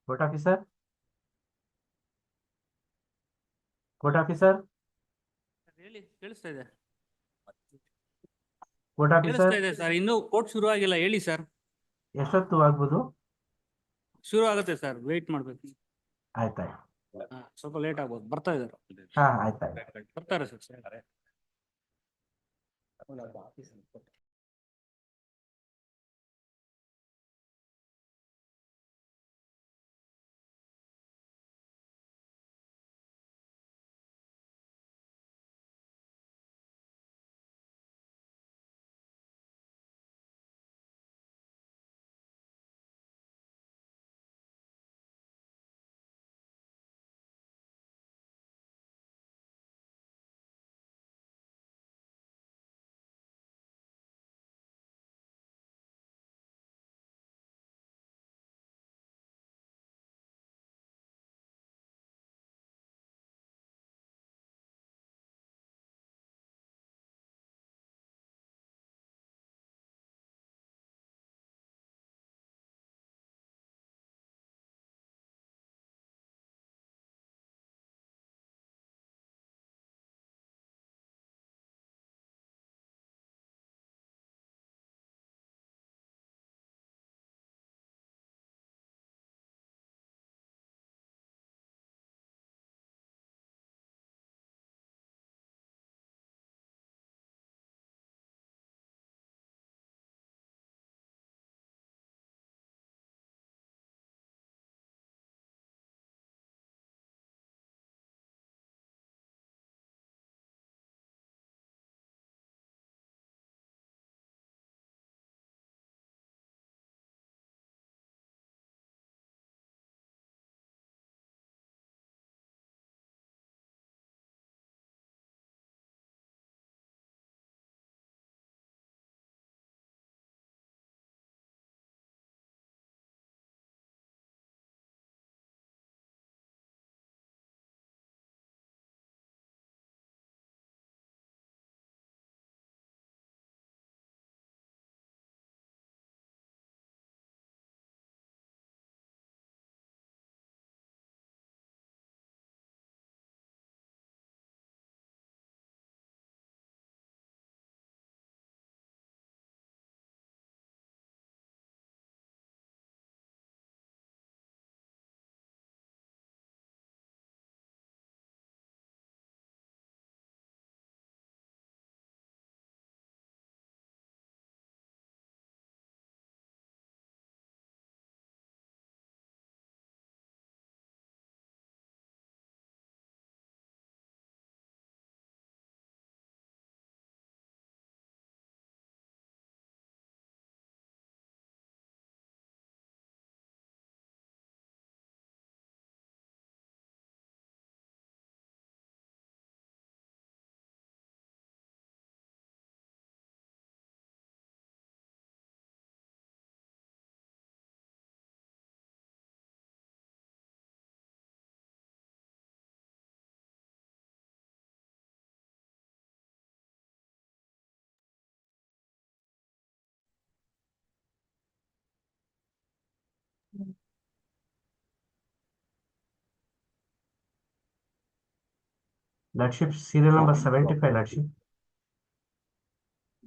Court officer? Court officer? ಹೇಳಿ ಕೇಳಿಸ್ತಾ ಇದೆ Court officer? ಕೇಳಿಸ್ತಾ ಇದೆ ಸರ್ ಇನ್ನೂ ಕೋರ್ಟ್ ಶುರು ಆಗಿಲ್ಲ ಹೇಳಿ ಸರ್ ಎಷ್ಟೊತ್ತು ಆಗ್ಬೋದು? ಶುರು ಆಗುತ್ತೆ ಸರ್ ವೇಟ್ ಮಾಡ್ಬೇಕು ಆಯ್ತಾಯ್ತು. ಸ್ವಲ್ಪ ಲೇಟ್ ಆಗ್ಬೋದು ಬರ್ತಾ ಇದ್ದಾರೆ ಹಾ ಆಯ್ತಾಯ್ತು. ಬರ್ತಾರೆ sir Lordship, serial number 75, Lordship.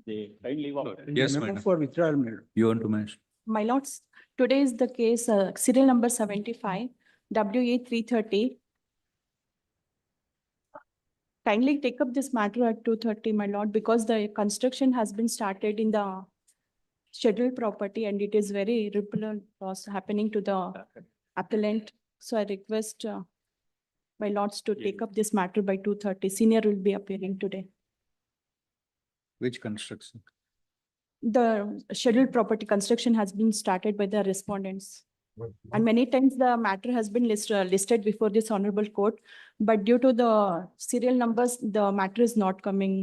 Yes, madam. For withdrawal, madam. You want to mention? My lords, today is the case, serial number 75, WA 330. Kindly take up this matter at 2:30, my lord, because the construction has been started in the scheduled property and it is very ripple loss happening to the appellant. So I request my lords to take up this matter by 2:30. Senior will be appearing today. Which construction? The scheduled property construction has been started by the respondents. And many times the matter has been listed before this honorable court, but due to the serial numbers, the matter is not coming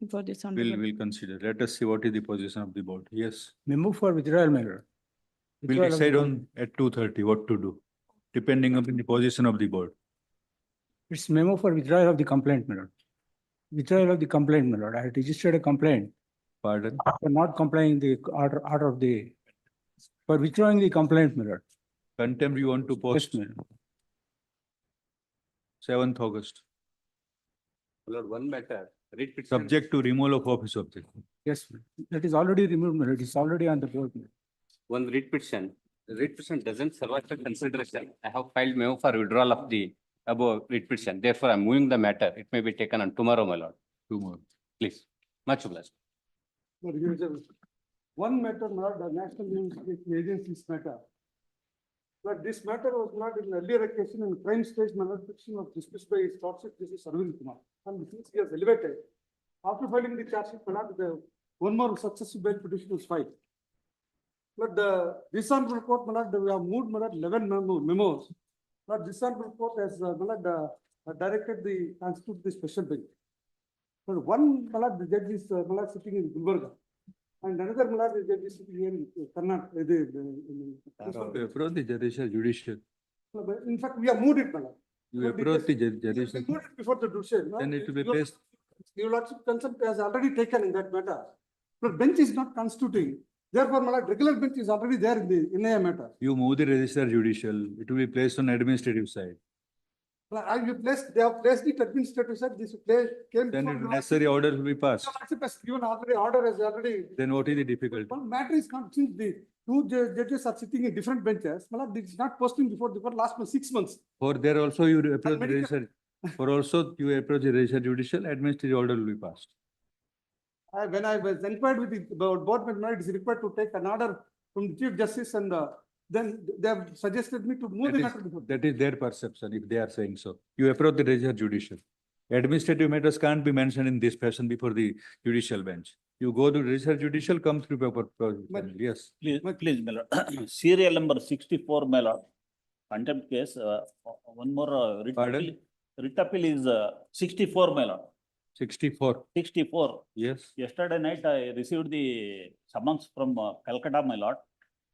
before this honorable. We'll consider. Let us see what is the position of the board. Yes. Memo for withdrawal, madam. We'll Withdrawal of decide the- on at 2:30 what to do, depending on the position of the board. It's memo for withdrawal of the complaint, madam. Withdrawal of the complaint, madam. I had registered a complaint Pardon? for not complying the order of the, for withdrawing the complaint, madam. Contempt you want to Yes, post my lord. 7th August, Lord, one matter, writ petition. subject to removal of office object. Yes, my lord. That is already removed, my lord. It is already on the board. My lord. One writ petition. The writ petition doesn't survive for consideration. I have filed memo for withdrawal of the above writ petition. Therefore, I am moving the matter. It may be taken on tomorrow, my lord. Two more. Please. Much obliged. But here is one matter, not the National Investigation Agency's matter. But this matter was not in earlier occasion in crime stage malpractice was dismissed by his lordship, this is Arvind Kumar. And since he has elevated, after filing the charge sheet, the one more successive bail petition was filed. But the dishonorable court, we have moved 11 memos. But dishonorable court has directed the constitute the special bench. But one the judge is sitting in Gulbarga. And another the judge is sitting in Karnataka. You approach the judicial. In fact, we have moved it, Malad. You approach the We judicial. moved it before the judicial. Then it will be placed. Your lordship consent has already taken in that matter. But bench is not constituting. Therefore, Malad, regular bench is already there in the NIA matter. You move the register judicial, it will be placed on administrative side. They have placed it administrative side, this came. Then before the necessary order will be passed. lordship has given already, order has already. Then what is the difficulty? One matter is not, since the two judges are sitting in different benches, Malad, this is not posting before last 6 months. For there also you approach the medical- register. For also you approach the register judicial, administrative order will be passed. When I was inquired with the board member, it is required to take an order from the Chief Justice and then they have suggested me to move the matter before. That is their perception, if they are saying so. You approach the register judicial. Administrative matters can't be mentioned in this fashion before the judicial bench. You go to register judicial, come through paper. Yes. Please, please, my lord. Serial number 64, my lord. Contempt case, one more writ Pardon? appeal. Writ appeal is 64, my lord. 64. 64. Yes. Yesterday night, I received the summons from Calcutta, my lord.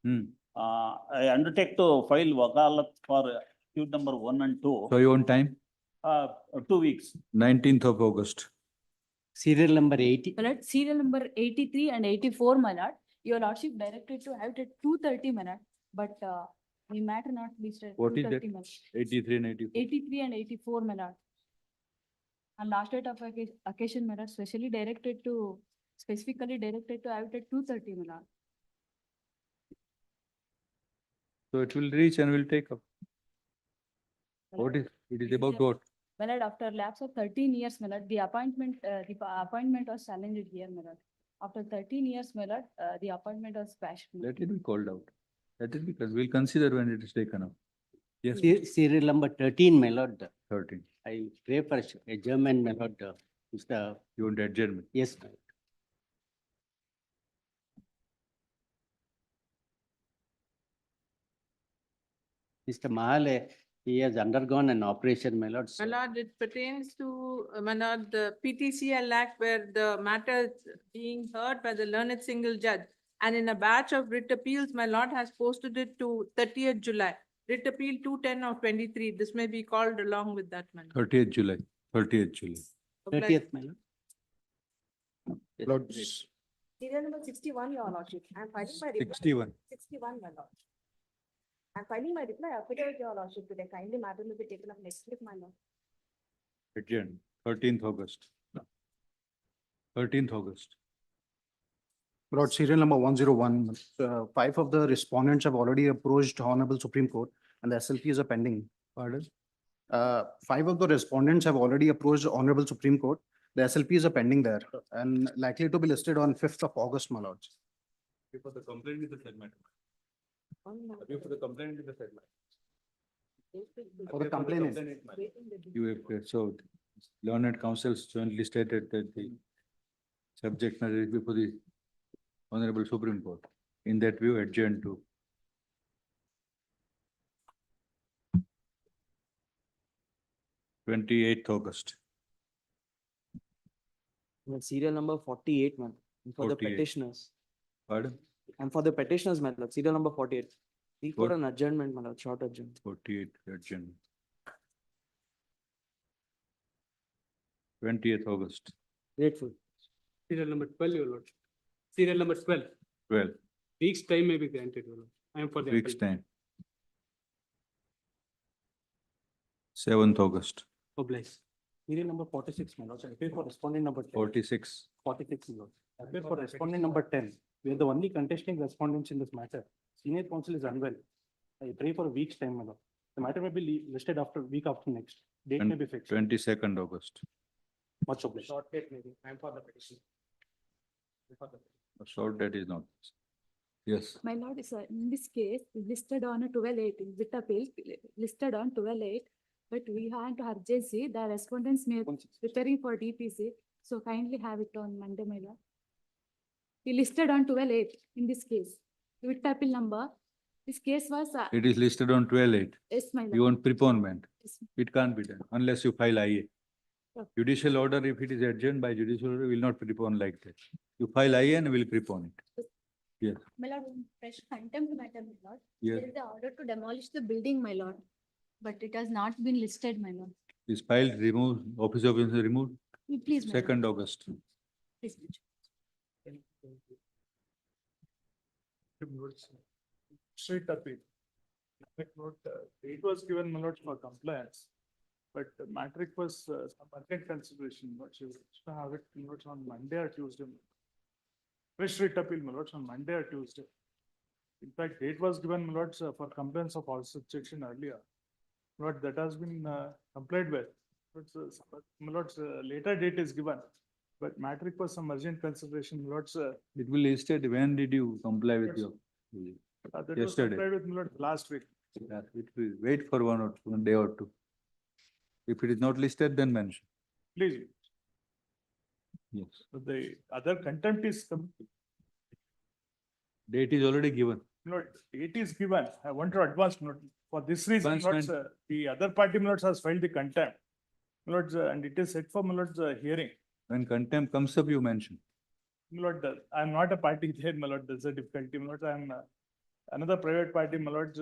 Hmm. I undertake to file wakalat for suit number 1 and 2. So you on time? 2 weeks. 19th of August. Serial number 80. My lord, serial number 83 and 84, my lord. Your lordship directed to have it at 2:30, my lord, but the matter not listed. What is that? 2:30, my lord. 83 and 84. 83 and 84, my lord. And last date of occasion, my lord, specifically directed to have it at 2:30, my lord. So it will reach and will take up. My What lord, is, it is about what? my lord, after lapse of 13 years, my lord, the appointment was challenged here, my lord. After 13 years, my lord, the appointment was quashed. my lord. Let it be called out. Let it be, because we'll consider when it is taken up. Yes, Serial number 13, my lord. 13. I pray for adjournment, my lord. Mr. You want adjournment. Yes, my lord. Mr. Mahale, he has undergone an operation, my lord. My lord, it pertains to, my lord, the PTCL Act where the matter is being heard by the learned single judge. And in a batch of writ appeals, my lord has posted it to 30th July. Writ appeal 210 of 23. This may be called along with that, my lord. 30th July. 30th July. 30th, my lord. Yes, Lord, Serial number 61, your lordship. I am filing my reply. 61. 61, my lord. I am filing my reply affidavit, your lordship, today. Kindly matter will be taken up next week, my lord. Adjourned. 13th August. 13th August. Lord, serial number 101, 5 of the respondents have already approached Honorable Supreme Court and the SLPs are pending. Pardon? 5 of the respondents have already approached Honorable Supreme Court. The SLPs are pending there and likely to be listed on 5th of August, my lords. For the complaint with the segment. For the complaint with the segment. For the complaint, You have, so learned counsels jointly stated that the subject matter is before the Honorable Supreme Court. In that view, adjourned to 28th August. Serial number 48, man. And for the 48. petitioners. Pardon? And for the petitioners, man, serial number 48. We for What? an adjournment, man, short adjournment. 48 adjourned. 20th August. Grateful. Serial number 12, your lordship. Serial number 12. 12 Weeks time may be granted, your lord. I am for the. weeks appeal. time. 7th August, Oblige. Serial number 46, my lord. I appear for respondent number 10. 46. 46, my lord. I appear for respondent number 10. We are the only contesting respondents in this matter. Senior counsel is unwell. I pray for a week's time, my lord. The matter may be listed after week after next. Date may be fixed. 22nd August. Much obliged. Short date maybe. I'm for the petition. A short date is not. Yes. My lord, in this case, listed on 12/8, with appeal, listed on 12/8, but we had urgency, the respondents may preparing for DPC, so kindly have it on Monday, my lord. He listed on 12/8 in this case, with appeal number, this case was, It is listed on 12/8. yes, my lord. You want preponement. Yes, It can't be done unless you file IA. Okay. Judicial order, if it is adjourned by judicial order, will not prepone like that. You file IA and will prepone it. Yes, My lord, one fresh contempt matter, my lord. yes. There is the order to demolish the building, my lord, but it has not been listed, my lord. Is filed, removed, office of Inspector removed, You please, my lord. 2nd August. Please, my lord. Straight appeal. It was given, my lord, for compliance. But the matter was some urgent consideration, but you wish to have it, my lords, on Monday or Tuesday. Fresh straight appeal, my lords, on Monday or Tuesday. In fact, date was given, my lords, for compliance of all subjection earlier. But that has been complied with. But, my lords, later date is given. But matter was some urgent consideration, my lords. It will listed, when did you comply with your? That was Yesterday. complied with, my lord, last week. Yes, it will wait for 1 day or 2. If it is not listed, then mention. Please. Yes. But the other contempt is, Date is already given. date is given. I want to advance, my lord. For this reason, my lords, Advancement. the other party, my lords, has filed the contempt. My lords, and it is set for, my lords, hearing. When contempt comes up, you mention. My lord, I'm not a party there, my lord. There's a difficulty, my lord. I'm another private party, my lords,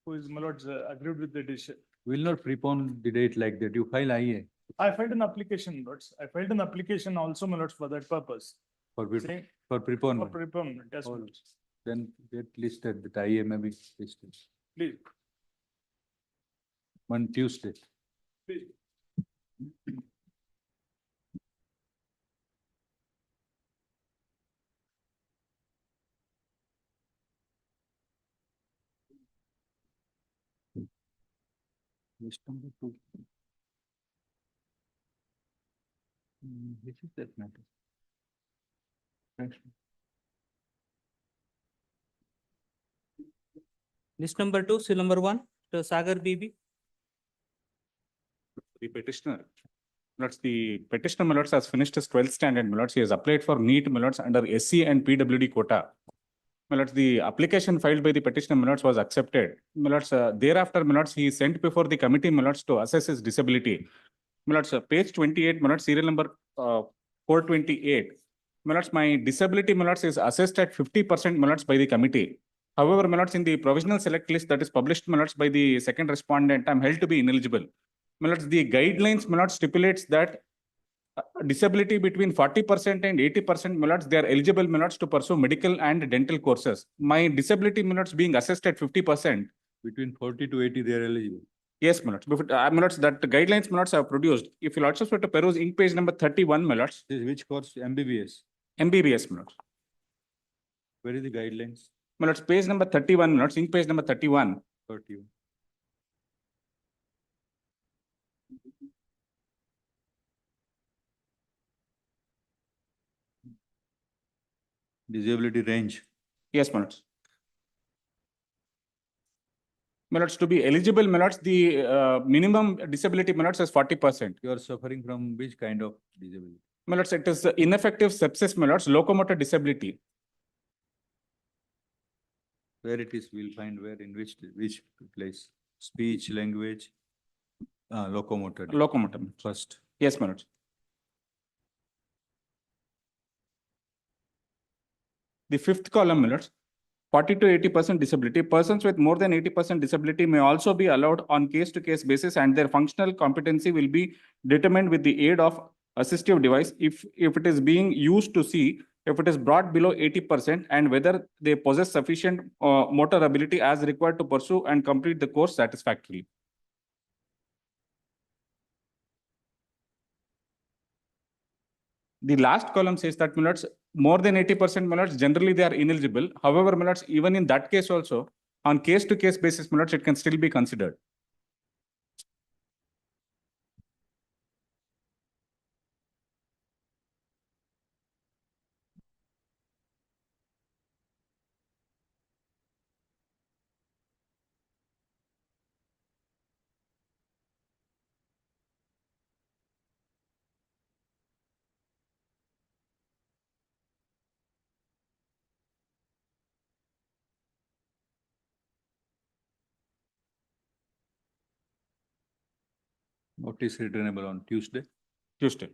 who is, my lords, agreed with the decision. Will not prepone the date like that. You file IA I filed an application, lords. I filed an application also, my lords, for that purpose. for Saying for for preponement. preponement, yes, my All. lords. Then get listed, that IA may be listed. Please, On Tuesday. please. List number 2. Which is that matter? Thanks. List number 2, seal number 1, to Sagar BB. The petitioner. Milords, the petitioner, milords, has finished his 12th standard, milords. He has applied for NEET, milords, under SC and PWD quota. Milords, the application filed by the petitioner, milords, was accepted. Milords, thereafter, milords, he sent before the committee, milords, to assess his disability. Milords, page 28, milords, serial number 428. Milords, my disability, milords, is assessed at 50%, milords, by the committee. However, milords, in the provisional select list that is published, milords, by the second respondent, I'm held to be ineligible. Milords, the guidelines, milords, stipulates that disability between 40% and 80%, milords, they are eligible, milords, to pursue medical and dental courses. My disability, milords, being assessed at 50%. Between 40 to 80, they are eligible. Yes, milords. Milords, that guidelines, milords, have produced. If you also were to peruse ink page number 31, milords. This is which course? MBBS. MBBS, milords. Where is the guidelines? Milords, page number 31, milords, ink page number 31. 31. Disability range. Yes, milords. Milords, to be eligible, milords, the minimum disability, milords, is 40%. You are suffering from which kind of disability? Milords, it is ineffective sepsis, milords, locomotor disability. Where it is, we'll find where, in which place? Speech, language, locomotor. Locomotor. First. Yes, milords. The fifth column, milords, 40 to 80% disability. Persons with more than 80% disability may also be allowed on case-to-case basis, and their functional competency will be determined with the aid of assistive device if it is being used to see if it is brought below 80% and whether they possess sufficient motor ability as required to pursue and complete the course satisfactorily. The last column says that, my lords, more than 80%, my lords, generally they are ineligible. However, my lords, even in that case also, on case to case basis, my lords, it can still be considered. Notice returnable on Tuesday. Tuesday.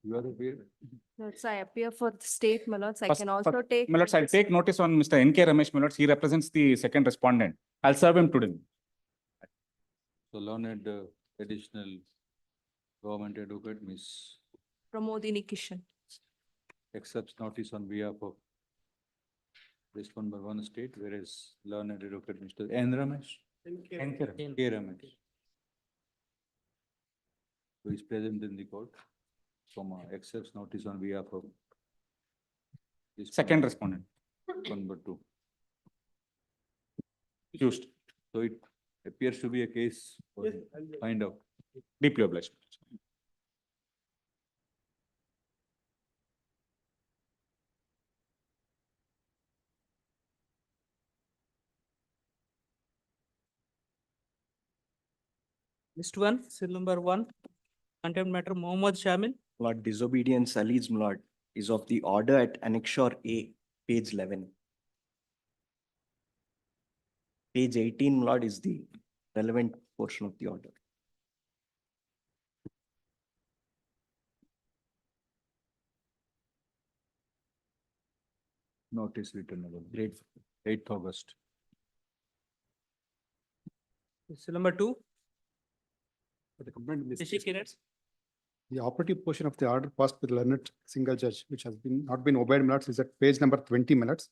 You are here. So I appear for the state, my lords. I First- can also first- take. My lords, I'll take notice on Mr. N.K. Ramesh, my lords. He represents the second respondent. I'll serve him today. So learned additional government advocate, Miss Pramodini Kishan. accepts notice on behalf of respondent by one state, whereas learned advocate Mr. N. Ramesh. K. Ramesh. Who is present in the court, accepts notice on behalf of Second respondent. Number two. Tuesday. So it appears to be a case for find out. Deeply obliged. List one, serial number one, contempt matter Mohammed Shamil. Lord, disobedience alleged, Lord, is of the order at Annexure A, page 11. Page 18, Lord, is the relevant portion of the order. Notice returnable. Great. 8th August. Serial number two, For the complaint in this Rishi case, Kiran. the operative portion of the order passed with learned single judge, which has been not been obeyed, minutes, is at page number 20 minutes.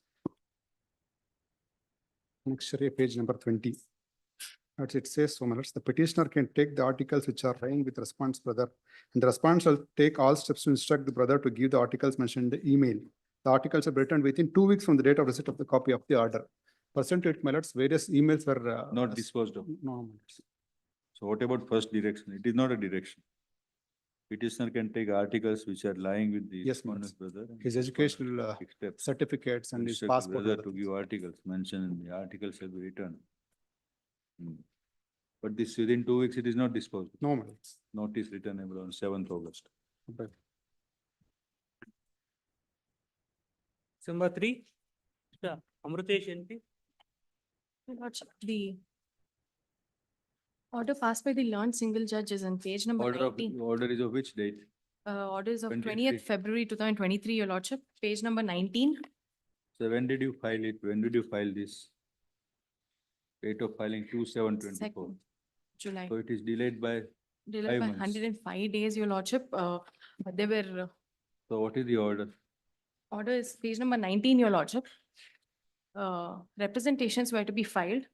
Next, page number 20. As it says, so minutes, the petitioner can take the articles which are lying with response brother, and the response shall take all steps to instruct the brother to give the articles mentioned in the email. The articles are written within 2 weeks from the date of receipt of the copy of the order. Pursuant to it, my lords, various emails were Not disposed of. No, my lords. So what about first direction? It is not a direction. Petitioner can take articles which are lying with the Yes, my respondent's brother. and His respondent educational take steps. certificates and his Instruct the passport. brother and to other give things. articles mentioned in the article shall be returned. But this within 2 weeks, it is not disposed. No, my lords. Notice returnable on 7th August. Okay. Number three, Amrutesh NP. My lords, the order passed by the learned single judge is on page number Order 19. is of which date? Orders of 23. 20th February 2023, your lordship, page number 19. So when did you file it? When did you file this? Date of filing 2/7/24. 2nd July. So it is delayed by, Delayed 5 by months. 105 days, your lordship. They were, so what is the order? order is page number 19, your lordship. Representations were to be filed.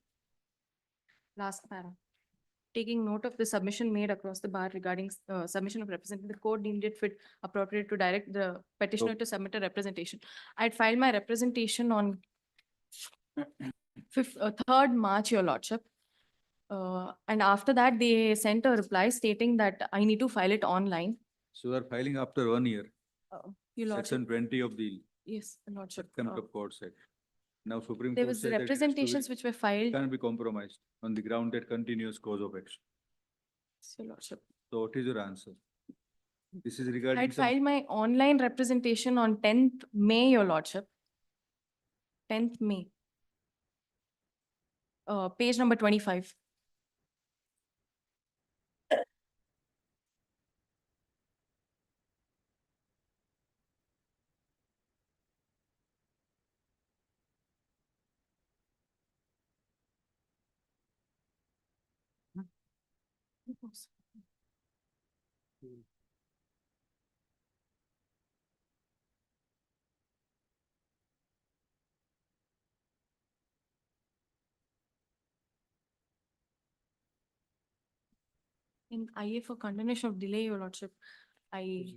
Last para. Taking note of the submission made across the bar regarding submission of representative, the court deemed it fit appropriate to direct the petitioner to submit a representation. I'd filed my representation on 3rd March, your lordship. And after that, they sent a reply stating that I need to file it online. So you are filing after 1 year. Your lordship, Section 20 of the yes, your lordship. Contempt of Court Act. Now Supreme There Court was said that it has to be- representations which were filed, Can be compromised on the ground that continuous cause of action. your lordship. So what is your answer? This is regarding I'd some, filed my online representation on 10th May, your lordship. 10th May. Page number 25. In IA for continuation of delay, your lordship, I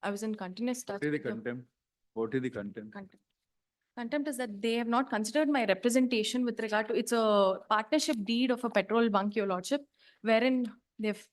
was in continuous touch. What is the with the contempt? What is the contempt? Contempt. Contempt is that they have not considered my representation with regard to, it's a partnership deed of a petrol bunk, your lordship, wherein they've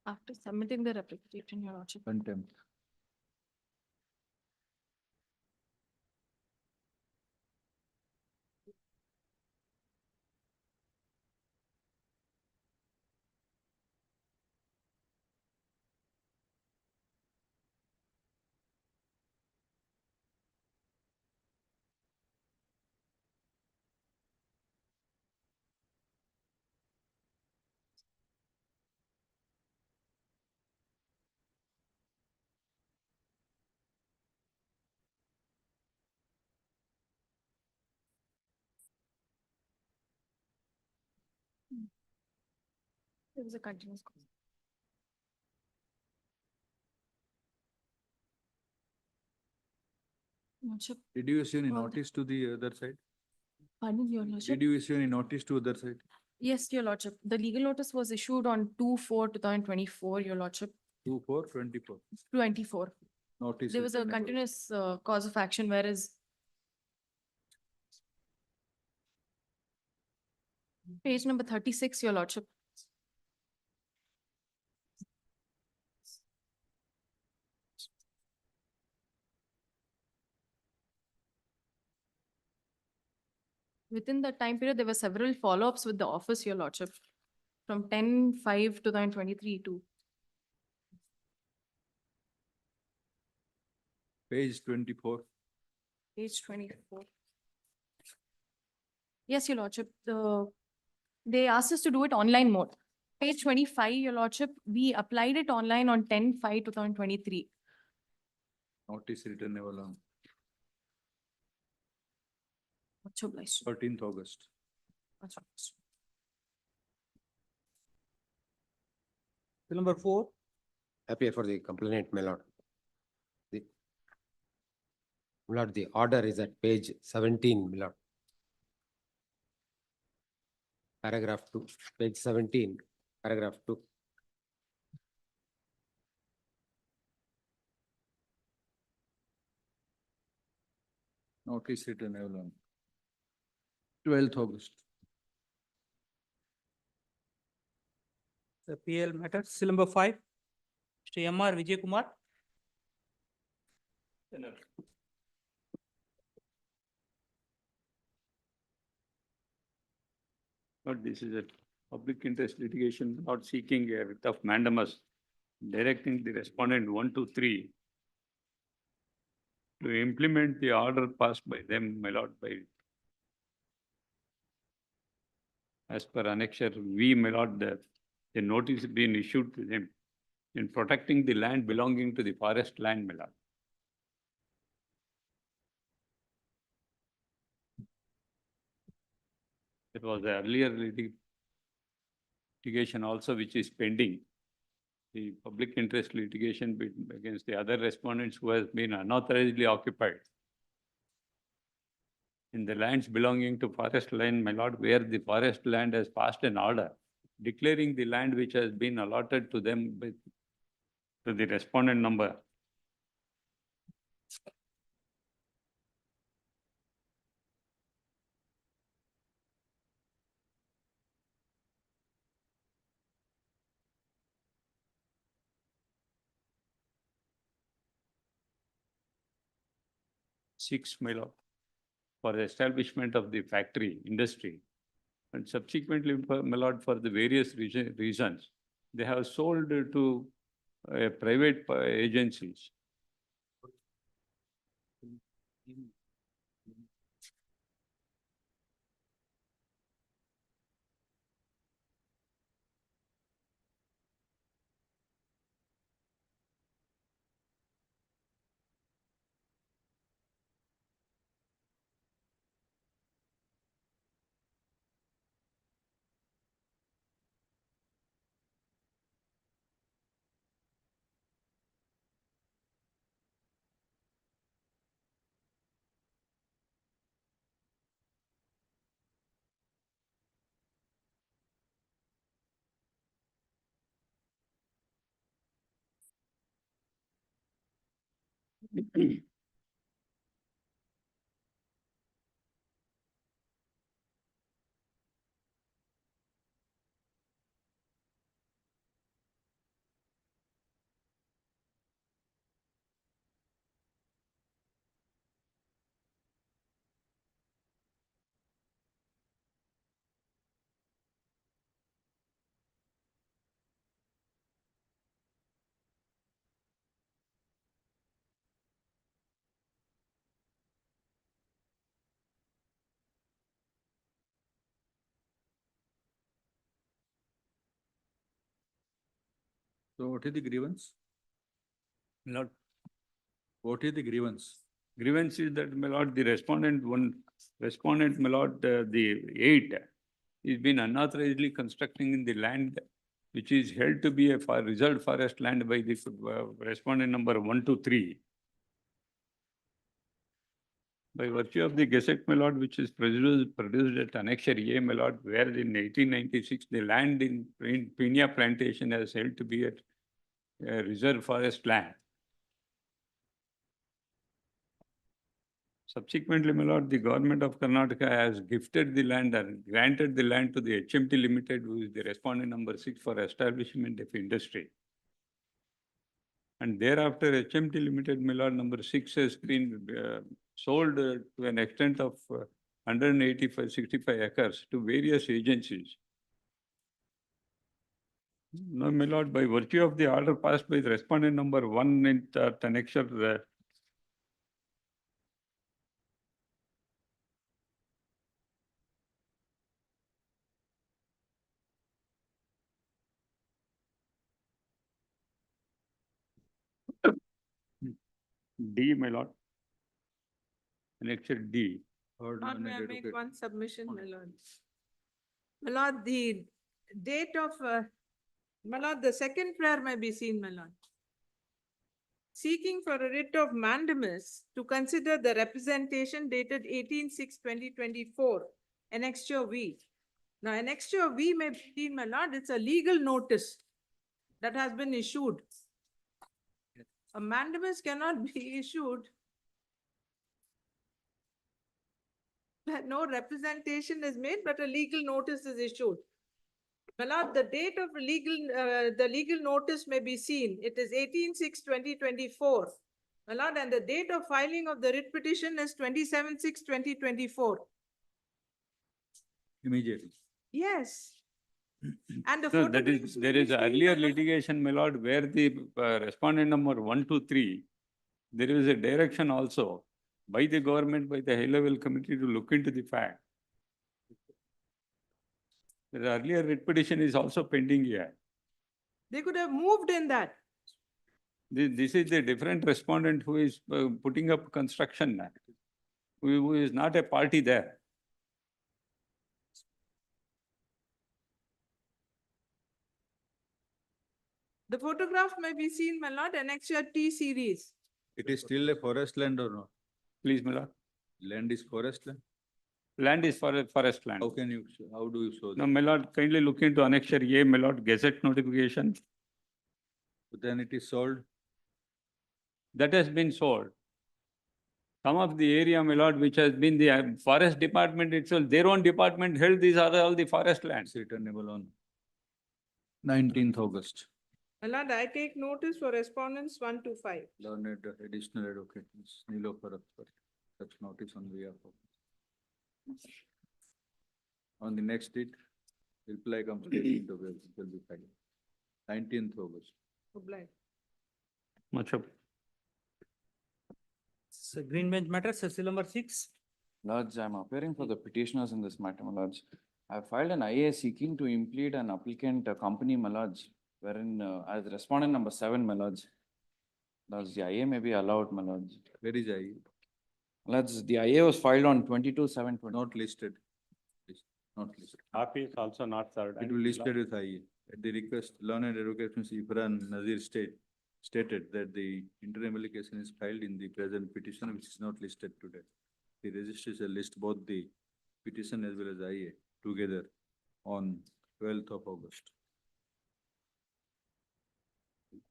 after submitting the representation, your lordship. Contempt. There was a continuous cause. Lordship, Did you issue any Well, notice to the other side? pardon, your lordship. Did you issue any notice to other side? Yes, your lordship. The legal notice was issued on 2/4/2024, your lordship, 2424. 24. Notice. There is was a sent. continuous cause of action, whereas page number 36, your lordship. Within that time period, there were several follow-ups with the office, your lordship, from 10/5/2023 to Page 24. page 24. Yes, your lordship, they asked us to do it online mode. Page 25, your lordship, we applied it online on 10/5/2023. Notice written along What's your bless? 13th August. What's your bless? Bill number 4. Appear for the complainant, my lord. My lord, the order is at page 17, my lord. Paragraph 2, page 17, paragraph 2. Notice written along 12th August. The PL matter, seal number 5. Mr. M.R. Vijay Kumar. But this is a public interest litigation, not seeking a writ of mandamus, directing the respondent 1 to 3 to implement the order passed by them, my lord, by as per annexure V, my lord, the notice being issued to them in protecting the land belonging to the forest land, my lord. It was the earlier litigation also which is pending. The public interest litigation against the other respondents who has been unauthorizedly occupied in the lands belonging to forest land, my lord, where the forest land has passed an order declaring the land which has been allotted to them to the respondent number. 6, my lord, for the establishment of the factory industry. And subsequently, my lord, for the various reasons, they have sold to private agencies. So what is the grievance? My lord, What is the grievance? grievance is that, my lord, the respondent, my lord, the 8 is been unauthorizedly constructing in the land which is held to be a reserved forest land by the respondent number 1 to 3. By virtue of the Gazette, my lord, which is produced at Annexure A, my lord, where in 1896 the land in Pinia plantation is held to be a reserved forest land. Subsequently, my lord, the government of Karnataka has gifted the land and granted the land to the HMT Limited, who is the respondent number 6 for establishment of industry. And thereafter, HMT Limited, my lord, number 6 has been sold to an extent of 65 acres to various agencies. No, my lord, by virtue of the order passed by the respondent number 1 in annexure D, my lord. Annexure D. Lord, may I make one submission, my lord? My lord, the date of, my lord, the second prayer may be seen, my lord. Seeking for a writ of mandamus to consider the representation dated 18/6/2024, annexure V. Now, annexure V may be seen, my lord, it's a legal notice that has been issued. A mandamus cannot be issued that no representation is made, but a legal notice is issued. My lord, the date of the legal notice may be seen. It is 18/6/2024. My lord, and the date of filing of the writ petition is 27/6/2024. Immediately. Yes. And the No, that photographs is, may there be is seen, earlier my lord. litigation, my lord, where the respondent number 1 to 3, there is a direction also by the government, by the high-level committee to look into the fact. The earlier writ petition is also pending here. They could have moved in that. This is the different respondent who is putting up construction, who is not a party there. The photograph may be seen, my lord, annexure T series. It is still a forest land or not? Please, my lord. Land is forest land? Land is for forest land. How can you, how do you show No, that? my lord, kindly look into annexure A, my lord, Gazette notification. Then it is sold? That has been sold. Some of the area, my lord, which has been the forest department itself, their own department held these are all the forest lands. Returnable on 19th August. My lord, I take notice for respondents 1 to 5. Learned additional advocate, Ms. Nilofer Akhtar, such notice on behalf of. On the next date, reply comes 18th of April, will be filed. 19th August. Obliged. Much of. So Green Bench Matter, Cecil number 6. Lords, I am appearing for the petitioners in this matter, my lords. I have filed an IA seeking to implead an applicant company, my lords, wherein as respondent number 7, my lords. Lords, the IA may be allowed, my lords. Where is I? Lords, the IA was filed on 22/7/20. Not listed. Not listed. Copy is also not served. It will listed with I. At the request, learned advocate Mr. Ifran Nazir stated that the interim application is filed in the present petition, which is not listed today. The registry shall list both the petition as well as IA together on 12th of August.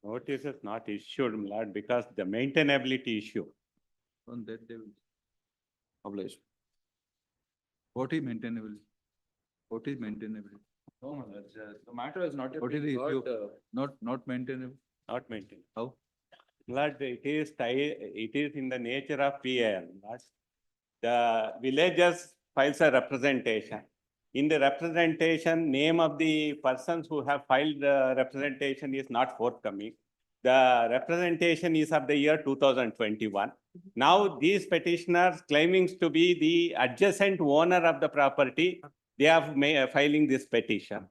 Notice is not issued, my lord, because the maintainability issue. On that they will. Obliged. What is maintainable? What is maintainable? No, my lords, the matter is not yet. What is the been issue? heard, Not maintainable? Not maintained. How? Lord, it is in the nature of PAL. Lord. The villagers files a representation. In the representation, name of the persons who have filed the representation is not forthcoming. The representation is of the year 2021. Now, these petitioners claiming to be the adjacent owner of the property, they are filing this petition,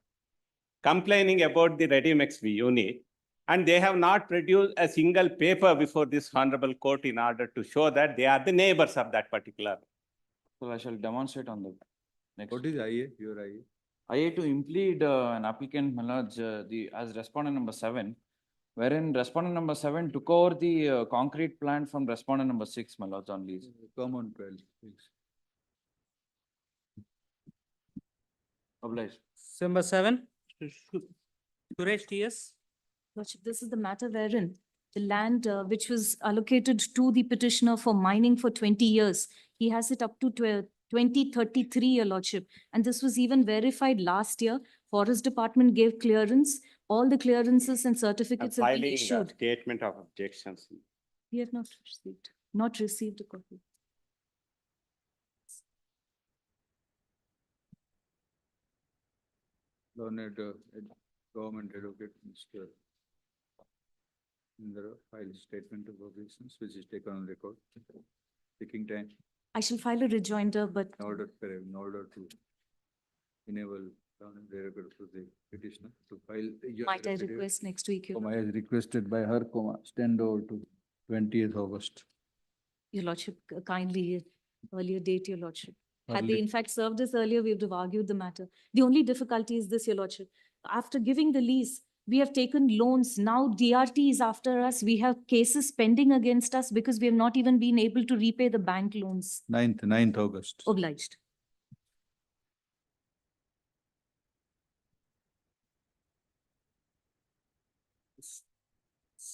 complaining about the Ready-Mix unit. And they have not produced a single paper before this honorable court in order to show that they are the neighbors of that particular. So I shall demonstrate on the next. What is IA? Your IA? IA to implead an applicant, my lords, as respondent number 7, wherein respondent number 7 took over the concrete plant from respondent number 6, my lords, on lease. Come on 12, please. Obliged. Number 7, Suresh TS. Lordship, this is the matter wherein the land which was allocated to the petitioner for mining for 20 years, he has it up to 2033, Your Lordship. And this was even verified last year. Forest Department gave clearance. All the clearances and certificates have been Filing the issued. statement of objections. We have not received a copy. Learned government advocate Mr. Indra file statement of objections, which is taken on record. Taking time I shall file a rejoinder, but in order to enable learned advocate to the petitioner to file. might I request next week, Your As requested by her, stand over to 20th August. Your Lordship, kindly earlier date, Your Lordship. Had they Early- in fact served us earlier, we would have argued the matter. The only difficulty is this, Your Lordship. After giving the lease, we have taken loans. Now DRT is after us. We have cases pending against us because we have not even been able to repay the bank loans. 9th August. Obliged.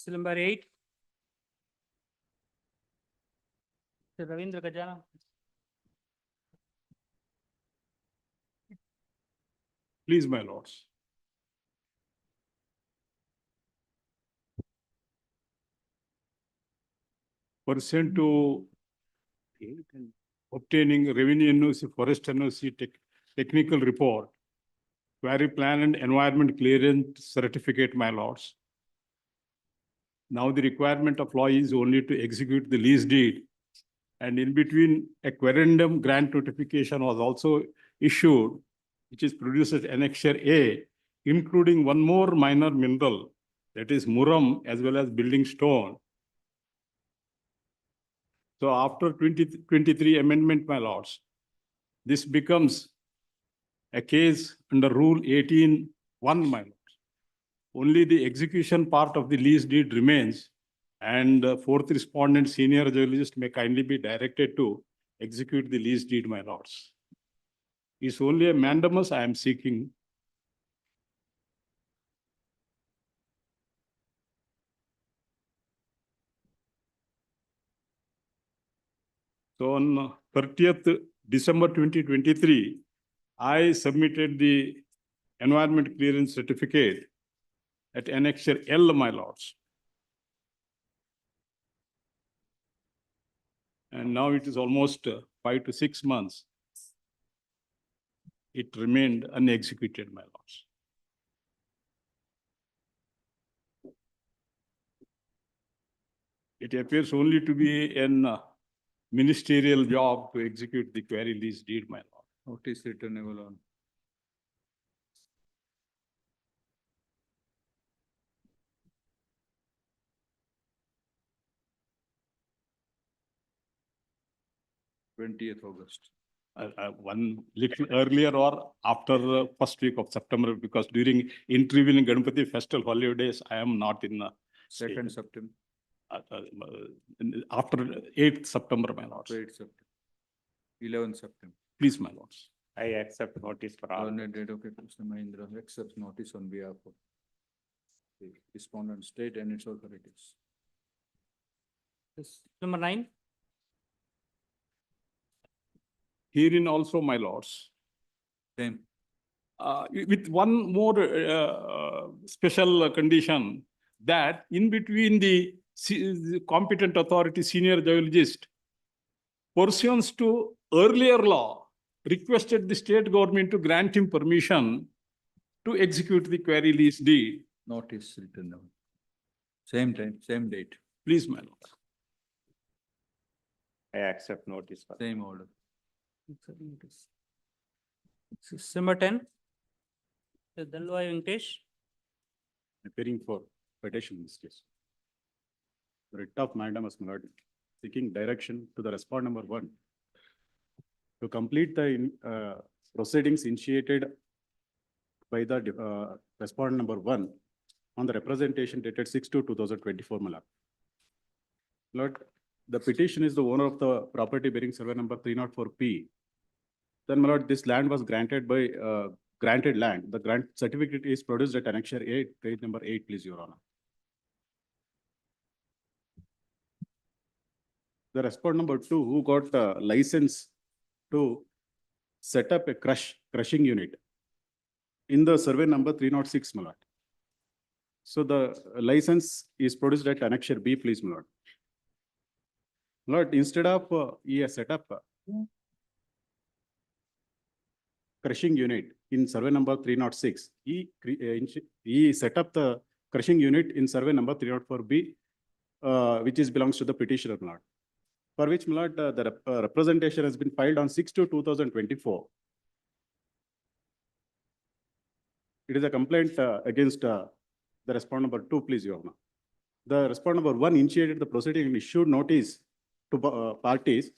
Number 8. Ravindra Gajana. Please, my lords. Pursuant to obtaining revenue NOC, forest NOC technical report, quarry plan and environment clearance certificate, my lords. Now the requirement of law is only to execute the lease deed. And in between, a querendum grant notification was also issued, which is produced as Annexure A, including one more minor mineral, that is muram as well as building stone. So after 2023 amendment, my lords, this becomes a case under Rule 18(1), my lords. Only the execution part of the lease deed remains, and fourth respondent senior geologist may kindly be directed to execute the lease deed, my lords. It's only a mandamus I am seeking. So on 30th December 2023, I submitted the environment clearance certificate at Annexure L, my lords. And now it is almost 5 to 6 months. It remained unexecuted, my lords. It appears only to be an ministerial job to execute the query lease deed, my lord. Notice returnable on. August 20th. One little earlier or after the first week of September, because during intervening Ganpati festival holidays, I am not in the 2nd September. After 8th September, my lords. 8th September. 11th September. Please, my lords. I accept notice for all. Learned Advocate Mr. Mahindra accepts notice on behalf of the respondent state and its authorities. Yes. Number 9. Herein also, my lords. Same. With one more special condition, that in between the competent authority senior geologist, pursuant to earlier law, requested the state government to grant him permission to execute the query lease deed. Notice written down. Same time, same date. Please, my lord. I accept notice for. Same order. Number 10. Dalwai Venkatesh. Appearing for petition in this case. Writ of mandamus, my lord, seeking direction to the respondent number 1 to complete the proceedings initiated by the respondent number 1 on the representation dated 6/2/2024, my lord. Lord, the petition is the owner of the property bearing survey number 304P. Then, my lord, this land was granted by granted land. The grant certificate is produced at annexure 8, page number 8, please, Your Honor. The respondent number 2, who got a license to set up a crushing unit in the survey number 306, my lord. So the license is produced at annexure B, please, my lord. Lord, instead of he has set up crushing unit in survey number 306, he set up the crushing unit in survey number 304B, which is belongs to the petitioner, my lord. For which, my lord, the representation has been filed on 6/2/2024. It is a complaint against the respondent number 2, please, Your Honor. The respondent number 1 initiated the proceeding and issued notice to parties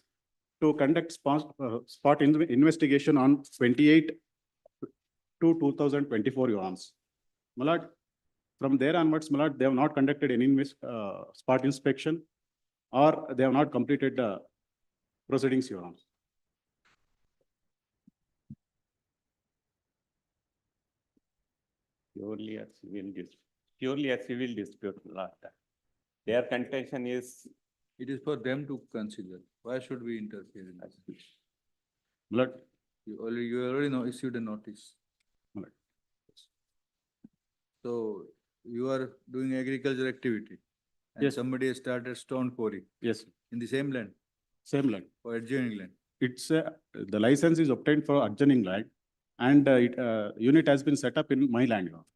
to conduct spot investigation on 28/2/2024, Your Honor. My lord, from there onwards, my lord, they have not conducted any spot inspection, or they have not completed the proceedings, Your Honor. Purely a civil dispute. Purely a civil dispute, Lord. Their contention is. It is for them to consider. Why should we interfere in this? Lord, you already know, issued a notice. Lord. So you are doing agriculture activity. And yes, somebody has started stone quarry. Yes. In the same land. Same land. Or adjoining land. It's the license is obtained for adjoining land, and unit has been set up in my land. Your Honor.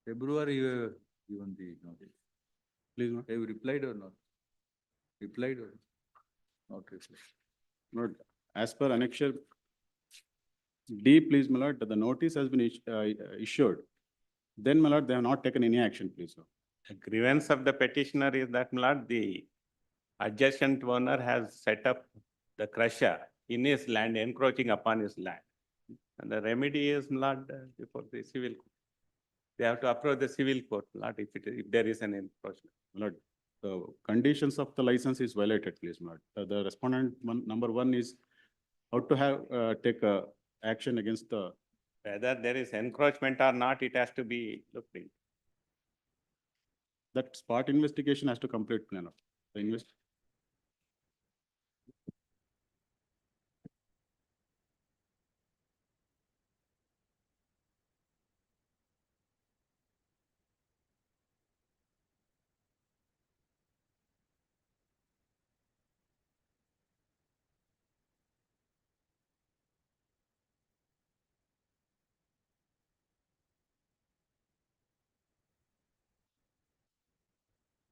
February, you have given the notice. Please, no? Have you replied or not? Replied or not replied? Lord, as per annexure D, please, my lord, the notice has been issued. Then, my lord, they have not taken any action, please. Sir. The grievance of the petitioner is that, my lord, the adjacent owner has set up the crusher in his land, encroaching upon his land. And the remedy is, my lord, before the civil court. They have to approach the civil court, not if there is an encroachment. Lord, the conditions of the license is violated, please, Lord. The respondent number 1 is how to have take action against the. Whether there is encroachment or not, it has to be looked into. That spot investigation has to complete, plan of the invest.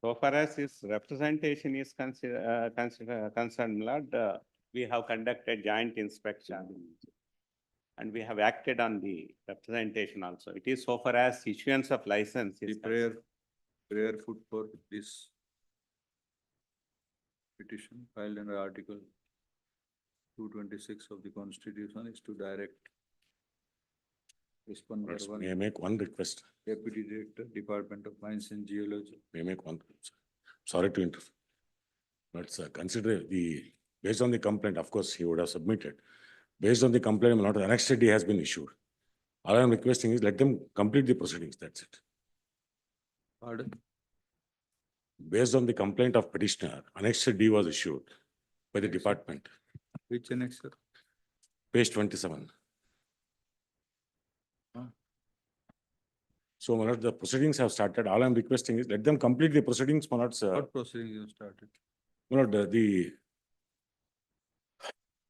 So far as his representation is concerned, my lord, we have conducted joint inspection. And we have acted on the representation also. It is so far as issuance of license The is concerned. prayer put for this petition filed under Article 226 of the Constitution is to direct responder Lords, one, may I make one request? Deputy Director, Department of Mines and Geology. May I make one? Sorry to interrupt. Let's consider based on the complaint, of course, he would have submitted. Based on the complaint, my lord, the annexed D has been issued. All I am requesting is let them complete the proceedings, that's it. Pardon? Based on the complaint of petitioner, annexed D was issued by the department, Which annexer? page 27. So, my lord, the proceedings have started. All I am requesting is let them complete the proceedings, my lord. What proceedings you started? My lord,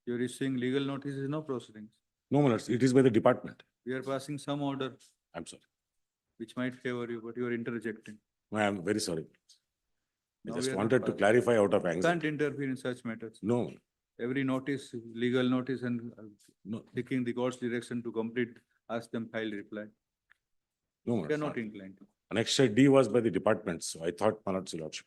You're issuing legal notices, no proceedings. no, my lord, it is by the department. We are passing some order I'm sorry. which might favor you, but you are interjecting. I am very sorry. I Now just we are not wanted to passing. clarify out of You anxiety. can't interfere in such matters. No, Every notice, legal notice and no, taking the court's direction to complete, ask them file reply. no, my We are lord. not inclined. Annexed D was by the department, so I thought, my lord's lordship.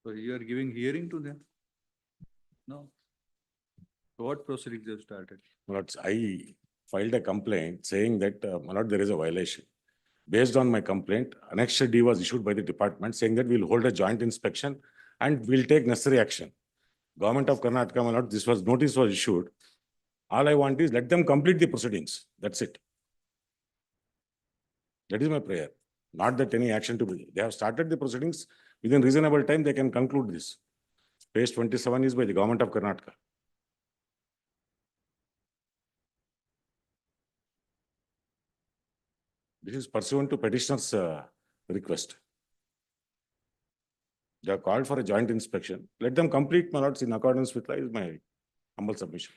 So you are giving hearing to them? No. So what proceedings you have started? My lords, I filed a complaint saying that, my lord, there is a violation. Based on my complaint, annexed D was issued by the department saying that we'll hold a joint inspection and we'll take necessary action. Government of Karnataka, my lord, notice was issued. All I want is let them complete the proceedings. That's it. That is my prayer. Not that any action to be. They have started the proceedings. Within reasonable time, they can conclude this. Page 27 is by the Government of Karnataka. This is pursuant to petitioner's request. They have called for a joint inspection. Let them complete, my lords, in accordance with law is my humble submission.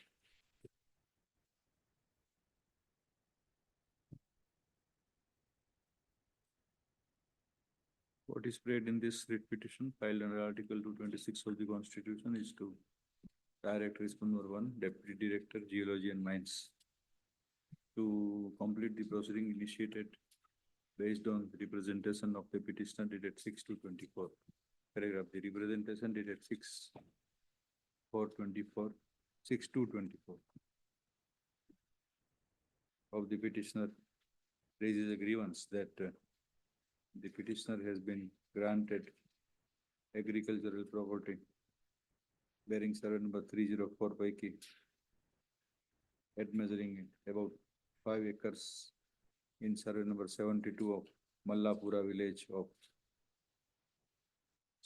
What is prayed in this writ petition filed under Article 226 of the Constitution is to direct responder one, Deputy Director, Geology and Mines, to complete the proceeding initiated based on the representation of the petitioner dated 6/2/24. Paragraph, the representation dated 6/4/24, 6/2/24 of the petitioner raises a grievance that the petitioner has been granted agricultural property bearing survey number 304 paiki at measuring about 5 acres in survey number 72 of Mallapura village of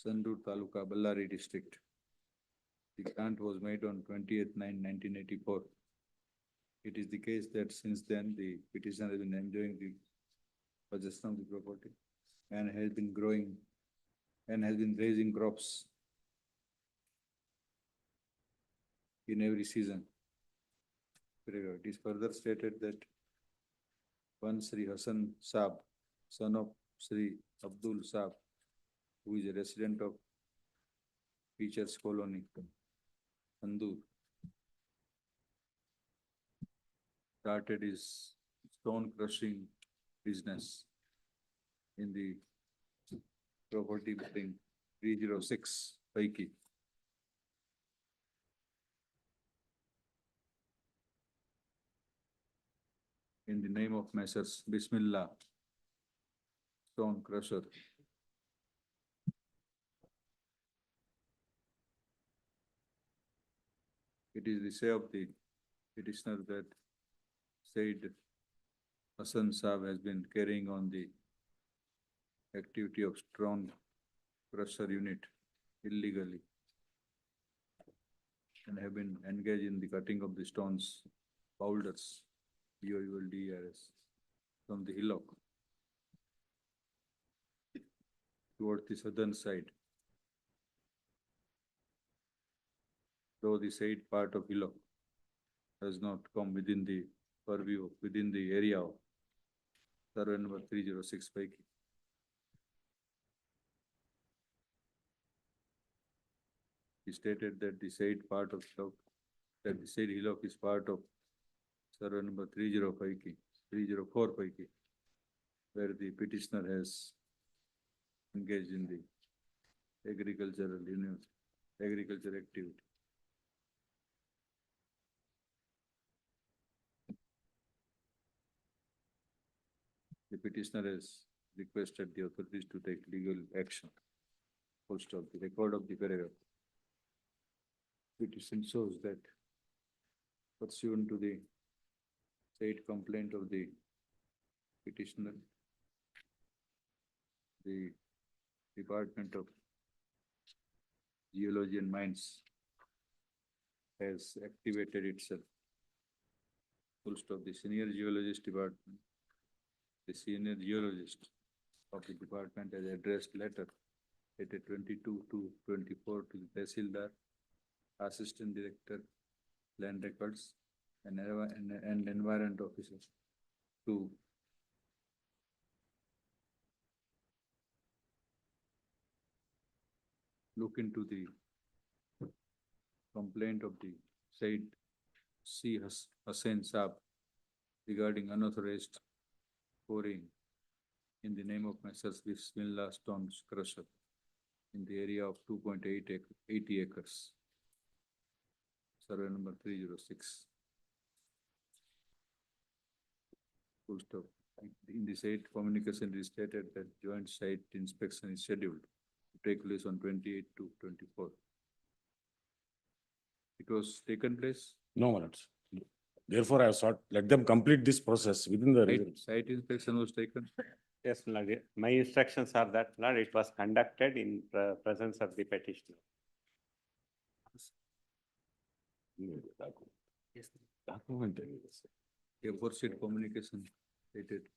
Sandur Taluka, Ballari district. The grant was made on 20th/9/1984. It is the case that since then the petitioner has been enjoying the possession of the property and has been growing and has been raising crops in every season. It is further stated that one Sri Hassan Saab, son of Sri Abdul Saab, who is a resident of Teachers Colony, Andur, started his stone crushing business in the property building 306 Paiki. In the name of Messrs. Bismillah Stone Crusher. It is the say of the petitioner that said Hassan Saab has been carrying on the activity of stone crusher unit illegally and have been engaged in the cutting of the stones, boulders, BOULDERS, from the hillock towards the southern side. Though the side part of hillock does not come within the purview, within the area of survey number 306 Paiki. He stated that the side part of hillock, that the side hillock is part of survey number 304 Paiki, where the petitioner has engaged in the agricultural activity. The petitioner has requested the authorities to take legal action. Full stop. The record of the paragraph. Petition shows that pursuant to the said complaint of the petitioner, the Department of Geology and Mines has activated itself. Full stop. The senior geologist department, the senior geologist of the department has addressed letter dated 22/2/24 to the Tehsildar, Assistant Director, Land Records and Environment Officer to look into the complaint of the said C. Hussain Saab regarding unauthorized pouring in the name of Messrs. Bismillah Stone Crusher in the area of 2.80 acres. Survey number 306. Full stop. In the said communication, it is stated that joint site inspection is scheduled to take place on 28/2/24. It was taken place. No, my lords. Therefore, I have sought, let them complete this process within the. Site inspection was taken. Yes, my lord. My instructions are that, Lord, it was conducted in presence of the petitioner. Yes. Document. A proceed communication dated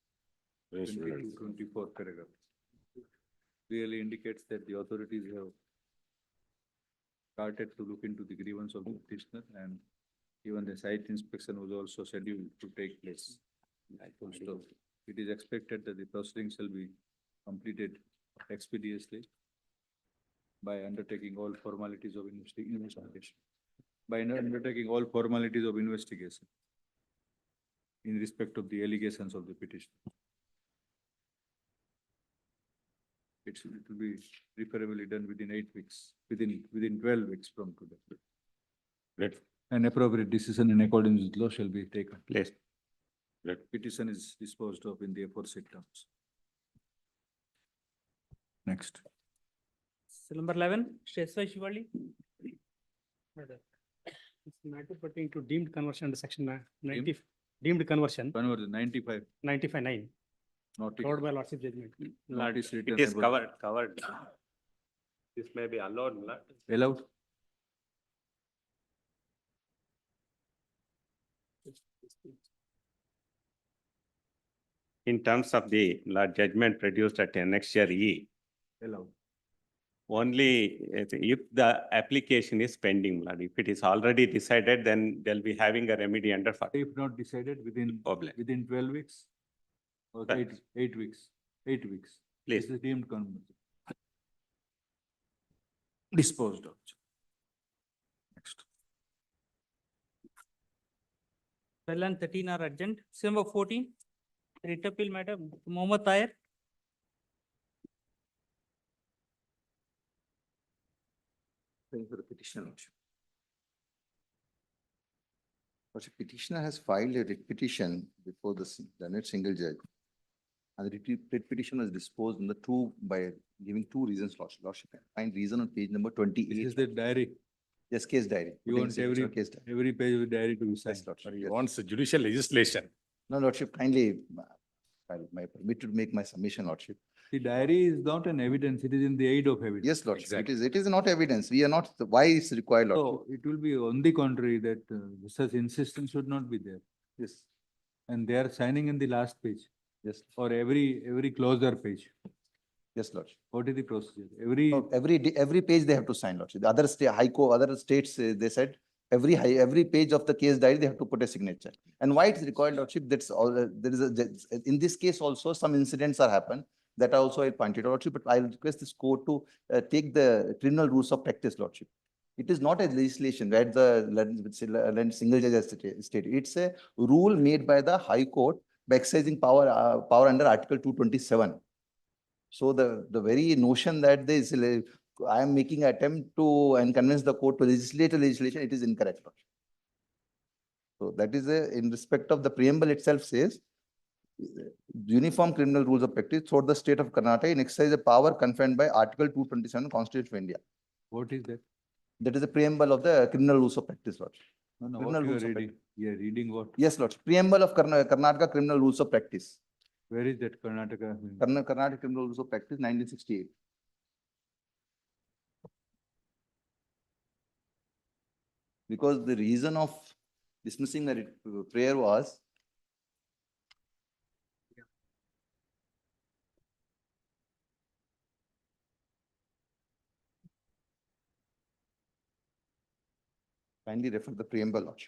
22/24 paragraph. Clearly indicates that the authorities have started to look into the grievance of the petitioner, and even the site inspection was also scheduled to take place. Full stop. It is expected that the proceedings shall be completed expeditiously by undertaking all formalities of investigation. By undertaking all formalities of investigation in respect of the allegations of the petition. It will be preferably done within 8 weeks, within 12 weeks from today. Great. An appropriate decision in accordance with law shall be taken. Please. Petition is disposed of in the aforesaid terms. Next. Cell number 11, Shresha Shivali. It's matter pertaining to deemed conversion under section 90, deemed conversion. Conversion 95. 95(9). Notice. Covered by lordship judgment. Notice written It is about- covered. This may be allowed, my lord. Allowed? In terms of the Lord judgment produced at annexure E, Allowed. only if the application is pending, Lord. If it is already decided, then they'll be having a remedy under. If not decided within 12 weeks? Or Right. 8 weeks? 8 weeks. Please. This is deemed conversion. Disposed of. Next. 12 and 13 are urgent. Cell number 14, writ appeal matter, Mohammed Tahir. For the petitioner. Lordship, petitioner has filed a writ petition before the learned single judge. And the writ petition was disposed in the by giving 2 reasons, Lordship. Find reason on page number 28. This is the diary. Yes, case diary. You Putting want signature on case diary. every page of the diary to be signed. Yes, Lordship. He Yes. wants judicial legislation. No, Lordship, kindly, my permit to make my submission, Lordship. The diary is not an evidence, it is in the aid of evidence. Yes, Lordship, it is not evidence. We are not, why is required, Lordship? So it will be on the contrary that such insistence should not be there. Yes. And they are signing in the last page Yes. or every closer page. Yes, Lordship. What is the procedure? Every, Every page they have to sign, Lordship. The other state, High Court, other states, they said, every page of the case diary, they have to put a signature. And why it's required, Lordship, that's all, there is in this case also, some incidents are happened. That also I pointed out, Lordship, but I request this court to take the criminal rules of practice, Lordship. It is not a legislation where the single judge has stated. It's a rule made by the High Court by exercising power under Article 227. So the very notion that this, I am making an attempt to and convince the court to legislate a legislation, it is incorrect. So that is in respect of the preamble itself says, uniform criminal rules of practice throughout the state of Karnataka in exercise of power conferred by Article 227 Constitution of India. what is that? That is the preamble of the criminal rules of practice, Lord. No, no, Criminal what you are rules of reading? You are reading what? Yes, Lord. Preamble of Karnataka criminal rules of practice. Where is that Karnataka? Karnataka criminal rules of practice, 1968. Because the reason of dismissing the prayer was kindly refer the preamble, Lord.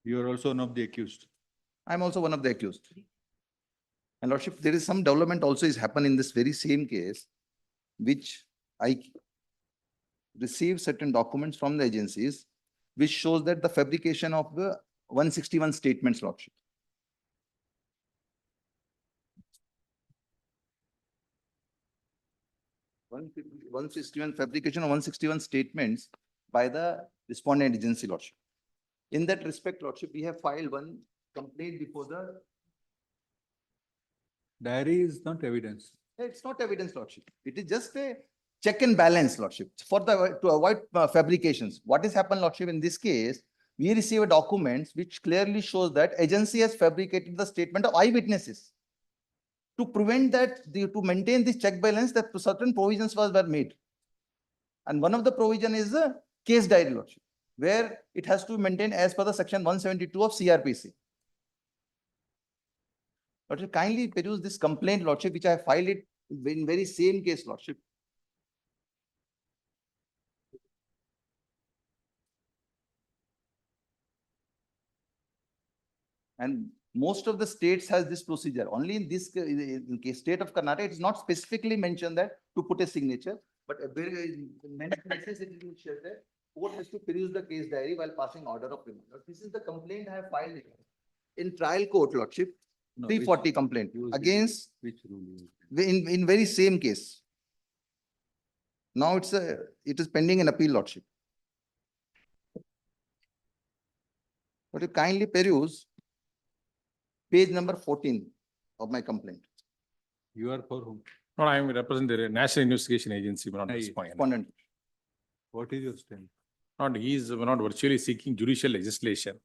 You are also one of the accused. I'm also one of the accused. And Lordship, there is some development also is happened in this very same case, which I received certain documents from the agencies, which shows that the fabrication of the 161 statements, Lordship. One 161 fabrication of 161 statements by the respondent agency, Lordship. In that respect, Lordship, we have filed one complaint before the. Diary is not evidence. It's not evidence, Lordship. It is just a check and balance, Lordship, for to avoid fabrications. What has happened, Lordship, in this case, we receive documents which clearly shows that agency has fabricated the statement of eyewitnesses. To prevent that, to maintain this check balance, that certain provisions were made. And one of the provision is the case diary, Lordship, where it has to maintain as per the section 172 of CRPC. Lordship, kindly peruse this complaint, Lordship, which I filed it in very same case, Lordship. And most of the states has this procedure. Only in this in case state of Karnataka, it is not specifically mentioned that to put a signature, but in many places it will show that court has to peruse the case diary while passing order of remand. This is the complaint I have filed in trial court, Lordship. No, 340 complaint against which rule? in very same case. Now it is pending in appeal, Lordship. But you kindly peruse page number 14 of my complaint. You are for whom? No, I am representing the National Investigation Agency, but not Aye. respondent. What is your stand? Not, he is not virtually seeking judicial legislation.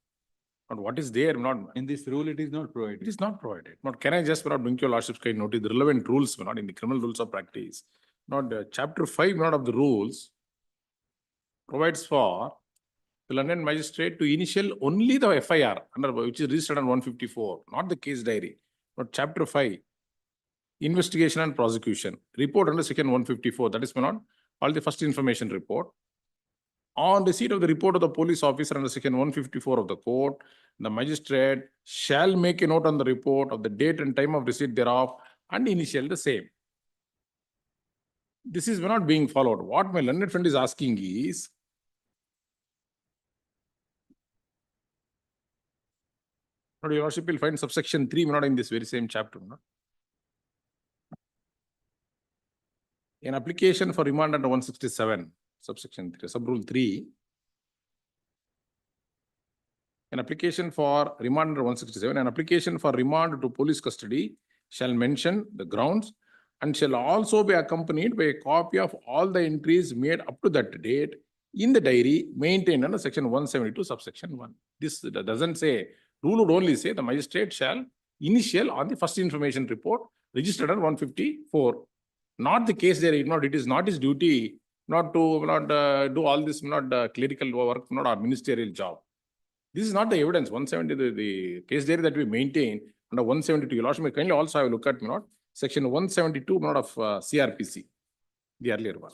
But what is there, not. In this rule, it is not provided. It is not provided. Not, can I just not bring your lordship's kind notice the relevant rules, not in the criminal rules of practice. Not chapter 5, not of the rules provides for the London magistrate to initial only the FIR under which is registered on 154, not the case diary. But chapter 5, investigation and prosecution, report under section 154, that is not all the first information report. On receipt of the report of the police officer under section 154 of the court, the magistrate shall make a note on the report of the date and time of receipt thereof and initial the same. This is not being followed. What my learned friend is asking is, your worship will find subsection 3 not in this very same chapter. No? An application for remand under 167, subsection 3, sub-rule 3. An application for remand under 167, an application for remand to police custody shall mention the grounds and shall also be accompanied by a copy of all the entries made up to that date in the diary maintained under section 172 subsection 1. This doesn't say, rule would only say the magistrate shall initial on the first information report registered under 154. Not the case there, it is not his duty not to do all this clerical work, not our ministerial job. This is not the evidence. 170, the case diary that we maintain under 172. Your Lordship may kindly also have a look at section 172 of CRPC, the earlier one.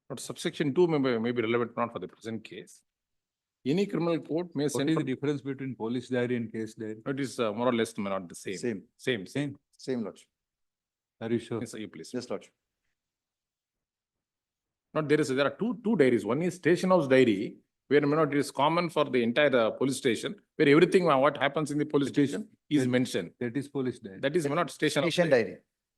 But subsection 2 may be relevant not for the present case. Any criminal court may What send is for, the difference between police diary and case diary? it is more or less not the same. Same. Same, Lordship. Are you sure? Yes, sir, you please. Yes, Lordship. There are two diaries. One is station house diary, where it is common for the entire police station, where everything what happens in the police station is mentioned. That is police diary. That is not station house Station diary.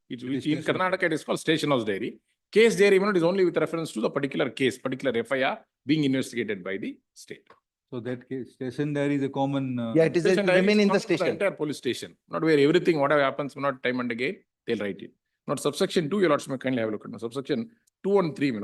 In Karnataka, it is called station house diary. Case diary is only with reference to the particular case, particular FIR being investigated by the state. So that case, station diary is a common. Yeah, it is Station diary remain is in the common for station. entire police station, not where everything, whatever happens, not time and again, they'll write it. Not subsection 2, your Lordship may kindly have a look at. Subsection 2 and 3,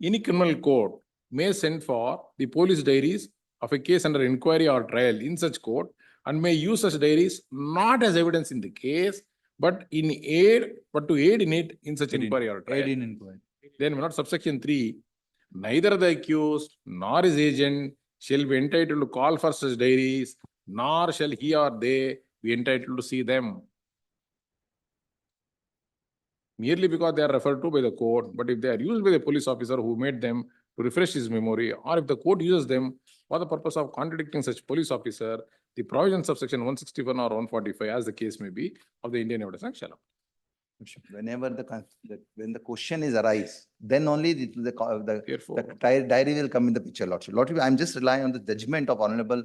Any criminal court may send for the police diaries of a case under inquiry or trial in such court and may use such diaries not as evidence in the case, but to aid in it in such inquiry or trial. Aid in inquiry. Then subsection 3, neither the accused nor his agent shall be entitled to call for such diaries, nor shall he or they be entitled to see them. Merely because they are referred to by the court, but if they are used by the police officer who made them to refresh his memory, or if the court uses them for the purpose of contradicting such police officer, the provisions of section 161 or 145, as the case may be, of the Indian Evidence Act shall apply. Whenever when the question is arise, then only the diary will come in the picture, Lordship. Lordship, I'm just relying on the judgment of Honorable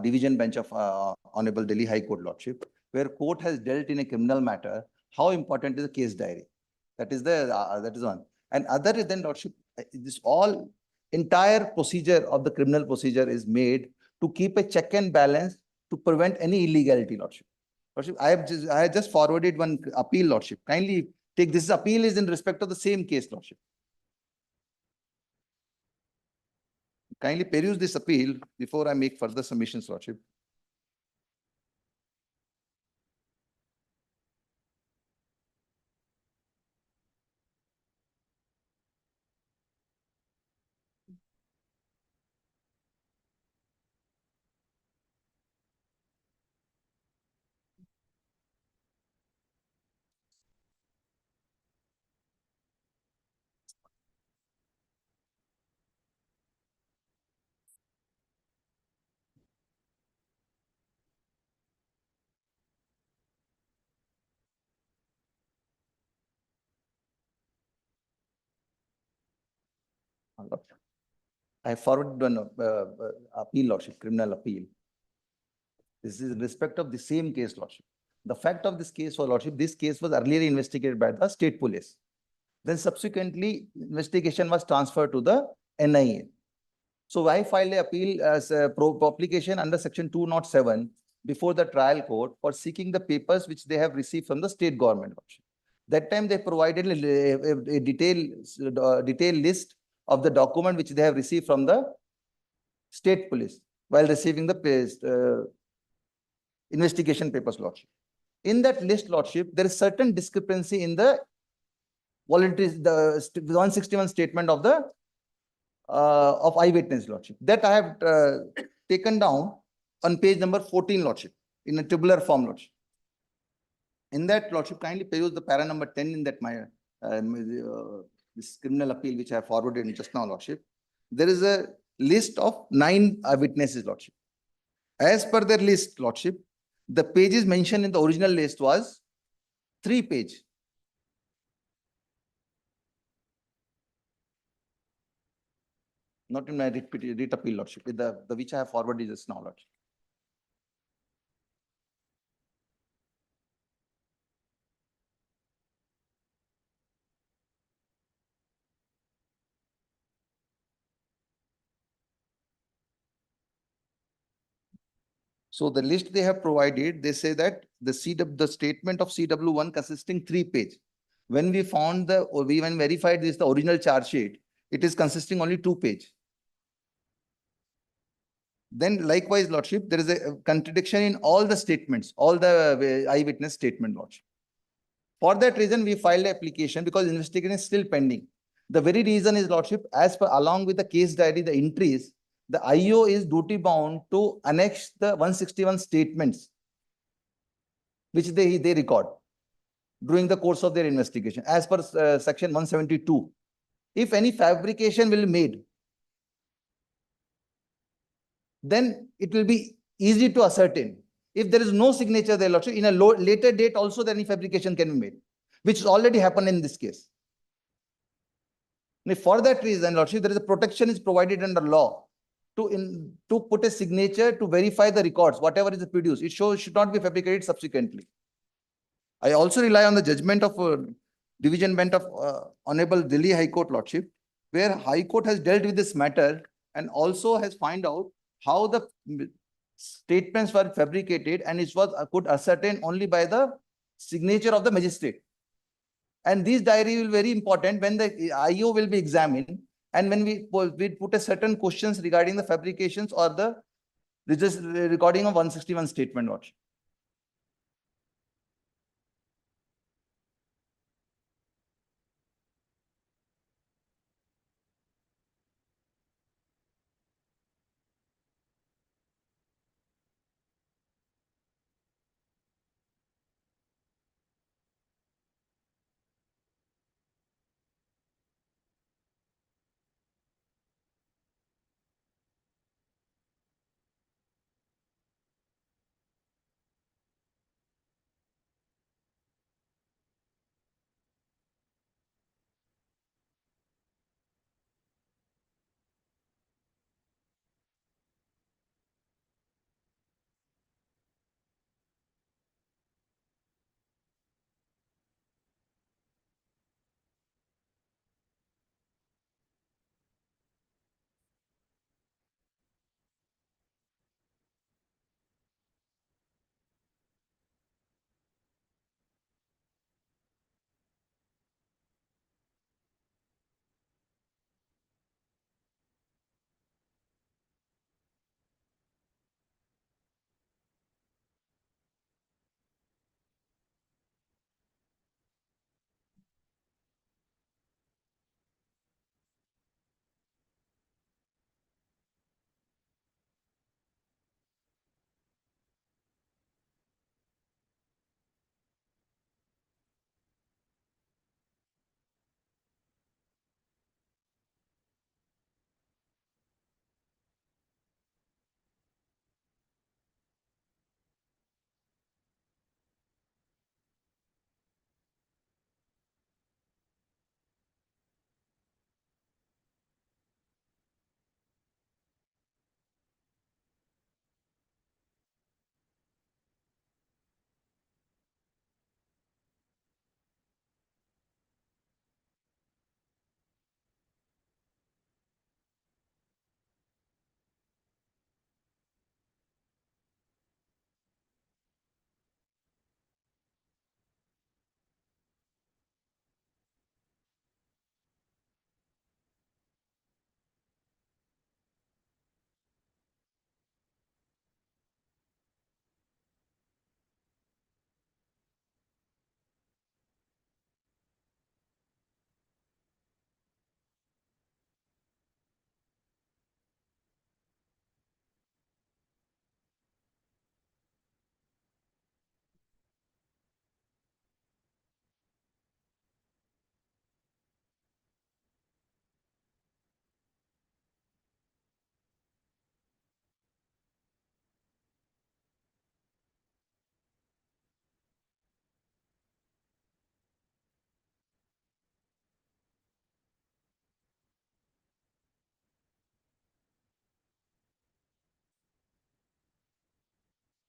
Division Bench of Honorable Delhi High Court, Lordship, where court has dealt in a criminal matter. How important is the case diary? That is one. And other than Lordship, this entire procedure of the criminal procedure is made to keep a check and balance to prevent any illegality, Lordship. Lordship, I have just forwarded one appeal, Lordship. Kindly take this appeal is in respect of the same case, Lordship. Kindly peruse this appeal before I make further submissions, Lordship. I forwarded one appeal, Lordship, criminal appeal. This is in respect of the same case, Lordship. The fact of this case was, Lordship, this case was earlier investigated by the state police. Then subsequently, investigation was transferred to the NIA. So I filed an appeal as a application under section 207 before the trial court for seeking the papers which they have received from the state government, Lordship. That time they provided a detailed list of the document which they have received from the state police while receiving the investigation papers, Lordship. In that list, Lordship, there is certain discrepancy in the voluntary, the 161 statement of the of eyewitness, Lordship. That I have taken down on page number 14, Lordship, in a tabular form, Lordship. In that, Lordship, kindly peruse the para number 10 in that this criminal appeal which I have forwarded just now, Lordship. There is a list of 9 witnesses, Lordship. As per their list, Lordship, the pages mentioned in the original list was 3 pages. not in my writ appeal, Lordship, with the which I have forwarded just now, Lordship. So the list they have provided, they say that the statement of CW1 consisting 3 page. When we found when verified this, the original charge sheet, it is consisting only 2 page. Then likewise, Lordship, there is a contradiction in all the statements, all the eyewitness statement, Lordship. For that reason, we filed an application because investigation is still pending. The very reason is, Lordship, as per along with the case diary, the entries, the IO is duty bound to annex the 161 statements, which they record during the course of their investigation, as per section 172. If any fabrication will be made, then it will be easy to ascertain. If there is no signature there, Lordship, in a later date also, then any fabrication can be made, which already happened in this case. And for that reason, Lordship, there is a protection is provided under law to put a signature to verify the records, whatever is produced. It should not be fabricated subsequently. I also rely on the judgment of Division Bench of Honorable Delhi High Court, Lordship, where High Court has dealt with this matter and also has found out how the statements were fabricated, and it was could ascertain only by the signature of the magistrate. And these diary will be very important when the IO will be examined, and when we put a certain questions regarding the fabrications or the recording of 161 statement, Lordship.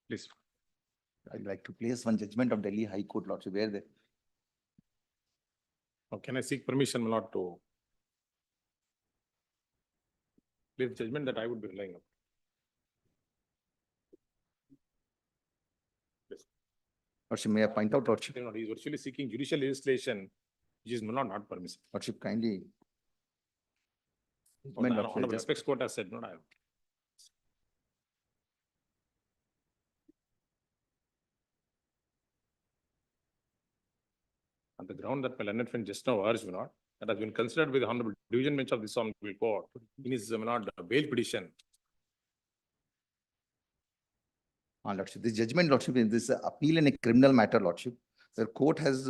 Please. I'd like to place one judgment of Delhi High Court, Lordship, where the Can I seek permission, my lord, to place judgment that I would be relying on? Lordship, may I point out, Lordship? He is virtually seeking judicial legislation, which is not permissible. Lordship, kindly. Honorable Apex Court has said, no, I. On the ground that my learned friend just now urged, my lord, that has been considered by the Honorable Division Bench of this Honorable Court in his, my lord, bail petition. Lordship, this judgment, Lordship, is this appeal in a criminal matter, Lordship. The court has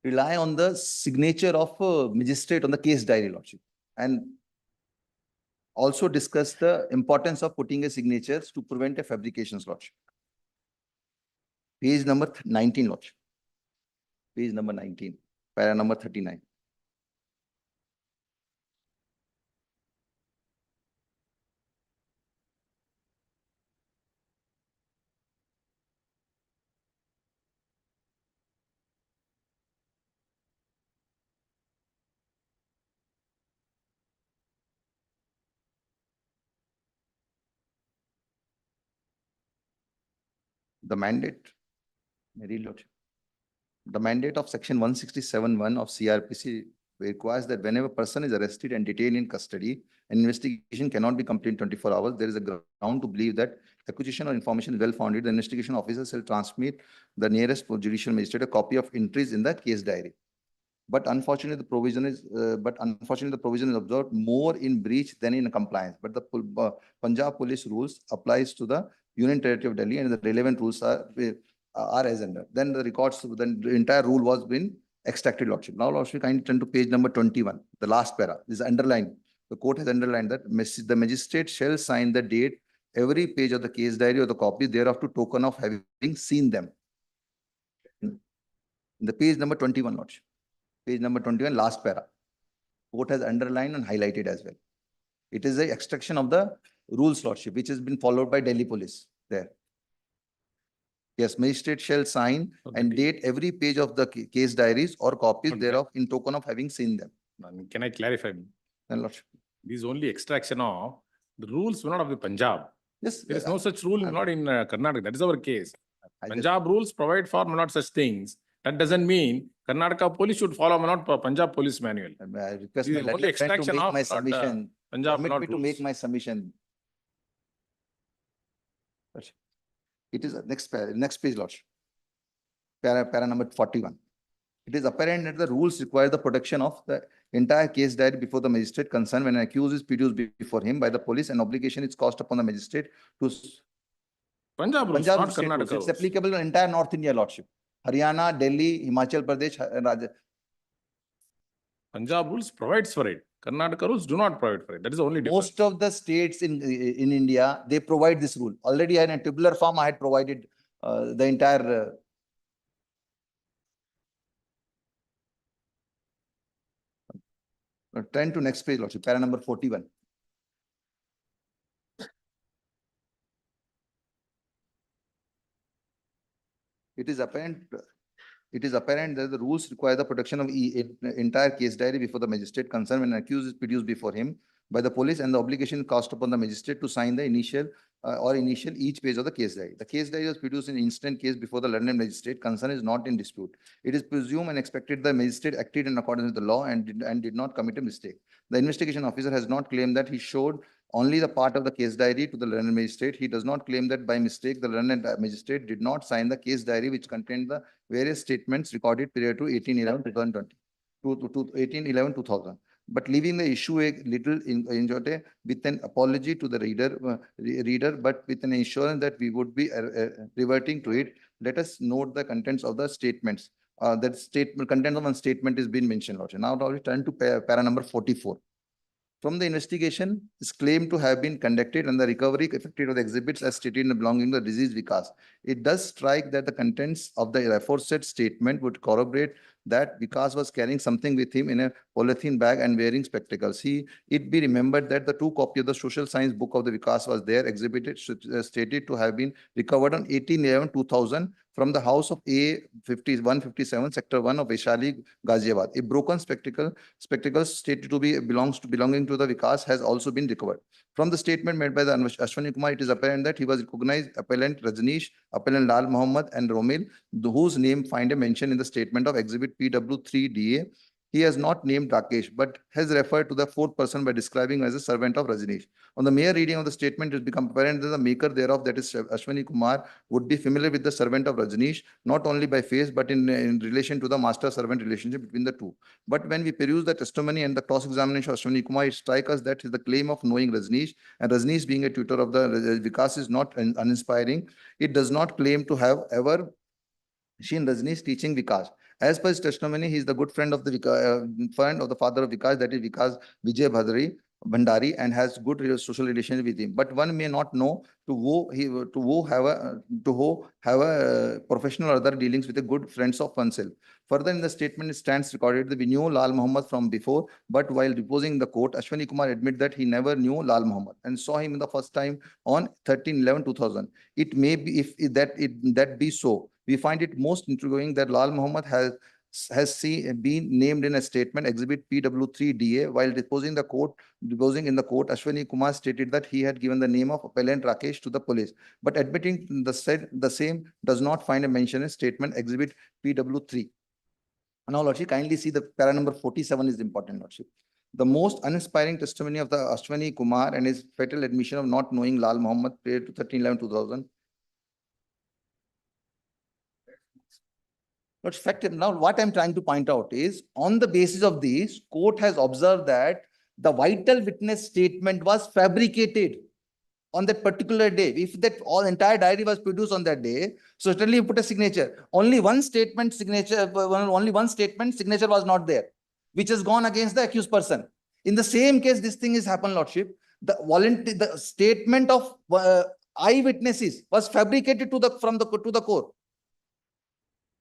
rely on the signature of magistrate on the case diary, Lordship, and also discuss the importance of putting a signatures to prevent a fabrications, Lordship. Page number 19, Lordship. Page number 19, para number 39. The mandate, the mandate of section 167(1) of CRPC requires that whenever a person is arrested and detained in custody, an investigation cannot be completed in 24 hours. There is a ground to believe that acquisition or information is well founded. The investigation officer shall transmit the nearest judicial magistrate a copy of entries in the case diary. But unfortunately, the provision is observed more in breach than in compliance. But the Punjab police rules applies to the Union Territory of Delhi, and the relevant rules are as under. Then the records, then the entire rule was been extracted, Lordship. Now, Lordship, kindly turn to page number 21, the last para. This is underlined. The court has underlined that the magistrate shall sign the date every page of the case diary or the copy thereof to token of having seen them. In the page number 21, Lordship. Page number 21, last para. Court has underlined and highlighted as well. It is the extraction of the rules, Lordship, which has been followed by Delhi police there. Yes, magistrate shall sign and date every page of the case diaries or copies thereof in token of having seen them. Can I clarify? Then, Lordship. This is only extraction of the rules not of the Punjab. Yes. There is no such rule not in Karnataka. That is our case. Punjab rules provide for not such things. That doesn't mean Karnataka police should follow not Punjab police manual. I request This is my only friend to extraction make of my not, submission. Punjab Permit not me to rules. make my submission. It is next page, Lordship. Para number 41. It is apparent that the rules require the protection of the entire case diary before the magistrate concerned when an accused is produced before him by the police. An obligation is cast upon the magistrate to Punjab rules, Punjab not state rules. Karnataka It's rules. applicable to entire North India, Lordship. Haryana, Delhi, Himachal Pradesh, Rajasthan. Punjab rules provides for it. Karnataka rules do not provide for it. That is the only difference. Most of the states in India, they provide this rule. Already in a tabular form, I had provided the entire. Turn to next page, Lordship, para number 41. It is apparent that the rules require the protection of entire case diary before the magistrate concerned when an accused is produced before him by the police, and the obligation cast upon the magistrate to sign the initial each page of the case diary. The case diary was produced in instant case before the learned magistrate concerned is not in dispute. It is presumed and expected the magistrate acted in accordance with the law and did not commit a mistake. The investigation officer has not claimed that he showed only the part of the case diary to the learned magistrate. He does not claim that by mistake the learned magistrate did not sign the case diary which contained the various statements recorded prior to 18/11/2020 to 18/11/2000. But leaving the issue a little in with an apology to the reader, but with an assurance that we would be reverting to it. Let us note the contents of the statements. That content of one statement is being mentioned. Now we turn to para number 44. from the investigation is claimed to have been conducted and the recovery effected of the exhibits as stated in the belonging to the deceased Vikas. It does strike that the contents of the aforesaid statement would corroborate that Vikas was carrying something with him in a polythene bag and wearing spectacles. It be remembered that the 2 copies of the social science book of the Vikas was there exhibited, stated to have been recovered on 18/11/2000 from the house of A157, Sector 1 of Vaishali, Ghaziabad. A broken spectacles stated to be belonging to the Vikas has also been recovered. From the statement made by the Ashwani Kumar, it is apparent that he was recognized appellant Rajneesh, appellant Lal Muhammad and Romil, whose name find a mention in the statement of exhibit PW3DA. He has not named Rakesh, but has referred to the 4th person by describing him as a servant of Rajneesh. On the mere reading of the statement, it has become apparent that the maker thereof, that is Ashwani Kumar, would be familiar with the servant of Rajneesh, not only by face, but in relation to the master-servant relationship between the two. But when we peruse the testimony and the cross-examination of Ashwani Kumar, it strikes us that the claim of knowing Rajneesh and Rajneesh being a tutor of the Vikas is not uninspiring. It does not claim to have ever seen Rajneesh teaching Vikas. As per his testimony, he is the good friend of the friend of the father of Vikas, that is Vikas Vijay Bhandari, and has good social relationship with him. But one may not know to have a professional or other dealings with the good friends of oneself. Further, in the statement, it stands recorded that we knew Lal Muhammad from before, but while deposing in the court, Ashwani Kumar admitted that he never knew Lal Muhammad and saw him the first time on 13/11/2000. It may be if that be so. We find it most intriguing that Lal Muhammad has been named in a statement exhibit PW3DA while deposing in the court. Ashwani Kumar stated that he had given the name of appellant Rakesh to the police, but admitting the same does not find a mention in statement exhibit PW3. Now, Lordship, kindly see the para number 47 is important, Lordship. The most uninspiring testimony of the Ashwani Kumar and his fatal admission of not knowing Lal Muhammad prior to 13/11/2000. Now, what I'm trying to point out is, on the basis of this, court has observed that the vital witness statement was fabricated on that particular day. If that entire diary was produced on that day, so certainly you put a signature. Only one statement signature was not there, which has gone against the accused person. In the same case, this thing has happened, Lordship. The statement of eyewitnesses was fabricated to the court.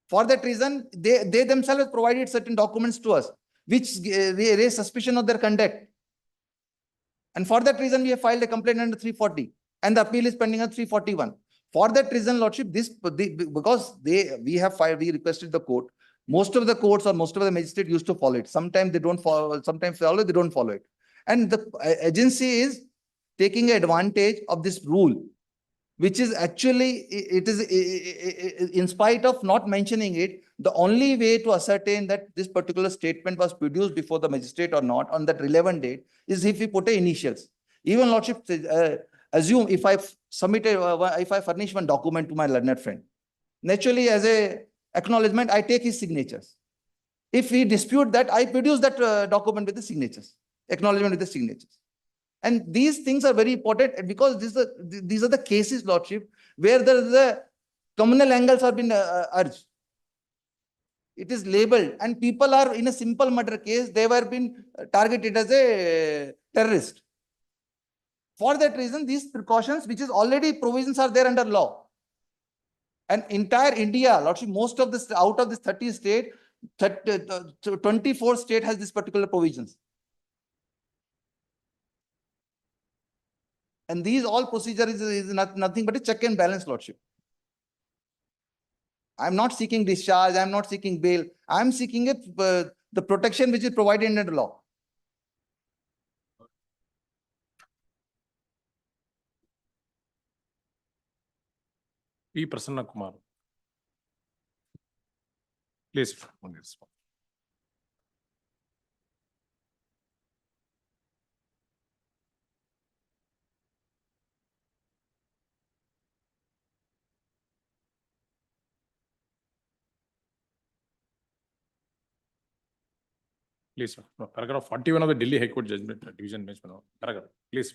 For that reason, they themselves provided certain documents to us, which raise suspicion of their conduct. And for that reason, we have filed a complaint under 340, and the appeal is pending on 341. For that reason, Lordship, we requested the court. Most of the courts or most of the magistrates used to follow it. Sometimes they don't follow, sometimes follow, they don't follow it. And the agency is taking advantage of this rule, which is actually, it is in spite of not mentioning it, the only way to ascertain that this particular statement was produced before the magistrate or not on that relevant date is if we put a initials. Even Lordship, assume if I furnish one document to my learned friend, naturally as a acknowledgement, I take his signatures. If we dispute that, I produce that document with the signatures, acknowledgement with the signatures. And these things are very important because these are the cases, Lordship, where the communal angles have been urged. It is labeled, and people are in a simple murder case, they were been targeted as a terrorist. For that reason, these precautions, which is already provisions are there under law. And entire India, Lordship, most of this, out of this 30 state, 24 state has this particular provisions. And these all procedure is nothing but a check and balance, Lordship. I'm not seeking discharge, I'm not seeking bail. I'm seeking the protection which is provided under the law. P. Prasanna Kumar. Please. Please, no, paragraph 41 of the Delhi High Court judgment, division bench, no, paragraph, please.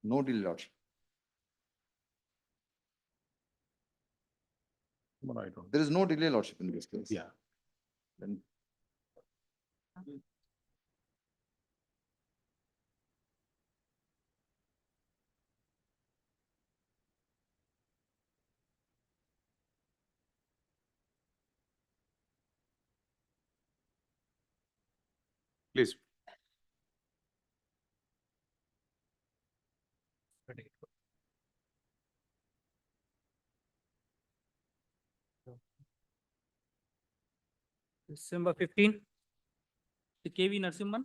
No delay, Lordship. But I don't. There is no delay, Lordship, in this case. Yeah. Then Please. December 15. The KV Narasimhan.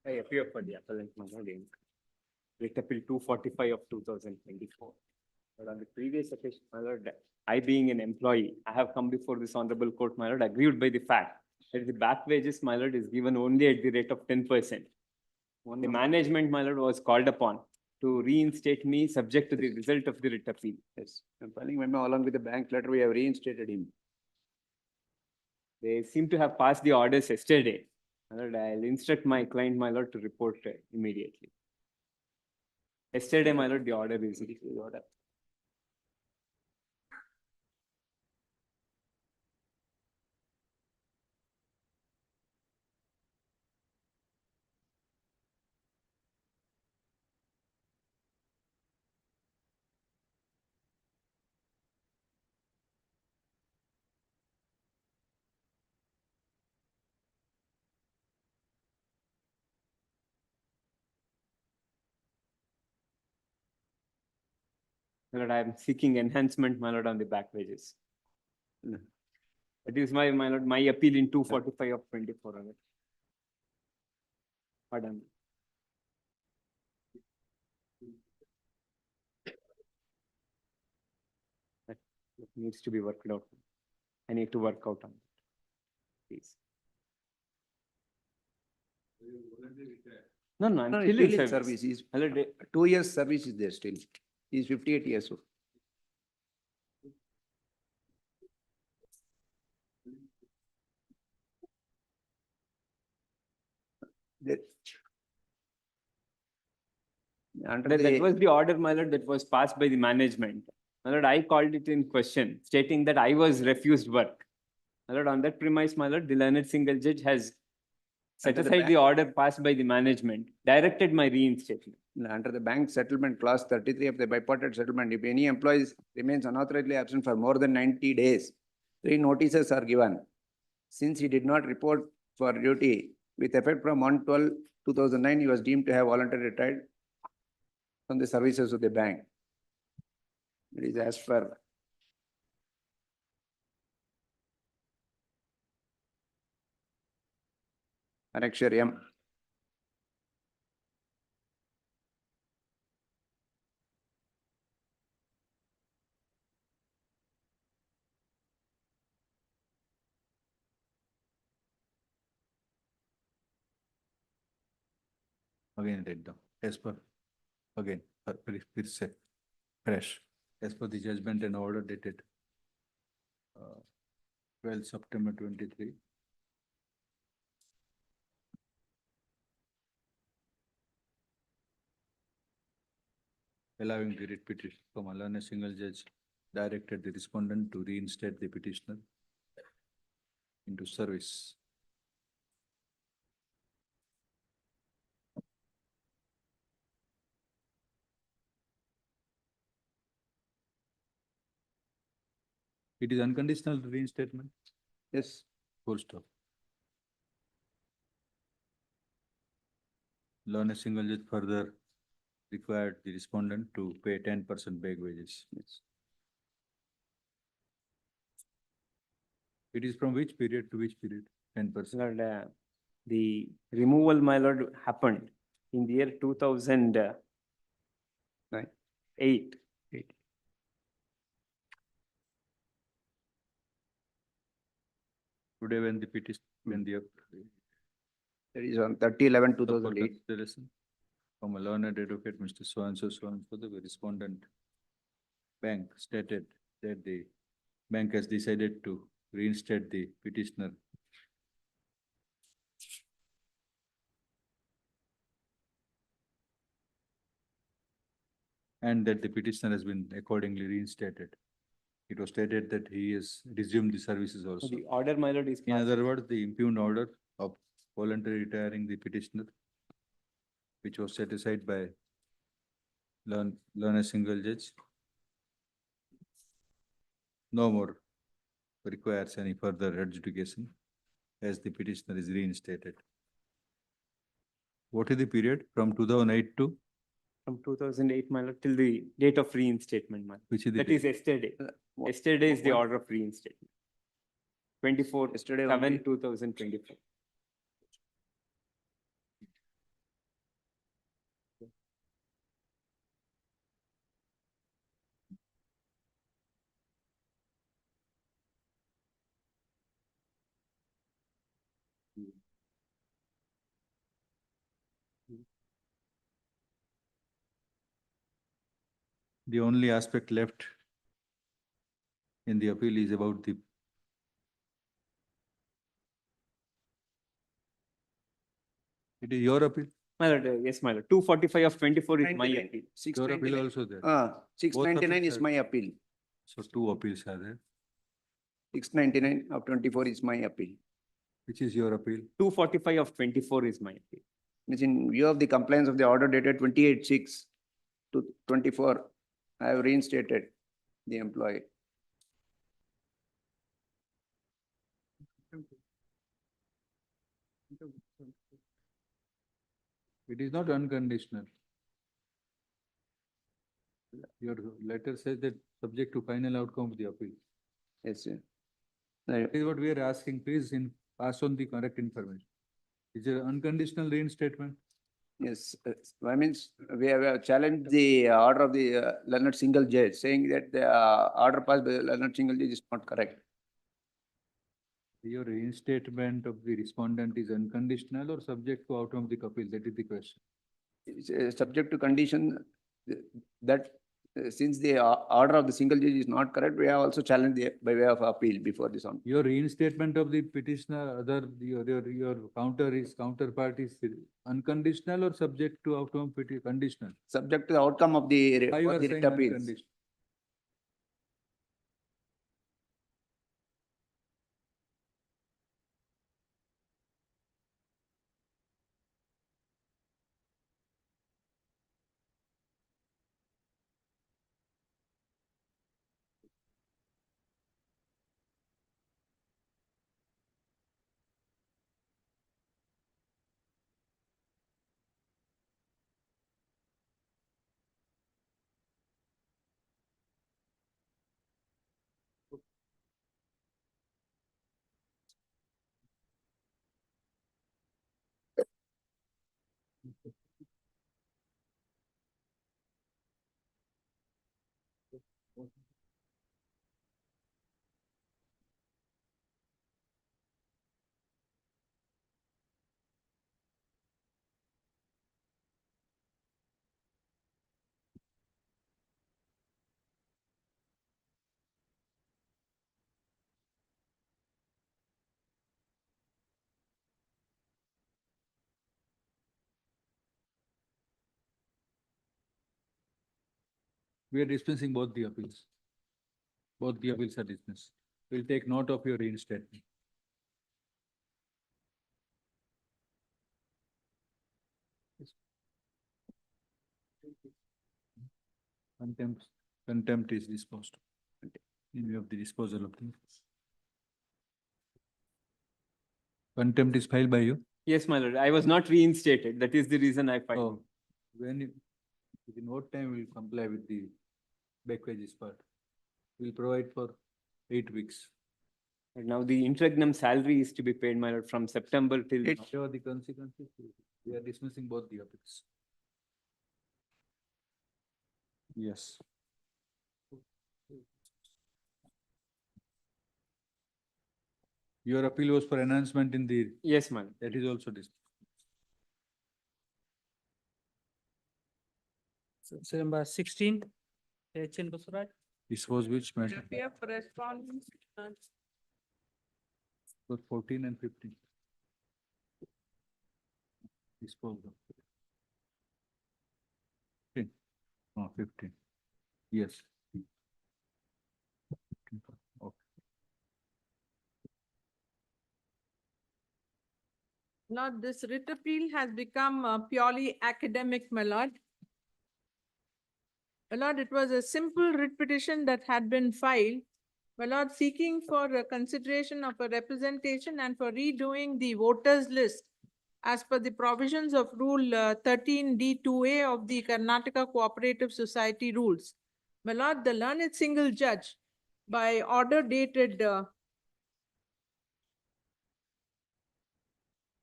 I appear for the appellant, my lord, in writ appeal 245 of 2024. But on the previous occasion, my lord, I being an employee, I have come before this honorable court, my lord, aggrieved by the fact that the back wages, my lord, is given only at the rate of 10%. The management, my lord, was called upon to reinstate me subject to the result of the writ appeal. Yes, I'm filing memo along with the bank letter, we have reinstated him. They seem to have passed the orders yesterday. My lord, I'll instruct my client, my lord, to report immediately. Yesterday, my lord, the order is issued. My lord, I am seeking enhancement, my lord, on the back wages. That is my lord, my appeal in 245 of 24 on it. Pardon. That needs to be worked out. I need to work out on it. Please. No, I'm No, still he's in service. He's, My lord, 2 years service is there still. He's 58 years old. That that was the order, my lord, that was passed by the management. My lord, I called it in question, stating that I was refused work. My lord, on that premise, my lord, the learned single judge has set Under the aside the bank- order passed by the management, directed my reinstatement. Under the bank settlement clause 33 of the bipartite settlement, if any employee remains unauthorizedly absent for more than 90 days, 3 notices are given. Since he did not report for duty with effect from 1/12/2009, he was deemed to have voluntarily retired from the services of the bank. It is as per Annexure M. Again, read down. As per, again, please say, fresh. As per the judgment and order dated 12 September 23. Allowing the writ petition from a learned single judge directed the respondent to reinstate the petitioner into service. It is unconditional reinstatement? Yes. Full stop. Learned single judge further required the respondent to pay 10% back wages. Yes. It is from which period to which period? 10%. Lord, the removal, my lord, happened in the year 2008. Today when the petition, when the That is on 30/11/2008. from a learned advocate, Mr. So-and-so, the respondent bank stated that the bank has decided to reinstate the petitioner. and that the petitioner has been accordingly reinstated. It was stated that he has resumed the services also. The order, my lord, is In passed. other words, the impugned order of voluntarily retiring the petitioner, which was set aside by learned single judge, no more requires any further adjudication as the petitioner is reinstated. What is the period from 2008 to? From 2008, my lord, till the date of reinstatement, my lord. Which is the That date? is yesterday. Yesterday is the what- order of reinstatement. 24/7/2024. The only aspect left in the appeal is about the it is your appeal? My lord, yes, my lord. 245/24 is my 99, appeal. Your appeal also there. 699 appeals is are- my appeal. So two appeals are there. 699/24 is my appeal. Which is your appeal? 245/24 is my appeal. Which in view of the compliance of the order dated 28/6 to 24, I have reinstated the employee. It is not unconditional. Your letter says that subject to final outcome of the appeal. Yes, sir. That is what we are asking. Please pass on the correct information. Is it unconditional reinstatement? Yes, I mean, we have challenged the order of the learned single judge, saying that the order passed by the learned single judge is not correct. Your reinstatement of the respondent is unconditional or subject to outcome of the appeal? That is the question. It's subject to condition that since the order of the single judge is not correct, we have also challenged by way of appeal before this one. Your reinstatement of the petitioner, your counterpart is unconditional or subject to outcome conditional? Subject to the outcome of the Why you are writ saying appeals. unconditional? We are dispensing both the appeals. Both the appeals are dismissed. We'll take note of your reinstatement. Contempt is disposed in view of the disposal of things. Contempt is filed by you? Yes, my lord. I was not reinstated. That is the reason I filed. Oh, within what time will comply with the back wages part? We'll provide for 8 weeks. And now the interregnum salary is to be paid, my lord, from September till. Whatever the consequences, we are dismissing both the appeals. Yes. Your appeal was for enhancement in the. Yes, my lord. That is also dismissed. So number 16, H.N. Basaraj. This was which matter? Appear for respondents. For 14 and 15. Disposed of. 15. Oh, 15. Yes. Okay. Lord, this writ appeal has become purely academic, my lord. My lord, it was a simple writ petition that had been filed. My lord, seeking for a consideration of a representation and for redoing the voters list as per the provisions of Rule 13D2A of the Karnataka Cooperative Society rules. My lord, the learned single judge by order dated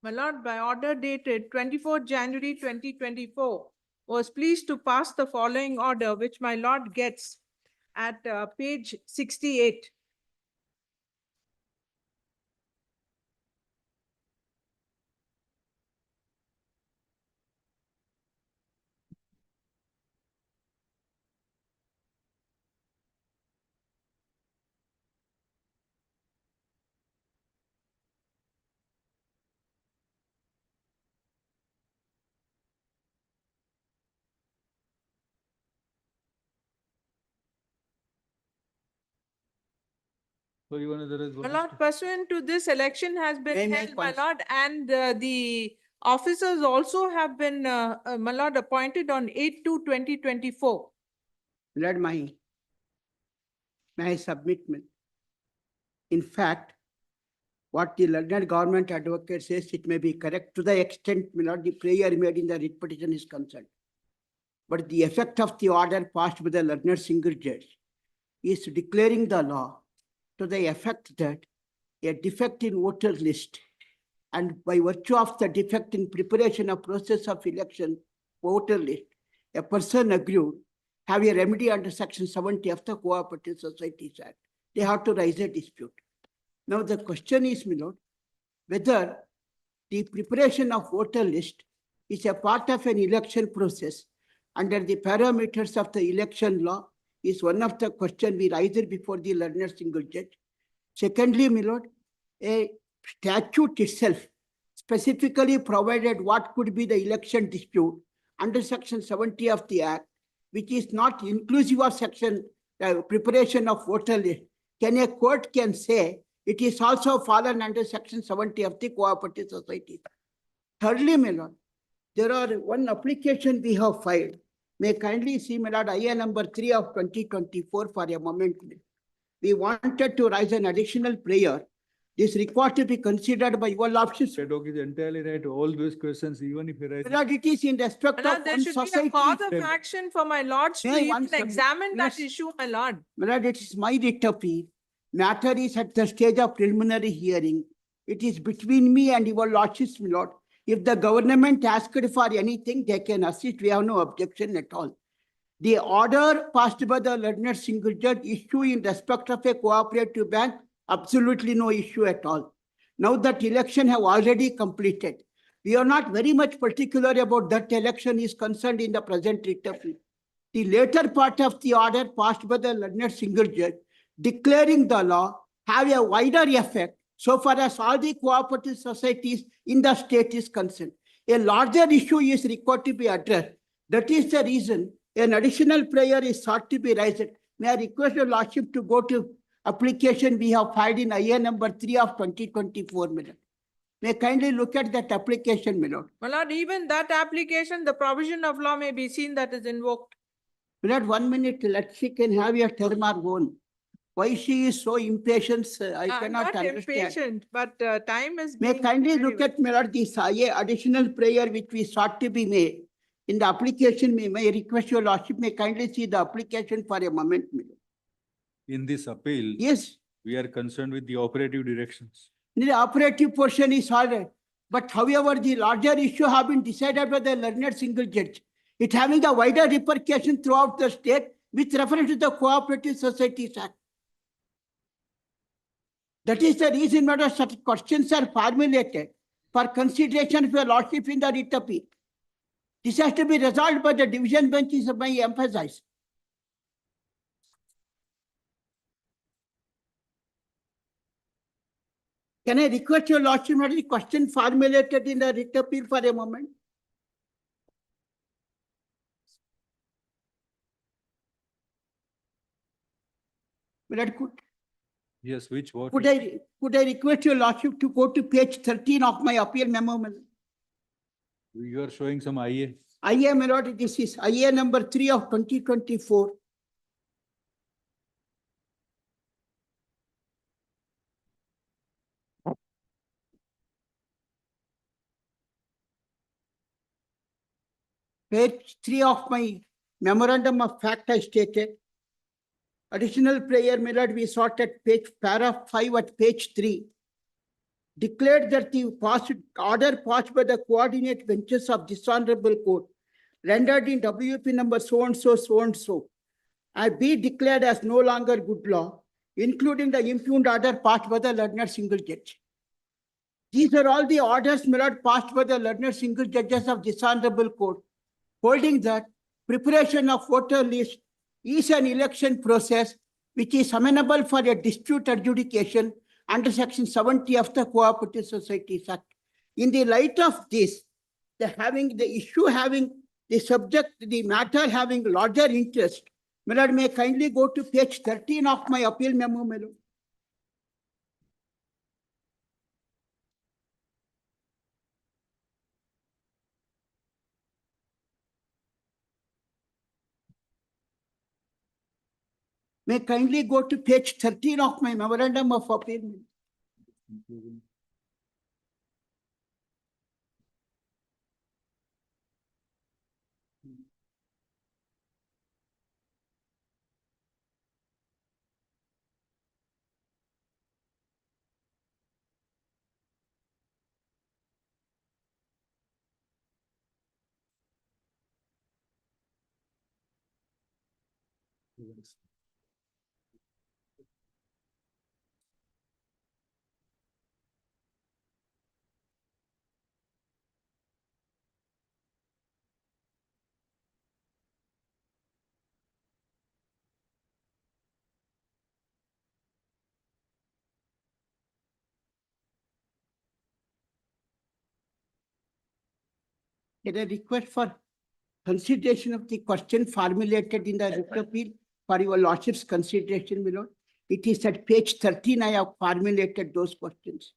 My lord, by order dated 24 January 2024, was pleased to pass the following order, which my lord gets at page 68. So even there is. My lord, pursuant to this, election has been held, my lord, and the officers also have been, my lord, appointed on 8/2/2024. Lord, may I submit? In fact, what the learned government advocate says, it may be correct to the extent, my lord, the prayer made in the writ petition is concerned. But the effect of the order passed by the learned single judge is declaring the law to the effect that a defect in voter list and by virtue of the defect in preparation of process of election voter list, a person aggrieved have a remedy under section 70 of the Cooperative Societies Act. They have to raise a dispute. Now the question is, my lord, whether the preparation of voter list is a part of an election process under the parameters of the election law is one of the questions we raised before the learned single judge. Secondly, my lord, a statute itself specifically provided what could be the election dispute under section 70 of the Act, which is not inclusive of section preparation of voter list. Can a court can say it is also fallen under section 70 of the Cooperative Society? Thirdly, my lord, there are one application we have filed. May kindly see, my lord, IA number 3 of 2024 for a moment. We wanted to raise an additional prayer. This required to be considered by your lordship. Shadok is entirely right. All those questions, even if you raise. My lord, it is in respect My lord, of there one should be a society. cause of action for my lords to May I even once examine that yes. issue, my lord. My lord, it is my writ appeal. Matter is at the stage of preliminary hearing. It is between me and your lordships, my lord. If the government asked for anything, they can assist. We have no objection at all. The order passed by the learned single judge issue in respect of a cooperative bank, absolutely no issue at all. Now that election have already completed. We are not very much particular about that election is concerned in the present writ appeal. The later part of the order passed by the learned single judge declaring the law have a wider effect so far as all the cooperative societies in the state is concerned. A larger issue is required to be addressed. That is the reason an additional prayer is sought to be raised. May I request your lordship to go to application we have filed in IA number 3 of 2024, my lord. May I kindly look at that application, my lord. My lord, even that application, the provision of law may be seen that is invoked. My lord, 1 minute, let she can have your term or own. Why she is so impatient, I cannot Not understand. impatient, but time is May being. kindly look at, my lord, this additional prayer which we sought to be made. In the application, may I request your lordship, may kindly see the application for a moment, my lord. In this appeal. Yes. We are concerned with the operative directions. The operative portion is all right. But however, the larger issue have been decided by the learned single judge. It having a wider repercussion throughout the state with reference to the Cooperative Societies Act. That is the reason why such questions are formulated for consideration of your lordship in the writ appeal. This has to be resolved by the division benches of my emphasize. Can I request your lordship not the question formulated in the writ appeal for a moment? My lord, Yes, which vote? could I request your lordship to go to page 13 of my appeal memo, my lord? You are showing some IA. IA, my lord, this is IA number 3 of 2024. Page 3 of my memorandum of fact I stated. Additional prayer, my lord, we sought at paragraph 5 at page 3. Declared that the order passed by the coordinate benches of this honorable court, rendered in WP number so and so, I be declared as no longer good law, including the impugned order passed by the learned single judge. These are all the orders, my lord, passed by the learned single judges of this honorable court, holding that preparation of voter list is an election process which is amenable for a dispute adjudication under section 70 of the Cooperative Societies Act. In the light of this, the matter having larger interest, my lord, may kindly go to page 13 of my appeal memo, my lord. May kindly go to page 13 of my memorandum of appeal. Can I request for consideration of the question formulated in the writ appeal for your lordship's consideration, my lord? It is at page 13 I have formulated those questions.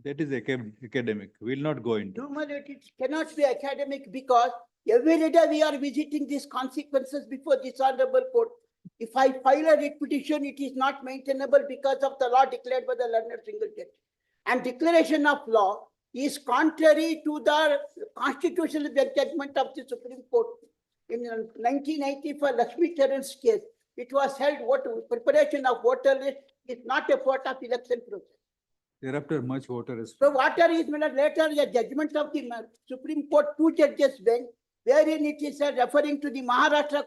That is academic. We'll not go into. No, my lord, it cannot be academic because every day we are visiting these consequences before this honorable court. If I file a writ petition, it is not maintainable because of the law declared by the learned single judge. And declaration of law is contrary to the constitutional judgment of the Supreme Court. In 1990 for Lakshmi Charan's case, it was held preparation of voter list is not a part of election process. Thereafter, much water is. So water is later the judgment of the Supreme Court, 2 judges bench, wherein it is referring to the Maharashtra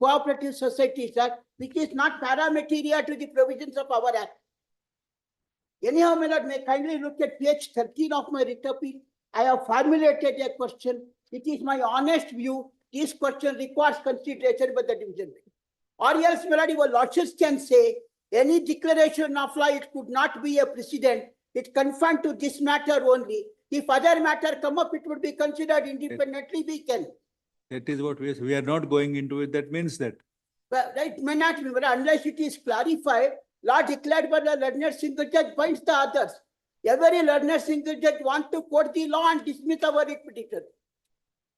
Cooperative Societies Act, which is not paramateria to the provisions of our act. Anyhow, my lord, may kindly look at page 13 of my writ appeal. I have formulated a question. It is my honest view. This question requires consideration by the division bench. Or else, my lord, your lordships can say, any declaration of law, it could not be a precedent. It confined to this matter only. If other matter come up, it would be considered independently, we can. That is what we are not going into it. That means that. But it may not be, but unless it is clarified, law declared by the learned single judge binds the others. Every learned single judge want to quote the law and dismiss our writ petition.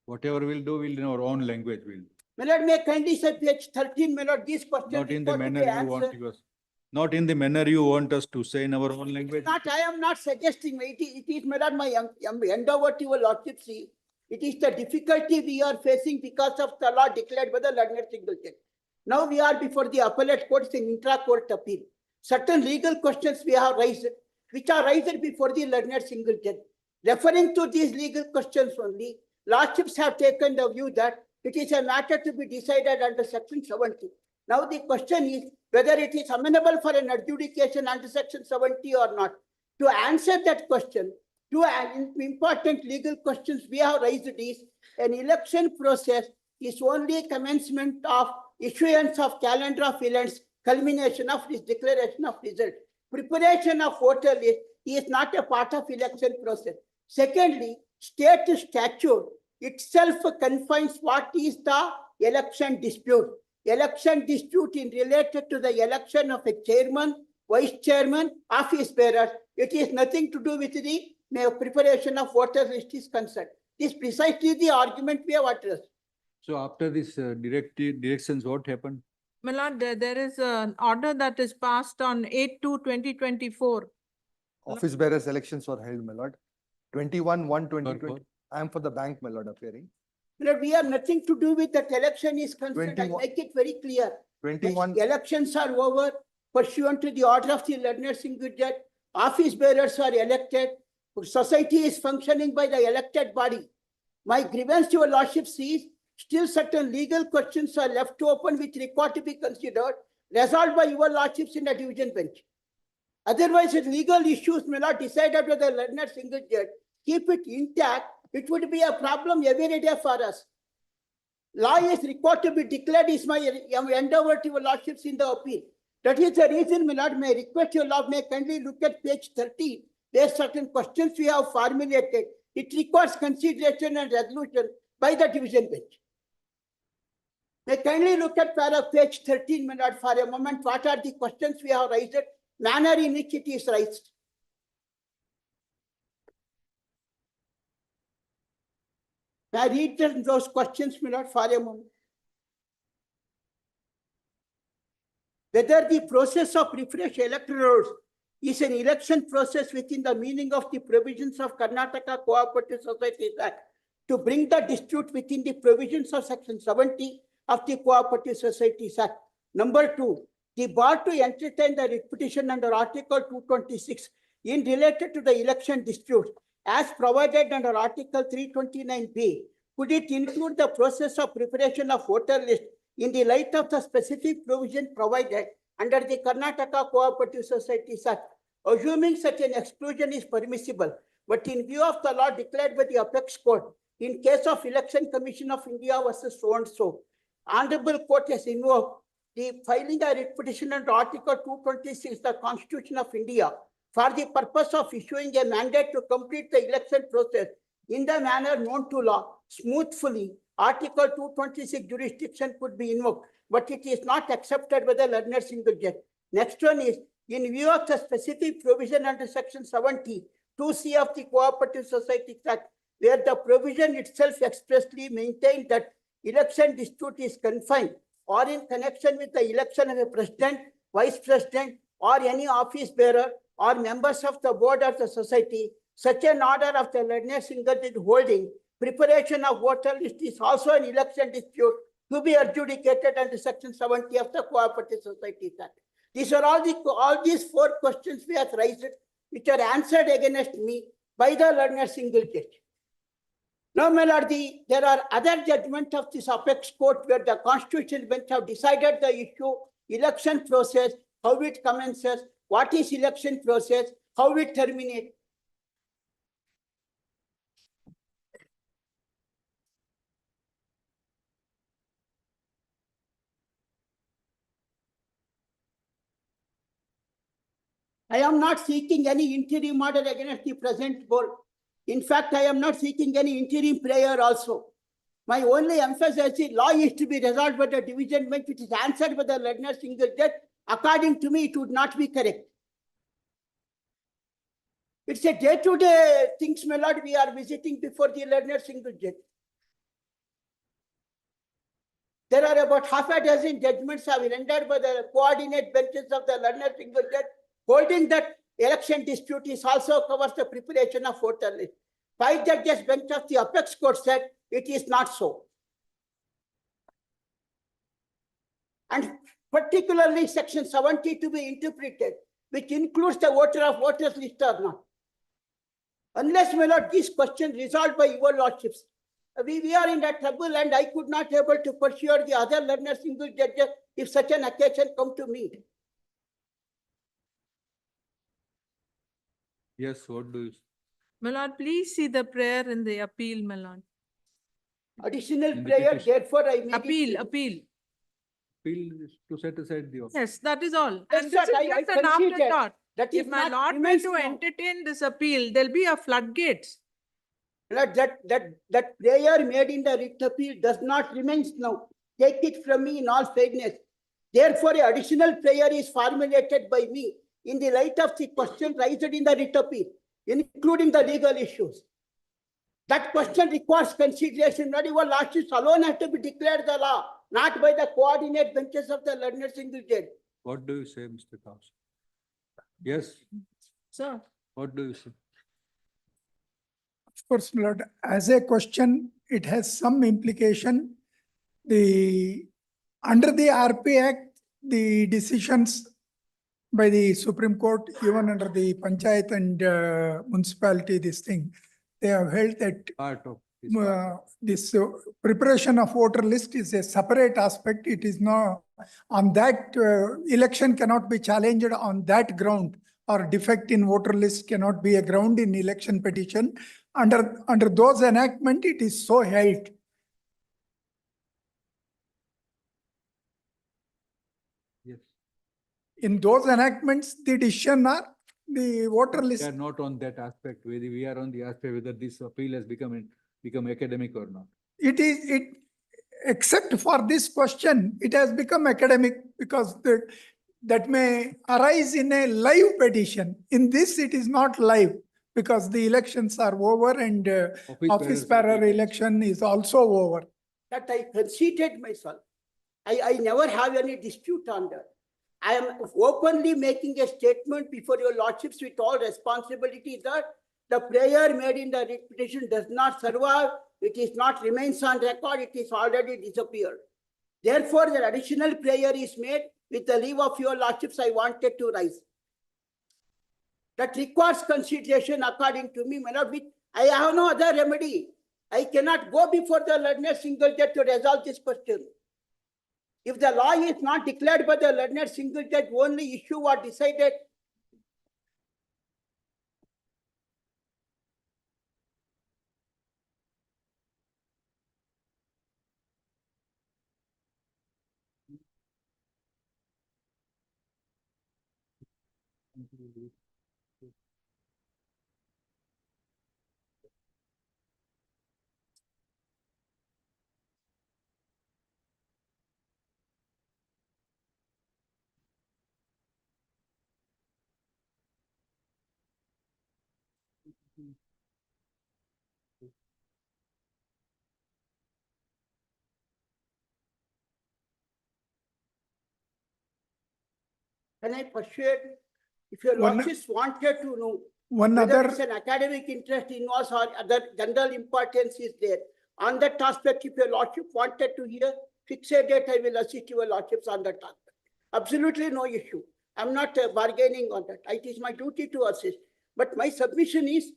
Whatever we'll do, we'll in our own language. My lord, may kindly say page 13, my lord, this question. Not in the report to manner be you want answered. us. Not in the manner you want us to say in our own language. Not, I am not suggesting, it is, my lord, my endeavor to your lordship see. It is the difficulty we are facing because of the law declared by the learned single judge. Now we are before the appellate courts in intra-court appeal. Certain legal questions we have raised, which are raised before the learned single judge. Referring to these legal questions only, lordships have taken the view that it is a matter to be decided under section 70. Now the question is whether it is amenable for an adjudication under section 70 or not. To answer that question, two important legal questions we have raised is an election process is only commencement of issuance of calendar of events, culmination of this declaration of result. Preparation of voter list is not a part of election process. Secondly, state statute itself confines what is the election dispute. Election dispute in related to the election of a chairman, vice chairman, office bearer. It is nothing to do with the preparation of voter list is concerned. This is precisely the argument we have addressed. So after this directions, what happened? My lord, there is an order that is passed on 8/2/2024. Office bearers elections were held, my lord. 21/1/2020. I am for the bank, my lord, appearing. My lord, we have nothing to do with that election is concerned. I 21 make it very clear. 21 The elections are over pursuant to the order of the learned single judge. Office bearers are elected. Society is functioning by the elected body. My grievance to your lordship is still certain legal questions are left open which require to be considered, resolved by your lordships in the division bench. Otherwise, if legal issues may not decided by the learned single judge, keep it intact, it would be a problem every day for us. Law is required to be declared is my endeavor to your lordships in the appeal. That is the reason, my lord, may request your lord may kindly look at page 30. There are certain questions we have formulated. It requires consideration and resolution by the division bench. May kindly look at page 13, my lord, for a moment. What are the questions we have raised? Manner in which it is raised. May I read those questions, my lord, for a moment. Whether the process of refresh electoral rolls is an election process within the meaning of the provisions of Karnataka Cooperative Societies Act to bring the dispute within the provisions of section 70 of the Cooperative Societies Act. Number 2, the bar to entertain the writ petition under Article 226 in related to the election dispute as provided under Article 329B. Could it include the process of preparation of voter list in the light of the specific provision provided under the Karnataka Cooperative Societies Act? Assuming such an exclusion is permissible, but in view of the law declared by the Apex Court, in case of Election Commission of India versus so and so, Honorable Court has invoked the filing a writ petition under Article 226 the Constitution of India for the purpose of issuing a mandate to complete the election process in the manner known to law smoothly. Article 226 jurisdiction could be invoked, but it is not accepted by the learned single judge. Next one is, in view of the specific provision under section 70, 2C of the Cooperative Society Act, where the provision itself expressly maintained that election dispute is confined or in connection with the election of a president, vice president, or any office bearer or members of the board of the society, such an order of the learned single judge holding preparation of voter list is also an election dispute to be adjudicated under section 70 of the Cooperative Societies Act. These are all these 4 questions we have raised, which are answered against me by the learned single judge. Now, my lord, there are other judgments of this Apex Court where the Constitutional Bench have decided the issue, election process, how it commences, what is election process, how we terminate. I am not seeking any interim order against the present board. In fact, I am not seeking any interim prayer also. My only emphasis is law is to be resolved by the division bench, which is answered by the learner single judge. According to me, it would not be correct. It's a day-to-day things, my lord, we are visiting before the learner single judge. There are about half a dozen judgments have been rendered by the coordinate benches of the learner single judge, holding that election dispute is also covers the preparation of voter list. 5 judges bench of the apex court said it is not so. And particularly section 70 to be interpreted, which includes the voter of voters list or not. Unless, my lord, this question resolved by your lordships, we are in that trouble, and I could not able to pursue the other learner single judges if such an occasion come to me. Yes, what do you? My lord, please see the prayer in the appeal, my lord. Additional In the prayer, petition. therefore I make Appeal, it. appeal. Appeal is to set aside the offer. Yes, that is all. That's And this is what I just an conceded. afterthought. That is If my not lord were remains to now. entertain this appeal, there'll be a floodgates. That prayer made in the writ appeal does not remain now. Take it from me in all fairness. Therefore, an additional prayer is formulated by me in the light of the question raised in the writ appeal, including the legal issues. That question requires consideration. Not your lordships alone have to be declared the law, not by the coordinate benches of the learner single judge. What do you say, Mr. Kaus? Yes, Sir. what do you say? Of course, my lord, as a question, it has some implication. Under the RP Act, the decisions by the Supreme Court, even under the Panchayat and municipality, they have held that Part of this preparation of voter list is a separate aspect. It is not on that election cannot be challenged on that ground, or defect in voter list cannot be a ground in election petition. Under those enactment, it is so held. Yes. In those enactments, the decision are the voter We list. are not on that aspect, whether we are on the aspect whether this appeal has become academic or not. Except for this question, it has become academic because that may arise in a live petition. In this, it is not live because the elections are over and office bearer election is also over. That I conceded myself. I never have any dispute on that. I am openly making a statement before your lordships with all responsibility that the prayer made in the writ petition does not survive. It is not remains on record. It is already disappeared. Therefore, the additional prayer is made with the leave of your lordships. I wanted to rise. That requires consideration according to me. I have no other remedy. I cannot go before the learner single judge to resolve this question. If the law is not declared by the learner single judge, only issue was decided. Can I persuade? If your lordships wanted to know whether it's an academic interest involves or other general importance is there, on that aspect, if your lordship wanted to hear, fix a date, I will assist your lordships on that aspect. Absolutely no issue. I'm not bargaining on that. It is my duty to assist. But my submission is,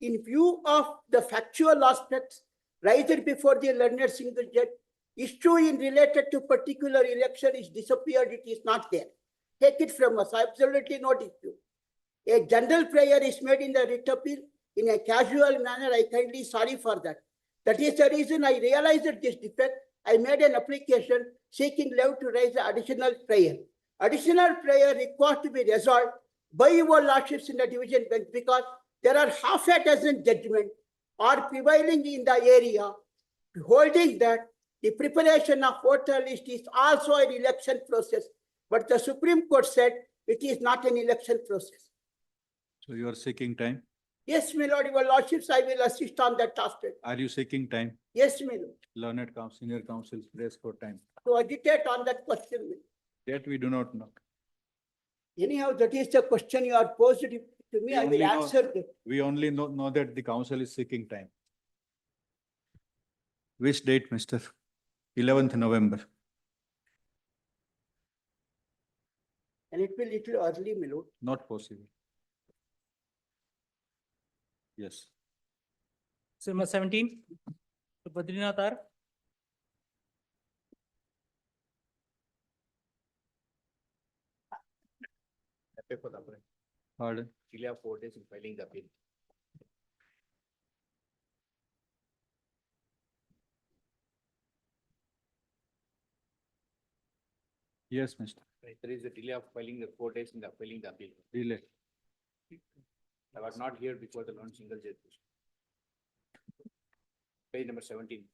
in view of the factual aspects raised before the learner single judge, issue in related to particular election is disappeared. It is not there. Take it from us. Absolutely no dispute. A general prayer is made in the writ appeal in a casual manner. I kindly sorry for that. That is the reason I realized this defect. I made an application seeking leave to raise the additional prayer. Additional prayer required to be resolved by your lordships in the division bench because there are half a dozen judgments are prevailing in the area holding that the preparation of voter list is also an election process. But the Supreme Court said it is not an election process. So you are seeking time? Yes, my lord, your lordships, I will assist on that aspect. Are you seeking time? Yes, my lord. Learned counsel, senior counsel, press for time. To agitate on that question. Yet we do not know. Anyhow, that is the question you are posed to me. We I only will know- answer that. We only know that the council is seeking time. Which date, Mister? 11th November. And it will little early, my lord. Not possible. Yes. Number 17, to Badrinath R. Pardon? Delay of 4 days in filing the appeal. Yes, Mister. Right, there is a delay of filing the 4 days in the filing the appeal. Delay. I was not here before the launch single judge. Page number 17.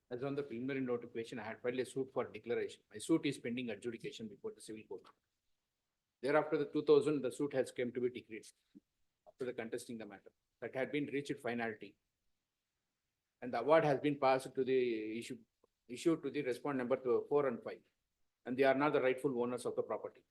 As on the preliminary notification, I had filed a suit for declaration. My suit is pending adjudication before the civil court. Thereafter, the 2000, the suit has come to be decreed after the contesting the matter. That had been reached finality. And the award has been passed to the issued to the respondent number 4 and 5. And they are not the rightful owners of the property.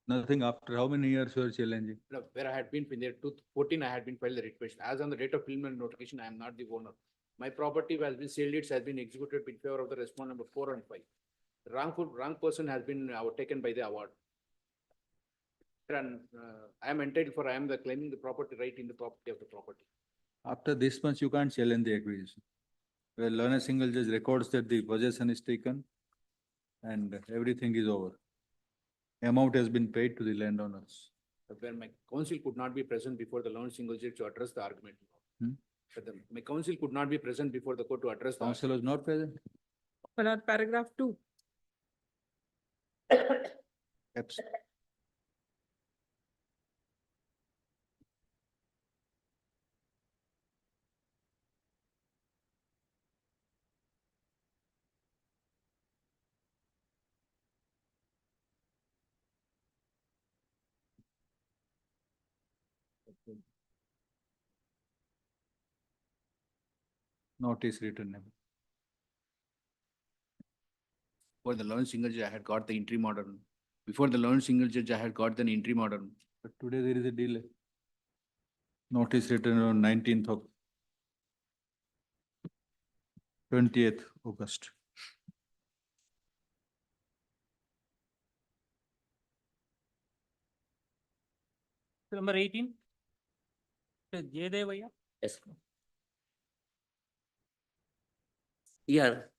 Nothing after how many years you are challenging? No, where I had been, in the 2014, I had been filed the request. As on the date of preliminary notification, I am not the owner. My property has been sale deeds has been executed in favor of the respondent number 4 and 5. Wrong person has been taken by the award. And I am entitled for, I am the claiming the property right in the property of the property. After this much, you can't challenge the acquisition. Where learned single judge records that the possession is taken and everything is over. Amount has been paid to the landowners. Where my counsel could not be present before the learned single judge to address the argument. Hmm? But my counsel could not be present before the court to address the. Council was not present? Paragraph 2. Absent. Notice written. For the learned single judge, I had got the interim order. Before the learned single judge, I had got the interim order. But today there is a delay. Notice written on 19th of 20th August. Number 18. Jayadevaya. Yes. Here,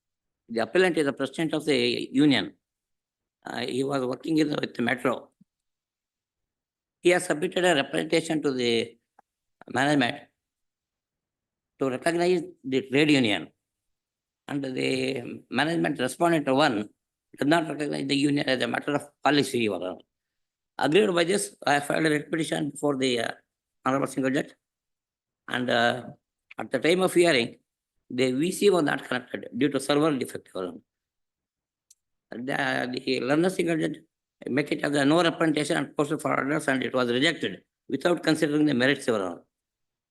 the appellant is the president of the union. He was working with the metro. He has submitted a representation to the management to recognize the trade union. And the management respondent one does not recognize the union as a matter of policy. Your Honor. Agreed by this, I filed a writ petition before the Honorable Single Judge. And at the time of hearing, the VC was not connected due to server defect. Your Honor. The learner single judge make it as a no representation and posted for orders, and it was rejected without considering the merits. Your Honor.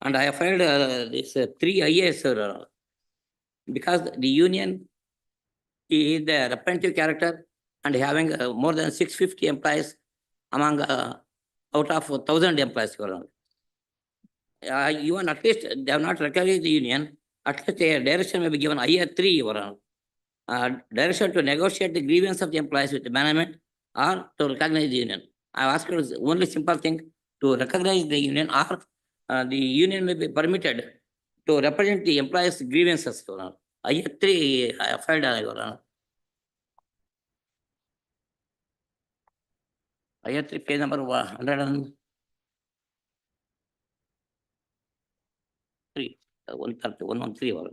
And I have filed this 3 IAS. Your Honor. Because the union is the representative character and having more than 650 employees among out of 1,000 employees. Your Honor. Even at least they have not recognized the union, at least a direction may be given IA3. Your Honor. Direction to negotiate the grievance of the employees with the management or to recognize the union. I asked you only simple thing to recognize the union, or the union may be permitted to represent the employees' grievances. Your Honor. IA3 I filed. Your Honor. IA3 page number 103. 130, 113. Your Honor.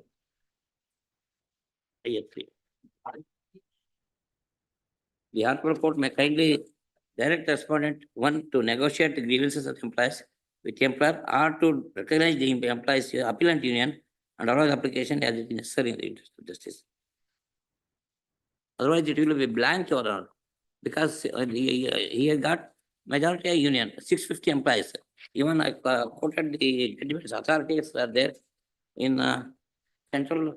IA3. The Honorable Court may kindly direct the respondent one to negotiate the grievances of the employees with the employer, or to recognize the employees' appellant union and allow the application as it is necessary in the interest of justice. Otherwise, it will be blank. Your Honor, because he has got majority of union, 650 employees. Even I quoted the judgments, authorities are there in Central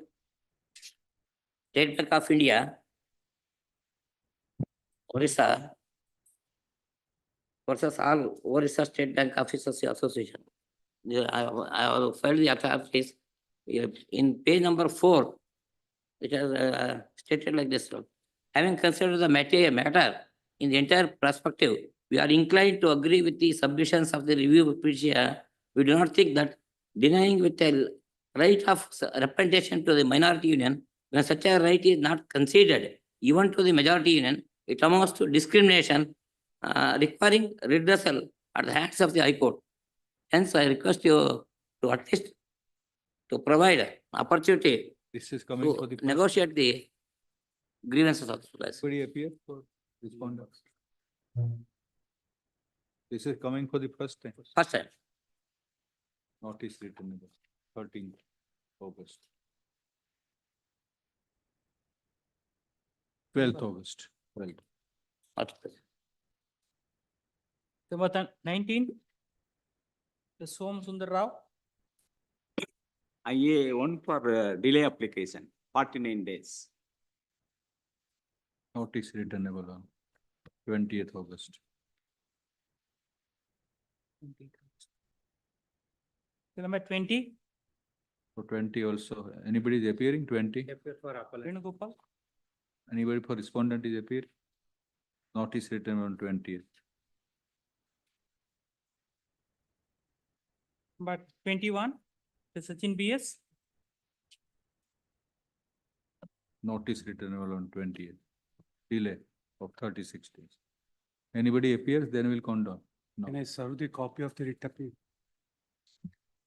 State Bank of India, Orissa versus all Orissa State Bank Officers Association. I have filed the authorities in page number 4, which is stated like this. Having considered the matter in the entire perspective, we are inclined to agree with the submissions of the review petition. We do not think that denying with a right of representation to the minority union, when such a right is not conceded even to the majority union, it amounts to discrimination requiring redressal at the hands of the High Court. Hence, I request you to at least to provide opportunity This is coming for to the. negotiate the grievances of the employees. Somebody appear for respondents. This is coming for the first time. First time. Notice written 13th August. 12th August. 12th. Number 19. The Som Sundar Rao. IA1 for delay application, 49 days. Notice written on 20th August. Number 20. For 20 also, anybody is appearing, 20? Venugopal. Anybody for respondent is appearing? Notice written on 20th. Number 21. The Sachin BS. Notice written on 20th. Delay of 36 days. Anybody appears, then we'll count down. No. Can I serve the copy of the writ appeal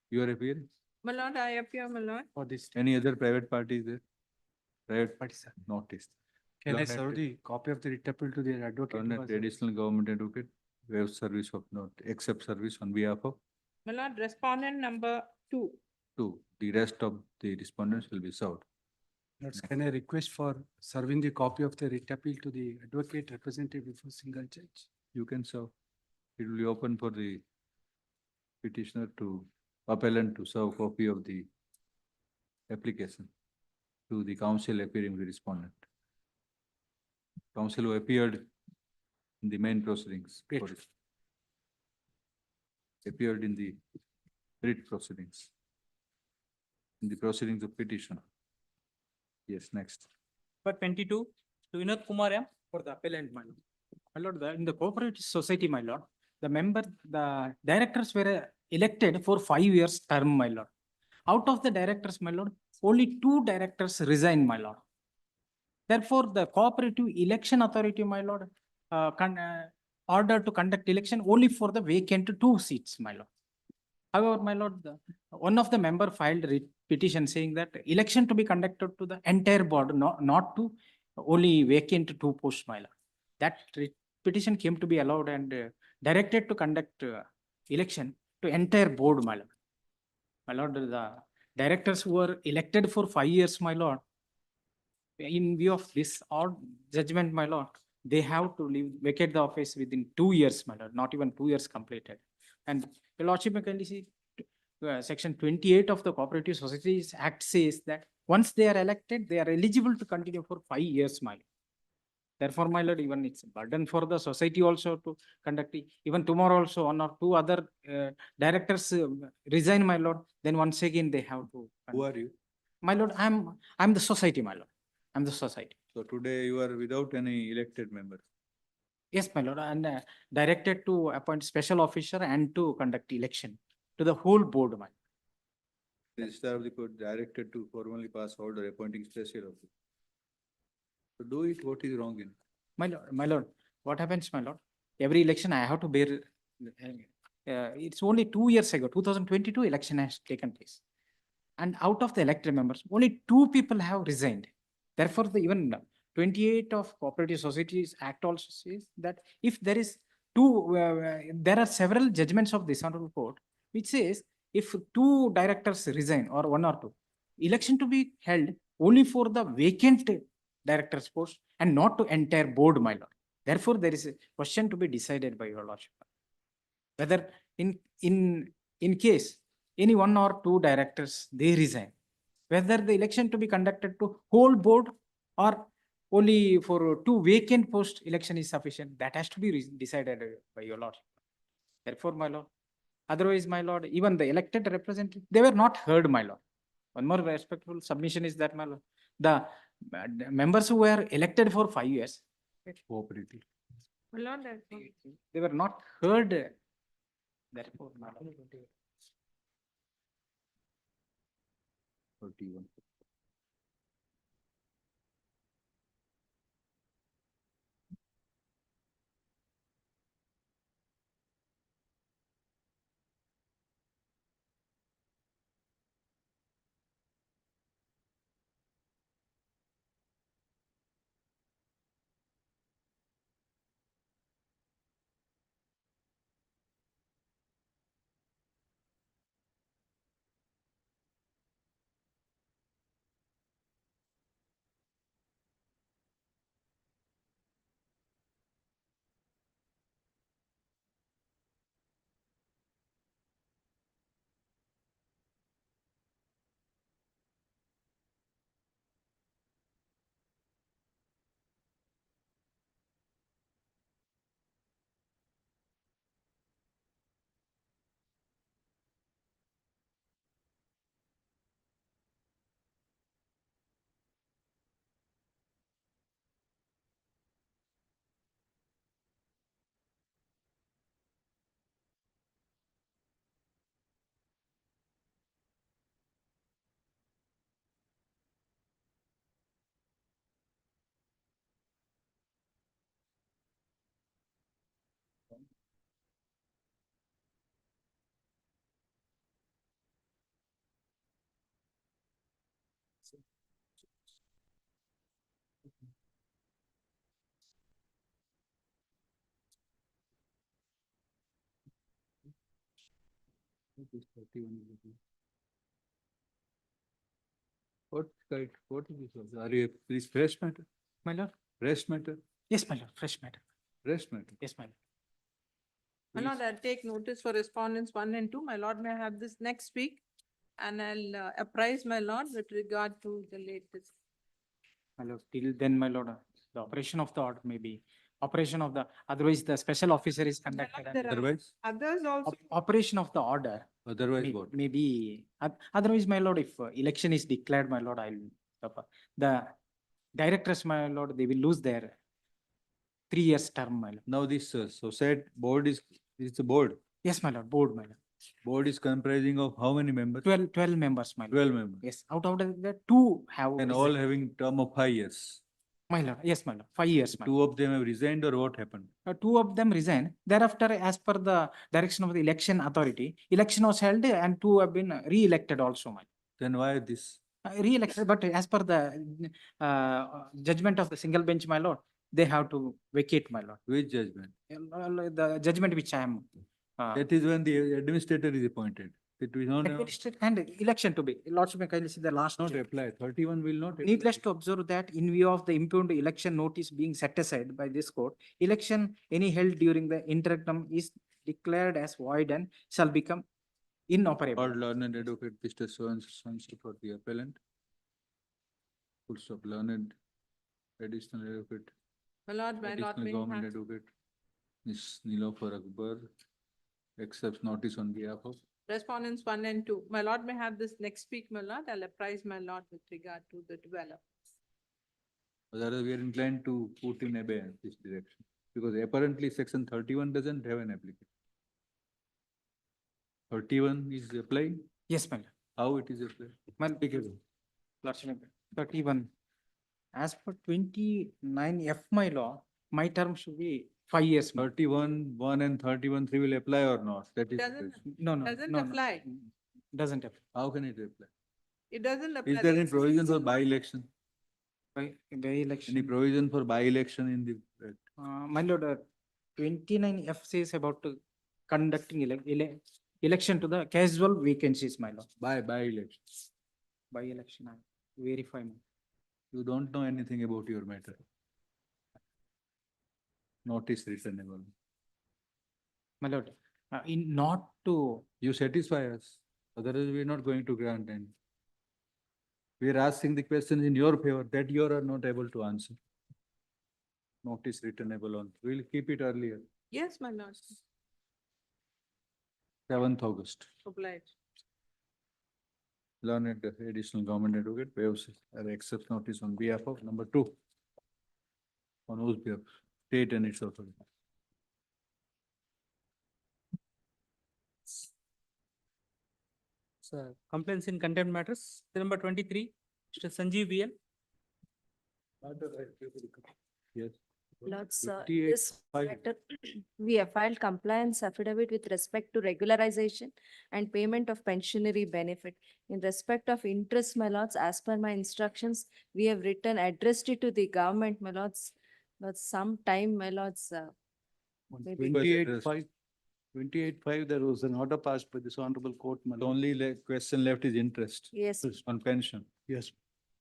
You are appearing? My lord, I appear, my lord. for this? Any other private party is there? Private Party, sir. notice. Can I Learned serve the copy of the writ appeal to the advocate? Learned who was- additional government advocate, waive service of not, accept service on behalf of My lord, respondent number 2. 2. The rest of the respondents will be served. Lords, can I request for serving the copy of the writ appeal to the advocate represented before single judge? You can serve. It will be open for the petitioner to appellant to serve copy of the application to the counsel appearing the respondent. Counsel who appeared in the main proceedings. Appeared in the writ proceedings. In the proceedings of petition. Yes, next. For 22, to Vinod Kumar M. For the appellant, my lord. My lord, in the cooperative society, my lord, the directors were elected for 5 years term, my lord. Out of the directors, my lord, only 2 directors resigned, my lord. Therefore, the cooperative election authority, my lord, ordered to conduct election only for the vacant 2 seats, my lord. However, my lord, one of the member filed a petition saying that election to be conducted to the entire board, not to only vacant 2 posts, my lord. That petition came to be allowed and directed to conduct election to entire board, my lord. My lord, the directors who were elected for 5 years, my lord, in view of this odd judgment, my lord, they have to leave, vacate the office within 2 years, my lord, not even 2 years completed. And the lordship may kindly see, section 28 of the Cooperative Societies Act says that once they are elected, they are eligible to continue for 5 years, my lord. Therefore, my lord, even it's a burden for the society also to conduct, even tomorrow also 1 or 2 other directors resign, my lord, then once again they have to. Who are you? My lord, I'm the society, my lord. I'm the society. So today you are without any elected member. Yes, my lord, and directed to appoint special officer and to conduct election to the whole board, my. The Registrar of the Court directed to formally pass order appointing special officer. So do it, what is wrong in? My lord, what happens, my lord? Every election I have to bear, it's only 2 years ago, 2022 election has taken place. And out of the elected members, only 2 people have resigned. Therefore, the even 28 of Cooperative Societies Act also says that if there is there are several judgments of this honorable court, which says if 2 directors resign or 1 or 2, election to be held only for the vacant director's post and not to entire board, my lord. Therefore, there is a question to be decided by your lordship. Whether in case any 1 or 2 directors, they resign, whether the election to be conducted to whole board or only for 2 vacant post election is sufficient, that has to be decided by your lordship. Therefore, my lord, otherwise, my lord, even the elected representatives, they were not heard, my lord. One more respectful submission is that, my lord, the members who were elected for 5 years, Cooperative. My lord, they were not heard. Therefore, my lord, 31. What is this? Are you please fresh matter? my lord. Fresh matter? Yes, my lord, fresh matter. Fresh matter? Yes, my lord. my lord, I'll take notice for respondents 1 and 2. My lord, may I have this next week? and I'll apprise my lord with regard to the latest. My lord, till then, my lord, the operation of the order may be, operation of the, otherwise the special officer is conducted. and- There are Otherwise, others also. Operation of the order. otherwise what? Maybe, otherwise, my lord, if election is declared, my lord, the directors, my lord, they will lose their 3 years term, my lord. Now this society board is the board. Yes, my lord, board, my lord. Board is comprising of how many members? 12 members, my lord. 12 members. Yes, out of the two have. And all having term of 5 years. My lord, yes, my lord, 5 years, my lord. Two of them have resigned or what happened? Two of them resigned. Thereafter, as per the direction of the election authority, election was held and two have been re-elected also, my. Then why this? Re-elected, but as per the judgment of the single bench, my lord, they have to vacate, my lord. Which judgment? The judgment which I am. That is when the administrator is appointed. It will not, And election to be, lordship may kindly see the last. not apply. 31 will not apply. Needless to observe that in view of the impugned election notice being set aside by this court, election any held during the interim is declared as void and shall become inoperable. Lord learned advocate Mr. So and so for the appellant. Full stop. Learned additional advocate. My lord, may Additional government have advocate. Ms. Nilofer Akbar accepts notice on behalf of. respondents 1 and 2. My lord may have this next week, my lord. I'll apprise my lord with regard to the developments. Otherwise, we are inclined to put in abeyance this direction, because apparently section 31 doesn't have an application. 31 is applying? Yes, my lord. How it is applied? My lordship, 31. As per 29F, my law, my term should be 5 years. my lord. 31, 1 and 31, 3 will apply or not? That is the Doesn't, question. No, no. doesn't no, no. apply. Doesn't apply. How can it apply? It doesn't apply. Is there any provision for by-election? By election. Any provision for by-election in the? My lord, 29F says about conducting election to the casual vacancies, my lord. By-election. By election, I verify. My. You don't know anything about your matter. Notice returnable. My lord, in not to. You satisfy us, otherwise we are not going to grant any. We are asking the questions in your favor that you are not able to answer. Notice returnable on, we will keep it earlier, Yes, my lord. 7th August. Obliged. Learned additional government advocate waives or accepts notice on behalf of number 2. On whose behalf? State and its authority. So complaints in contempt matters, number 23, Mr. Sanjeev VL. Yes. Lords, 58, this 5. matter, we have filed compliance affidavit with respect to regularization and payment of pensionary benefit. In respect of interest, my lords, as per my instructions, we have written, addressed it to the government, my lords. But some time, my lords, maybe 28-5. 28-5, there was an order passed by this honorable court. my The lord. only question left is interest yes, on pension. Yes,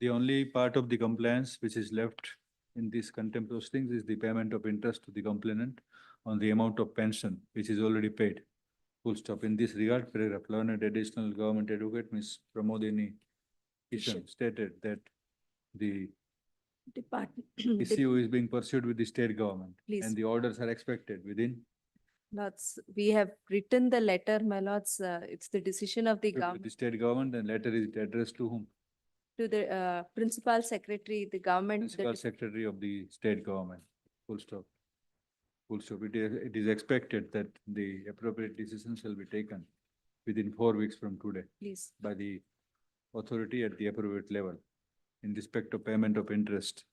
The only part of the compliance which is left in this contempt proceedings is the payment of interest to the complainant on the amount of pension which is already paid. Full stop. In this regard, paragraph learned additional government advocate Ms. Pramodini Kishan stated that the department. issue is being pursued with the state government Please. and the orders are expected within Lords, we have written the letter, my lords, it's the decision of the with government, the state government, and letter is addressed to whom? to the principal secretary, the government. Principal Secretary of the state government. Full stop. Full stop. It is expected that the appropriate decisions shall be taken within 4 weeks from today Please, by the authority at the appropriate level in respect of payment of interest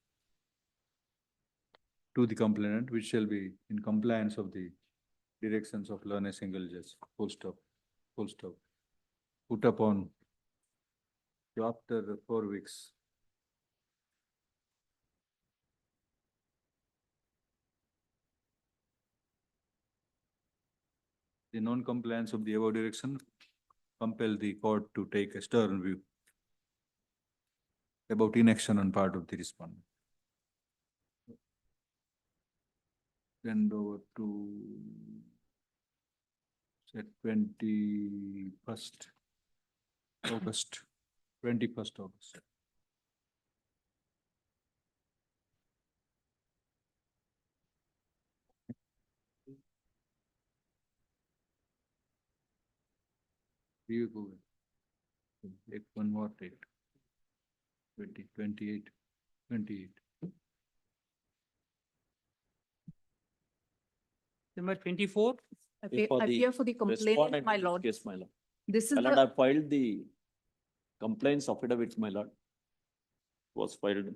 to the complainant, which shall be in compliance of the directions of learned single judge. Full stop. Full stop. Put upon after 4 weeks. The non-compliance of the above direction compel the court to take a stern view about inaction on part of the respondent. Send over to set 21st. August, 21st August. You go. Take one more date. 28. December 24. Appear for the complainant, my lord. Yes, my lord. This is My lord, the, I filed the complaints affidavit, my lord. Was filed.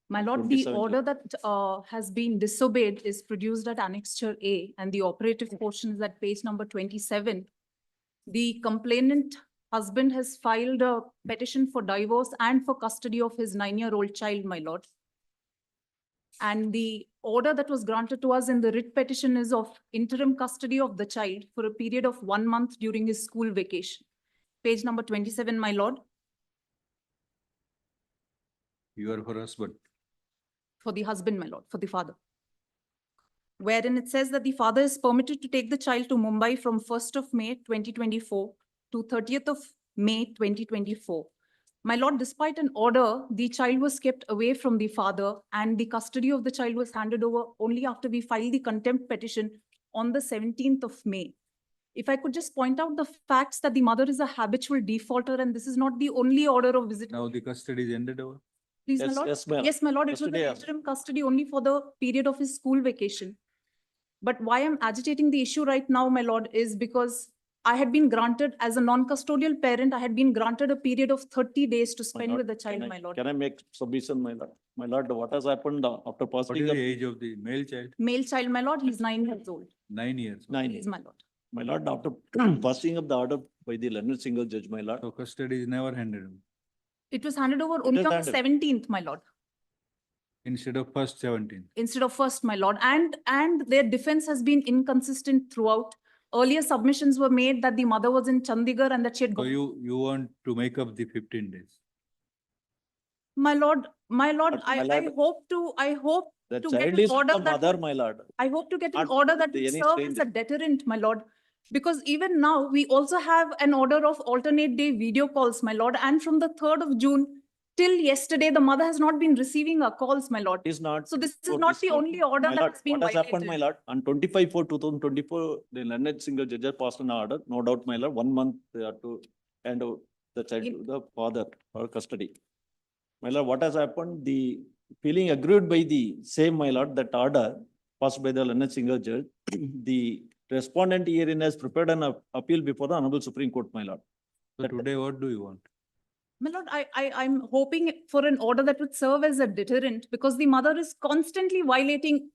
my lord, the 27th. order that has been disobeyed is produced at Annexure A and the operative portion is at page number 27. The complainant husband has filed a petition for divorce and for custody of his 9-year-old child, my lord. And the order that was granted to us in the writ petition is of interim custody of the child for a period of 1 month during his school vacation. Page number 27, my lord, You are her husband. for the husband, my lord, for the father. Wherein it says that the father is permitted to take the child to Mumbai from 1st of May 2024 to 30th of May 2024. My lord, despite an order, the child was kept away from the father and the custody of the child was handed over only after we filed the contempt petition on the 17th of May. If I could just point out the facts that the mother is a habitual defaulter and this is not the only order of visit. Now the custody is ended over. Please, my Yes, lord. yes, ma'am. Yes, my lord, it was Custody, an interim custody only for the period of his school vacation. But why I'm agitating the issue right now, my lord, is because I had been granted, as a non-custodial parent, I had been granted a period of 30 days to My spend lord, with the child, can I- my lord. Can I make submission, my lord? My lord, what has happened after What passing is of the age of the male child? Male child, my lord, he's 9 years old. 9 years. 9 Please, years? my lord. My lord, after passing of the order by the learned single judge, my lord. So custody is never handed over. It was handed over only is on the handed. 17th, my lord, Instead of first 17. instead of first, my lord. And their defense has been inconsistent throughout. Earlier submissions were made that the mother was in Chandigarh and that she had So gone. you want to make up the 15 days. My lord, My I lord, hope to the get child an is with order the that mother, would- my lord. I hope to get an Not order that the would any serve as a stranger. deterrent, my lord. Because even now, we also have an order of alternate day video calls, my lord. And from the 3rd of June till yesterday, the mother has not been receiving our calls, my lord. Is not. So this is court not the not- only order My that lord, has been what has happened, my violated. lord? On 25/4/2024, the learned single judge has passed an order, no doubt, my lord, 1 month they are to hand over the child to the father or custody. My lord, what has happened? The feeling agreed by the same, my lord, that order passed by the learned single judge, the respondent herein has prepared an appeal before the Honorable Supreme Court, my lord. So today, what do you want? My lord, I'm hoping for an order that would serve as a deterrent because the mother is constantly violating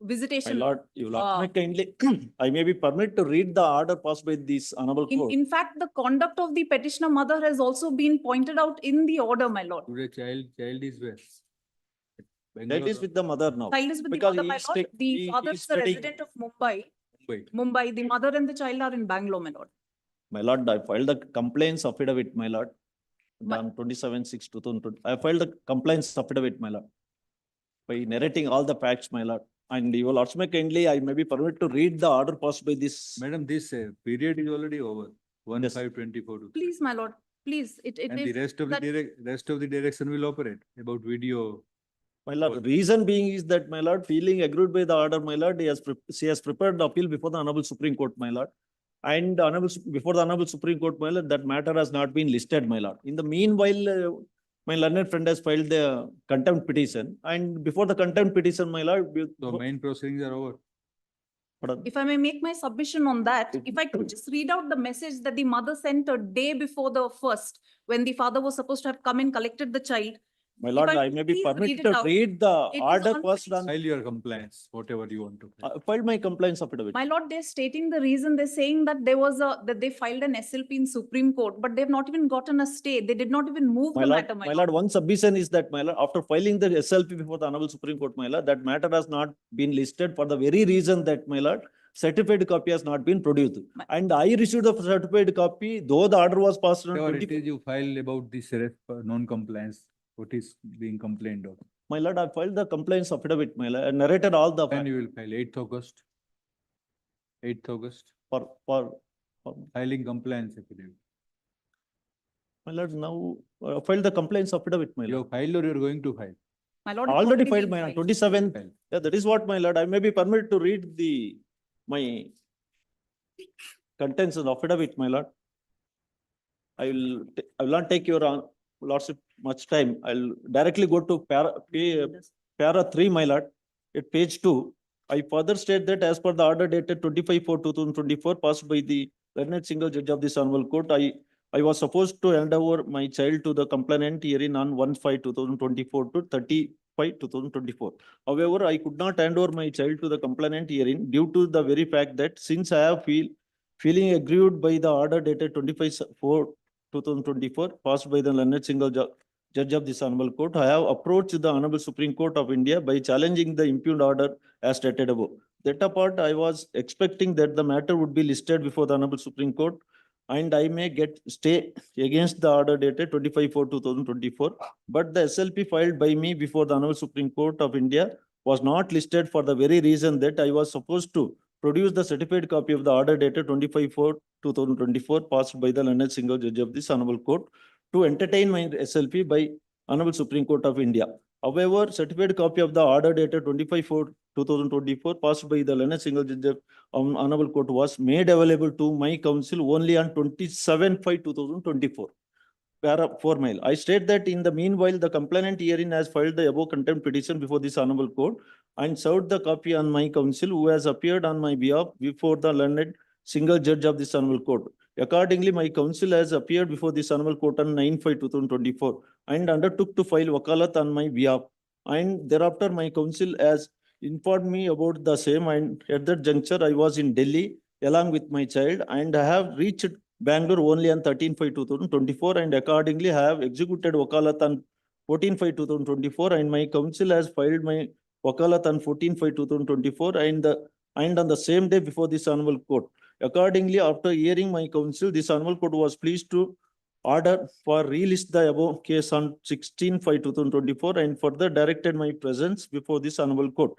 My visitation. lord, you will may kindly, I may be permitted to read the order passed by this Honorable Court. In fact, the conduct of the petitioner mother has also been pointed out in the order, my lord. Today child is where? Child is with the mother now. Child is with the Because mother, he my is lord. take- The he father is is a studying- resident of Mumbai. Wait. Mumbai, the mother and the child are in Bangalore, my lord. My lord, I filed the complaints affidavit, my lord. My- On 27/6/2020, I filed the complaints affidavit, my lord. By narrating all the facts, my lord. And you will also may kindly, I may be permitted to read the order passed by this. Madam, this period is already over. 1/5/24. Please, my lord, please, it And the is rest of the that- rest of the direction will operate about video. My lord, reason being is that, my lord, feeling agreed by the order, my lord, she has prepared the appeal before the Honorable Supreme Court, my lord. And before the Honorable Supreme Court, my lord, that matter has not been listed, my lord. In the meanwhile, my learned friend has filed the contempt petition. And before the contempt petition, my lord. So main proceedings are over. If I may make my submission on that, if I could just read out the message that the mother sent a day before the first, when the father was supposed to have come and collected the child. My If lord, I I could may be please read permitted it to out. read the It is order on first on. File your complaints, whatever you want to. I filed my complaints affidavit. My lord, they're stating the reason, they're saying that that they filed an SLP in Supreme Court, but they've not even gotten a stay. They did not even move My the lord, matter, my my lord. lord, one submission is that, my lord, after filing the SLP before the Honorable Supreme Court, my lord, that matter has not been listed for the very reason that, my lord, certified copy has not been produced. And I received the certified copy, though the order was passed on Whatever it 20. is you file about this non-compliance, what is being complained of. My lord, I filed the complaints affidavit, my lord, and narrated all the. When you will file 8th August? 8th August? For Filing compliance affidavit. My lord, now filed the complaints affidavit, my You lord. have filed or you are going to file? My lord, it's Already already filed, been my lord, filed. 27th. Filed. Yeah, that is what, my lord. I may be permitted to read my contents of the affidavit, my lord. I will not take your lordship much time. I'll directly go to para 3, my lord, at page 2. I further state that as per the order dated 25/4/2024 passed by the learned single judge of this honorable court, I was supposed to hand over my child to the complainant herein on 1/5/2024 to 30/5/2024. However, I could not hand over my child to the complainant herein due to the very fact that since I have feeling aggrieved by the order dated 25/4/2024 passed by the learned single judge of this honorable court, I have approached the Honorable Supreme Court of India by challenging the impugned order as stated above. That apart, I was expecting that the matter would be listed before the Honorable Supreme Court and I may get stay against the order dated 25/4/2024. But the SLP filed by me before the Honorable Supreme Court of India was not listed for the very reason that I was supposed to produce the certified copy of the order dated 25/4/2024 passed by the learned single judge of this honorable court to entertain my SLP by Honorable Supreme Court of India. However, certified copy of the order dated 25/4/2024 passed by the learned single judge of honorable court was made available to my counsel only on 27/5/2024. Para 4 mail. I state that in the meanwhile, the complainant herein has filed the above contempt petition before this honorable court and served the copy on my counsel who has appeared on my behalf before the learned single judge of this honorable court. Accordingly, my counsel has appeared before this honorable court on 9/5/2024 and undertook to file wakalat on my behalf. And thereafter, my counsel has informed me about the same, and at that juncture, I was in Delhi along with my child and I have reached Bangalore only on 13/5/2024 and accordingly have executed wakalat on 14/5/2024 and my counsel has filed my wakalat on 14/5/2024 and on the same day before this honorable court. Accordingly, after hearing my counsel, this honorable court was pleased to order for relist the above case on 16/5/2024 and further directed my presence before this honorable court.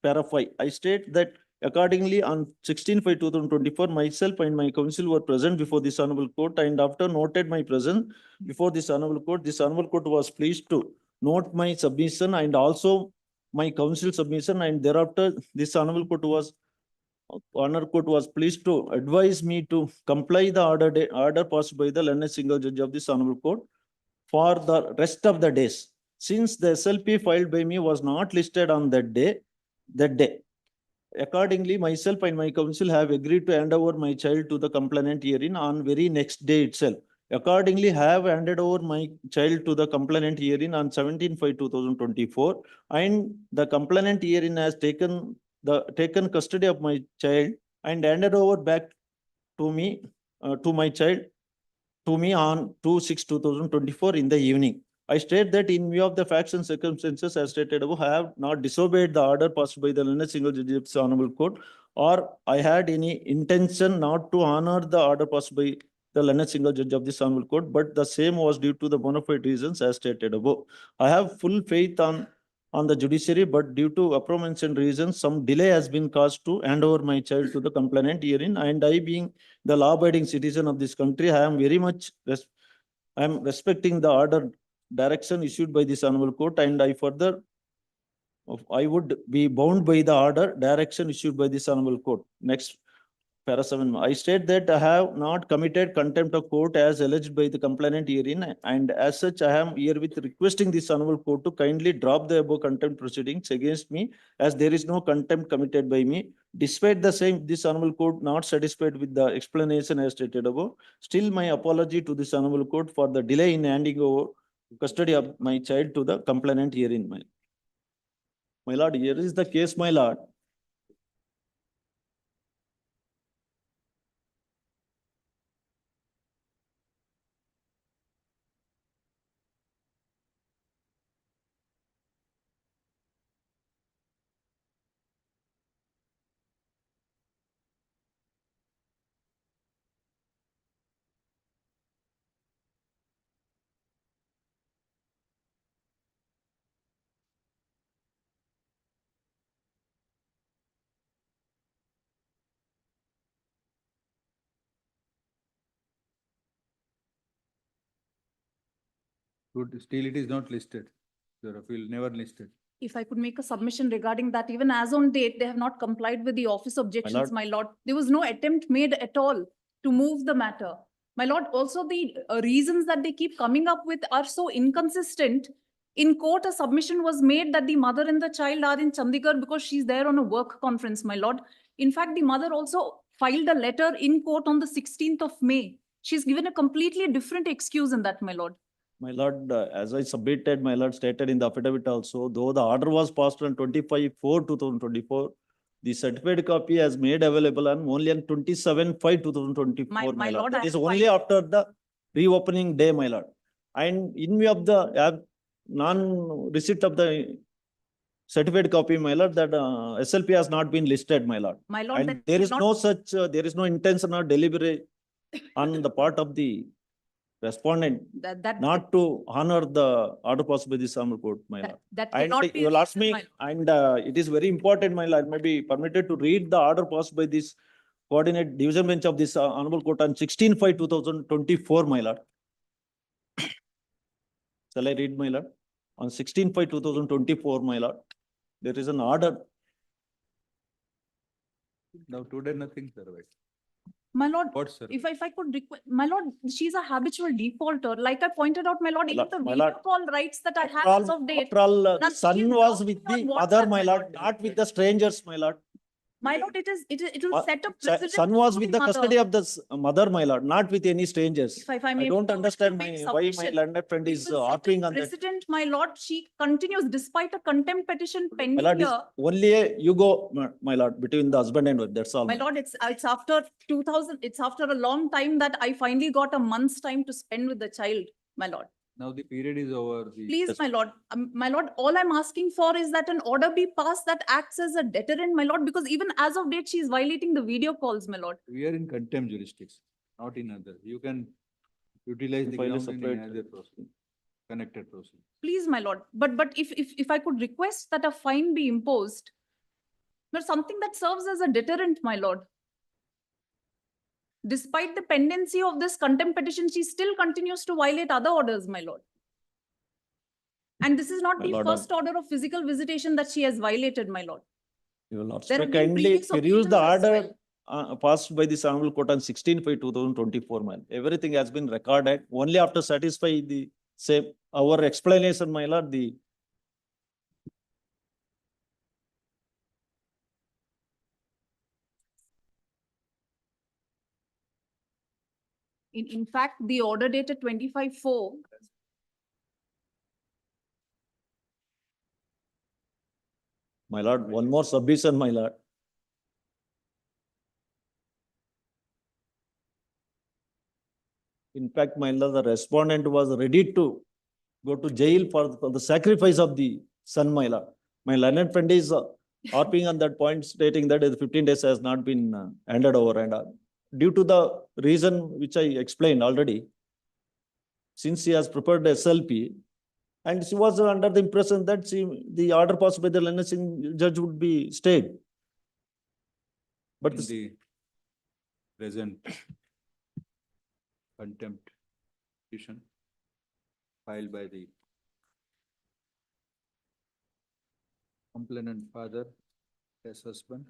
Para 5. I state that accordingly on 16/5/2024, myself and my counsel were present before this honorable court and after noted my presence before this honorable court was pleased to note my submission and also my counsel submission and thereafter this honorable court was pleased to advise me to comply the order passed by the learned single judge of this honorable court for the rest of the days. Since the SLP filed by me was not listed on that day. Accordingly, myself and my counsel have agreed to hand over my child to the complainant herein on very next day itself. Accordingly, have handed over my child to the complainant herein on 17/5/2024 and the complainant herein has taken custody of my child and handed over back to me to my child to me on 2/6/2024 in the evening. I state that in view of the facts and circumstances as stated above, I have not disobeyed the order passed by the learned single judge of the honorable court, or I had any intention not to honor the order passed by the learned single judge of this honorable court, but the same was due to the bona fide reasons as stated above. I have full faith on the judiciary, but due to aforementioned reasons, some delay has been caused to hand over my child to the complainant herein, and I being the law-abiding citizen of this country, I am very much I am respecting the order direction issued by this honorable court, and I would be bound by the order direction issued by this honorable court. Next, para 7. I state that I have not committed contempt of court as alleged by the complainant herein, and as such, I am herewith requesting this honorable court to kindly drop the above contempt proceedings against me, as there is no contempt committed by me. Despite the same, this honorable court not satisfied with the explanation as stated above, still my apology to this honorable court for the delay in handing over custody of my child to the complainant herein. My lord, here is the case, my lord. Still it is not listed. Your appeal never listed. If I could make a submission regarding that, even as on date, they have not complied with the office objections, lord. my lord. There was no attempt made at all to move the matter. My lord, also the reasons that they keep coming up with are so inconsistent. In court, a submission was made that the mother and the child are in Chandigarh because she's there on a work conference, my lord. In fact, the mother also filed a letter in court on the 16th of May. She's given a completely different excuse in that, my lord. My lord, as I submitted, my lord stated in the affidavit also, though the order was passed on 25/4/2024, the certified copy has made available only on 27/5/2024, my lord. lord, That I is have only after the reopening day, my lord. And in view of the non-receipt of the certified copy, my lord, that SLP has not been listed, my lord. My lord, And that there should is not- no such, there is no intention or deliberate on the part of the respondent that not to honor the order passed by the Supreme Court, my lord. that And cannot be you will ask me, my lord. and it is very important, my lord, may be permitted to read the order passed by this coordinate division bench of this honorable court on 16/5/2024, my lord. Shall I read, my lord? On 16/5/2024, my lord, there is an order. Now today nothing survived. My lord, What survived? if I could request, my lord, she's a habitual defaulter. Like I pointed out, my lord, even the My video lord, call rights that I have After as all, of date. after all, the none- son she is was blocked with me the on mother, WhatsApp, my lord, not with the strangers, my lord. My lord, it will set a precedent. Son was to with the the custody mother. of the mother, my lord, not with any strangers. If I I may don't forward understand to make why my submission. learned friend It is will set a harping on that. precedent, my lord, she continues despite a contempt petition My pending lord, is here. only you go, my lord, between the husband and wife, that's all. My lord, it's after 2000, it's after a long time that I finally got a month's time to spend with the child, my lord. Now the period is over. Please, my lord, all I'm asking for is that an order be passed that acts as a deterrent, my lord, because even as of date, she is violating the video calls, my lord. We are in contempt jurisdiction, not in other. You can utilize the File a ground in separate- other proceeding, connected proceeding. Please, my lord, but if I could request that a fine be imposed, but something that serves as a deterrent, my lord. Despite the pendency of this contempt petition, she still continues to violate other orders, my lord. And this is not My the lord, first order of physical visitation that she has violated, my lord. You will not There have stay been kindly previous peruse the occasions as order passed by this honorable court on 16/5/2024, man. Everything has been recorded. Only after satisfy the same, our explanation, my lord, the In fact, the order dated 25/4. My lord, one more submission, my lord. In fact, my lord, the respondent was ready to go to jail for the sacrifice of the son, my lord. My learned friend is harping on that point, stating that the 15 days has not been handed over. And due to the reason which I explained already, since she has prepared SLP, and she was under the impression that the order passed by the learned judge would be stayed. But In the present contempt petition filed by the complainant father, as husband,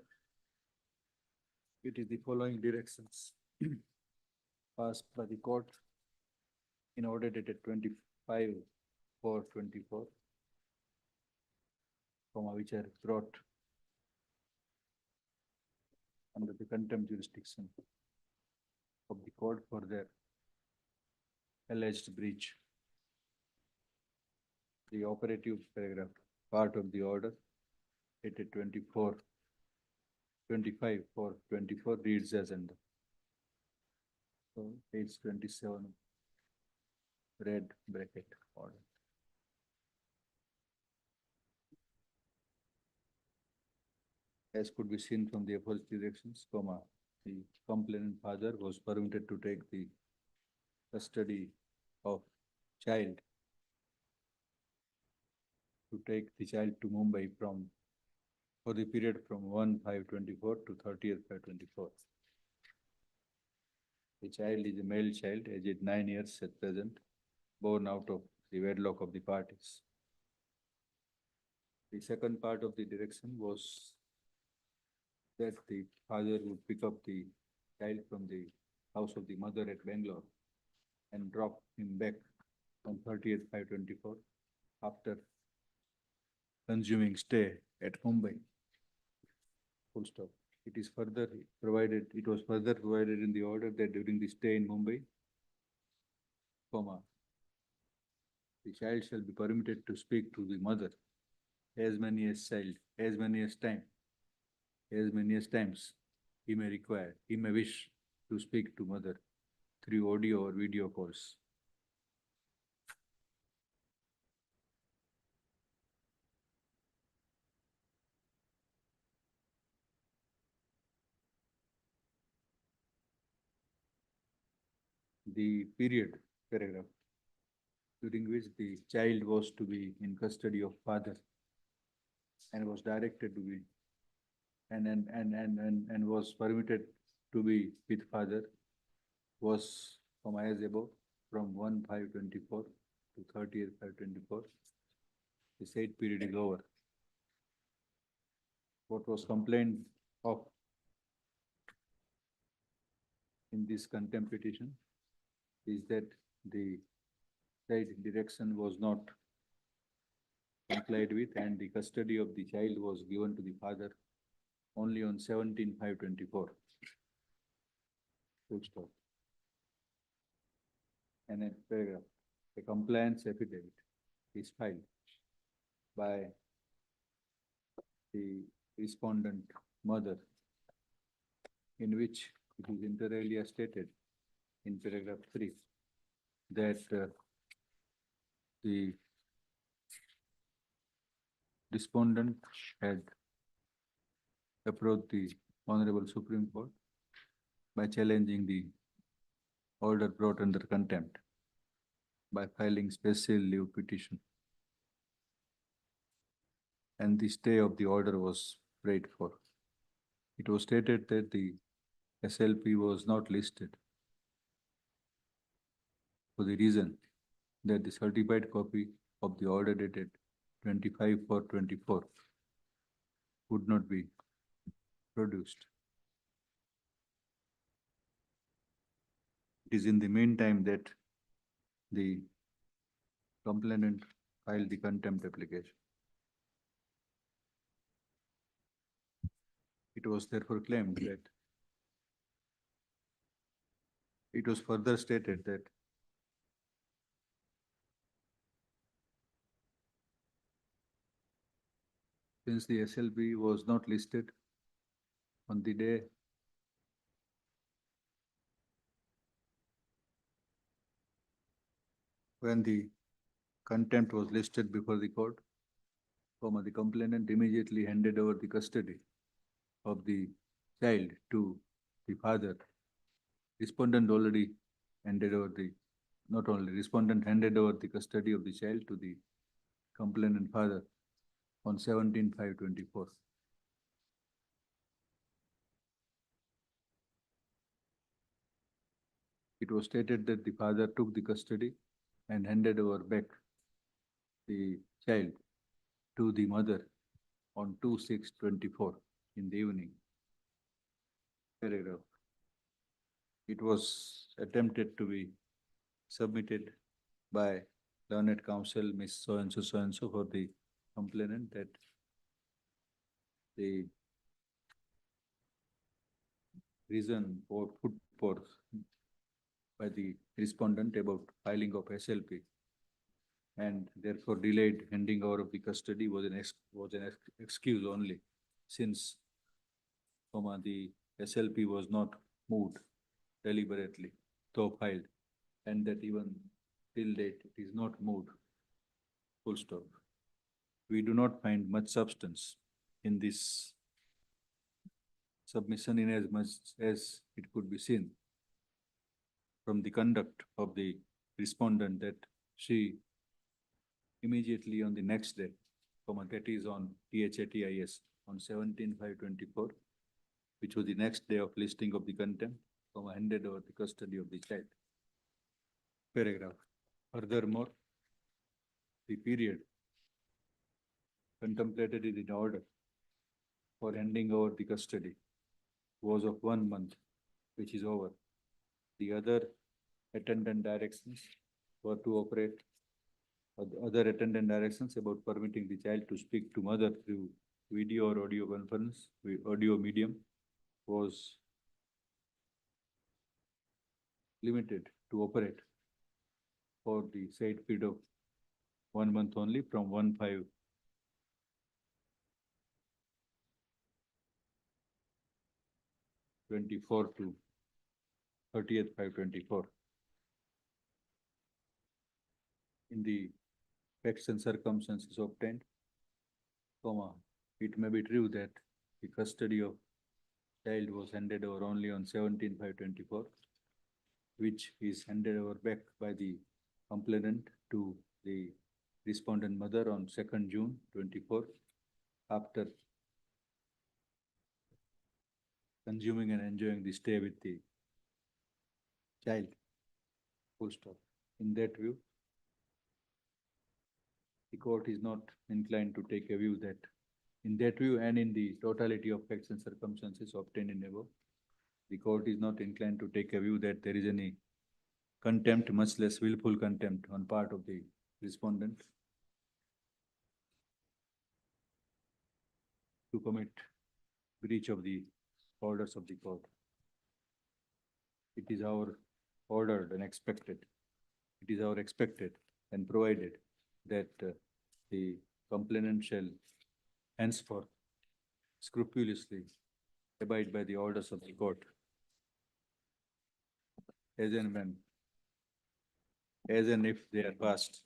it is the following directions passed by the court in order dated 25/4/24, which are brought under the contempt jurisdiction of the court for their alleged breach. The operative paragraph, part of the order dated 25/4/24 reads as under. So page 27, red bracket order. As could be seen from the above directions, the complainant father was permitted to take the custody of child, to take the child to Mumbai for the period from 1/5/24 to 30th/5/24. The child is a male child, aged 9 years at present, born out of the wedlock of the parties. The second part of the direction was that the father would pick up the child from the house of the mother at Bangalore and drop him back on 30th/5/24 after consuming stay at Mumbai. Full stop. It was further provided in the order that during the stay in Mumbai, the child shall be permitted to speak to the mother as many times he may wish to speak to mother through audio or video calls. The paragraph during which the child was to be in custody of father and was directed to be and was permitted to be with father was as above from 1/5/24 to 30th/5/24. The said period is over. What was complained of in this contempt petition is that the said direction was not complied with and the custody of the child was given to the father only on 17/5/24. Full stop. And a paragraph, a compliance affidavit is filed by the respondent mother, in which it is inter alia stated in paragraph 3 that the respondent had approached the Honorable Supreme Court by challenging the order brought under contempt by filing special leave petition. And the stay of the order was prayed for. It was stated that the SLP was not listed for the reason that the certified copy of the order dated 25/4/24 would not be produced. It is in the meantime that the complainant filed the contempt application. It was therefore claimed that it was further stated that since the SLB was not listed on the day when the contempt was listed before the court, the complainant immediately handed over the custody of the child to the father. Respondent already handed over respondent handed over the custody of the child to the complainant father on 17/5/24. It was stated that the father took the custody and handed over back the child to the mother on 2/6/24 in the evening. Paragraph. It was attempted to be submitted by learned counsel Miss so-and-so for the complainant that the reason or put forth by the respondent about filing of SLP and therefore delayed handing over of the custody was an excuse only, since the SLP was not moved deliberately, though filed, and that even till date it is not moved. Full stop. We do not find much substance in this submission in as much as it could be seen from the conduct of the respondent that she immediately on the next day, that is on THATIS on 17/5/24, which was the next day of listing of the contempt, handed over the custody of the child. Paragraph. Furthermore, the period contemplated in the order for handing over the custody was of 1 month, which is over. The other attendant directions were to operate, other attendant directions about permitting the child to speak to mother through video or audio conference, audio medium was limited to operate for the said period of 1 month only from 1/5/24 to 30th/5/24. In the facts and circumstances obtained, it may be true that the custody of child was handed over only on 17/5/24, which is handed over back by the complainant to the respondent mother on 2nd June 24, after consuming and enjoying the stay with the child. Full stop. In that view, the court is not inclined to take a view that, in that view and in the totality of facts and circumstances obtained in above, the court is not inclined to take a view that there is any contempt, much less willful contempt on part of the respondent to commit breach of the orders of the court. It is our ordered and expected, it is our expected and provided that the complainant shall henceforth scrupulously abide by the orders of the court as and when, as and if they are passed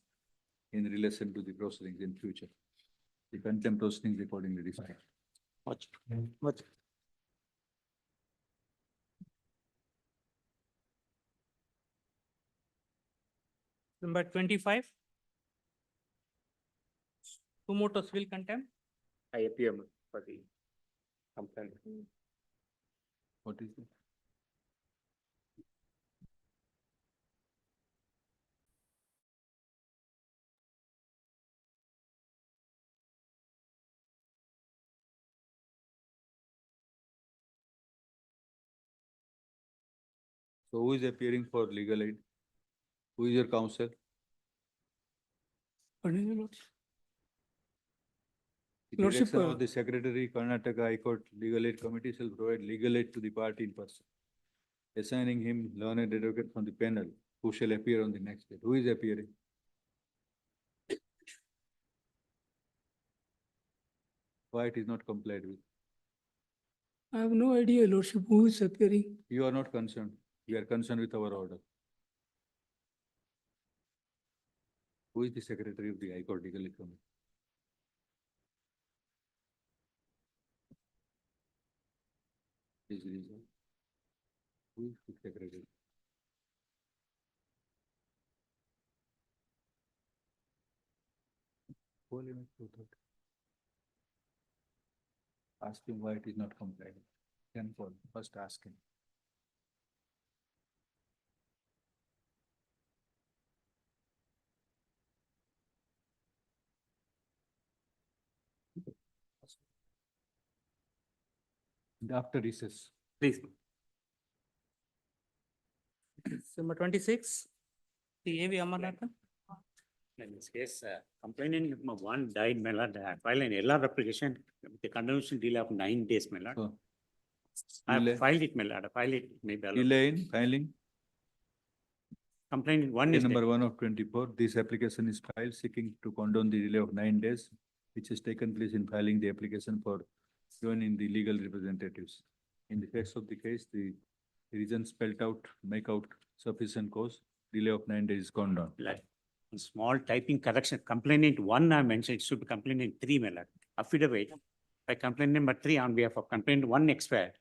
in relation to the proceedings in future. The contempt proceedings accordingly defined. Watch. Number 25. Sumoto civil contempt. I appear for the complaint. What is it? So who is appearing for legal aid? Who is your counsel? The Lordship, direction of the Secretary, Karnataka High Court Legal Aid Committee shall provide legal aid to the party in person, assigning him learned advocate from the panel who shall appear on the next day. Who is appearing? Why it is not complied with? I have no idea, Lordship, who is appearing. You are not concerned. We are concerned with our order. Who is the Secretary of the High Court Legal Aid Committee? Is reason. Who is the Secretary? Ask him why it is not complied. Then call, first ask him. And after recess. Please. Number 26. The A.V. Amarnathan. In this case, complainant number 1 died, my lord. I filed an LR application with a continuation delay of 9 days, my lord. So, I delay. have filed it, my lord. I filed it, maybe. allowed. Delay in filing. Complainant 1 is Number dead. 1 of 24, this application is filed seeking to condone the delay of 9 days, which has taken place in filing the application for joining the legal representatives. In the facts of the case, the reasons spelled out, make out sufficient cause, delay of 9 days is condoned. Like, small typing correction, complainant 1 I mentioned, it should be complainant 3, my lord. Affidavit by complainant number 3 on behalf of complainant 1 expired.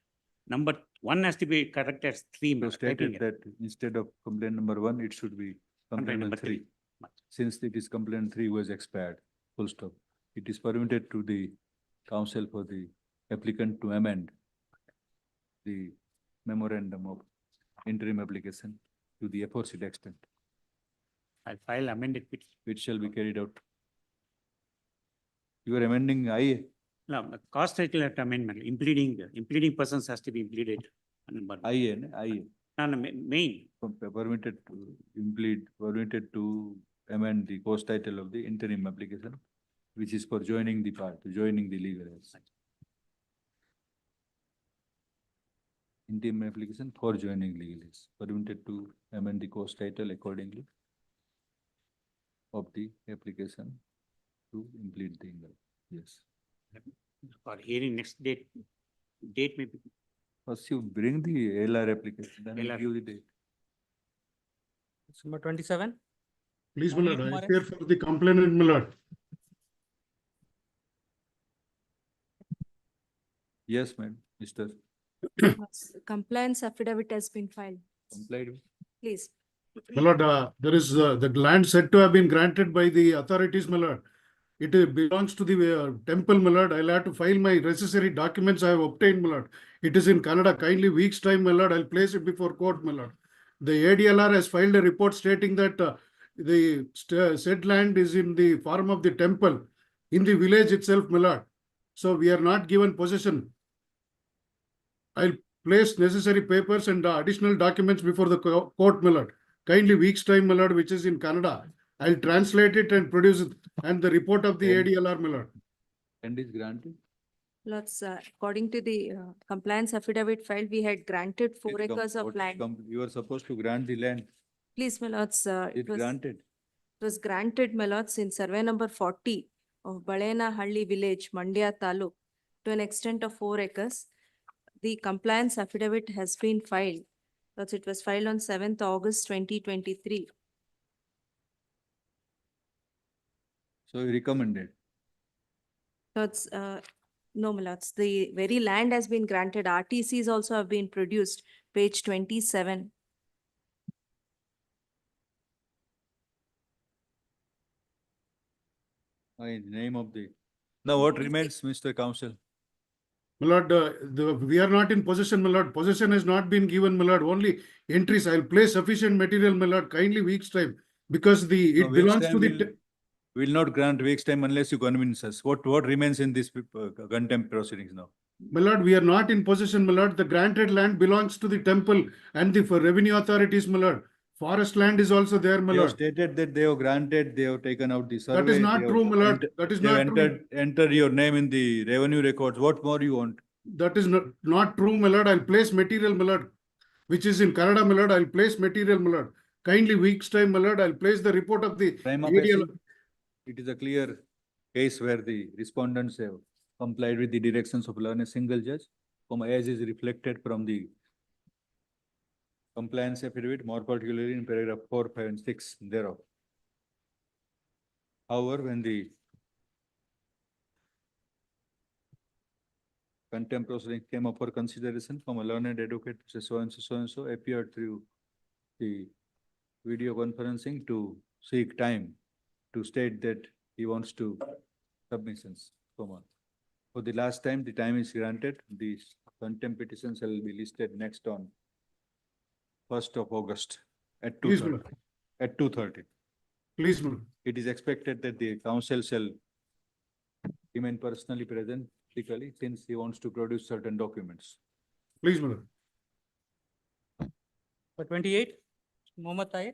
Number 1 has to be corrected as 3, my So lord, stated typing error. that instead of complaint number 1, it should be complaint number 3. Since it is complaint 3 was expired, full stop. It is permitted to the counsel for the applicant to amend the memorandum of interim application to the aforesaid extent. I'll file amended petition. Which shall be carried out You are amending IA. No, the cost title at amendment, impleading persons has to be impleaded. IA, no? IA. No, no, main. Permitted to implead, permitted to amend the course title of the interim application, which is for joining the part, joining the legal aids. Interim application for joining legal aids, permitted to amend the course title accordingly of the application to implead the invalid. Yes. For hearing next date may be. First you bring the LR application, then you LR. give the date. Number 27. Please, my Murali lord, I Kumar. appear for the complainant, my lord. Yes, ma'am, Mr. Compliance affidavit has been filed. Complied with. Please. My lord, there is the land said to have been granted by the authorities, my lord. It belongs to the temple, my lord. I'll have to file my necessary documents I have obtained, my lord. It is in Canada. Kindly week's time, my lord. I'll place it before court, my lord. The ADLR has filed a report stating that the said land is in the form of the temple in the village itself, my lord. So we are not given possession. I'll place necessary papers and additional documents before the court, my lord. Kindly week's time, my lord, which is in Canada. I'll translate it and produce it and the report of the And- ADLR, my lord. And is granted. Lots, according to the compliance affidavit filed, we had granted 4 It com- acres of what is land. You are supposed to grant the land. Please, my lords, It granted. it was granted, my lords, in survey number 40 of Balena village, Mandya Taluk, to an extent of 4 acres. The compliance affidavit has been filed. Lots, it was filed on 7th August 2023. So you recommended. Lots, no, my lords, the very land has been granted. RTCs also have been produced, page 27. In the name of the. Now what remains, Mr. Counsel? My lord, we are not in possession, my lord. Possession has not been given, my lord. Only entries. I'll place sufficient material, my lord. Kindly week's time. Because No, it week's belongs time to the. will- Will not grant week's time unless you convince us. What remains in this contempt proceedings now? My lord, we are not in possession, my lord. The granted land belongs to the temple and the revenue authorities, my lord. Forest land is also there, my You have lord. stated that they have granted, they have taken out the survey. That is not they have true, my lord. That is they have not true. entered your name in the revenue records. What more you want? That is not true, my lord. I'll place material, my lord, which is in Kannada, my lord. I'll place material, my lord. Kindly week's time, my lord. I'll place the report of the Prima facie, ADL. it is a clear case where the respondents have complied with the directions of learned single judge, as is reflected from the compliance affidavit, more particularly in paragraph 4, 5, and 6 thereof. However, when the contempt proceeding came up for consideration from a learned advocate, so and so appeared through the video conferencing to seek time to state that he wants to submissions. Come on. For the last time, the time is granted. The contempt petitions will be listed next on 1st of August at Please, 2:30. my lord. At 2:30. Please, my lord. It is expected that the counsel shall remain personally present physically since he wants to produce certain documents. Please, my lord. For 28, Mohammed Tahir.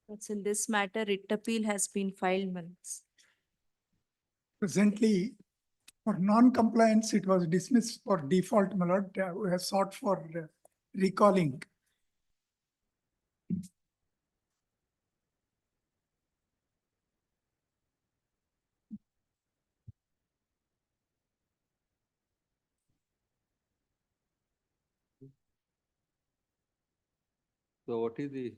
That's in this matter, writ appeal has been filed, my lords. Presently, for non-compliance, it was dismissed for default, my lord. We have sought for recalling. So what is the?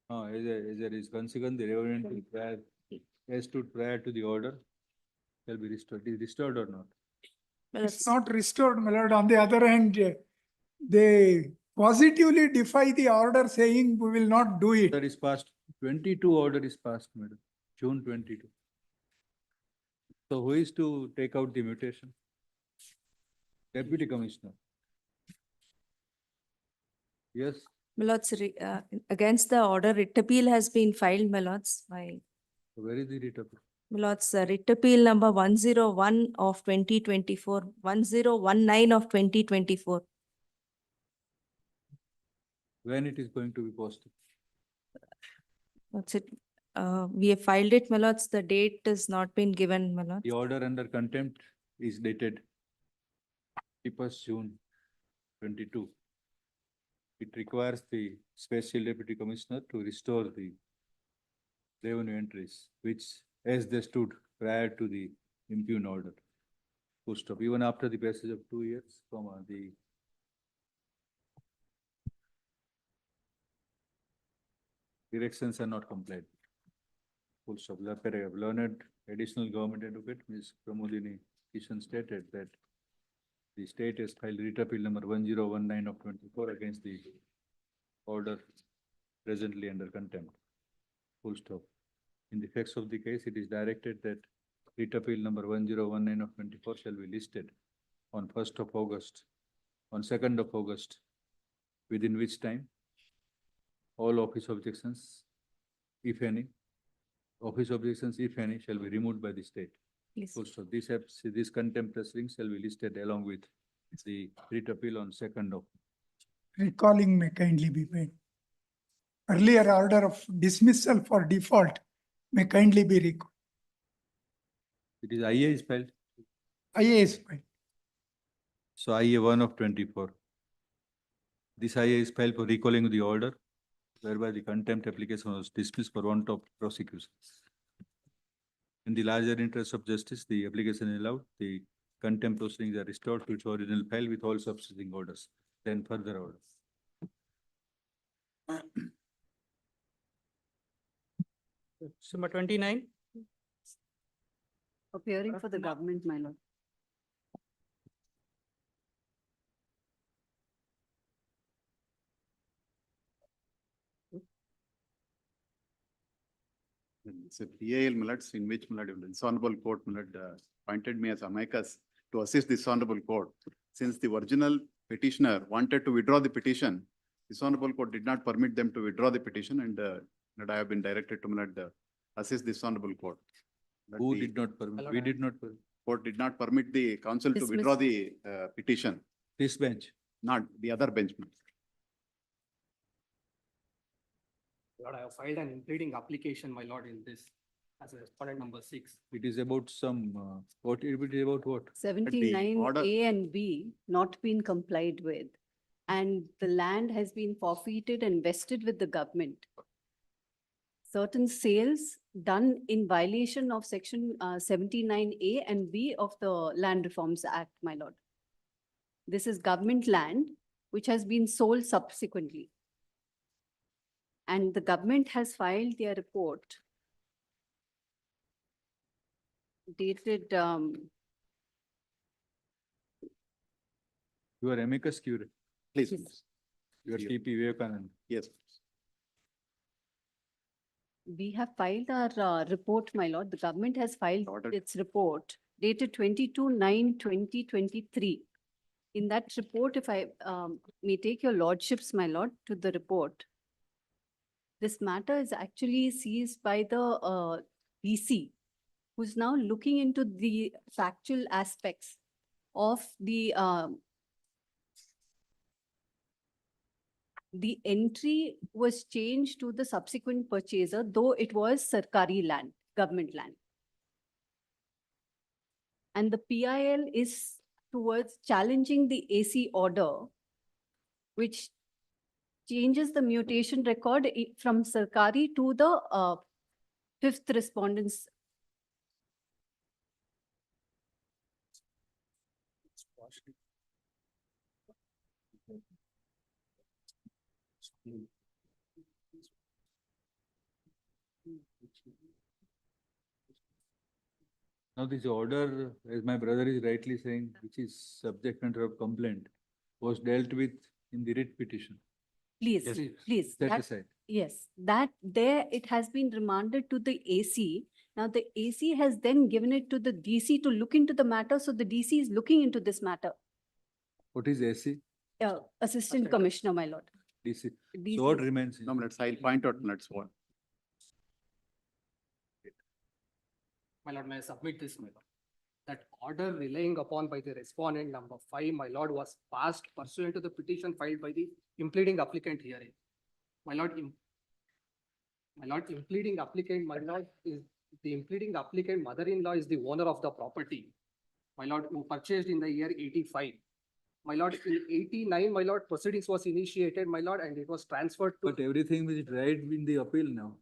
Is there is consequent, the revenant prior, as stood prior to the order shall be restored. Is restored or not? It's not restored, my lord. On the other hand, they positively defy the order saying we will not do it. Order is passed, 22 order is passed, madam, June 22. So who is to take out the mutation? Deputy Commissioner. Yes, My lords, against the order, writ appeal has been filed, my lords, by so where is the writ appeal? Lord's writ appeal number 101 of 2024, 1019 of 2024. When it is going to be posted? That's it. We have filed it, my lords. The date has not been given, my lords. The order under contempt is dated 21st June 22. It requires the special deputy commissioner to restore the revenue entries, which as they stood prior to the impugned order. Full stop. Even after the passage of 2 years, the directions are not complied. Full stop. The paragraph. Learned additional government advocate, Ms. Pramodini Kishan stated that the state has filed writ appeal number 1019 of 24 against the order presently under contempt. Full stop. In the facts of the case, it is directed that writ appeal number 1019 of 24 shall be listed on 1st of August, on 2nd of August, within which time all office objections, if any, shall be removed by the state. Please. Full stop. This contempt proceedings shall be listed along with the writ appeal on 2nd of. Recalling may kindly be made. Earlier order of dismissal for default may kindly be recalled. It is IA is filed. IA is fine. So IA 1 of 24. This IA is filed for recalling the order, whereby the contempt application was dismissed for want of prosecution. In the larger interest of justice, the application is allowed. The contempt proceedings are restored to its original file with all substituting orders, then further orders. Number 29. Appearing for the government, my lord. It's a PAL minutes in which this honorable court appointed me as amicus to assist this honorable court. Since the original petitioner wanted to withdraw the petition, this honorable court did not permit them to withdraw the petition, and that I have been directed to assist this honorable court. That Who the did not permit? We did not permit. Court did not permit the council to withdraw the petition, This bench. not the other bench. Lord, I have filed an impleading application, my lord, in this as a respondent number 6. It is about some, what it is about what? 79 order- A and B not been complied with. And the land has been forfeited and vested with the government. Certain sales done in violation of section 79 A and B of the Land Reforms Act, my lord. This is government land which has been sold subsequently. And the government has filed their report dated You are amicus curiae. Please. Yes. You are TP Vivekanand. Yes. we have filed our report, my lord. The government has filed Ordered. its report dated 22/9/2023. In that report, if I may take your lordships, my lord, to the report. This matter is actually seized by the DC, who's now looking into the factual aspects of the entry was changed to the subsequent purchaser, though it was Sarkari land, government land. And the PIL is towards challenging the AC order, which changes the mutation record from Sarkari to the fifth respondent's. Now this order, as my brother is rightly saying, which is subject matter of complaint, was dealt with in the writ petition. Please, Yes. please. Set that- aside. Yes, that there it has been remanded to the AC. Now the AC has then given it to the DC to look into the matter. So the DC is looking into this matter. What is AC? Assistant Commissioner, my lord. DC. DC So what is- remains? No, I'll point out, what. My lord, may I submit this, my lord? That order relying upon by the respondent number 5, my lord, was passed pursuant to the petition filed by the impleading applicant herein. My lord, impleading applicant, my lord, is the impleading applicant mother-in-law is the owner of the property. My lord, who purchased in the year 85. My lord, in 89, my lord, proceedings was initiated, my lord, and it was transferred to. But everything is right in the appeal now.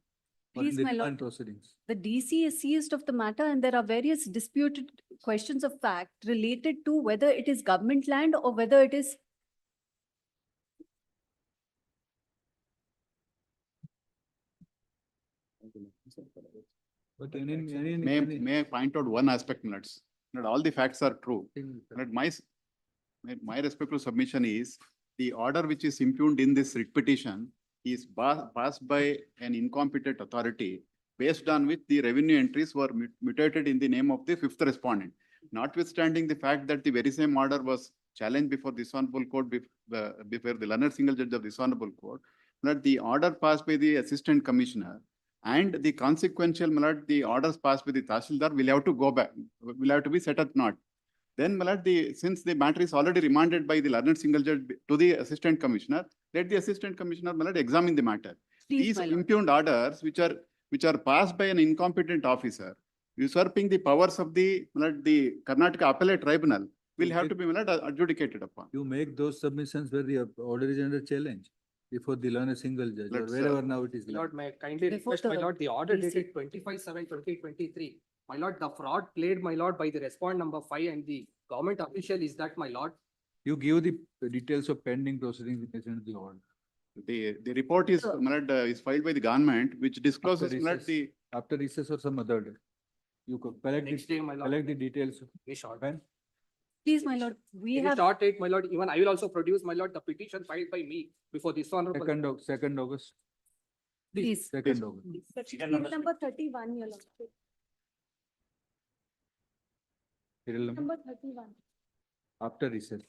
or in Please, the my lord. remand Proceedings. The DC is seized of the matter and there are various disputed questions of fact related to whether it is government land or whether it is. But May I point out one aspect, minutes? Not all the facts are true. But my respectful submission is the order which is impugned in this writ petition is passed by an incompetent authority based on which the revenue entries were mutated in the name of the fifth respondent. Notwithstanding the fact that the very same order was challenged before this honorable court, before the learned single judge of this honorable court, that the order passed by the assistant commissioner and the consequential, my lord, the orders passed by the Tahsildar will have to go back, will have to be set at naught. Then, my lord, since the matter is already remanded by the learned single judge to the assistant commissioner, let the assistant commissioner, my lord, examine the matter. Please, These my lord. impugned orders, which are passed by an incompetent officer, usurping the powers of the, my lord, the Karnataka Appellate Tribunal, will have to be, my lord, adjudicated upon. You make those submissions where the order is under challenge before the learned single judge or Let's, wherever now it is. My lord, may I kindly Before request, my the lord, the order DC. dated 25/7/2023. My lord, the fraud played, my lord, by the respondent number 5 and the government official is that, my lord. You give the details of pending proceedings in relation to the order. The report is, So- my lord, is filed by the government, which discloses, After my lord, recess. After recess or some other day. You could collect Next day, my lord. collect the details. Very short. When? Please, my lord, we Very have. short date, my lord. Even I will also produce, my lord, the petition filed by me before this honorable. Second August. Please. Second August. Number 31, your lordship. Serial number? Number 31. After recess.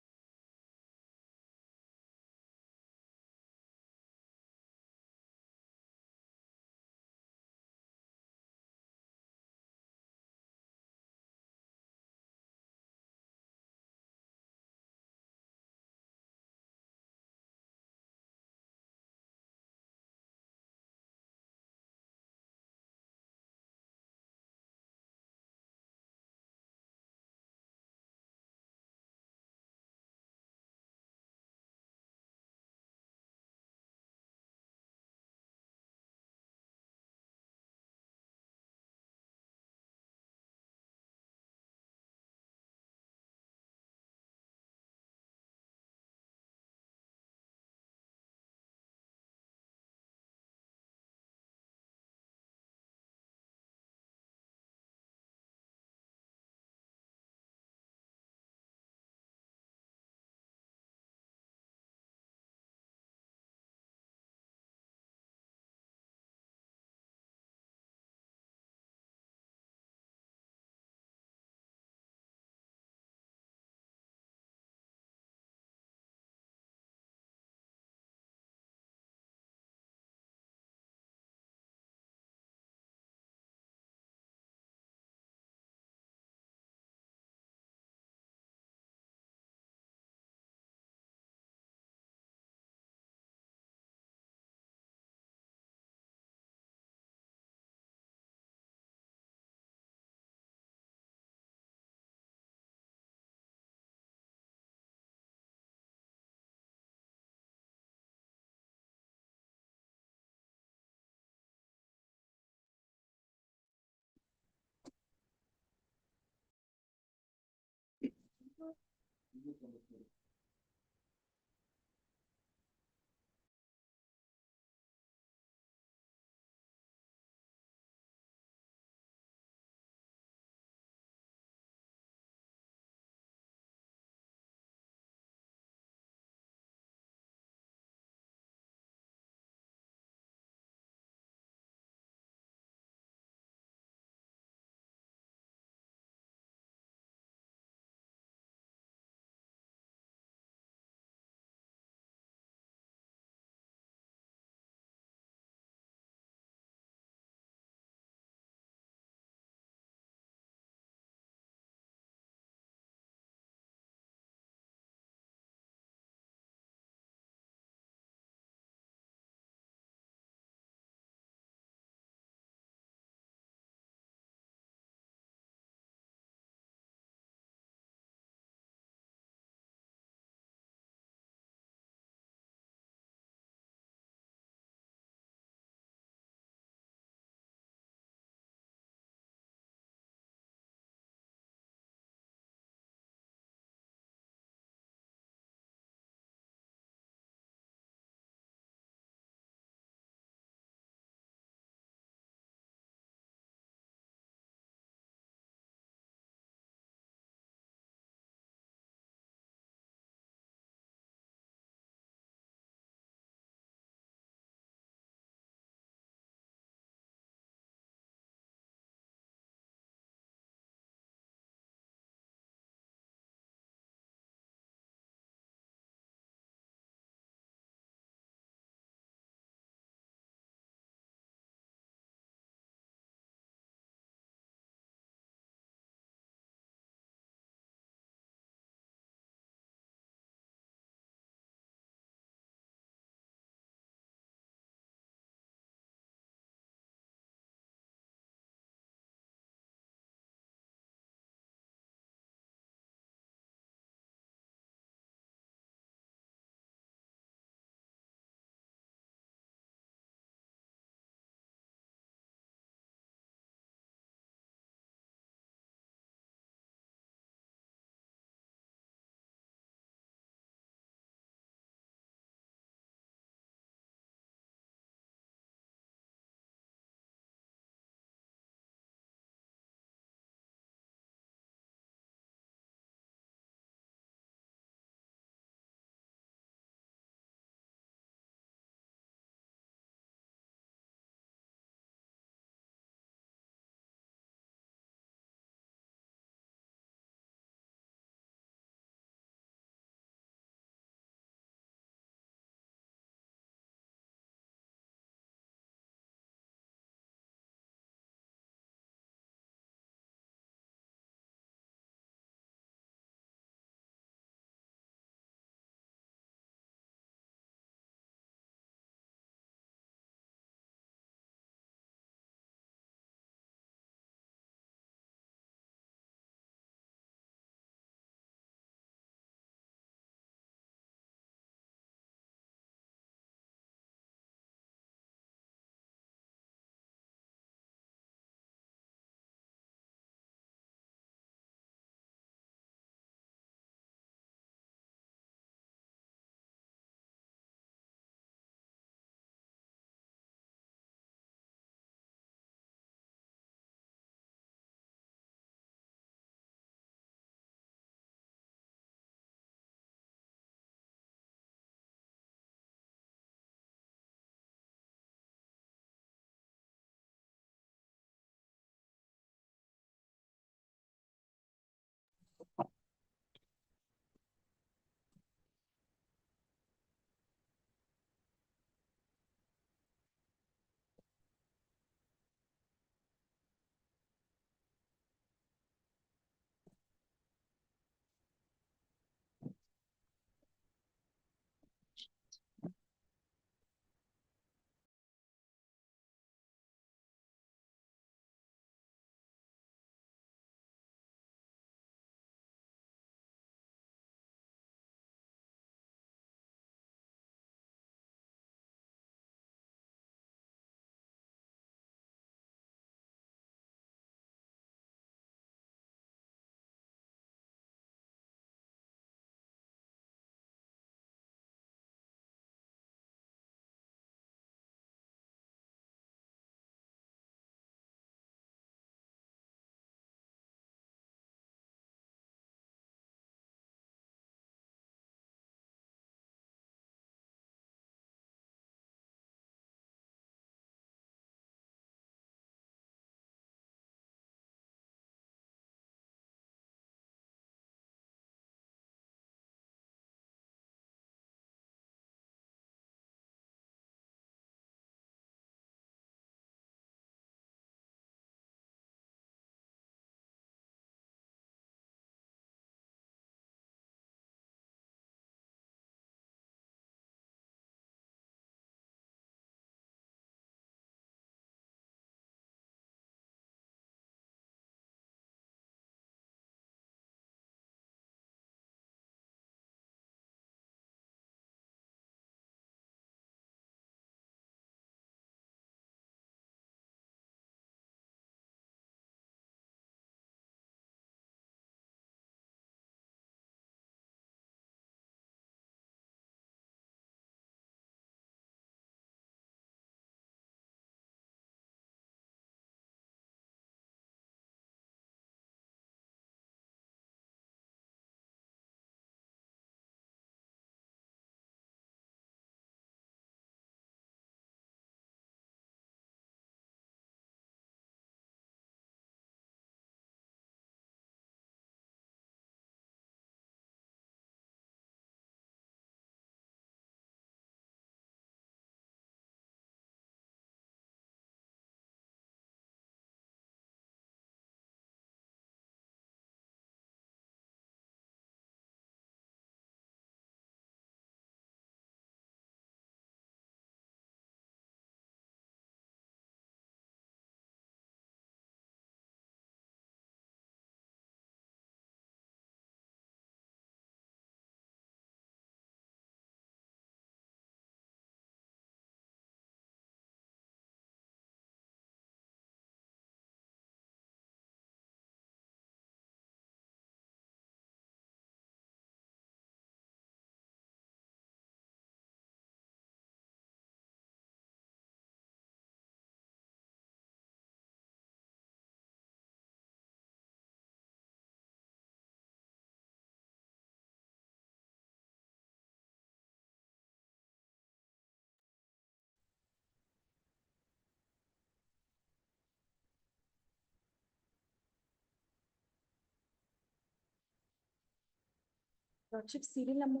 Lordship, serial number.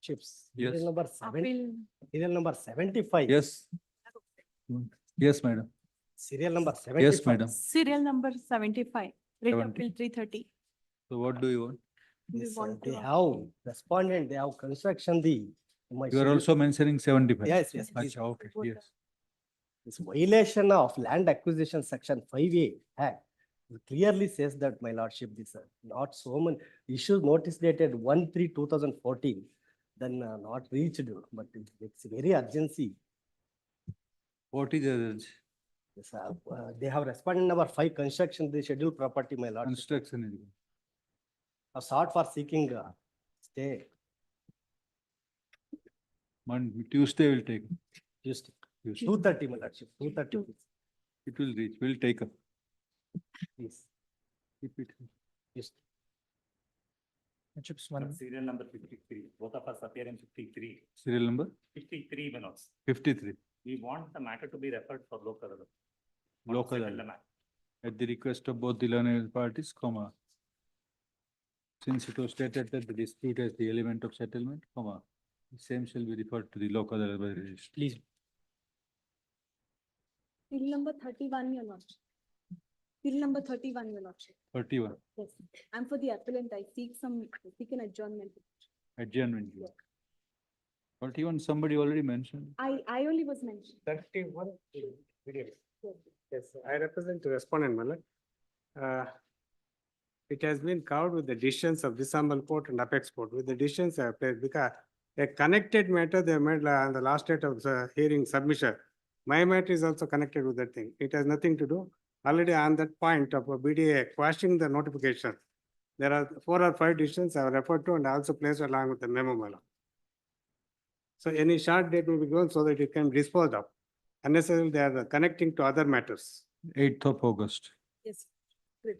Chips. Yes. Serial number Appeal. serial number 75. Yes. Yes, madam. Serial number 75. Yes, madam. Serial number 75, writ 70. appeal 330. So what do you want? We Yes, want they to- have respondent, they have construction the. my You are schedule- also mentioning 75. Yes, yes, please. Acha, okay, yes. This violation of land acquisition section 5A Act clearly says that, my lordship, this not so many issues notice dated 1/3/2014, then not reached, but it's very urgency. What is the Yes, they have responded number 5, construction, the scheduled property, my lord. construction? Area? A sought for seeking stay. Tuesday will take. Tuesday. Tuesday. 2:30, my lordship, 2:30. It will reach, we'll take up. Please. Keep it. Yes. Chips one. Serial number 53, both of us appear in 53. Serial number 53 minutes. 53. We want the matter to be referred for local. Want to Local. settle the matter. At the request of both the learned parties, comma. Since it was stated that the dispute is the element of settlement, comma, the same shall be referred to the local registry. Please. Serial number 31, your lordship. Serial number 31, your lordship. 31, Yes, I'm for the appellant. I seek an adjournment. adjournment. 41, somebody already mentioned. I only was mentioned. 31. Yes. Yes, I represent the respondent, my lord. It has been covered with the decisions of dissemble court and apex court, with the decisions because a connected matter they made on the last date of the hearing submission. My matter is also connected with that thing. It has nothing to do. Already on that point of a BDA quashing the notification. There are 4 or 5 decisions I have referred to and also placed along with the memo, my lord. So any short date will be given so that it can be disposed of. Unnecessarily, they are connecting to other matters. 8th of August. Yes. Good.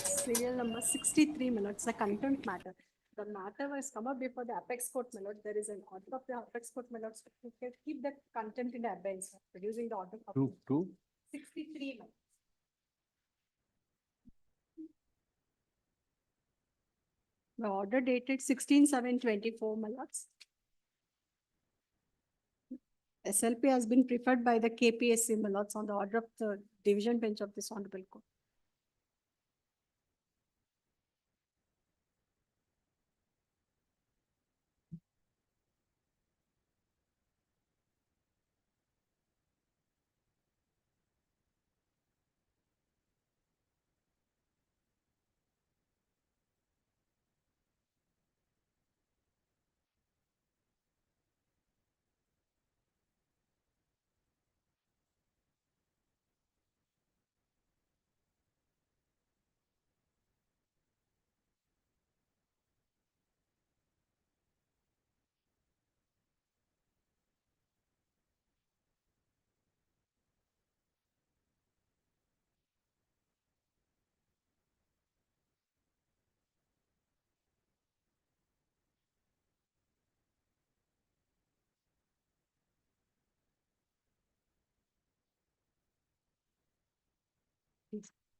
Serial number 63, my lord, it's a contempt matter. The matter was come up before the apex court, my lord. There is an order of the apex court, my lord. So you can keep that contempt in abeyance, producing the order of 2. 63, my lord. The order dated 16/7/24, my lords. SLP has been preferred by the KPSC, my lords, on the order of the division bench of this honorable court.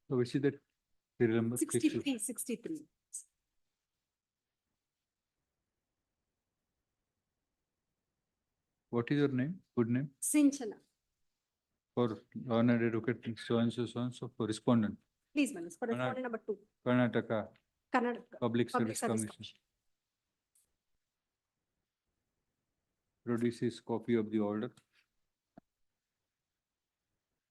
So which is that serial number? 63, 63. What is your name? Good name? Sinchana. For honored advocate, so and so for respondent. Please, my lords, for respondent number 2. Karnataka Karnataka. Public Service Commission. Produces copy of the order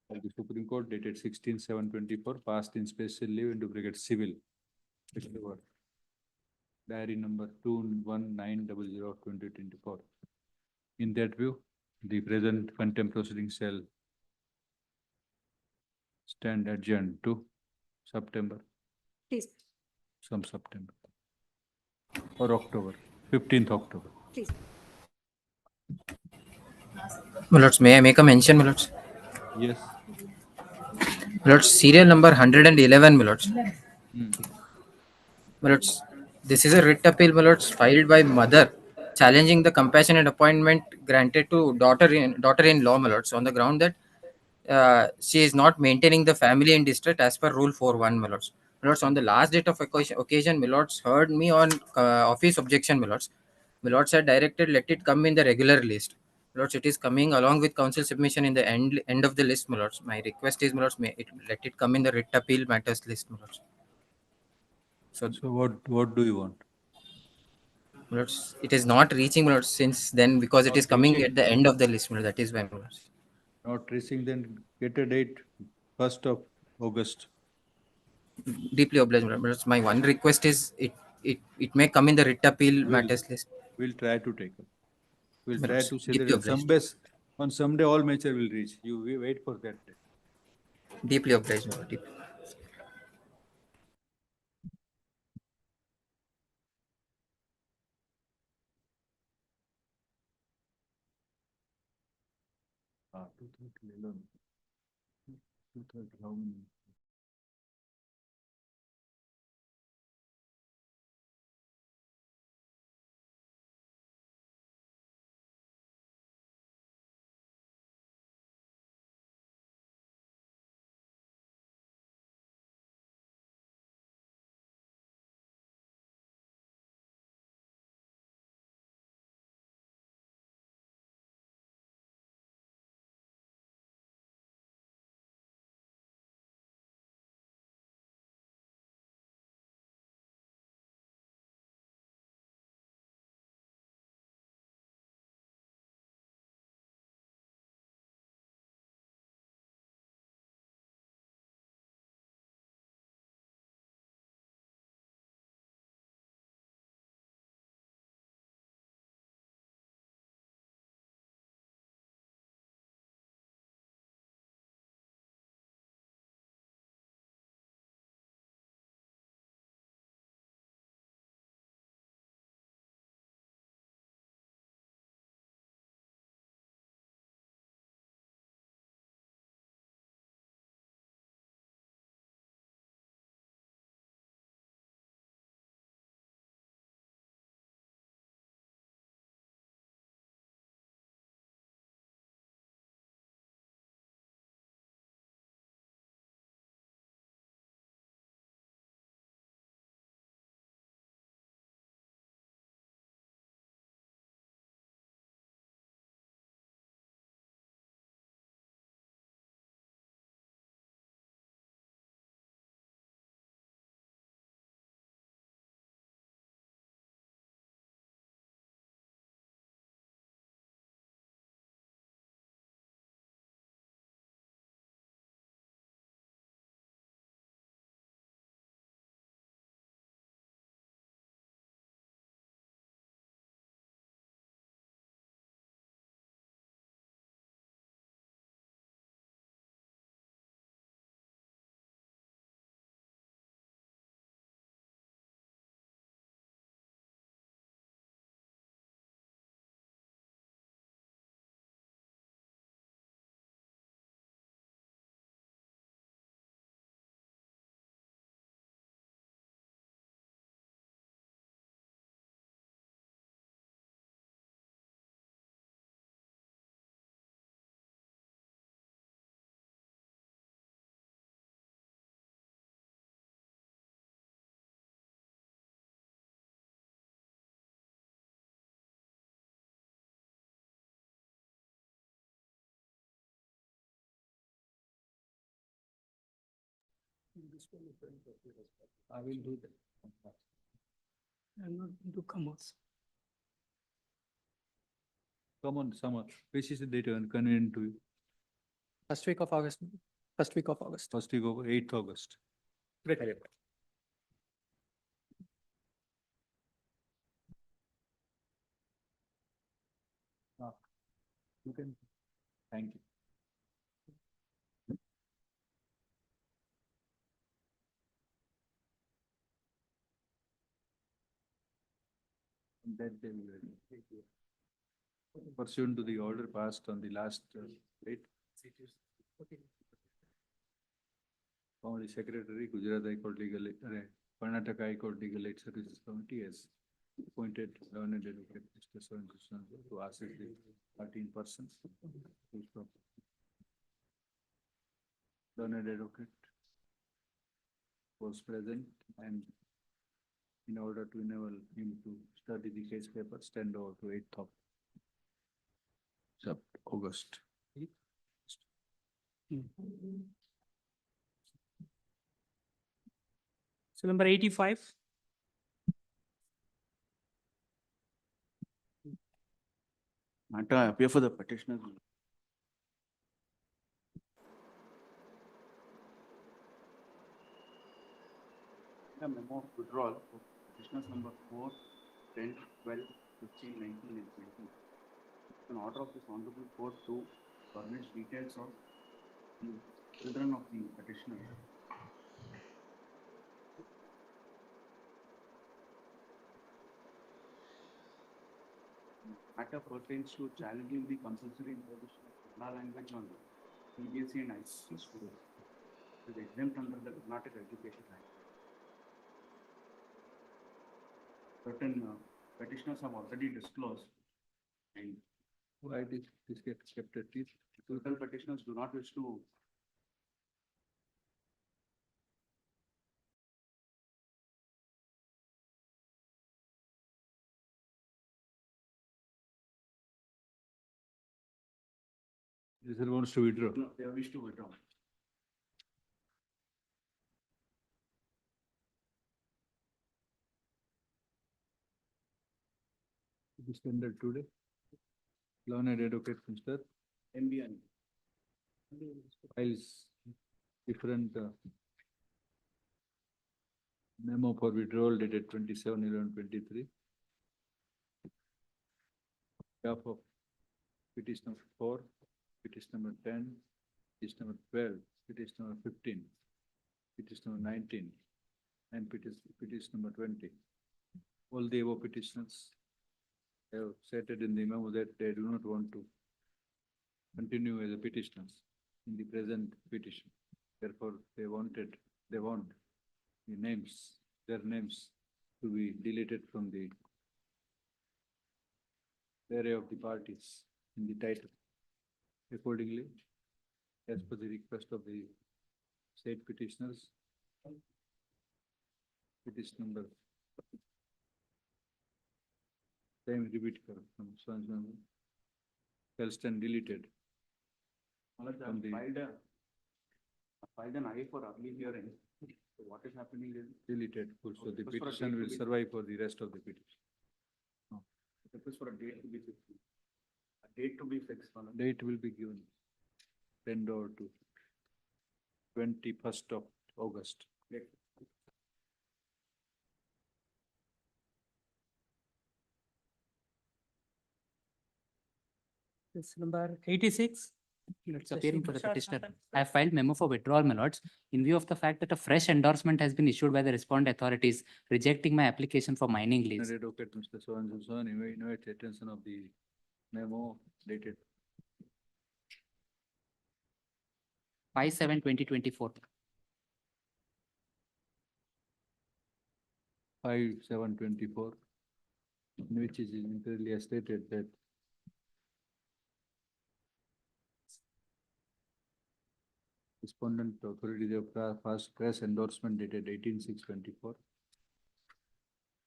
of the Supreme Court dated 16/7/24, passed in special leave and duplicate civil. Diary number 21900/2024. In that view, the present contempt proceeding shall stand adjourned to September, Please, some September. Or October, 15th October. please. My lords, may I make a mention, my lords? Yes. My lords, serial number 111, my lords. My lords, this is a writ appeal, my lords, filed by mother challenging the compassionate appointment granted to daughter-in-law, my lords, on the ground that she is not maintaining the family in distress as per Rule 4.1, my lords. My lords, on the last date of occasion, my lords heard me on office objection, my lords. My lords had directed, let it come in the regular list. My lords, it is coming along with council submission in the end of the list, my lords. My request is, my lords, let it come in the writ appeal matters list, my lords. So what do you want? My lords, it is not reaching, my lords, since then, because it Not is coming reaching. at the end of the list, my lords. That is why, my lords. Not reaching, then get a date, 1st of August. Deeply obliged, my lords. My one request is, it may come in the writ appeal matters list. We'll try to take up. We'll My try lords, to say that deeply on some obliged. base, on some day, all measure will reach. You wait for that day. Deeply obliged, my lord. Deeply. Ah, 2:30, 2:30, how many? I will do that. I'm not into commerce. Come on, summer. Which is the date convenient to you? First week of August. First week of August. First week of 8th August. Great. Ah, you can, thank you. That day we will. Pursuant to the order passed on the last date. From the Secretary, Gujarat High Court Legal, Karnataka High Court Legal Aid Services Committee has appointed learned advocate Mr. Soran to assist the 13 persons. Learned advocate. was present, and in order to enable him to study the case paper, stand over to 8th of August. So number 85. Matter, I appear for the petitioner. The memo of withdrawal of petitioners number 4, 10, 12, 15, 19, and 20. An order of this honorable court to furnish details of the children of the petitioner. Matter pertains to challenging the compulsory imposition of Kannada language on CBSE and ICC students. It is exempt under the Karnataka Education Act. Certain petitioners have already disclosed, and Why this gets kept at least? certain petitioners do not wish to This wants to withdraw. no, they wish to withdraw. This ended today. Learned advocate, Mr. MBN. Files different memo for withdrawal dated 27/11/23. Behalf of petition number 4, petition number 10, petition number 12, petition number 15, petition number 19, and petition number 20. All the above petitioners have stated in the memo that they do not want to continue as a petitioners in the present petition. Therefore, they want the names, their names to be deleted from the array of the parties in the title. Accordingly, as per the request of the state petitioners, petition number same repeat from Swan's memo shall stand deleted. From the- Filed an I for early hearing. So what is happening is Deleted, so the Request for a petition date to will be- survive for the rest of the petition. it is for a date to be fixed. A date to be fixed. Date will be given 10 or to 21st of August. This number 86. It's appearing for the Tushar petitioner. Santhan. I have filed memo for withdrawal, my lords, in view of the fact that a fresh endorsement has been issued by the respondent authorities rejecting my application for mining lease. Advocate Mr. So-and-so, invite the attention of the memo dated 5/7/2024. 5/7/24, in which is clearly stated that respondent authorities have passed press endorsement dated 18/6/24,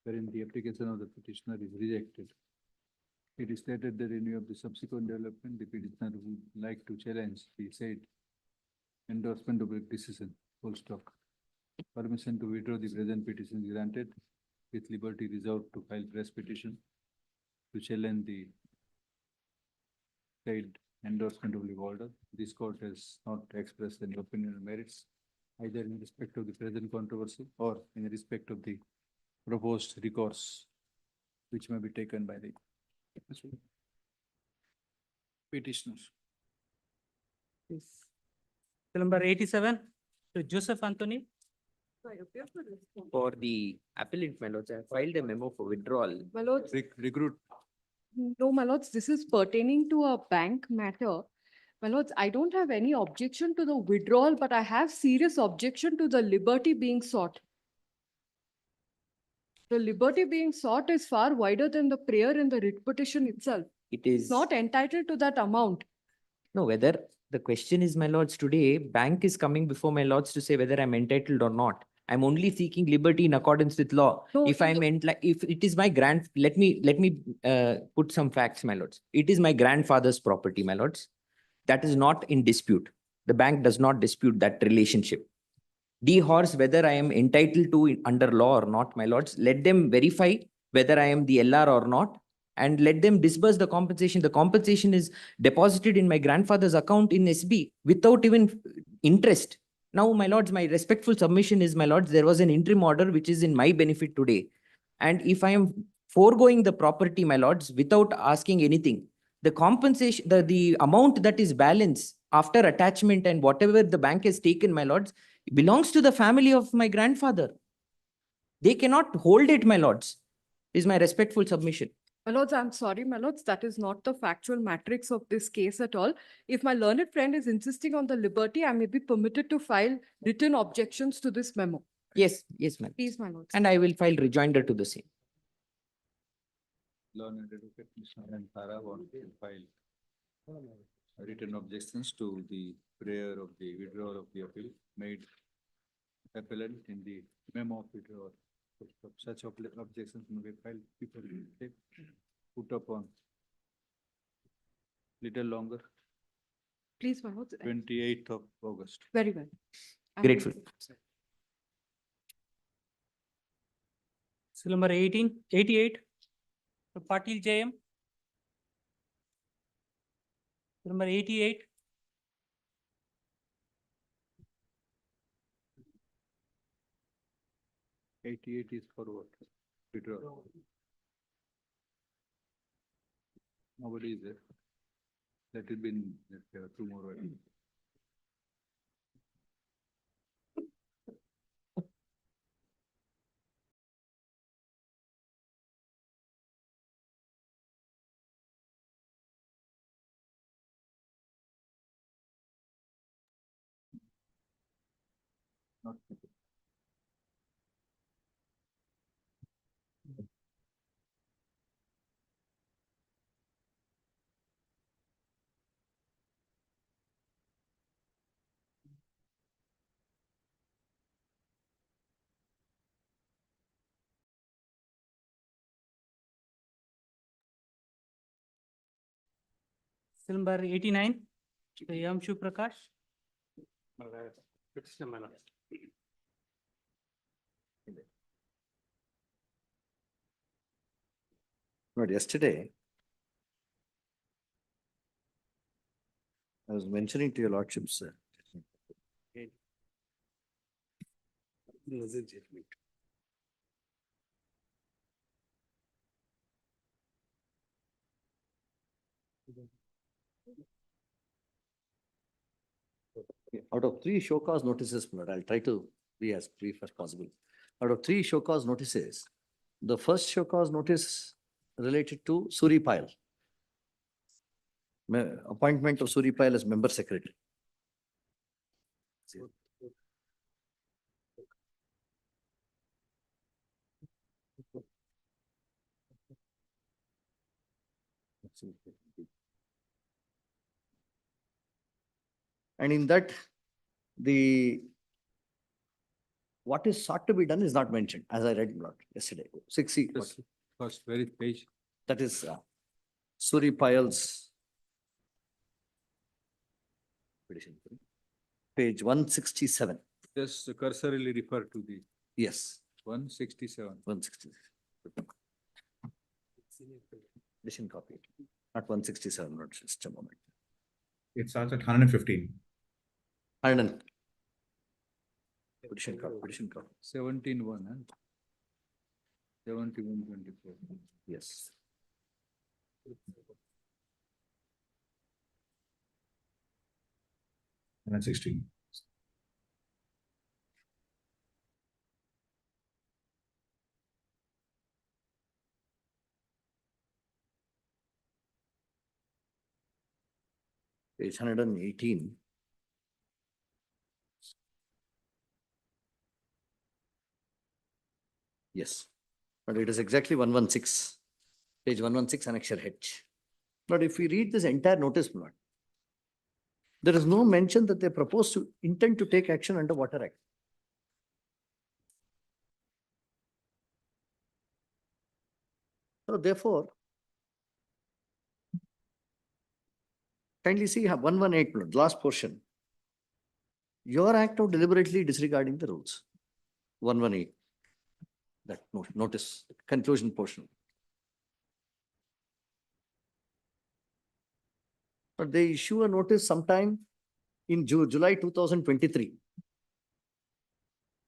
wherein the application of the petitioner is rejected. It is stated that in view of the subsequent development, the petitioner would like to challenge the said endorsement of the decision, full stop. Permission to withdraw the present petition is granted with liberty reserved to file press petition to challenge the said endorsement of the order. This court has not expressed any opinion on merits, either in respect of the present controversy or in respect of the proposed recourse, which may be taken by the petitioners. Yes. So number 87. To Joseph Anthony. For the appellant, my lords, I filed a memo for withdrawal. My lords, Recruit. no, my lords, this is pertaining to a bank matter. My lords, I don't have any objection to the withdrawal, but I have serious objection to the liberty being sought. The liberty being sought is far wider than the prayer in the writ petition itself. It is Not entitled to that amount. no, whether the question is, my lords, today bank is coming before my lords to say whether I'm entitled or not. I'm only seeking liberty in accordance with law. No, If in I'm if it is my let me put some facts, my lords. It is my grandfather's property, my lords. That is not in dispute. The bank does not dispute that relationship. Horse whether I am entitled to under law or not, my lords. Let them verify whether I am the LR or not, and let them disburse the compensation. The compensation is deposited in my grandfather's account in SB without even interest. Now, my lords, my respectful submission is, my lords, there was an interim order which is in my benefit today. And if I am foregoing the property, my lords, without asking anything, the compensation, the amount that is balance after attachment and whatever the bank has taken, my lords, belongs to the family of my grandfather. They cannot hold it, my lords, is my respectful submission. My lords, I'm sorry, my lords, that is not the factual matrix of this case at all. If my learned friend is insisting on the liberty, I may be permitted to file written objections to this memo. Yes, ma'am. Please, my lords. And I will file rejoinder to the same. Learned advocate Mr. Tara want to file written objections to the prayer of the withdrawal of the appeal made appellant in the memo of withdrawal. Such objections may be filed before they put upon little longer, Please, my lords. 28th of August. Very well. I'm Grateful. Seal number 88, Patil JM. Seal number 88. Is for what? Withdrawal. Nobody is there. Let it be in two more. items. Not Seal number 89, Yamshu Prakash. Petitioner, my lord. But yesterday, I was mentioning to your lordships, sir. Out of 3 show cause notices, my lord, I'll try to be as brief as possible. Out of 3 show cause notices, the first show cause notice related to Suri Pile. Appointment of Suri Pile as member secretary. And in that, what is sought to be done is not mentioned, as I read yesterday. 6C. First, very page. That is Suri Payal's petition. Page 167. Just cursorily refer to the Yes. 167. 167. Petition copy. Not 167, not just a moment. It starts at 115. 100. Petition copy, petition copy. 17-1, huh? 71-24. Yes. And 16. Page 118. Yes, but it is exactly 116. Page 116, annexure H. But if we read this entire notice, blood, there is no mention that they propose to intend to take action under Water Act. therefore, kindly see 118, last portion. Your act of deliberately disregarding the rules. 118. That notice, conclusion portion. But they issue a notice sometime in July 2023.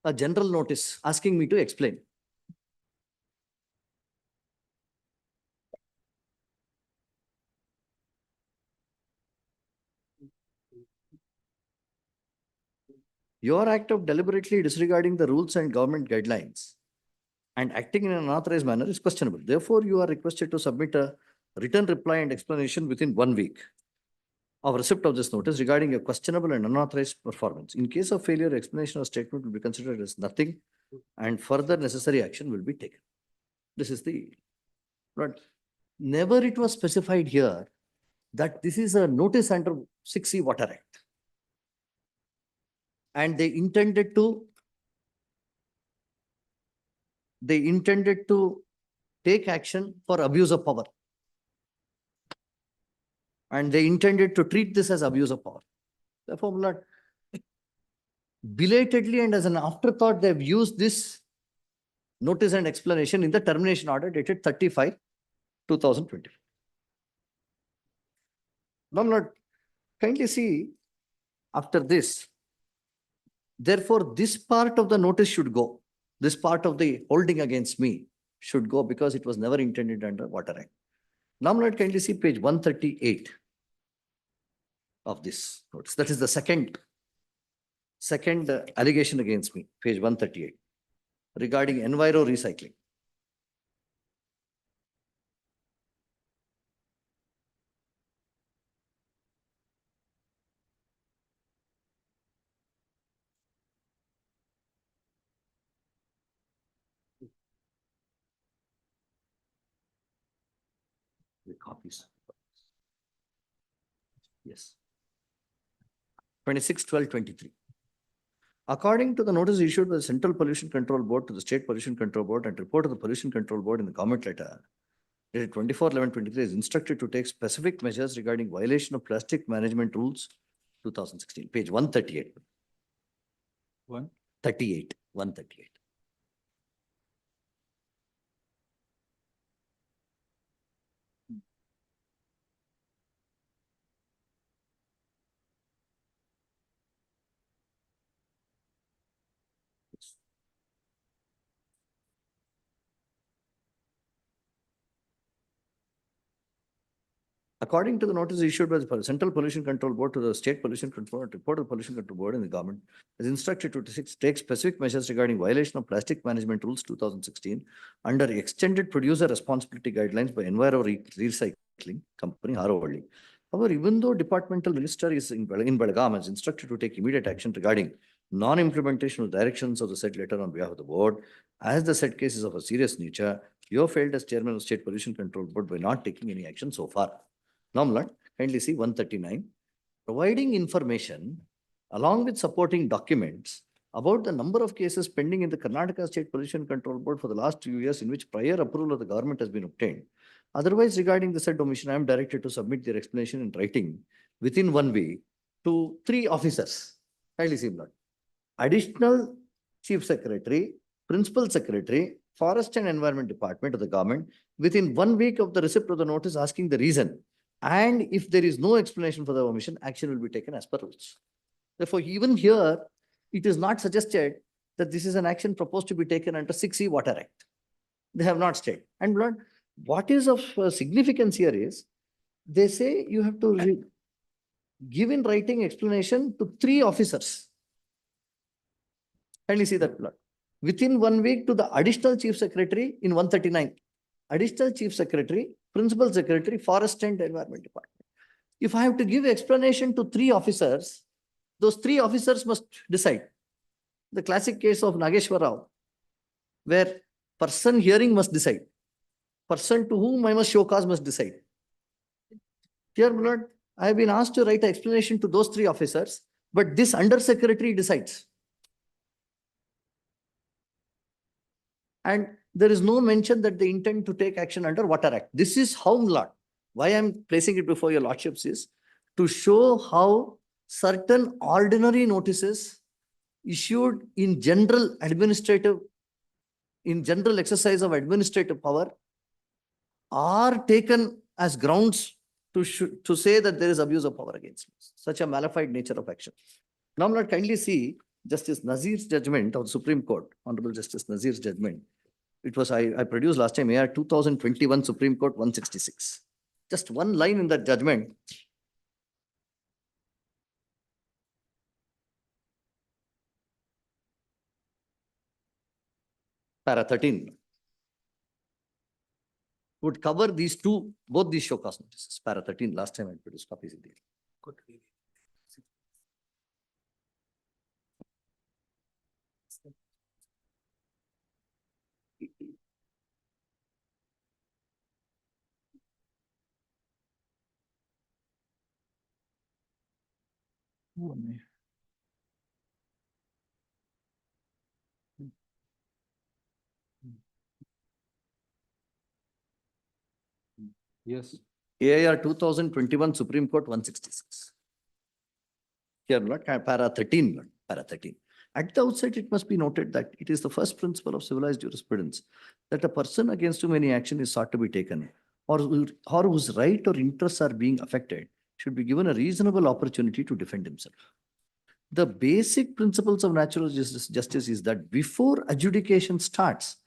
A general notice asking me to explain. Your act of deliberately disregarding the rules and government guidelines and acting in an unauthorized manner is questionable. Therefore, you are requested to submit a written reply and explanation within 1 week of receipt of this notice regarding a questionable and unauthorized performance. In case of failure, explanation or statement will be considered as nothing and further necessary action will be taken. This is the, but never it was specified here that this is a notice under 6C Water Act. And they intended to take action for abuse of power. And they intended to treat this as abuse of power. Therefore, Lord, belatedly and as an afterthought, they've used this notice and explanation in the termination order dated 35/2020. Now, Lord, kindly see after this. Therefore, this part of the notice should go. This part of the holding against me should go because it was never intended under Water Act. Now, Lord, kindly see page 138 of this notice. That is the second allegation against me, page 138, regarding enviro recycling. The copies. Yes. 26/12/23. According to the notice issued by the Central Pollution Control Board to the State Pollution Control Board and report of the Pollution Control Board in the comment letter, dated 24/11/23 is instructed to take specific measures regarding violation of plastic management rules 2016, page 138. 138. According to the notice issued by the Central Pollution Control Board to the State Pollution Control and report of the Pollution Control Board in the government, is instructed to take specific measures regarding violation of plastic management rules 2016 under extended producer responsibility guidelines by Enviro Recycling Company, Harovalli. However, even though departmental minister is in Belgaum is instructed to take immediate action regarding non-implementation of directions of the said letter on behalf of the board, as the said case is of a serious nature, you have failed as chairman of the State Pollution Control Board by not taking any action so far. Now, Lord, kindly see 139. Providing information along with supporting documents about the number of cases pending in the Karnataka State Pollution Control Board for the last 2 years in which prior approval of the government has been obtained. Otherwise, regarding the said omission, I am directed to submit their explanation in writing within 1 week to 3 officers. Kindly see, Lord. Additional Chief Secretary, Principal Secretary, Forest and Environment Department of the government within 1 week of the receipt of the notice asking the reason. And if there is no explanation for the omission, action will be taken as per rules. Therefore, even here, it is not suggested that this is an action proposed to be taken under 6C Water Act. They have not stated. And what is of significance here is, they say you have to give in writing explanation to 3 officers. Kindly see that plot. Within 1 week to the additional chief secretary in 139. Additional chief secretary, principal secretary, forest and environment department. If I have to give explanation to 3 officers, those 3 officers must decide. The classic case of Nageshwar Rao, where person hearing must decide. Person to whom I must show cause must decide. Dear Lord, I have been asked to write an explanation to those 3 officers, but this undersecretary decides. And there is no mention that they intend to take action under Water Act. This is how, Lord, why I'm placing it before your lordships is to show how certain ordinary notices issued in general exercise of administrative power are taken as grounds to say that there is abuse of power against me, such a malified nature of action. Now, Lord, kindly see Justice Nazir's judgment of the Supreme Court, Honorable Justice Nazir's judgment. It was, I produced last time, AR 2021 Supreme Court 166. Just one line in that judgment. Para 13. Would cover these two, both these show cause notices. Para 13, last time I produced copies in the. Good. Yes. AIR 2021 Supreme Court 166. Here, not para 13, not para 13. At the outset, it must be noted that it is the first principle of civilized jurisprudence that a person against whom any action is sought to be taken or whose right or interests are being affected should be given a reasonable opportunity to defend himself. The basic principles of natural justice is that before adjudication starts,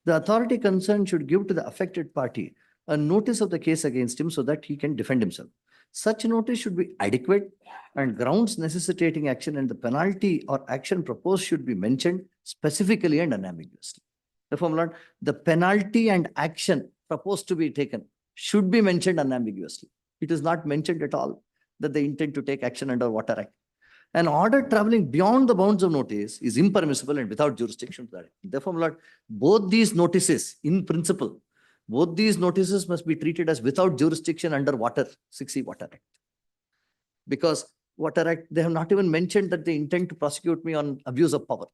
the authority concerned should give to the affected party a notice of the case against him so that he can defend himself. Such notice should be adequate and grounds necessitating action and the penalty or action proposed should be mentioned specifically and unambiguously. Therefore, my Lord, the penalty and action proposed to be taken should be mentioned unambiguously. It is not mentioned at all that they intend to take action under Water Act. An order traveling beyond the bounds of notice is impermissible and without jurisdiction to that. Therefore, my Lord, both these notices in principle, both these notices must be treated as without jurisdiction under 6C Water Act. Because Water Act, they have not even mentioned that they intend to prosecute me on abuse of power.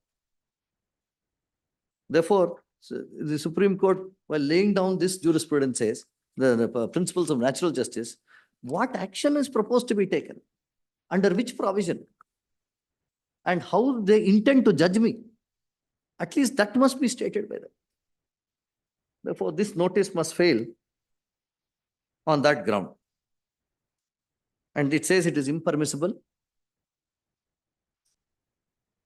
Therefore, the Supreme Court, while laying down this jurisprudence, says the principles of natural justice, what action is proposed to be taken, under which provision, and how they intend to judge me. At least that must be stated by them. Therefore, this notice must fail on that ground. And it says it is impermissible.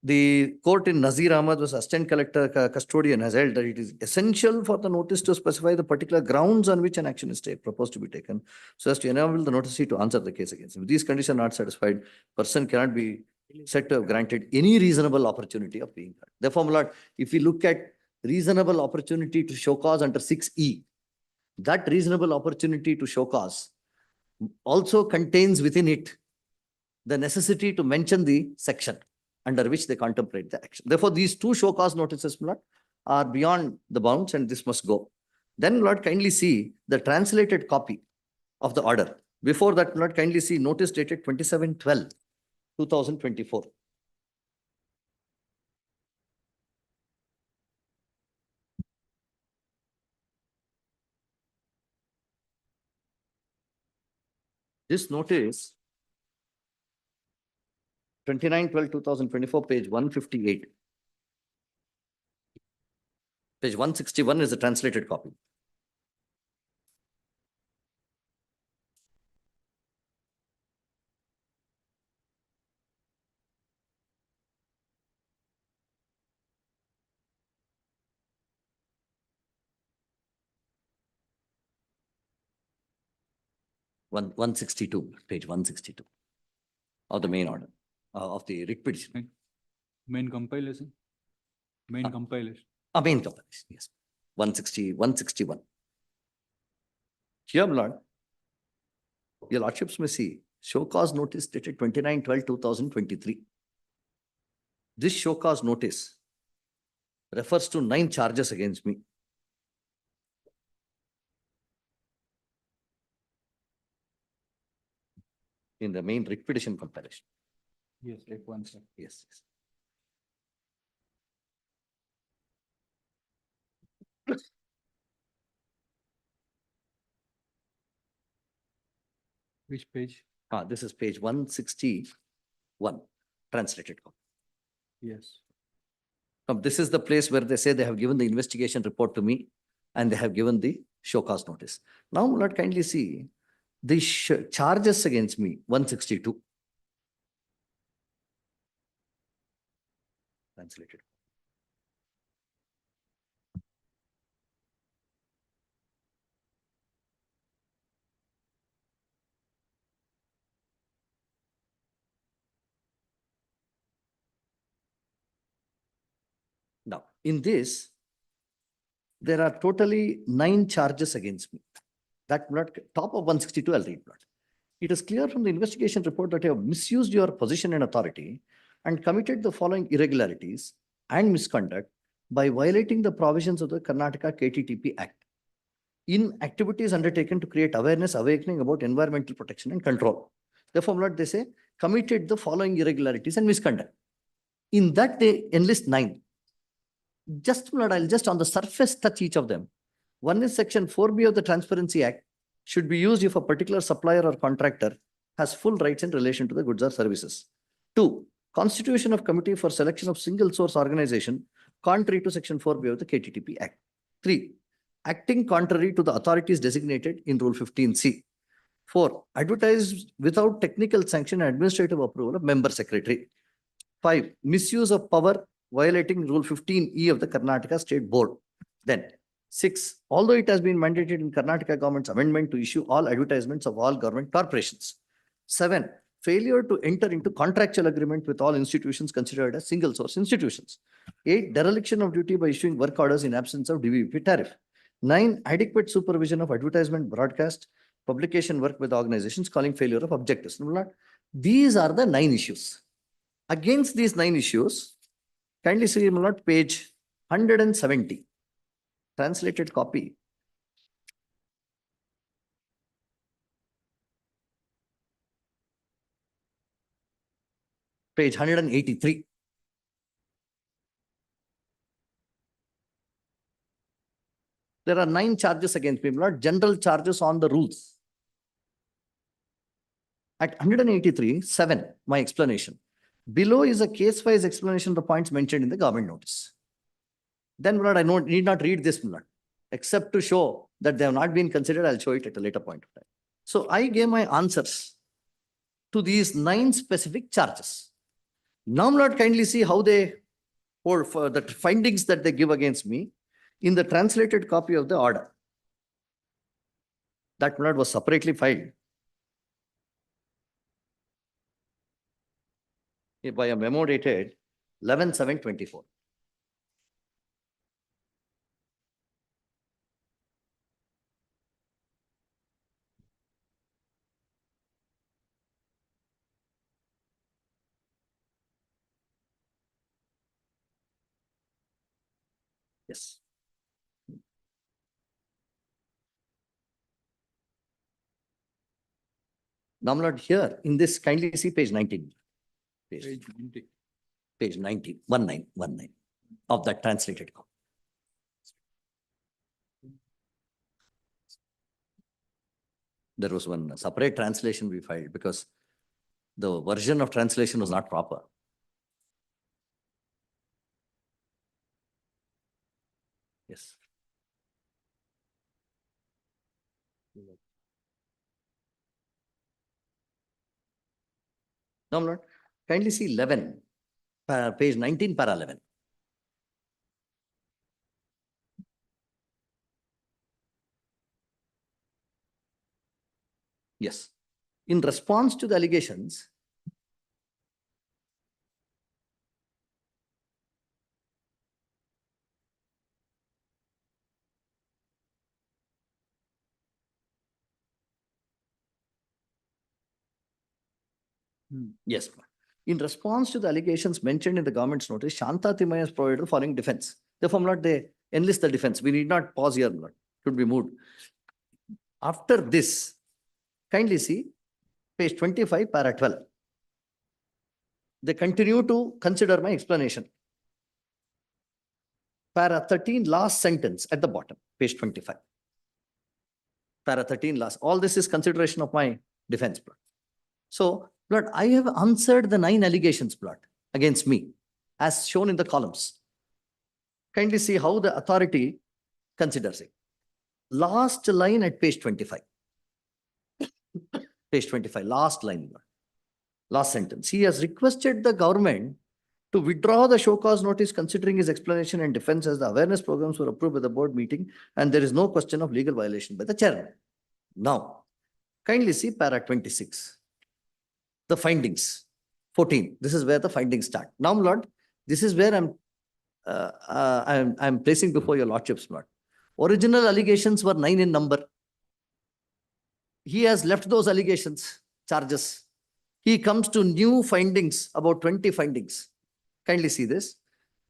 The court in Nazir Ahmad was assistant collector custodian has held that it is essential for the notice to specify the particular grounds on which an action is proposed to be taken so as to enable the noticee to answer the case against him. If these conditions are not satisfied, person cannot be said to have granted any reasonable opportunity of being heard. Therefore, my Lord, if we look at reasonable opportunity to show cause under 6E, that reasonable opportunity to show cause also contains within it the necessity to mention the section under which they contemplate the action. Therefore, these two show cause notices, Lord, are beyond the bounds and this must go. Then, Lord, kindly see the translated copy of the order. Before that, Lord, kindly see notice dated 27/12/2024. This notice, 29/12/2024, page 158. Page 161 is the translated copy. Page 162 of the main order of the writ petition. Main compilation. Main compilation. Main compilation, yes. 161. Here, my Lord, your lordships may see show cause notice dated 29/12/2023. This show cause notice refers to 9 charges against me. In the main writ petition compilation. Yes, take one sec. Yes. Which page? This is page 161, translated copy. Yes. This is the place where they say they have given the investigation report to me and they have given the show cause notice. Now, Lord, kindly see the charges against me, 162. Translated. Now, in this, there are totally 9 charges against me. That not top of 162, I'll read. It is clear from the investigation report that you have misused your position and authority and committed the following irregularities and misconduct by violating the provisions of the Karnataka KTTP Act in activities undertaken to create awareness, awakening about environmental protection and control. Therefore, what they say, committed the following irregularities and misconduct. In that, they enlist 9. Just, I'll just on the surface touch each of them. One is section 4B of the Transparency Act should be used if a particular supplier or contractor has full rights in relation to the goods or services. 2, constitution of committee for selection of single source organization contrary to section 4B of the KTTP Act. 3, acting contrary to the authorities designated in Rule 15C. 4, advertise without technical sanction and administrative approval of member secretary. 5, misuse of power violating Rule 15E of the Karnataka State Board. Then 6, although it has been mandated in Karnataka government's amendment to issue all advertisements of all government corporations. 7, failure to enter into contractual agreement with all institutions considered as single source institutions. 8, dereliction of duty by issuing work orders in absence of DVP tariff. 9, adequate supervision of advertisement, broadcast, publication work with organizations calling failure of objectives. These are the 9 issues. Against these 9 issues, kindly see page 170. Translated copy. Page 183. There are 9 charges against me, not general charges on the rules. At 183, 7, my explanation. Below is a case-wise explanation of the points mentioned in the government notice. Then, I need not read this, except to show that they have not been considered. I'll show it at a later point of time. So I gave my answers to these 9 specific charges. Now, kindly see how they, or for the findings that they give against me in the translated copy of the order. That was separately filed by a memo dated 11/7/24. Yes. Now, here in this, kindly see page 19. Page 19, 19 of that translated copy. There was one separate translation we filed because the version of translation was not proper. Yes. Now, Lord, kindly see 11, page 19, para 11. Yes. In response to the allegations, yes. In response to the allegations mentioned in the government's notice, Shanta Timaya has provided the following defense. Therefore, Lord, they enlist the defense. We need not pause here, Lord. Should be moved. After this, kindly see page 25, para 12. They continue to consider my explanation. para 13, last sentence at the bottom, page 25. Para 13 last, all this is consideration of my defense plot. So, Lord, I have answered the 9 allegations, Lord, against me, as shown in the columns. Kindly see how the authority considers it. Last line at page 25. Page 25, last line, Lord. Last sentence. He has requested the government to withdraw the show cause notice considering his explanation and defense as the awareness programs were approved by the board meeting and there is no question of legal violation by the chairman. Now, kindly see para 26. The findings, 14. This is where the findings start. Now, Lord, this is where I'm placing before your lordships, Lord. Original allegations were 9 in number. He has left those allegations, charges. He comes to new findings, about 20 findings. Kindly see this.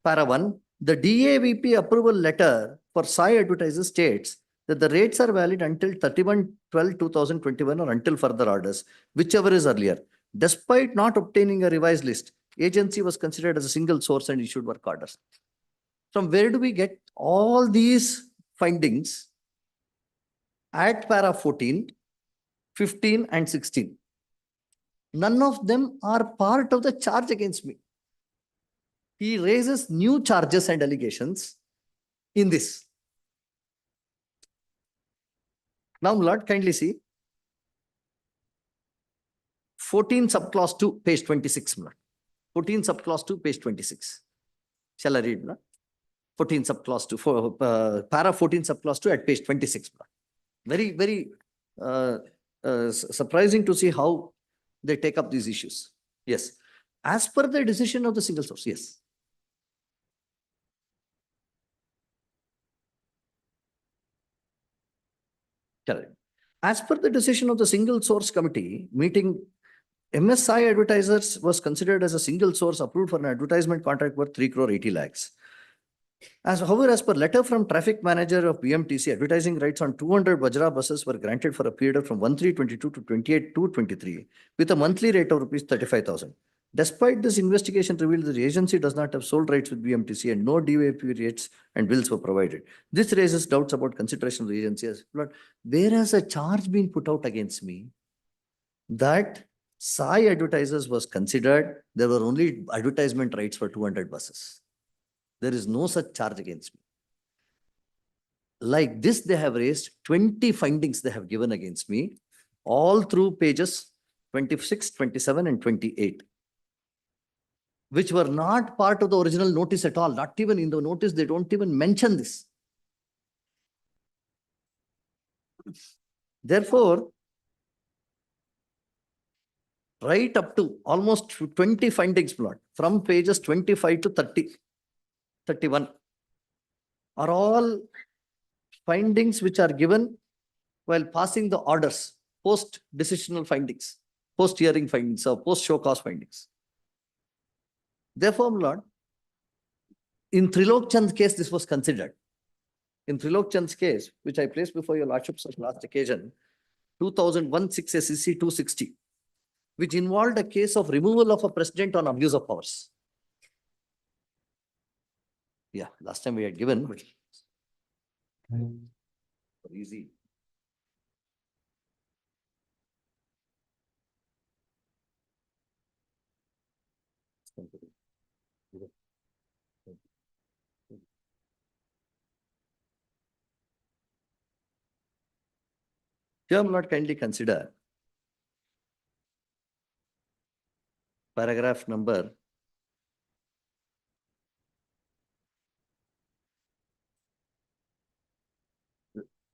Para 1, the DAVP approval letter for Sai Advertisers states that the rates are valid until 31/12/2021 or until further orders, whichever is earlier. Despite not obtaining a revised list, agency was considered as a single source and issued work orders. From where do we get all these findings? At para 14, 15 and 16. None of them are part of the charge against me. He raises new charges and allegations in this. Now, Lord, kindly see. 14 subclause 2, page 26, Lord. 14 subclause 2, page 26. Shall I read, Lord? 14 subclause 2, para 14 subclause 2 at page 26, Lord. Very, very surprising to see how they take up these issues. Yes. As per the decision of the single source, yes. Correct. As per the decision of the single source committee meeting, MSI Advertisers was considered as a single source approved for an advertisement contract worth 3 crore 80 lakhs. However, as per letter from traffic manager of BMTC, advertising rights on 200 Vajra buses were granted for a period from 1/3/22 to 28/2/23 with a monthly rate of rupees 35,000. Despite this, investigation revealed that the agency does not have sole rights with BMTC and no DAP rates and bills were provided. This raises doubts about consideration of the agency as well. There has a charge been put out against me that Sai Advertisers was considered, there were only advertisement rights for 200 buses. There is no such charge against me. Like this, they have raised 20 findings they have given against me, all through pages 26, 27, and 28, which were not part of the original notice at all. Not even in the notice, they don't even mention this. Therefore, right up to almost 20 findings, plot from pages 25 to 30. 31 are all findings which are given while passing the orders, post-decisional findings, post-hearing findings, or post-show cause findings. Therefore, Lord, in Trilok Chand's case, this was considered. In Trilok Chand's case, which I placed before your lordships on last occasion, 2001 6 SEC 260, which involved a case of removal of a president on abuse of powers. Yeah, last time we had given, but easy. Here, Lord, kindly consider paragraph number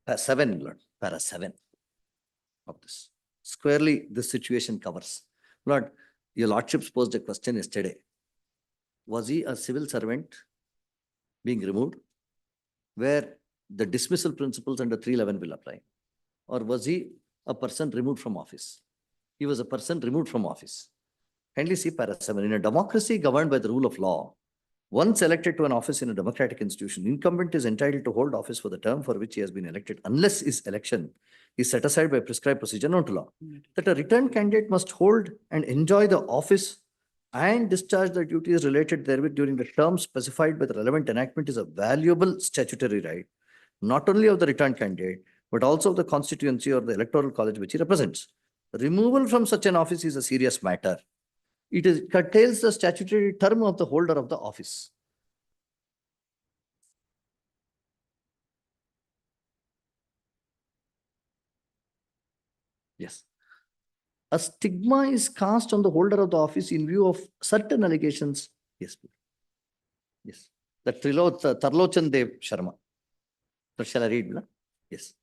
7, Lord, para 7 of this. Squarely, this situation covers. Lord, your lordships posed a question yesterday. Was he a civil servant being removed, where the dismissal principles under 311 will apply? Or was he a person removed from office? He was a person removed from office. Kindly see para 7. In a democracy governed by the rule of law, once elected to an office in a democratic institution, incumbent is entitled to hold office for the term for which he has been elected, unless his election is set aside by prescribed procedure known to law. That a returned candidate must hold and enjoy the office and discharge the duties related therewith during the term specified by the relevant enactment is a valuable statutory right, not only of the returned candidate, but also of the constituency or the electoral college which he represents. Removal from such an office is a serious matter. It curtails the statutory term of the holder of the office. Yes. A stigma is cast on the holder of the office in view of certain allegations. Yes. Please. Yes. The Tarlochan Dev Sharma. That shall I read? No? Yes.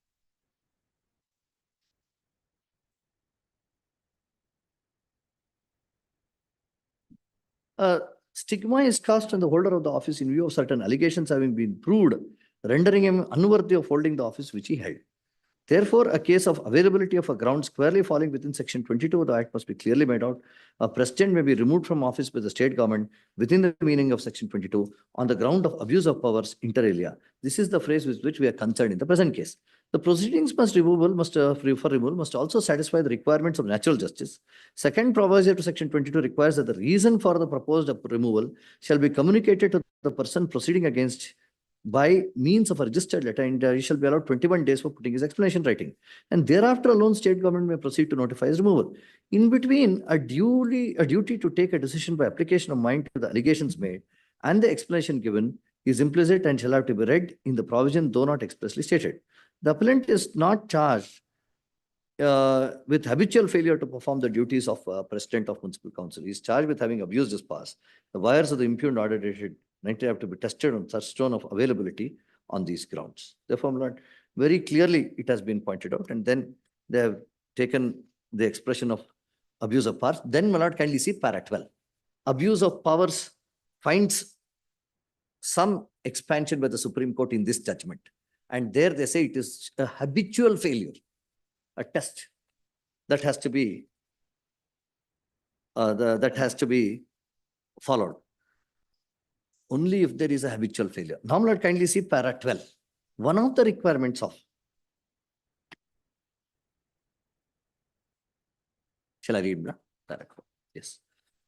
Stigma is cast on the holder of the office in view of certain allegations having been proved, rendering him unworthy of holding the office which he held. Therefore, a case of availability of a ground squarely falling within Section 22 of the Act must be clearly made out. A president may be removed from office by the state government within the meaning of Section 22 on the ground of abuse of powers inter alia. This is the phrase with which we are concerned in the present case. The proceedings for removal must also satisfy the requirements of natural justice. Second proviso to Section 22 requires that the reason for the proposed removal shall be communicated to the person proceeding against by means of a registered letter, and he shall be allowed 21 days for putting his explanation writing. And thereafter alone state government may proceed to notify his removal. In between, a duty to take a decision by application of mind to the allegations made and the explanation given is implicit and shall have to be read in the provision, though not expressly stated. The appellant is not charged with habitual failure to perform the duties of President of Municipal Council. He is charged with having abused his powers. The wires of the impugned order dated 90 have to be tested on touchstone of availability on these grounds. Therefore, my lord, very clearly it has been pointed out, and then they have taken the expression of abuse of powers. Then, my lord, kindly see para 12. Abuse of powers finds some expansion by the Supreme Court in this judgment. And there they say it is a habitual failure, a test that has to be followed. Only if there is a habitual failure. Now, my lord, kindly see para 12. One of the requirements of, shall I read? Para 12. Yes.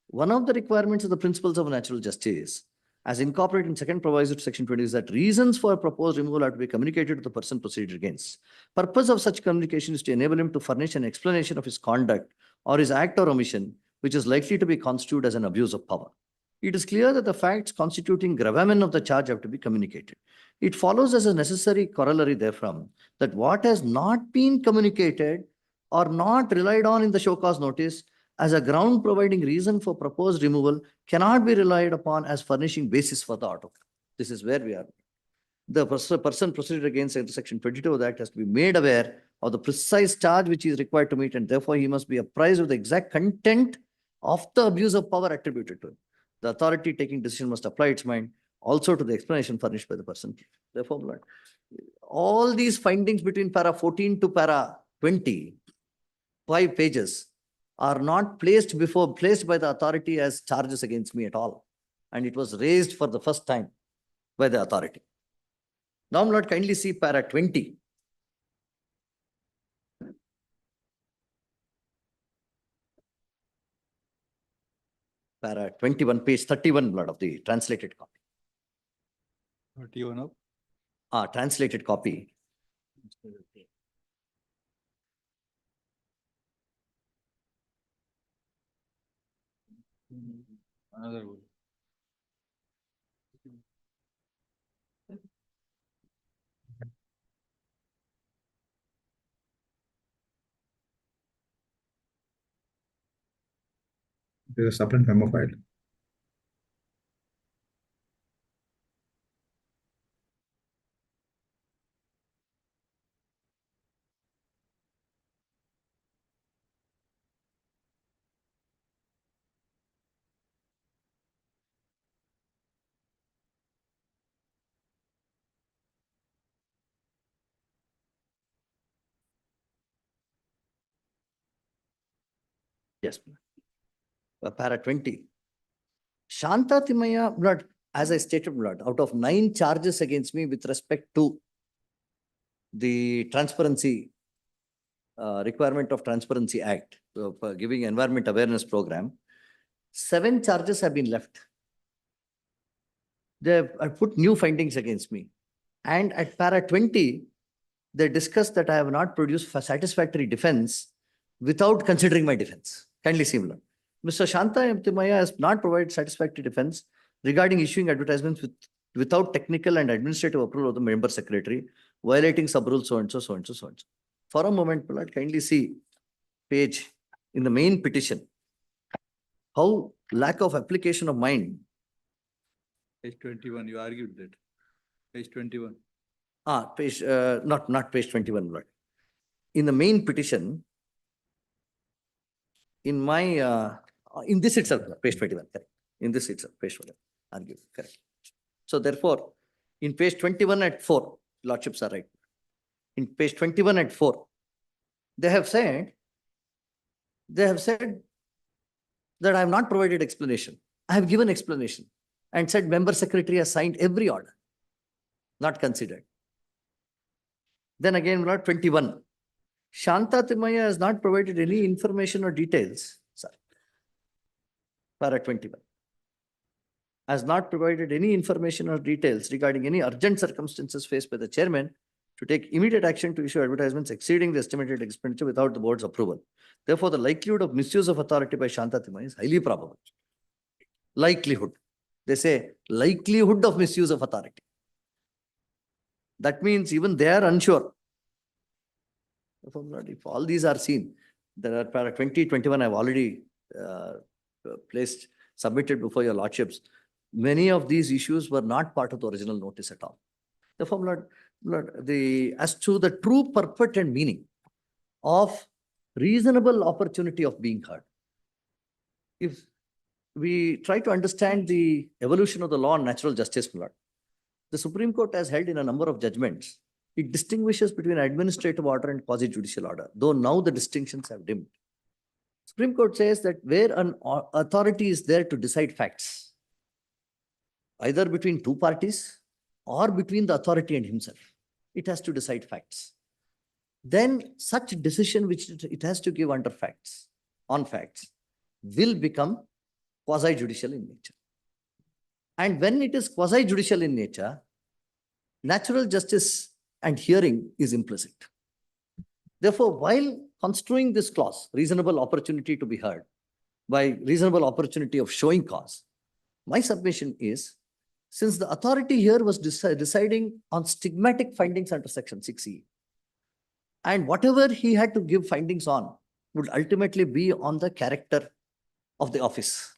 One of the requirements of the principles of natural justice, as incorporated in second proviso to Section 20, is that reasons for a proposed removal are to be communicated to the person proceeded against. Purpose of such communication is to enable him to furnish an explanation of his conduct or his act or omission, which is likely to be constituted as an abuse of power. It is clear that the facts constituting gravamen of the charge have to be communicated. It follows as a necessary corollary therefrom that what has not been communicated or not relied on in the show cause notice as a ground providing reason for proposed removal cannot be relied upon as furnishing basis for the order. This is where we are. The person proceeded against Section 22 of the Act has to be made aware of the precise charge which he is required to meet, and therefore he must be apprised of the exact content of the abuse of power attributed to him. The authority taking decision must apply its mind also to the explanation furnished by the person. Therefore, Lord, all these findings between para 14 to para 20, 5 pages, are not placed by the authority as charges against me at all. And it was raised for the first time by the authority. Now, Lord, kindly see para 20. Para 21, page 31, Lord, of the translated copy. 31 of? Translated copy. Another one. There's a supplement memo file. Yes. Para 20. Shanta Timaya, blood, as I stated, blood, out of 9 charges against me with respect to the transparency, requirement of Transparency Act, giving environment awareness program, 7 charges have been left. They have put new findings against me. And at para 20, they discussed that I have not produced a satisfactory defense without considering my defense. Kindly see, Mr. Shanta Timaya has not provided satisfactory defense regarding issuing advertisements without technical and administrative approval of the member secretary, violating sub-rule so-and-so, so-and-so, so-and-so. For a moment, kindly see page in the main petition, how lack of application of mind. Page 21, you argued that. Page 21. Not page 21, Lord. In the main petition, in this itself, page 21, correct. In this itself, page 21, argued, correct. So therefore, in page 21 at 4, lordships are right. In page 21 at 4, they have said that I have not provided explanation. I have given explanation and said member secretary has signed every order, not considered. Then again, Lord, 21. Shanta Timaya has not provided any information or details. Sorry. Para 21. Has not provided any information or details regarding any urgent circumstances faced by the chairman to take immediate action to issue advertisements exceeding the estimated expenditure without the board's approval. Therefore, the likelihood of misuse of authority by Shanta Timaya is highly probable. Likelihood. They say likelihood of misuse of authority. That means even they are unsure. If all these are seen, there are para 20, 21 I've already submitted before your lordships. Many of these issues were not part of the original notice at all. Therefore, as to the true purport and meaning of reasonable opportunity of being heard, if we try to understand the evolution of the law on natural justice, the Supreme Court has held in a number of judgments. It distinguishes between administrative order and quasi-judicial order, though now the distinctions have dimmed. Supreme Court says that where an authority is there to decide facts, either between two parties or between the authority and himself, it has to decide facts. Then such decision which it has to give under facts, on facts, will become quasi-judicial in nature. And when it is quasi-judicial in nature, natural justice and hearing is implicit. Therefore, while construing this clause, reasonable opportunity to be heard, by reasonable opportunity of showing cause, my submission is, since the authority here was deciding on stigmatic findings under section 6E, and whatever he had to give findings on would ultimately be on the character of the office,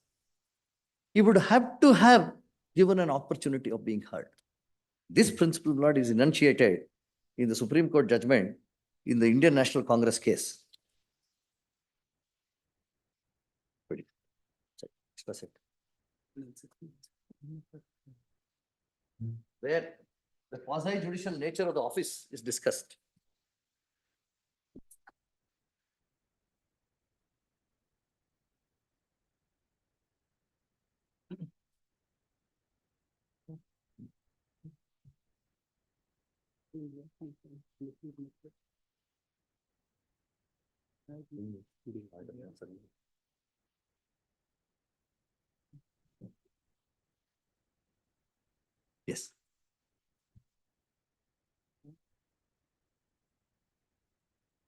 he would have to have given an opportunity of being heard. This principle, Lord, is enunciated in the Supreme Court judgment in the Indian National Congress case. Express it. Where the quasi-judicial nature of the office is discussed. Yes.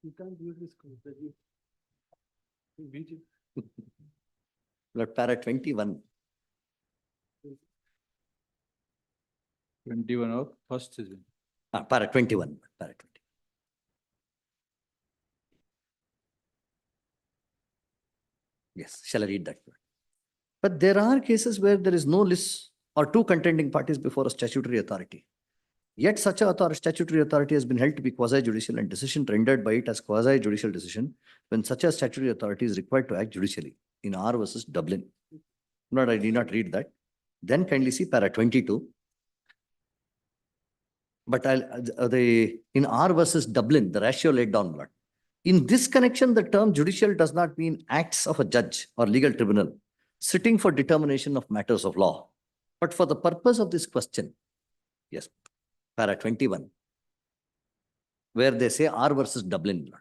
You can't use this code. Lord, para 21. 21 of first season. Para 21. Para 20. Yes, shall I read that? But there are cases where there is no list or two contending parties before a statutory authority. Yet such a statutory authority has been held to be quasi-judicial and decision rendered by it as quasi-judicial decision when such a statutory authority is required to act judicially in R versus Dublin. No, I did not read that. Then kindly see para 22. But in R versus Dublin, the ratio laid down, Lord. In this connection, the term judicial does not mean acts of a judge or legal tribunal sitting for determination of matters of law. But for the purpose of this question, yes, para 21, where they say R versus Dublin.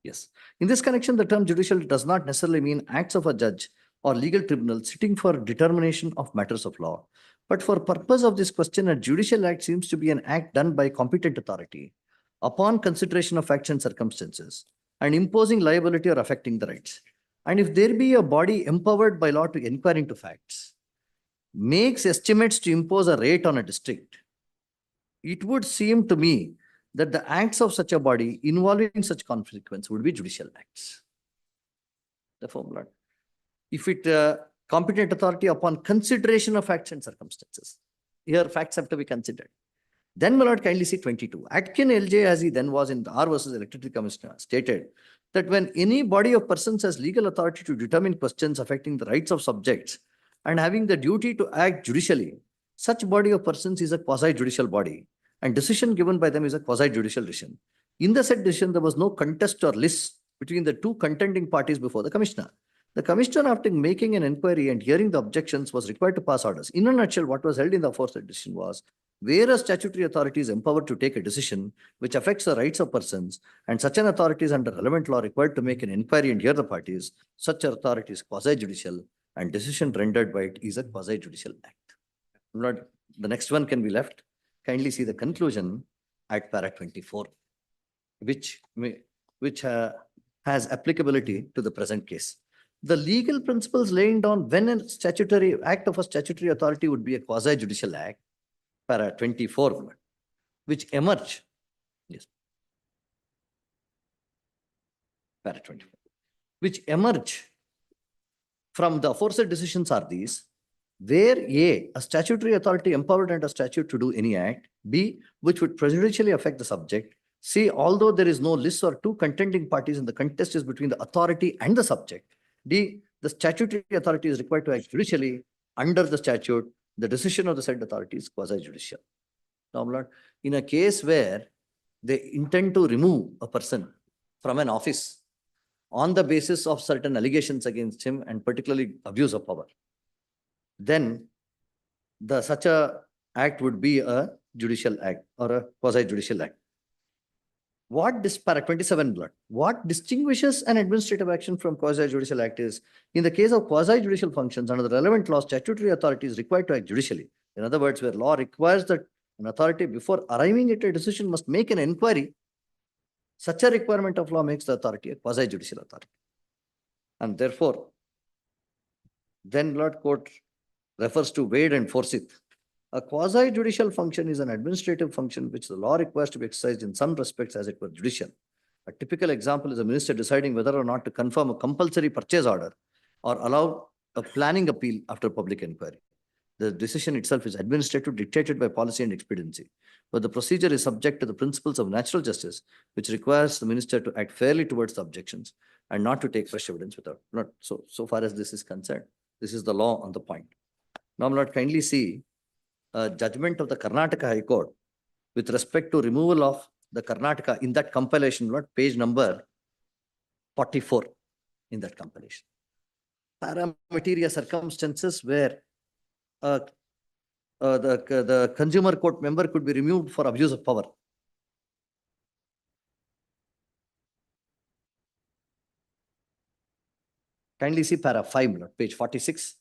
Yes. In this connection, the term judicial does not necessarily mean acts of a judge or legal tribunal sitting for determination of matters of law. But for purpose of this question, a judicial act seems to be an act done by competent authority upon consideration of facts and circumstances and imposing liability or affecting the rights. And if there be a body empowered by law to inquire into facts, makes estimates to impose a rate on a district, it would seem to me that the acts of such a body involving such consequence would be judicial acts. Therefore, my lord, if it competent authority upon consideration of facts and circumstances, here facts have to be considered. Then, my lord, kindly see 22. Atkin LJ, as he then was in the R versus Electricity Commissioner, stated that when any body of persons has legal authority to determine questions affecting the rights of subjects and having the duty to act judicially, such body of persons is a quasi-judicial body, and decision given by them is a quasi-judicial decision. In the said decision, there was no contest or lists between the two contending parties before the commissioner. The commissioner, after making an inquiry and hearing the objections, was required to pass orders. In a nutshell, what was held in the aforesaid decision was, where a statutory authority is empowered to take a decision which affects the rights of persons, and such an authority is under relevant law required to make an inquiry and hear the parties, such authority is quasi-judicial, and decision rendered by it is a quasi-judicial act. Lord, the next one can be left. Kindly see the conclusion at para 24, which has applicability to the present case. The legal principles laying down when a statutory act of a statutory authority would be a quasi-judicial act, para 24, which emerge. Yes. Para 24, which emerge from the aforesaid decisions are these: where A, a statutory authority empowered under statute to do any act; B, which would prejudicially affect the subject; C, although there is no list or two contending parties and the contest is between the authority and the subject; D, the statutory authority is required to act judicially under the statute. The decision of the said authority is quasi-judicial. Now, my lord, in a case where they intend to remove a person from an office on the basis of certain allegations against him and particularly abuse of power, then such a act would be a judicial act or a quasi-judicial act. What this para 27 blood, what distinguishes an administrative action from quasi-judicial act is, in the case of quasi-judicial functions under the relevant law, statutory authority is required to act judicially. In other words, where law requires that an authority before arriving at a decision must make an inquiry, such a requirement of law makes the authority a quasi-judicial authority. And therefore, then Lord Court refers to Wade and Forsyth. A quasi-judicial function is an administrative function which the law requires to be exercised in some respects as it were judicial. A typical example is a minister deciding whether or not to confirm a compulsory purchase order or allow a planning appeal after public inquiry. The decision itself is administrative, dictated by policy and expediency, but the procedure is subject to the principles of natural justice, which requires the minister to act fairly towards the objections and not to take fresh evidence without. Not so far as this is concerned. This is the law on the point. Now, Lord, kindly see a judgment of the Karnataka High Court with respect to removal of the Karnataka in that compilation, Lord, page number 44 in that compilation. Paramateria circumstances where the consumer court member could be removed for abuse of power. Kindly see para 5, Lord, page 46.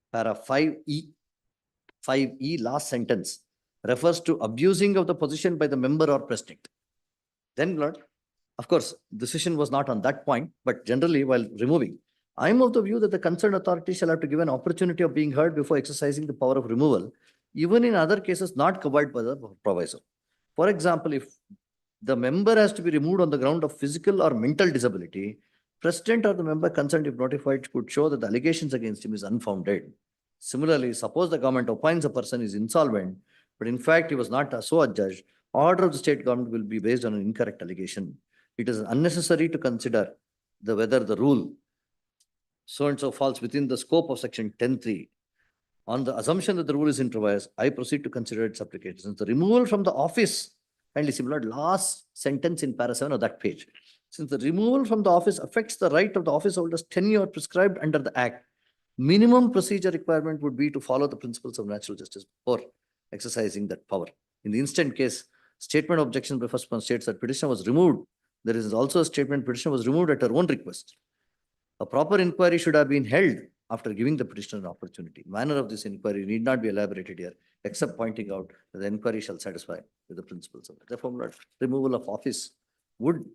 Para 5E, last sentence, refers to abusing of the position by the member or president. Then, Lord, of course, decision was not on that point, but generally while removing, I am of the view that the concerned authority shall have to give an opportunity of being heard before exercising the power of removal, even in other cases not covered by the proviso. For example, if the member has to be removed on the ground of physical or mental disability, president or the member concerned, if notified, could show that the allegations against him is unfounded. Similarly, suppose the government opines a person is insolvent, but in fact he was not so adjudged, order of the state government will be based on an incorrect allegation. It is unnecessary to consider whether the rule so-and-so falls within the scope of section 10(3). On the assumption that the rule is improvised, I proceed to consider its application. Since the removal from the office, kindly see, last sentence in para 7 of that page. Since the removal from the office affects the right of the office holder's tenure prescribed under the Act, minimum procedure requirement would be to follow the principles of natural justice before exercising that power. In the instant case, statement of objection by first one states that petitioner was removed There is also a statement petitioner was removed at her own request. A proper inquiry should have been held after giving the petitioner an opportunity. Manner of this inquiry need not be elaborated here, except pointing out that the inquiry shall satisfy with the principles of it. Therefore, my lord, removal of office would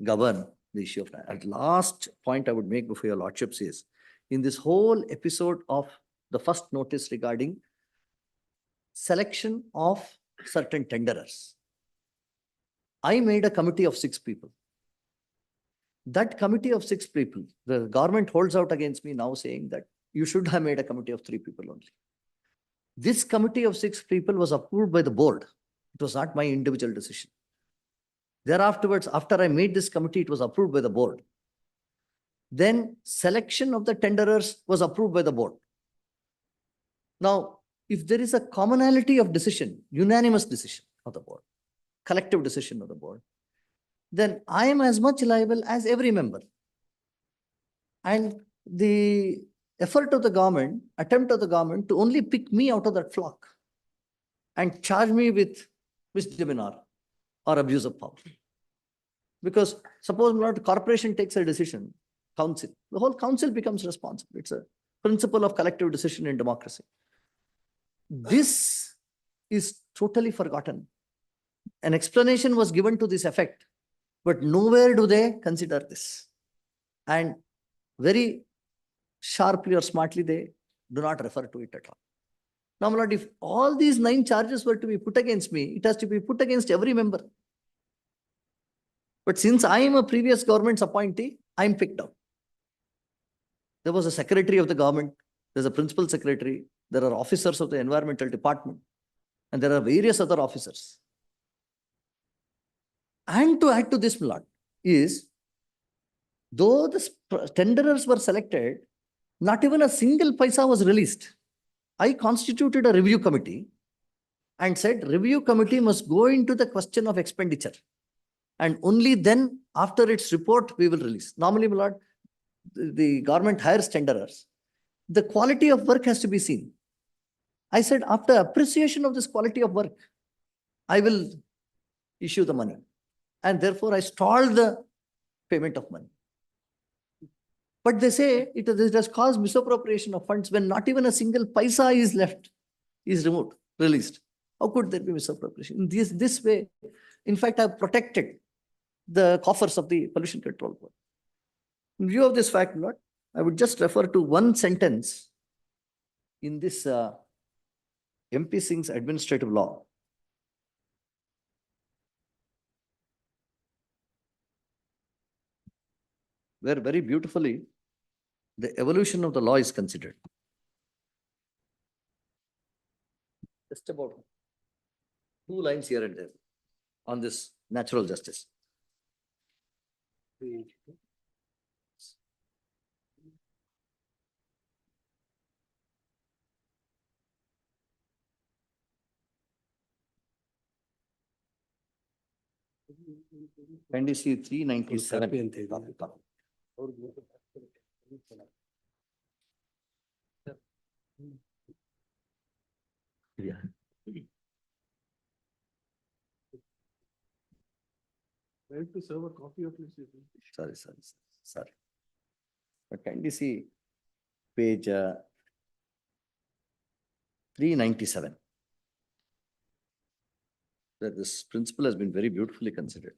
govern the issue of. And last point I would make before your lordships is, in this whole episode of the first notice regarding selection of certain tenderers, I made a committee of 6 people. That committee of 6 people, the government holds out against me now saying that you should have made a committee of 3 people only. This committee of 6 people was approved by the board. It was not my individual decision. Thereafterwards, after I made this committee, it was approved by the board. Then selection of the tenderers was approved by the board. Now, if there is a commonality of decision, unanimous decision of the board, collective decision of the board, then I am as much liable as every member. And the effort of the government, attempt of the government to only pick me out of that flock and charge me with misdemeanor or abuse of power. Because suppose not corporation takes a decision, council, the whole council becomes responsible. It's a principle of collective decision in democracy. This is totally forgotten. An explanation was given to this effect, but nowhere do they consider this. And very sharply or smartly, they do not refer to it at all. Now, my lord, if all these 9 charges were to be put against me, it has to be put against every member. But since I am a previous government's appointee, I am picked up. There was a secretary of the government, there's a principal secretary, there are officers of the environmental department, and there are various other officers. And to add to this, my lord, is though the tenderers were selected, not even a single paisa was released. I constituted a review committee and said review committee must go into the question of expenditure. And only then, after its report, we will release. Normally, my lord, the government hires tenderers. The quality of work has to be seen. I said, after appreciation of this quality of work, I will issue the money. And therefore, I stalled the payment of money. But they say it has caused misappropriation of funds when not even a single paisa is left, is removed, released. How could there be misappropriation? In this way, in fact, I have protected the coffers of the Pollution Control Board. In view of this fact, Lord, I would just refer to one sentence in this MP Singh's administrative law. Where very beautifully the evolution of the law is considered. Just about 2 lines here and there on this natural justice. NDC 397. Yeah. To serve a copy of this. Sorry. But kindly see page 397. That this principle has been very beautifully considered.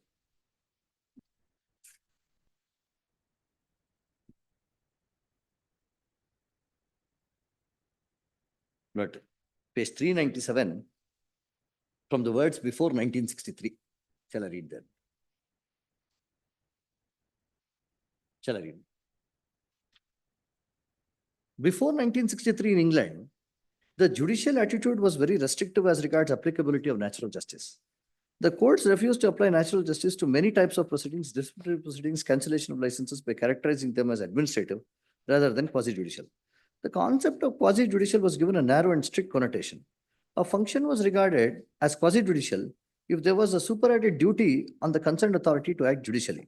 But page 397, from the words before 1963, shall I read that? Shall I read? Before 1963 in England, the judicial attitude was very restrictive as regards applicability of natural justice. The courts refused to apply natural justice to many types of proceedings, disciplinary proceedings, cancellation of licenses by characterizing them as administrative rather than quasi-judicial. The concept of quasi-judicial was given a narrow and strict connotation. A function was regarded as quasi-judicial if there was a superadded duty on the concerned authority to act judicially.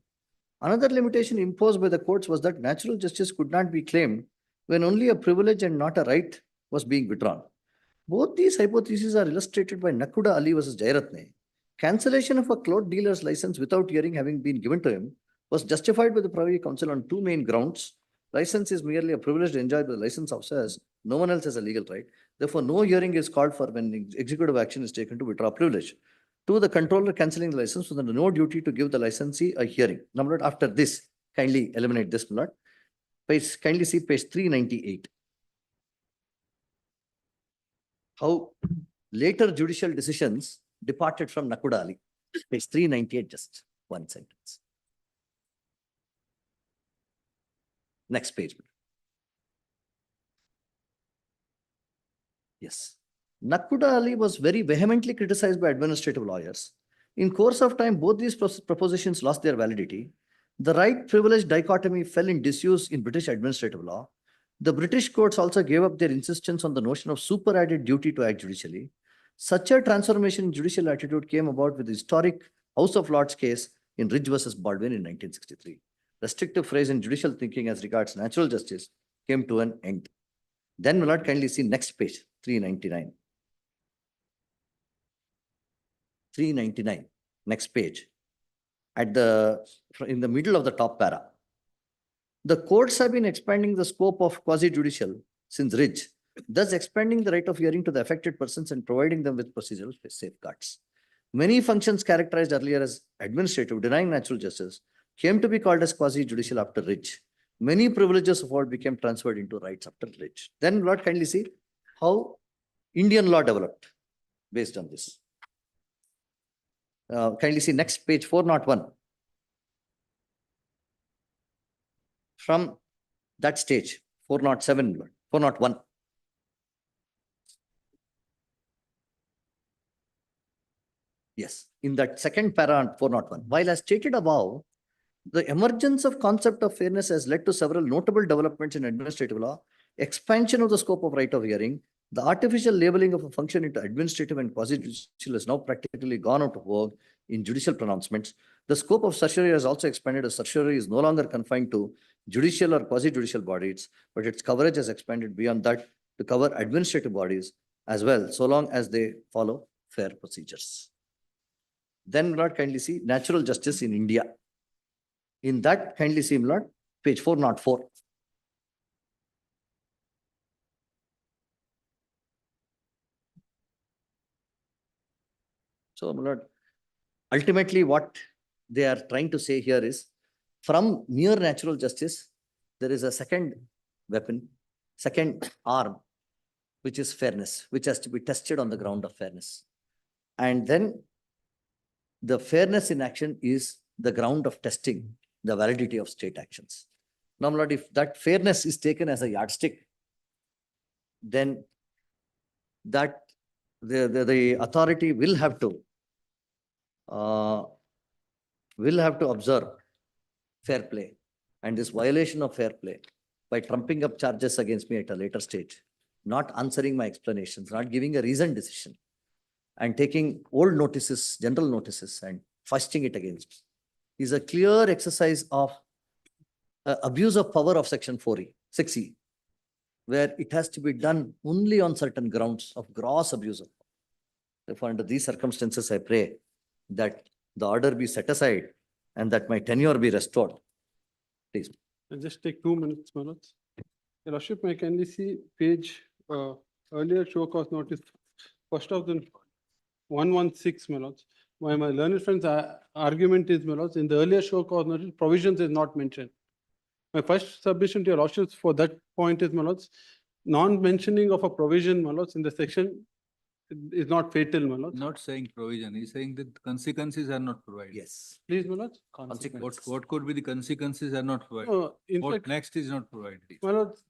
Another limitation imposed by the courts was that natural justice could not be claimed when only a privilege and not a right was being withdrawn. Both these hypotheses are illustrated by Nakuda Ali versus Jairatne, Cancellation of a cloth dealer's license without hearing having been given to him was justified by the Privy Council on two main grounds. License is merely a privilege enjoyed by the license officer, as no one else has a legal right. Therefore, no hearing is called for when executive action is taken to withdraw privilege. Two, the controller cancelling the license was under no duty to give the licensee a hearing. Number one, after this, kindly eliminate this, my lord. Kindly see page 398. How later judicial decisions departed from Nakuda Ali. Page 398, just one sentence. Next page. Yes. Nakuda Ali was very vehemently criticized by administrative lawyers. In course of time, both these propositions lost their validity. The right-privilege dichotomy fell in disuse in British administrative law. The British courts also gave up their insistence on the notion of superadded duty to act judicially. Such a transformation in judicial attitude came about with the historic House of Lords case in Ridge versus Baldwin in 1963. Restrictive phrase in judicial thinking as regards natural justice came to an end. Then will not kindly see next page, 399. 399, next page. In the middle of the top para. The courts have been expanding the scope of quasi-judicial since Ridge, thus expanding the right of hearing to the affected persons and providing them with procedural safeguards. Many functions characterized earlier as administrative, denying natural justice, came to be called as quasi-judicial after Ridge. Many privileges of all became transferred into rights after Ridge. Then Lord kindly see how Indian law developed based on this. Kindly see next page 401. From that stage, 407, 401. Yes, in that second para on 401. While as stated above, the emergence of concept of fairness has led to several notable developments in administrative law, expansion of the scope of right of hearing, the artificial labeling of a function into administrative and quasi-judicial has now practically gone out of vogue in judicial pronouncements. The scope of certiorari has also expanded as certiorari is no longer confined to judicial or quasi-judicial bodies, but its coverage has expanded beyond that to cover administrative bodies as well, so long as they follow fair procedures. Then, Lord, kindly see natural justice in India. In that, kindly see, Lord, page 404. So, my lord, ultimately what they are trying to say here is, from mere natural justice, there is a second weapon, second arm, which is fairness, which has to be tested on the ground of fairness. And then the fairness in action is the ground of testing the validity of state actions. Now, my lord, if that fairness is taken as a yardstick, then that the authority will have to observe fair play, and this violation of fair play by trumping up charges against me at a later stage, not answering my explanations, not giving a reasoned decision, and taking old notices, general notices, and foisting it against me, is a clear exercise of abuse of power of section 6E, where it has to be done only on certain grounds of gross abuse of power. Therefore, under these circumstances, I pray that the order be set aside and that my tenure be restored. Please. I'll just take 2 minutes, my lords. Your Lordship, may kindly see page earlier show cause notice, first of the 116, my lords. My learned friend's argument is, my lords, in the earlier show cause notice, provisions is not mentioned. My first submission to your Lordships for that point is, my lords, non-mentioning of a provision, my lords, in the section is not fatal, my lords. Not saying provision, he's saying that consequences are not provided. Yes. Please, my lords. What could be the consequences are not provided? In What fact, next is not provided? my lords,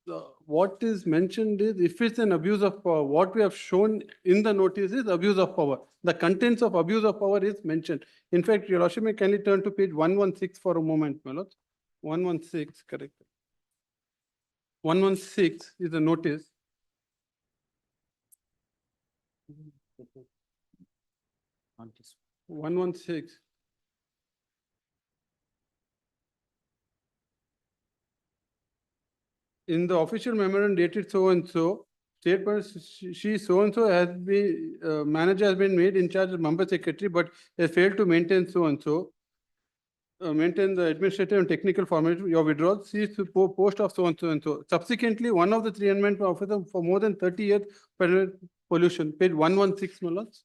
what is mentioned is, if it's an abuse of power, what we have shown in the notice is abuse of power. The contents of abuse of power is mentioned. In fact, your Lordship, may kindly turn to page 116 for a moment, my lords. 116, correct. 116 is the notice. On this. 116. In the official memorandum dated so and so, statement, she so-and-so has been, manager has been made in charge of member secretary, but has failed to maintain so-and-so. Maintain the administrative and technical format, your withdrawal, cease to post of so-and-so and so. Subsequently, one of the three environment officer for more than 30 years, pollution, page 116, my lords.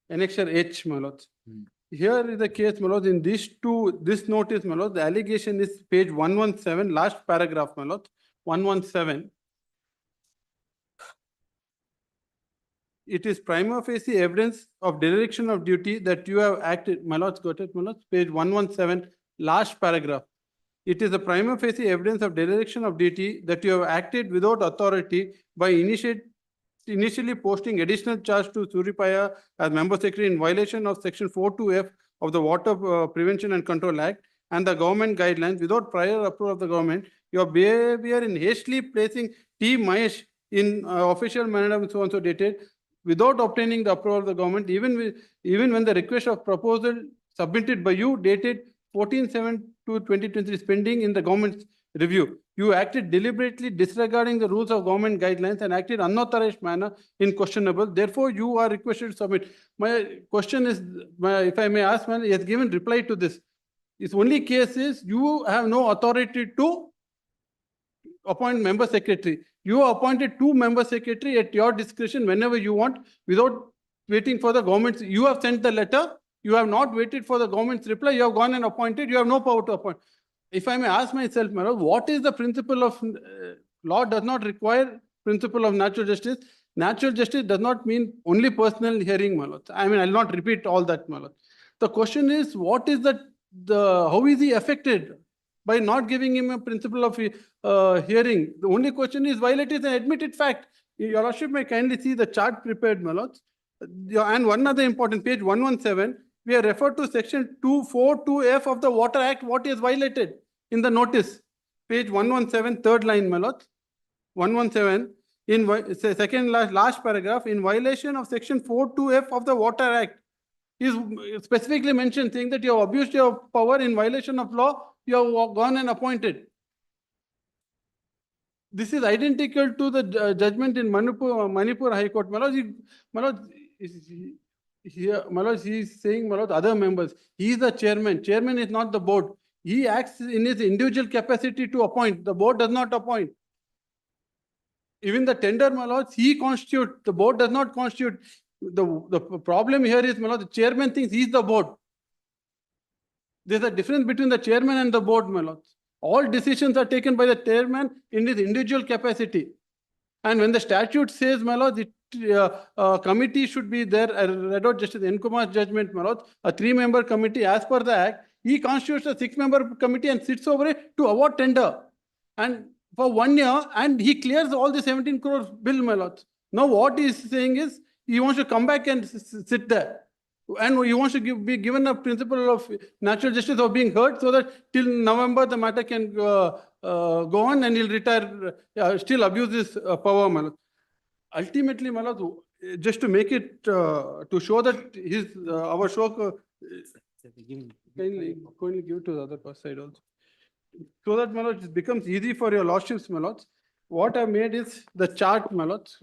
Annexure H, my lords. Here is the case, my lords, in this notice, my lords, the allegation is page 117, last paragraph, my lords, 117. It is prima facie evidence of dereliction of duty that you have acted, my lords, got it, my lords, page 117, last paragraph. It is a prima facie evidence of dereliction of duty that you have acted without authority by initially posting additional charge to Suripaya as member secretary in violation of section 42F of the Water Prevention and Control Act and the government guidelines without prior approval of the government. Your behavior in hastily placing T. Mahesh in official manner so and so dated without obtaining the approval of the government, even when the request of proposal submitted by you dated 14/7/2023 is pending in the government's review. You acted deliberately disregarding the rules of government guidelines and acted unauthorized manner in questionable. Therefore, you are requested to submit. My question is, if I may ask, he has given reply to this. Its only case is you have no authority to appoint member secretary. You appointed 2 member secretary at your discretion whenever you want without waiting for the government. You have sent the letter. You have not waited for the government's reply. You have gone and appointed. You have no power to appoint. If I may ask myself, my lord, what is the principle of law does not require principle of natural justice. Natural justice does not mean only personal hearing, my lord. I mean, I'll not repeat all that, my lord. The question is, what is how is he affected by not giving him a principle of hearing? The only question is, while it is an admitted fact, your lordship may kindly see the chart prepared, my lords. And one other important page, 117, we are referred to section 242F of the Water Act, what is violated in the notice. Page 117, third line, my lords. 117, in second last paragraph, in violation of section 42F of the Water Act, is specifically mentioned saying that you have abused your power in violation of law, you have gone and appointed. This is identical to the judgment in Manipur High Court. My lord, he is saying, my lord, other members. He is the chairman. Chairman is not the board. He acts in his individual capacity to appoint. The board does not appoint. Even the tender, my lords, he constitutes. The board does not constitute. The problem here is, my lord, the chairman thinks he is the board. There's a difference between the chairman and the board, my lords. All decisions are taken by the chairman in his individual capacity. And when the statute says, my lord, the committee should be there, I read out Justice N. Kumar's judgment, my lord, a 3-member committee as per the act, he constitutes a 6-member committee and sits over it to award tender. And for 1 year, and he clears all the 17 crore bill, my lord. Now what he is saying is, he wants to come back and sit there. And he wants to be given a principle of natural justice of being heard so that till November the matter can go on and he'll retire, still abuse his power, my lord. Ultimately, my lord, just to make it, to show that our show, kindly give it to the other side also. So that, my lord, it becomes easy for your lordships, my lords. What I made is the chart, my lords.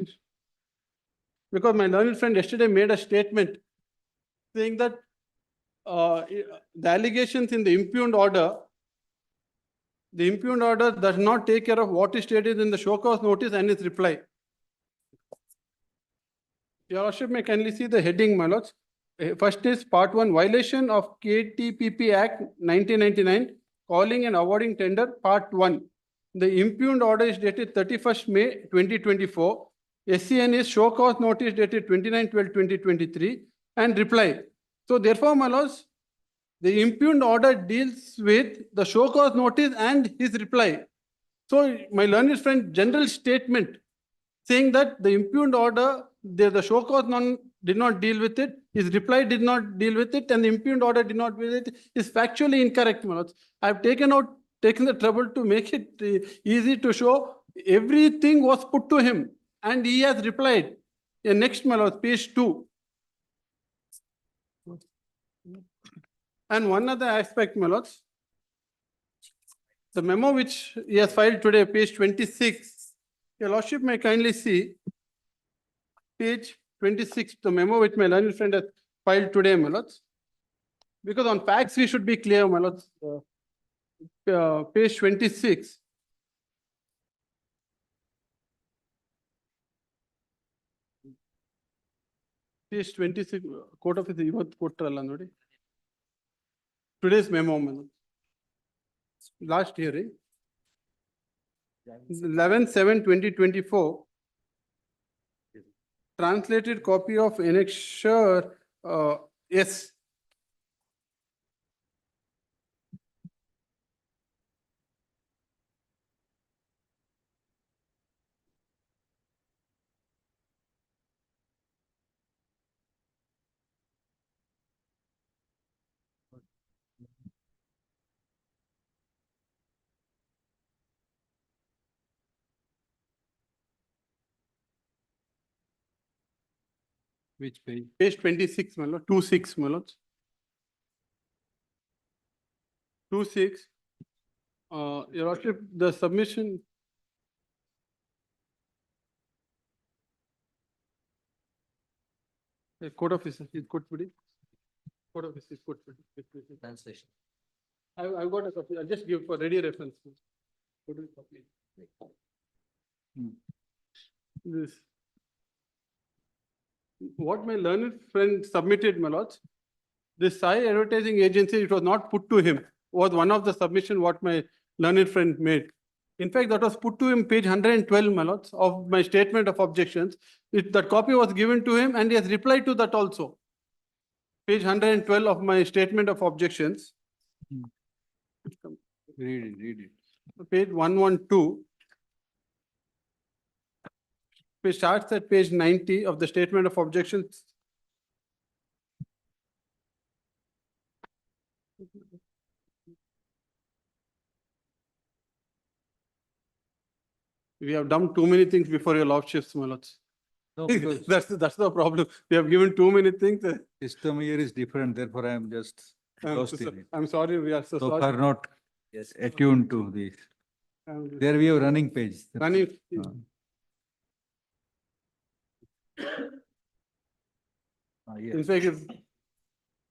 Because my learned friend yesterday made a statement saying that the allegations in the impugned order does not take care of what is stated in the show cause notice and its reply. Your lordship may kindly see the heading, my lords. First is part 1, violation of KTPP Act 1999, calling and awarding tender, part 1. The impugned order is dated 31st May 2024. SCN is show cause notice dated 29/12/2023 and reply. So therefore, my lords, the impugned order deals with the show cause notice and his reply. So my learned friend general statement saying that the impugned order, the show cause did not deal with it, his reply did not deal with it, and the impugned order did not deal with it, is factually incorrect, my lords. I have taken the trouble to make it easy to show everything was put to him and he has replied. Next, my lords, page 2. And one other aspect, my lords, the memo which he has filed today, page 26, Your Lordship may kindly see page 26, the memo which my learned friend has filed today, my lords. Because on facts, we should be clear, my lords. Page 26. Page 26, Court of Court Nodi. Today's memo, my lords. Last hearing. 11/7/2024. Translated copy of annexure S. Which page? Page 26, my lord, 26, my lords. 26. Your Lordship, the submission. Court officer, is court putting. Court officer is court putting. Translation. I've got a copy. I'll just give for ready reference. Could we copy? This. What my learned friend submitted, my lords, this Sai advertising agency, it was not put to him, was one of the submission what my learned friend made. In fact, that was put to him page 112, my lords, of my statement of objections. That copy was given to him and he has replied to that also. Page 112 of my statement of objections. Read it. Page 112. It starts at page 90 of the statement of objections. We have done too many things before your lordships, my lords. No, because That's the problem. We have given too many things. system here is different, therefore I am just lost in it. I'm sorry, we are so So sorry. far not attuned to this. There we have running page. Running. In Yes, fact, if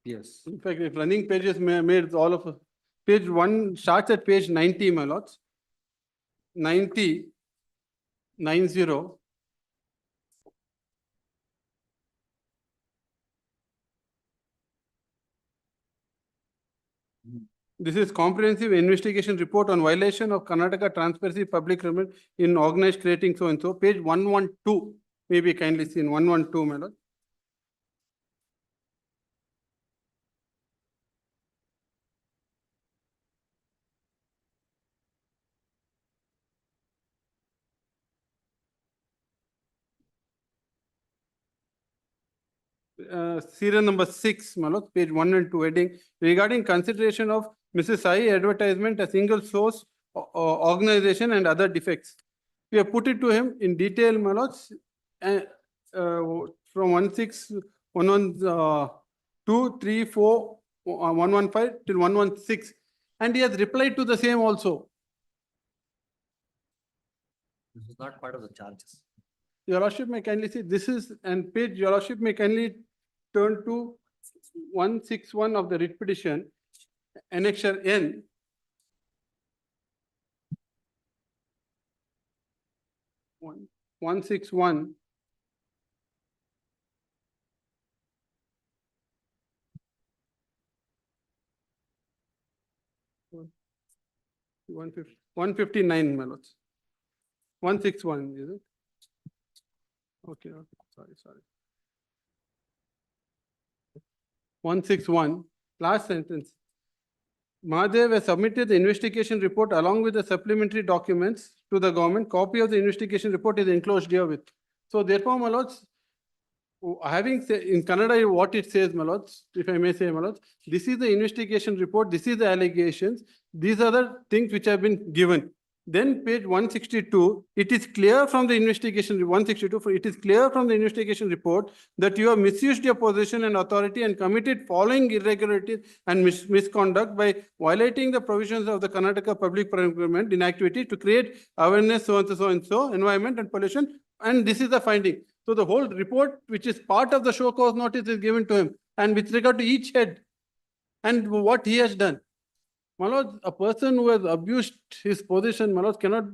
yes. In fact, if running pages made all of, page 1 starts at page 90, my lords. 90. This is comprehensive investigation report on violation of Karnataka transparency public revenue in organized creating so and so. Page 112, maybe kindly seen 112, my lord. Serial number 6, my lord, page 1 and 2 heading regarding consideration of Mrs. Sai advertisement a single source organization and other defects. We have put it to him in detail, my lords, from 16, 2, 3, 4, 115 till 116, and he has replied to the same also. This is not part of the charges. Your Lordship may kindly see, this is, and page, Your Lordship may kindly turn to 161 of the writ petition, annexure N. One, 161. One 159, my lords. 161, is it? Okay, sorry. 161, last sentence. Mahadev has submitted the investigation report along with the supplementary documents to the government. Copy of the investigation report is enclosed herewith. So therefore, my lords, having said in Kannada what it says, my lords, if I may say, my lords, this is the investigation report, this is the allegations, these are the things which have been given. Then page 162, it is clear from the investigation, 162, it is clear from the investigation report that you have misused your position and authority and committed following irregularities and misconduct by violating the provisions of the Karnataka Public Procurement Inactivity to create awareness, so and so, environment and pollution. And this is the finding. So the whole report, which is part of the show cause notice, is given to him. And with regard to each head and what he has done. My lord, a person who has abused his position, my lord, cannot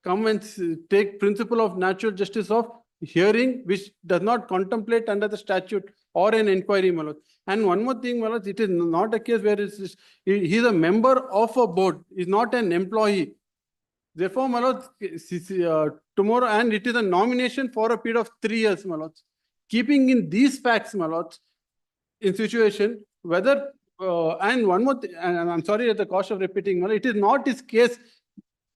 come and take principle of natural justice of hearing, which does not contemplate under the statute or an inquiry, my lord. And one more thing, my lord, it is not a case where he is a member of a board, is not an employee. Therefore, my lord, tomorrow, and it is a nomination for a period of 3 years, my lord. Keeping in these facts, my lord, in situation, whether and one more, and I'm sorry at the cost of repeating, it is not his case.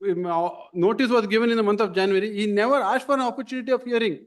Notice was given in the month of January. He never asked for an opportunity of hearing.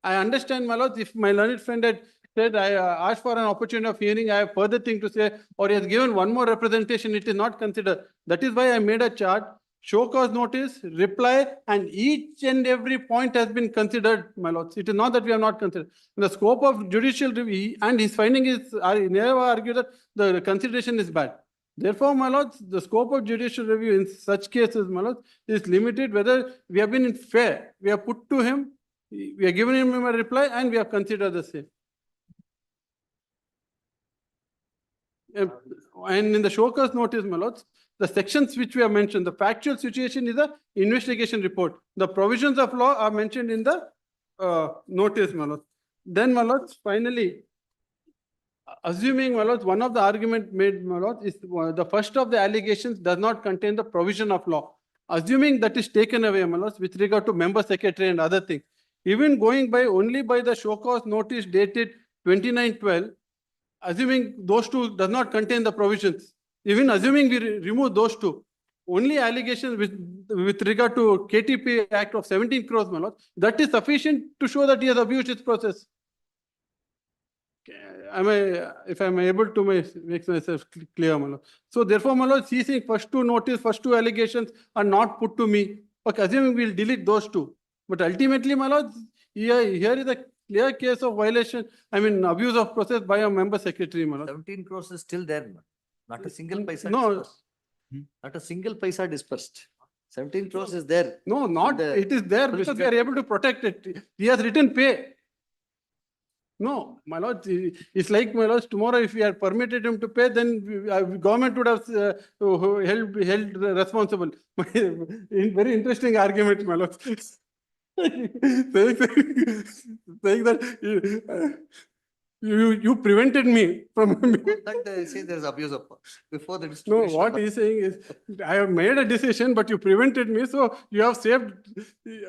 I understand, my lord, if my learned friend had said, I asked for an opportunity of hearing, I have further thing to say, or he has given one more representation, it is not considered. That is why I made a chart, show cause notice, reply, and each and every point has been considered, my lords. It is not that we have not considered. In the scope of judicial review, and his finding is, I never argue that the consideration is bad. Therefore, my lords, the scope of judicial review in such cases, my lords, is limited whether we have been fair. We have put to him, we have given him a reply, and we have considered the same. And in the show cause notice, my lords, the sections which we have mentioned, the factual situation is the investigation report. The provisions of law are mentioned in the notice, my lords. Then, my lords, finally, assuming, my lords, one of the argument made, my lords, is the first of the allegations does not contain the provision of law. Assuming that is taken away, my lords, with regard to member secretary and other things, even going by only by the show cause notice dated 29/12, assuming those two does not contain the provisions, even assuming we remove those two, only allegations with regard to KTP Act of 17 crores, my lord, that is sufficient to show that he has abused his process. If I am able to make myself clear, my lord. So therefore, my lord, ceasing first two notice, first two allegations are not put to me. Okay, assuming we'll delete those two. But ultimately, my lord, here is a clear case of violation, abuse of process by a member secretary, my lord. 17 crores is still there, man. Not a single paisa No. dispersed. Not a single paisa dispersed. 17 crores is there. No, not, it is there because we are able to protect it. He has written pay. No, my lord, it's like, my lord, tomorrow if we had permitted him to pay, then government would have held responsible. Very interesting argument, my lord. saying that you prevented me from. That they say there's abuse of power. Before the No, distribution. what he's saying is, I have made a decision, but you prevented me, so you have saved.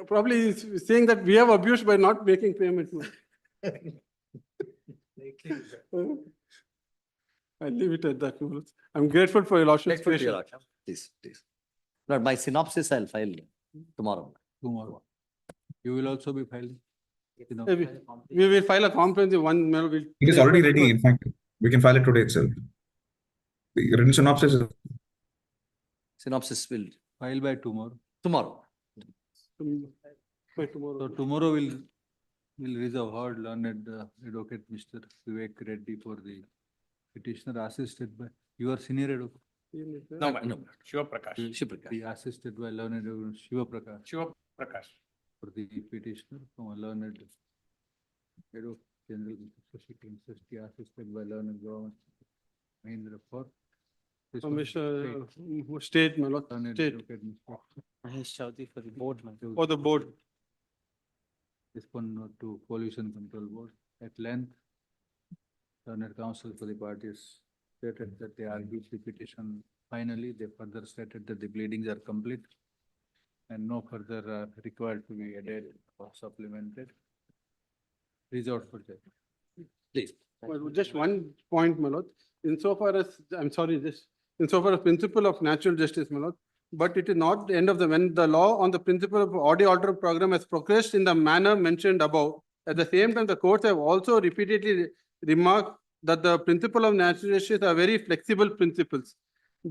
Probably he's saying that we have abused by not making payment. I'll leave it at that. I'm grateful for your lordship's Grateful to your patience. lordship. Please, please. Lord, my synopsis I'll file tomorrow. Tomorrow. You will also be filing? We will file a comprehensive one. It is already ready. In fact, we can file it today itself. The written synopsis is Synopsis will File by tomorrow. tomorrow. By tomorrow. So tomorrow we'll reserve heard learned advocate Mr. Vivek Reddy for the petitioner assisted by your senior advocate. No, no, Shiva Prakash. Shiprakash. The assisted by learned advocate Shiva Prakash Shiva Prakash. for the petitioner from a learned advocate General Mr. Shashikant Sasti assisted by learned government Mahindra for this one, Mr. State, my lord, learned state, advocate Mr. Mahesh Chaudhary for the board, man. for the board. Respond to Pollution Control Board at length. Learned counsel for the parties stated that they argued the petition. Finally, they further stated that the pleadings are complete and no further required to be added or supplemented. Resort for judgment. Please. Well, just one point, my lord. Insofar as, insofar as principle of natural justice, my lord, but it is not the end of when the law on the principle of audio order program has progressed in the manner mentioned above. At the same time, the courts have also repeatedly remarked that the principle of natural justice are very flexible principles.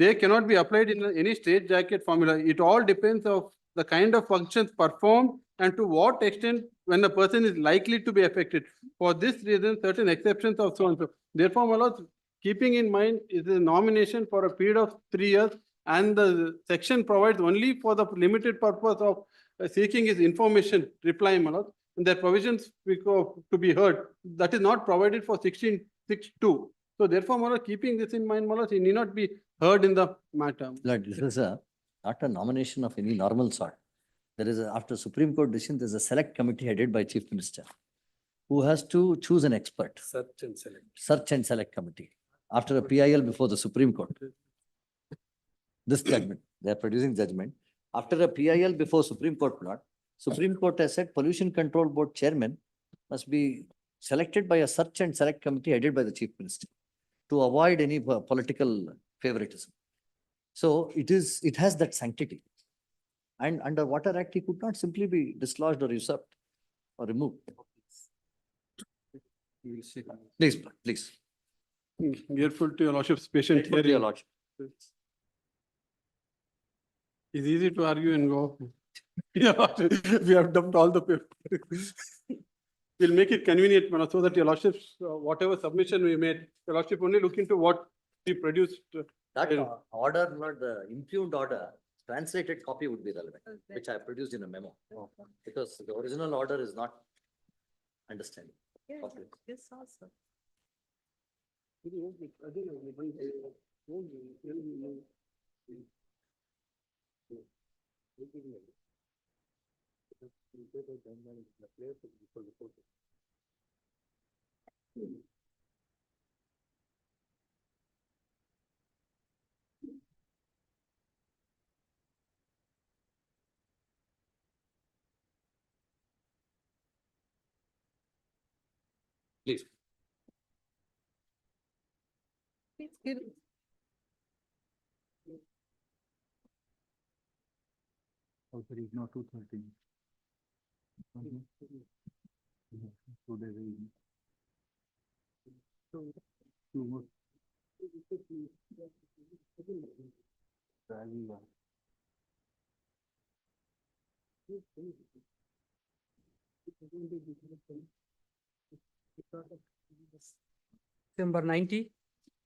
they cannot be applied in any straitjacket formula. It all depends of the kind of functions performed and to what extent when the person is likely to be affected. For this reason, certain exceptions of so and so. Therefore, my lords, keeping in mind is the nomination for a period of 3 years and the section provides only for the limited purpose of seeking his information reply, my lord. And their provisions to be heard, that is not provided for 16.6.2. So therefore, my lord, keeping this in mind, my lord, he need not be heard in the matter. Lord, this is not a nomination of any normal sort. There is after Supreme Court decision, there is a select committee headed by Chief Minister who has to choose an expert. Search and select committee after a PIL before the Supreme Court. This judgment, they are producing judgment. After a PIL before Supreme Court, Lord, Supreme Court has said Pollution Control Board chairman must be selected by a search and select committee headed by the Chief Minister to avoid any political favoritism. So it has that sanctity. And under Water Act, he could not simply be dislodged or usurped or removed. Please, please. Careful to your lordship's patient Grateful to your hearing. lordship. It's easy to argue and go. Yeah, we have dumped all the paper. We'll make it convenient, Manoj, so that your lordship's, whatever submission we made, your lordship only look into what we produced. That order, not the impugned order, translated copy would be relevant, which I produced in a memo. Because the original order is not understanding. Yes, also. Please. Please give. There is no 2:30. Two more. Number 90.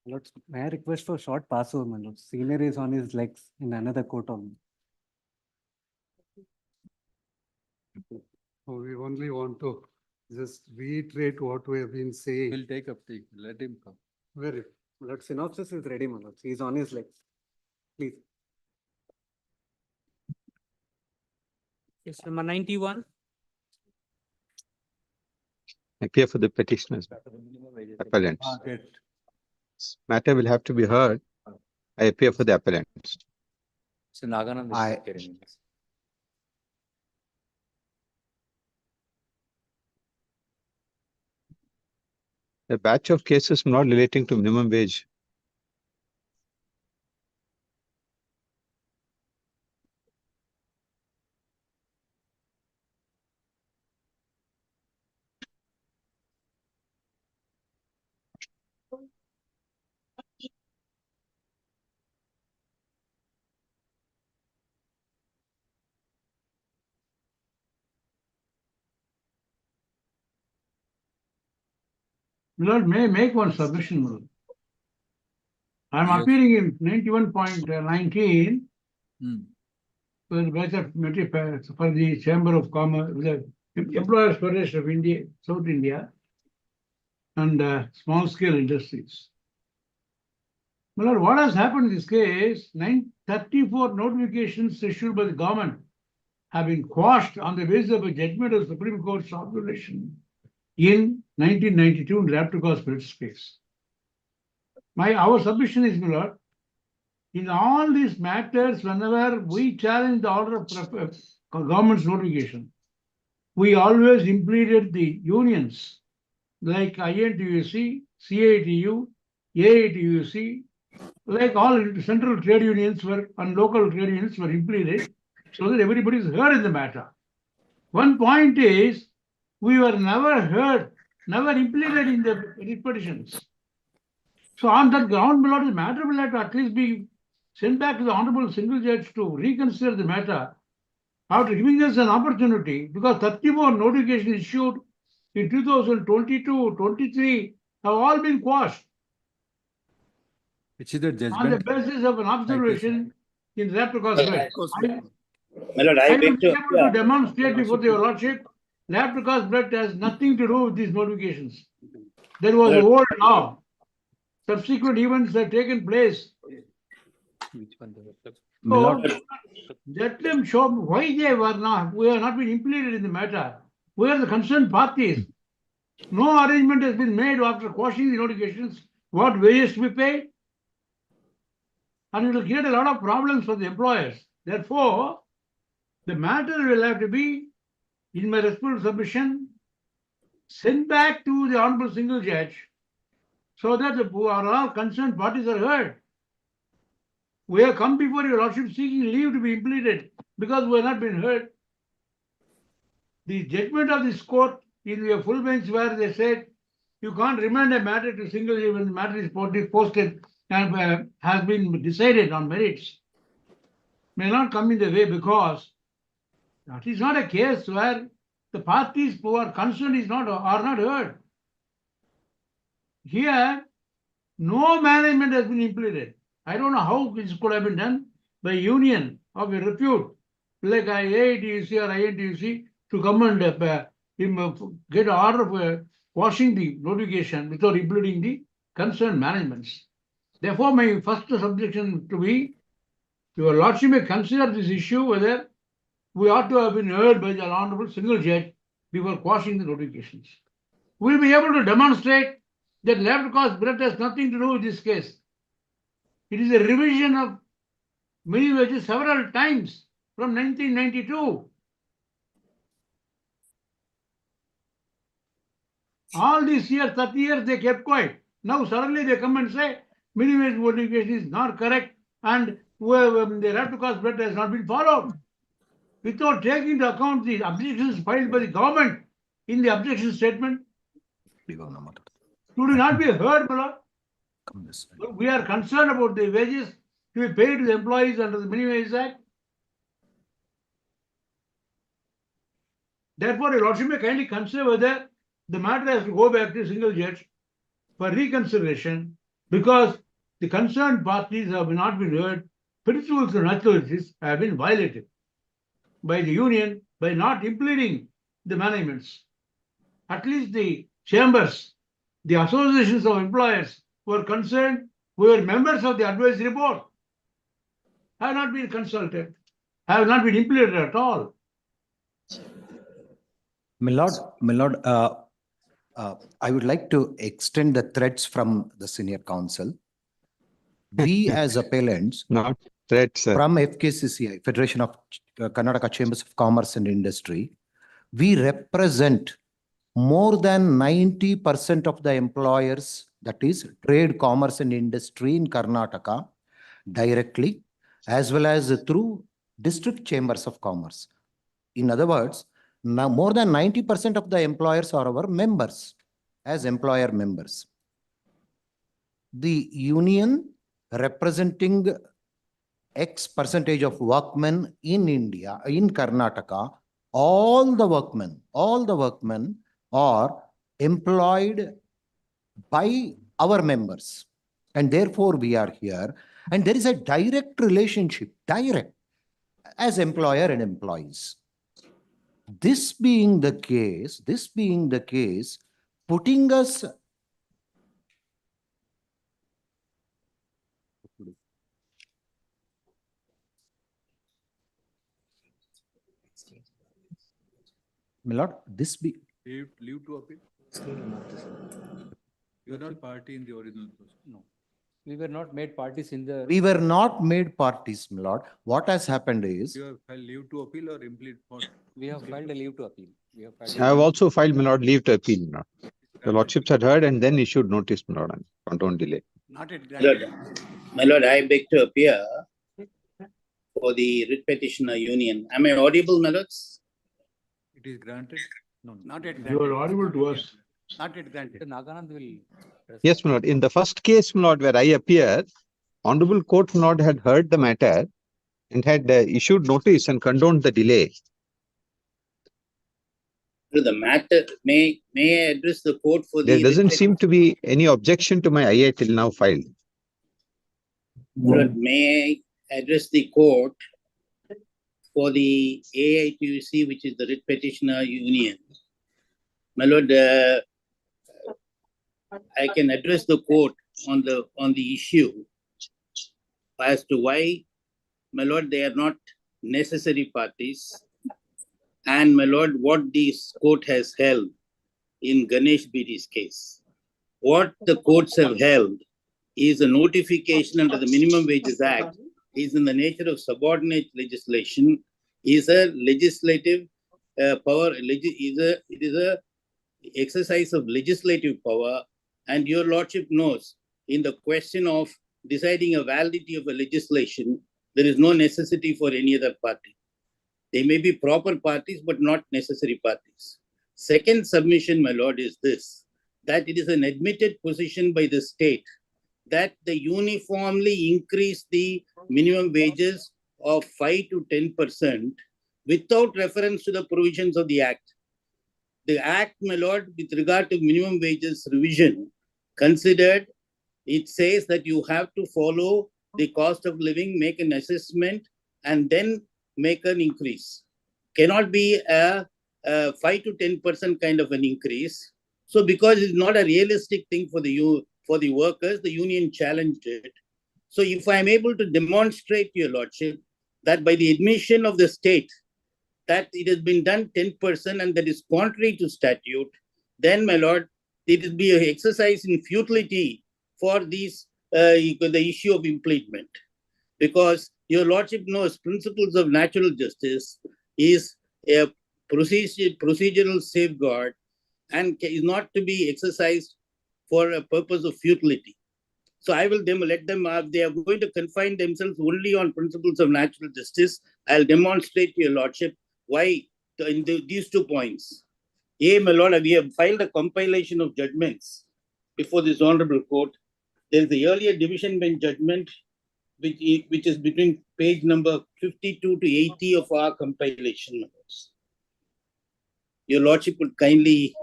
Lords, may I request for short passover, my lord? Senior is on his legs in another court only. We only want to just reiterate what we have been saying. We'll take up let him come. Very. Lord, synopsis is ready, my lord. He is on his legs. Please. Yes, number 91. Appear for the petitioners, appellants. Matter will have to be heard. I appear for the appellants. So Naganand is carrying this. A batch of cases not relating to minimum wage. Lord, may I make one submission, Lord? I'm appearing in 91.19 for the batch of material for the Chamber of Commerce, the Employers Federation of India, South India, and small scale industries. My Lord, what has happened in this case, 34 notifications issued by the government have been quashed on the basis of a judgment of the Supreme Court's observation in 1992 in Raptor Spirit case. Our submission is, my Lord, in all these matters, whenever we challenge the order of government's notification, we always implemented the unions like INTUC, CITU, AITUC, like all central trade unions and local trade unions were implemented so that everybody is heard in the matter. One point is, we were never heard, never implemented in the petitions. So on that ground, my Lord, the matter will have to at least be sent back to the honorable single judge to reconsider the matter after giving us an opportunity, because 30 more notifications issued in 2022, 23 have all been quashed Which is the on the judgment? basis of an observation in Raptor My lord, I I will beg be to able to appear. demonstrate before your lordship, Laptocast blood has nothing to do with these notifications. There was a old law. Subsequent events have taken place. So, let them show why they were not, we have not been implicated in the matter. We are the concerned parties. No arrangement has been made after quashing the notifications, what wages to be paid. And it will create a lot of problems for the employers. Therefore, the matter will have to be, in my respectful submission, sent back to the honorable single judge so that the all concerned parties are heard. We have come before your lordship seeking leave to be implemented because we have not been heard. The judgment of this court in the full bench where they said you can't remand a matter to single judge when the matter is posted and has been decided on merits may not come in the way because that is not a case where the parties who are concerned are not heard. Here, no management has been implemented. I don't know how this could have been done by union of a repute like AITUC or INTUC to come and get an order for quashing the notification without implementing the concerned managements. Therefore, my first subjection to be, your lordship may consider this issue whether we ought to have been heard by the honorable single judge before quashing the notifications. We'll be able to demonstrate that Laptocast blood has nothing to do with this case. It is a revision of many wages several times from 1992. All these years, 30 years, they kept quiet. Now suddenly they come and say minimum wage notification is not correct and the Laptocast blood has not been followed. Without taking into account the objections filed by the government in the objection statement. Should not be heard, my lord. We are concerned about the wages to be paid to the employees under the Minimum Wage Act. Therefore, your lordship may kindly consider whether the matter has to go back to single judge for reconsideration because the concerned parties have not been heard. Principles and authorities have been violated by the union by not implementing the managements. At least the chambers, the associations of employers who are concerned, who are members of the advisory board, have not been consulted, have not been implemented at all. My lord, I would like to extend the threats from the senior counsel. We as appellants, Not threats, sir. from FKCCI, Federation of Karnataka Chambers of Commerce and Industry, we represent more than 90% of the employers, that is trade, commerce and industry in Karnataka directly, as well as through district chambers of commerce. In other words, now more than 90% of the employers are our members as employer members. The union representing X percentage of workmen in India, in Karnataka, all the workmen are employed by our members. And therefore we are here. And there is a direct relationship, as employer and employees. This being the case, putting us my lord, this be Leave to appeal? You are not party in the original process. No. We were not made parties in the. we were not made parties, my lord. What has happened is You have filed leave to appeal or implead for? We have filed a leave to appeal. We have filed. I have also filed, my lord, leave to appeal, my lord. The lordships had heard and then issued notice, my lord, and don't delay. Not at My lord, I beg to appear for the writ petitioner union. Am I audible, my lords? It is granted? No. Not yet You are granted. audible to us. Not yet granted. Naganand will. Yes, my lord. In the first case, my lord, where I appear, Honorable Court, my lord, had heard the matter and had issued notice and condoned the delay. The matter, may I address the court for There the doesn't seem to be any objection to my IA till now filed. May I address the court for the AITUC, which is the Writ Petitioner Union. My lord, I can address the court on the issue as to why, my lord, they are not necessary parties. And my lord, what this court has held in Ganesh Bedi's case. What the courts have held is a notification under the Minimum Wages Act is in the nature of subordinate legislation, is a legislative power, it is a exercise of legislative power, and your lordship knows in the question of deciding a validity of a legislation, there is no necessity for any other party. They may be proper parties, but not necessary parties. Second submission, my lord, is this, that it is an admitted position by the state that they uniformly increase the minimum wages of 5 to 10% without reference to the provisions of the Act. The Act, my lord, with regard to minimum wages revision, considered, it says that you have to follow the cost of living, make an assessment, and then make an increase. Cannot be a 5 to 10% kind of an increase. So because it's not a realistic thing for the workers, the union challenged it. So if I'm able to demonstrate, your lordship, that by the admission of the state, that it has been done 10% and that is contrary to statute, then, my lord, it will be an exercise in futility for these, the issue of impleadment. Because your lordship knows principles of natural justice is a procedural safeguard and is not to be exercised for a purpose of futility. So I will let them, they are going to confine themselves only on principles of natural justice. I'll demonstrate to your lordship why in these 2 points. A, my lord, we have filed a compilation of judgments before this honorable court. There is the earlier division bench judgment, which is between page number 52 to 80 of our compilation. Your lordship would kindly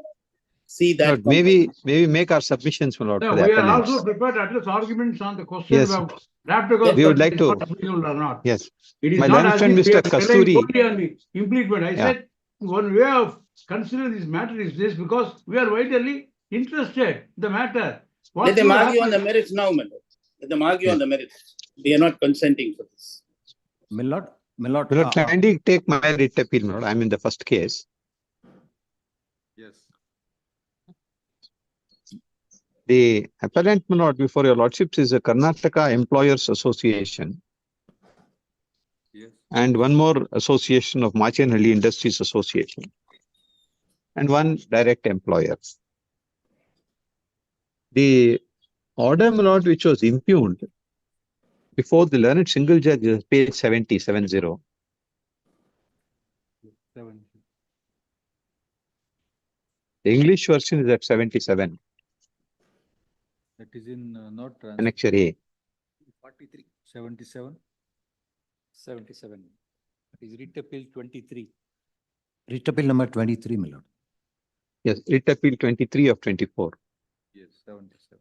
see that. Lord, maybe make our submissions, my lord, No, for the we are appellants. also prepared to address arguments on the question Yes. about draft We would like to. applicable or not. Yes. It is My not learned as friend, if we Mr. are relying Kasturi. only on the impleadment. I said one way of considering this matter is this, because we are vitally interested in the matter. What Let them should argue on the happen? merits now, my lord. Let them argue on the merits. We are not consenting for this. Milord, My lord, kindly take my writ appeal, my lord. I'm in the first case. Yes. The appellant, my lord, before your lordships is a Karnataka Employers Association. Yes. And one more association of Machenhalli Industries Association. And one direct employer. The order, my lord, which was impugned before the learned single judge is page 70. The English version is at 77. That is in not Annexure A. 43. 77. 77. Is writ appeal 23. writ appeal number 23, Milord. Yes, writ appeal 23 of 24. Yes, 77.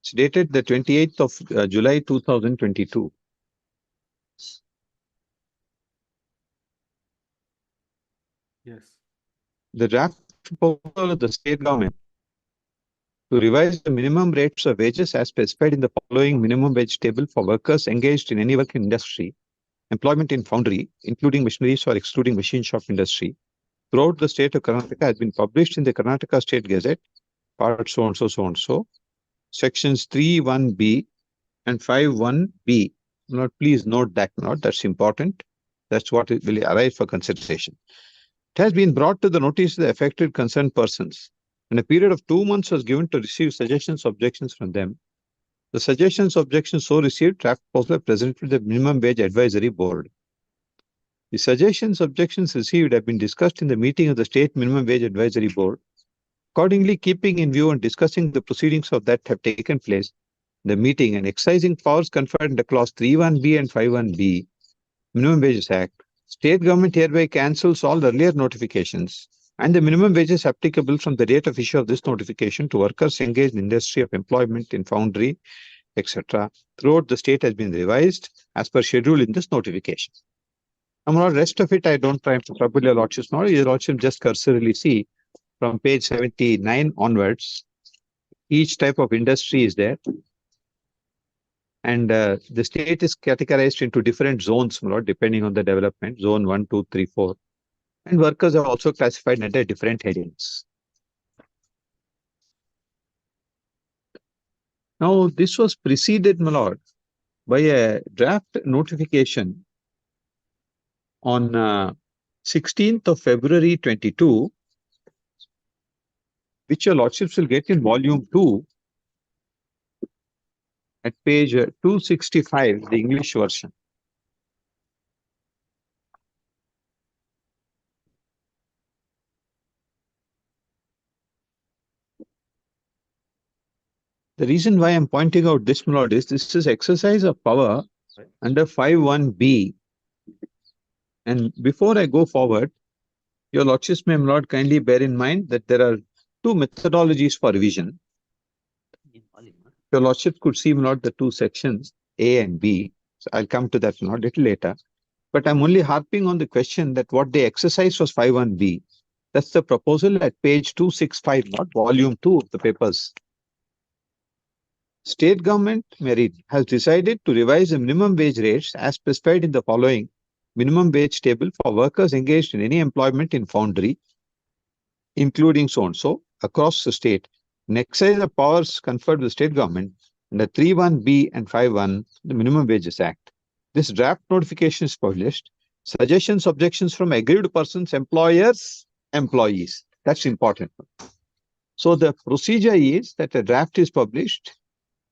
It's dated the 28th of July 2022. Yes. The draft proposal of the state government to revise the minimum rates of wages as specified in the following minimum wage table for workers engaged in any work in industry, employment in foundry, including machineries or excluding machine shop industry, throughout the state of Karnataka has been published in the Karnataka State Gazette, part so and so, sections 3(1)(b) and 5(1)(b). Not please note that, not that's important. That's what it will arise for consideration. It has been brought to the notice of the affected concerned persons, and a period of 2 months was given to receive suggestions, objections from them. The suggestions, objections so received, draft proposal presented to the Minimum Wage Advisory Board. The suggestions, objections received have been discussed in the meeting of the State Minimum Wage Advisory Board. Accordingly, keeping in view and discussing the proceedings of that have taken place, the meeting and exercising powers conferred under Clause 3(1)(b) and 5(1)(b) Minimum Wages Act, State government hereby cancels all earlier notifications and the minimum wages applicable from the date of issue of this notification to workers engaged in industry of employment in foundry, etc. throughout the state has been revised as per schedule in this notification. Now, the rest of it, I don't try to trouble your lordships now. Your lordship just cursorily see from page 79 onwards, each type of industry is there. And the state is categorized into different zones, my lord, depending on the development, zone 1, 2, 3, 4. And workers are also classified under different headings. Now, this was preceded, my lord, by a draft notification on 16th of February 22, which your lordships will get in volume 2 at page 265, the English version. The reason why I'm pointing out this, my lord, is this is exercise of power under 5(1)(b). And before I go forward, your lordships may, my lord, kindly bear in mind that there are two methodologies for revision. Your lordship could see, my lord, the two sections, A and B. So I'll come to that, my lord, a little later. But I'm only harping on the question that what they exercised was 5(1)(b). That's the proposal at page 265, not volume 2 of the papers. State government, has decided to revise the minimum wage rates as specified in the following minimum wage table for workers engaged in any employment in foundry, including so-and-so, across the state, and exercise the powers conferred with the state government under 3(1)(b) and 5(1), the Minimum Wages Act. This draft notification is published. Suggestions, objections from aggrieved persons, employers, employees. That's important. So the procedure is that a draft is published.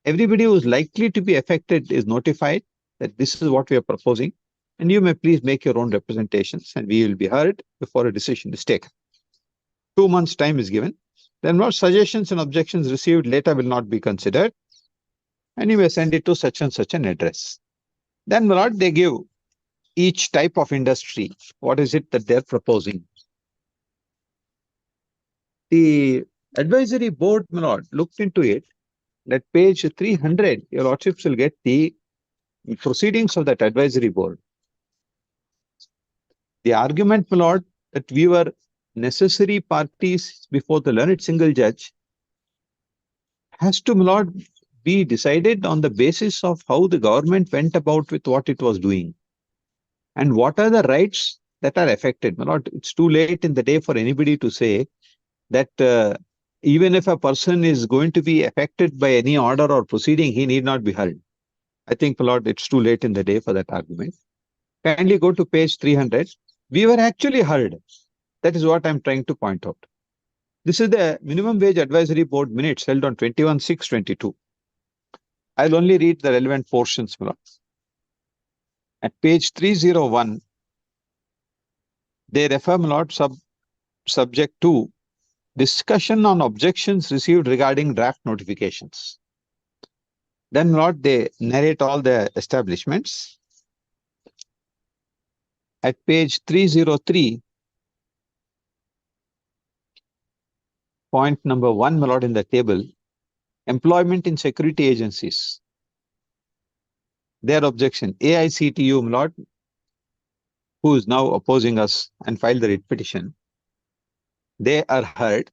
Everybody who is likely to be affected is notified that this is what we are proposing, and you may please make your own representations, and we will be heard before a decision is taken. 2 months' time is given. Then what suggestions and objections received later will not be considered, and you may send it to such and such an address. Then, my lord, they give each type of industry what is it that they're proposing. The advisory board, my lord, looked into it. At page 300, your lordships will get the proceedings of that advisory board. The argument, my lord, that we were necessary parties before the learned single judge has to, my lord, be decided on the basis of how the government went about with what it was doing. And what are the rights that are affected. My lord, it's too late in the day for anybody to say that even if a person is going to be affected by any order or proceeding, he need not be heard. I think, my lord, it's too late in the day for that argument. Kindly go to page 300. We were actually heard. That is what I'm trying to point out. This is the Minimum Wage Advisory Board minutes held on 21/6/22. I'll only read the relevant portions, my lord. At page 301, they refer, my lord, subject to discussion on objections received regarding draft notifications. Then, my lord, they narrate all the establishments. At page 303, point number 1, my lord, in the table, employment in security agencies. Their objection, AICTU, my lord, who is now opposing us and filed the writ petition, they are heard.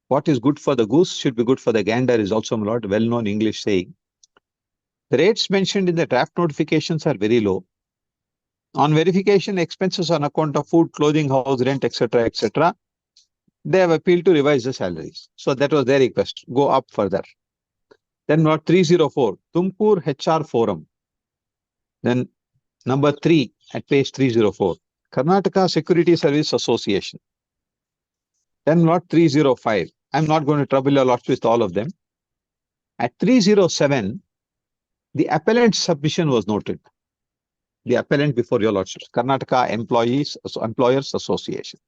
What is good for the goose should be good for the gander is also, my lord, well-known English saying. The rates mentioned in the draft notifications are very low. On verification, expenses on account of food, clothing, house rent, etc., etc., they have appealed to revise the salaries. So that was their request. Go up further. Then note 304, Tumkur HR Forum. Then number 3 at page 304, Karnataka Security Service Association. Then note 305. I'm not going to trouble you a lot with all of them. At 307, the appellant's submission was noted. the appellant before your lordships, Karnataka Employers Association.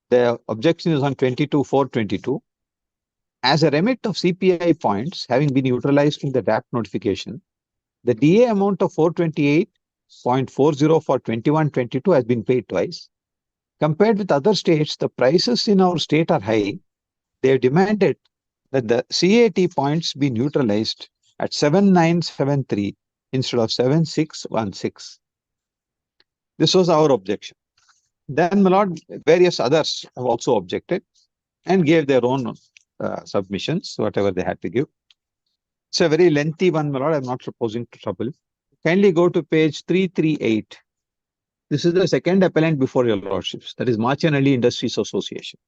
The objection is on 22-422. As a remit of CPI points having been utilized in the draft notification, the DA amount of 428.40 for 21-22 has been paid twice. Compared with other states, the prices in our state are high. They have demanded that the CAT points be neutralized at 7973 instead of 7616. This was our objection. Then, my lord, various others have also objected and gave their own submissions, whatever they had to give. It's a very lengthy one, my lord. I'm not proposing to trouble. Kindly go to page 338. This is the second appellant before your lordships, that is Machanalli Industries Association.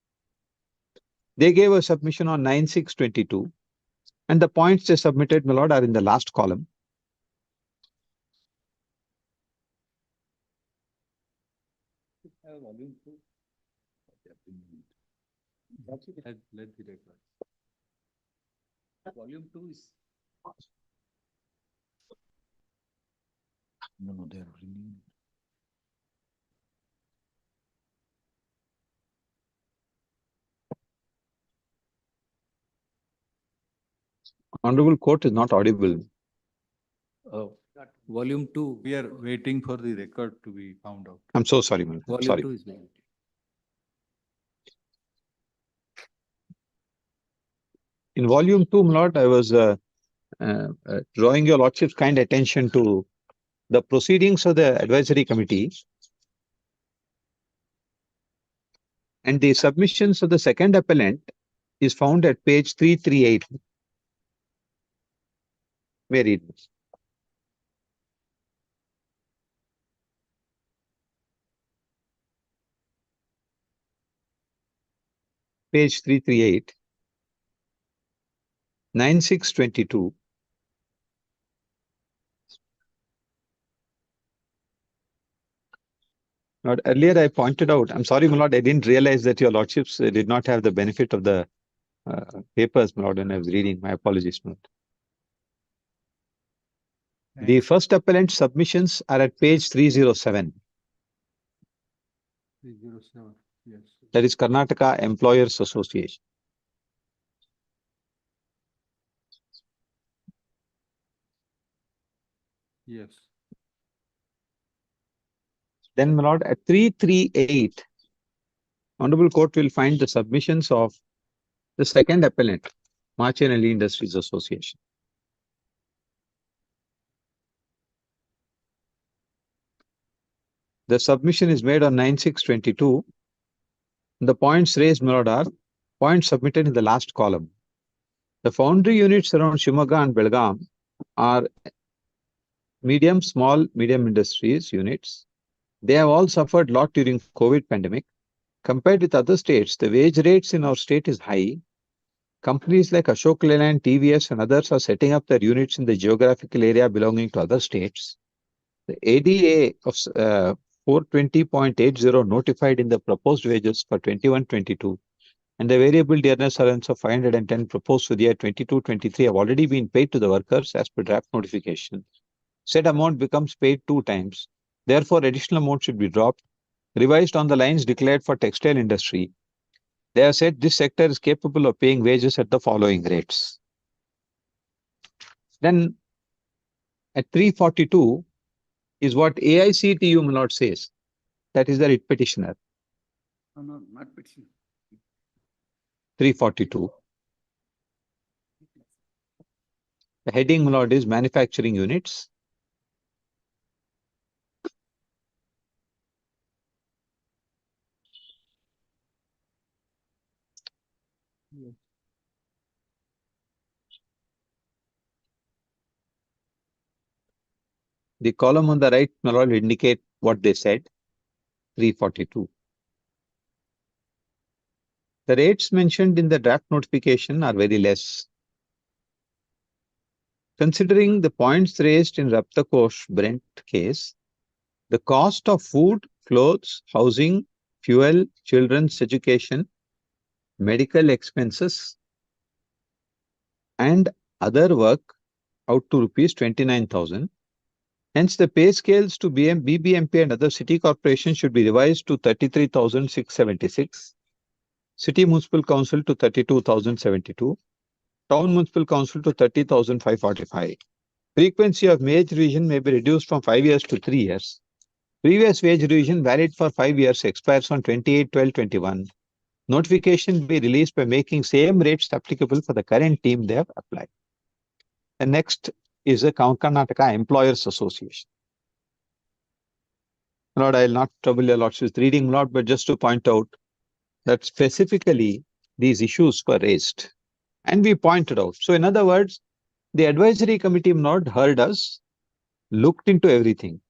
They gave a submission on 9/6/22, and the points they submitted, my lord, are in the last column. Volume 2. Let the record. Volume 2 is. No, they are renewing. Honorable Court is not audible. Volume 2. We are waiting for the record to be found out. I'm so sorry, man. Volume Sorry. 2 is being. In volume 2, my lord, I was drawing your lordship's kind attention to the proceedings of the advisory committee and the submissions of the second appellant is found at page 338. May I read this? Page 338, 9/6/22. Lord, earlier I pointed out, I'm sorry, my lord, I didn't realize that your lordships did not have the benefit of the papers, my lord, when I was reading. My apologies, my lord. The first appellant submissions are at page 307. 307, yes. That is Karnataka Employers Association. Yes. Then, my lord, at 338, Honorable Court will find the submissions of the second appellant, Machanalli Industries Association. The submission is made on 9/6/22. The points raised, my lord, are points submitted in the last column. The foundry units around Shimoga and Belgaum are medium, small, medium industries units. They have all suffered lot during COVID pandemic. Compared with other states, the wage rates in our state is high. Companies like Ashok Leyland, TVS and others are setting up their units in the geographical area belonging to other states. The ADA of 420.80 notified in the proposed wages for 21-22 and the variable dearness allowance of 510 proposed for the year 22-23 have already been paid to the workers as per draft notification. Said amount becomes paid 2 times. Therefore, additional amount should be dropped, revised on the lines declared for textile industry. They have said this sector is capable of paying wages at the following rates. Then at 342 is what AICTU, my lord, says. That is the writ petitioner. No, not petition. 342. The heading, my lord, is manufacturing units. Yes. The column on the right, my lord, indicate what they said. 342. The rates mentioned in the draft notification are very less. Considering the points raised in Raptakosh Brent case, the cost of food, clothes, housing, fuel, children's education, medical expenses, and other work out to rupees 29,000. Hence, the pay scales to BBMP and other city corporations should be revised to 33,676, City Municipal Council to 32,072, Town Municipal Council to 30,545. Frequency of wage revision may be reduced from 5 years to 3 years. Previous wage revision valid for 5 years expires on 28/12/21. Notification be released by making same rates applicable for the current team they have applied. The next is the Karnataka Employers Association. Lord, I'll not trouble your lords with reading, Lord, but just to point out that specifically these issues were raised and we pointed out. So in other words, the advisory committee, Lord, heard us, looked into everything.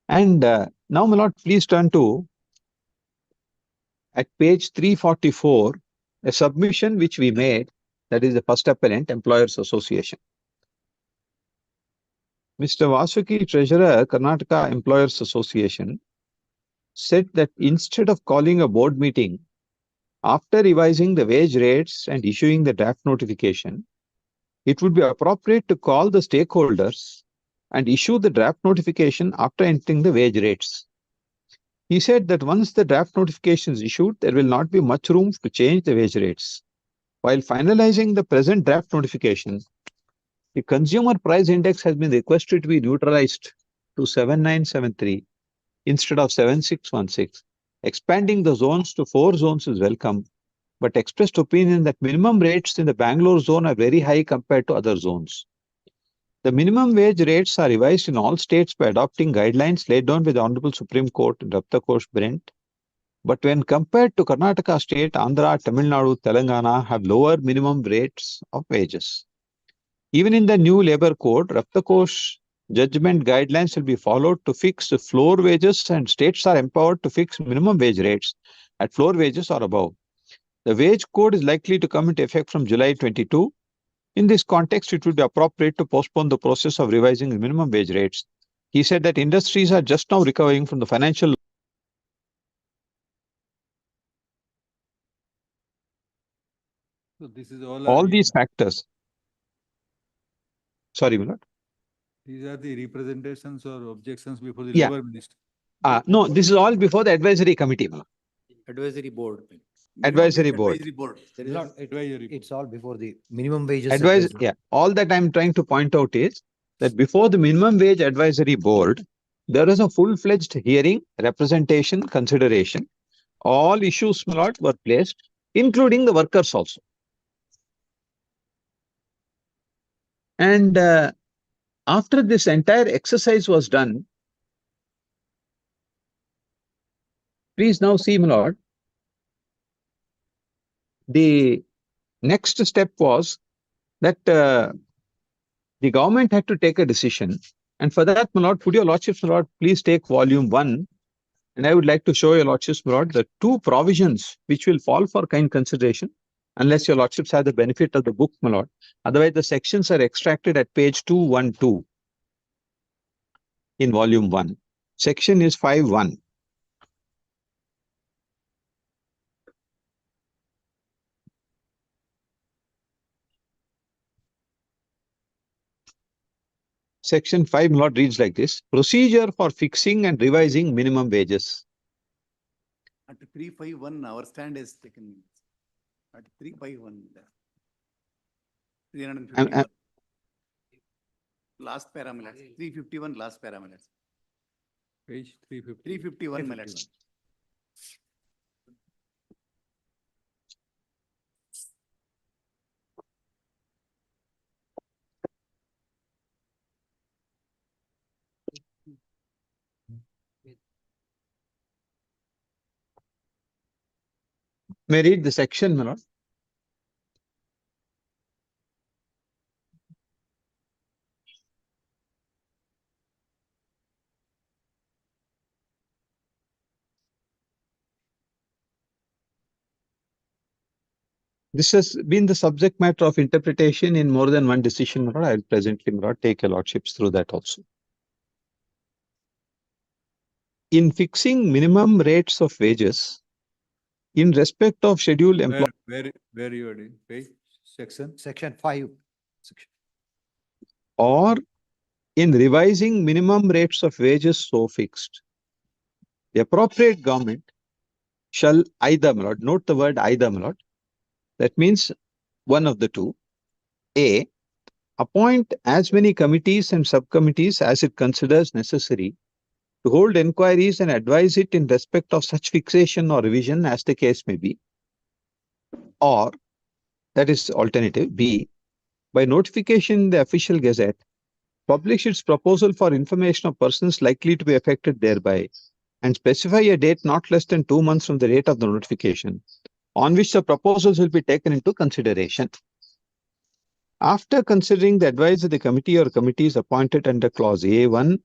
And now, my lord, please turn to at page 344, a submission which we made, that is the first appellant, Employers Association. Mr. Vasuki, Treasurer, Karnataka Employers Association, said that instead of calling a board meeting, after revising the wage rates and issuing the draft notification, it would be appropriate to call the stakeholders and issue the draft notification after entering the wage rates. He said that once the draft notification is issued, there will not be much room to change the wage rates. While finalizing the present draft notification, the consumer price index has been requested to be neutralized to 7973 instead of 7616. Expanding the zones to 4 zones is welcome, but expressed opinion that minimum rates in the Bangalore zone are very high compared to other zones. The minimum wage rates are revised in all states by adopting guidelines laid down by the Honorable Supreme Court in Raptakosh Brent. But when compared to Karnataka state, Andhra, Tamil Nadu, Telangana have lower minimum rates of wages. Even in the new labor code, Raptakosh judgment guidelines will be followed to fix the floor wages, and states are empowered to fix minimum wage rates at floor wages or above. The wage code is likely to come into effect from July 22. In this context, it would be appropriate to postpone the process of revising the minimum wage rates. He said that industries are just now recovering from the financial. So this is all. All these factors. Sorry, my lord. These are the representations or objections before the Yeah. labor minister. No, this is all before the advisory committee. Advisory board. Advisory board. There is Advisory. It's all before the minimum wages. Advise, advisory. yeah. All that I'm trying to point out is that before the minimum wage advisory board, there is a full-fledged hearing, representation, consideration. All issues, my lord, were placed, including the workers also. And after this entire exercise was done, please now see, my lord, the next step was that the government had to take a decision. And for that, my lord, would your lordships, my lord, please take volume 1. And I would like to show your lordships, my lord, the 2 provisions which will fall for kind consideration, unless your lordships have the benefit of the book, my lord. Otherwise, the sections are extracted at page 212 in volume 1. Section is 5.1. Section 5, my lord, reads like this: procedure for fixing and revising minimum wages. At 351, our stand is taken. At 351. 351. Last parameters. 351 last parameters. Page 350. 351 minutes. May I read the section, my lord? This has been the subject matter of interpretation in more than one decision, my lord. I will presently, my lord, take your lordships through that also. In fixing minimum rates of wages, in respect of scheduled employment, Where you are in page, section? Section 5. or in revising minimum rates of wages so fixed, the appropriate government shall either, my lord, note the word either, my lord. That means one of the two. A, appoint as many committees and subcommittees as it considers necessary to hold inquiries and advise it in respect of such fixation or revision as the case may be. Or, that is alternative, B, by notification in the official gazette, publish its proposal for information of persons likely to be affected thereby, and specify a date not less than 2 months from the date of the notification, on which the proposals will be taken into consideration. After considering the advice of the committee or committees appointed under clause A1,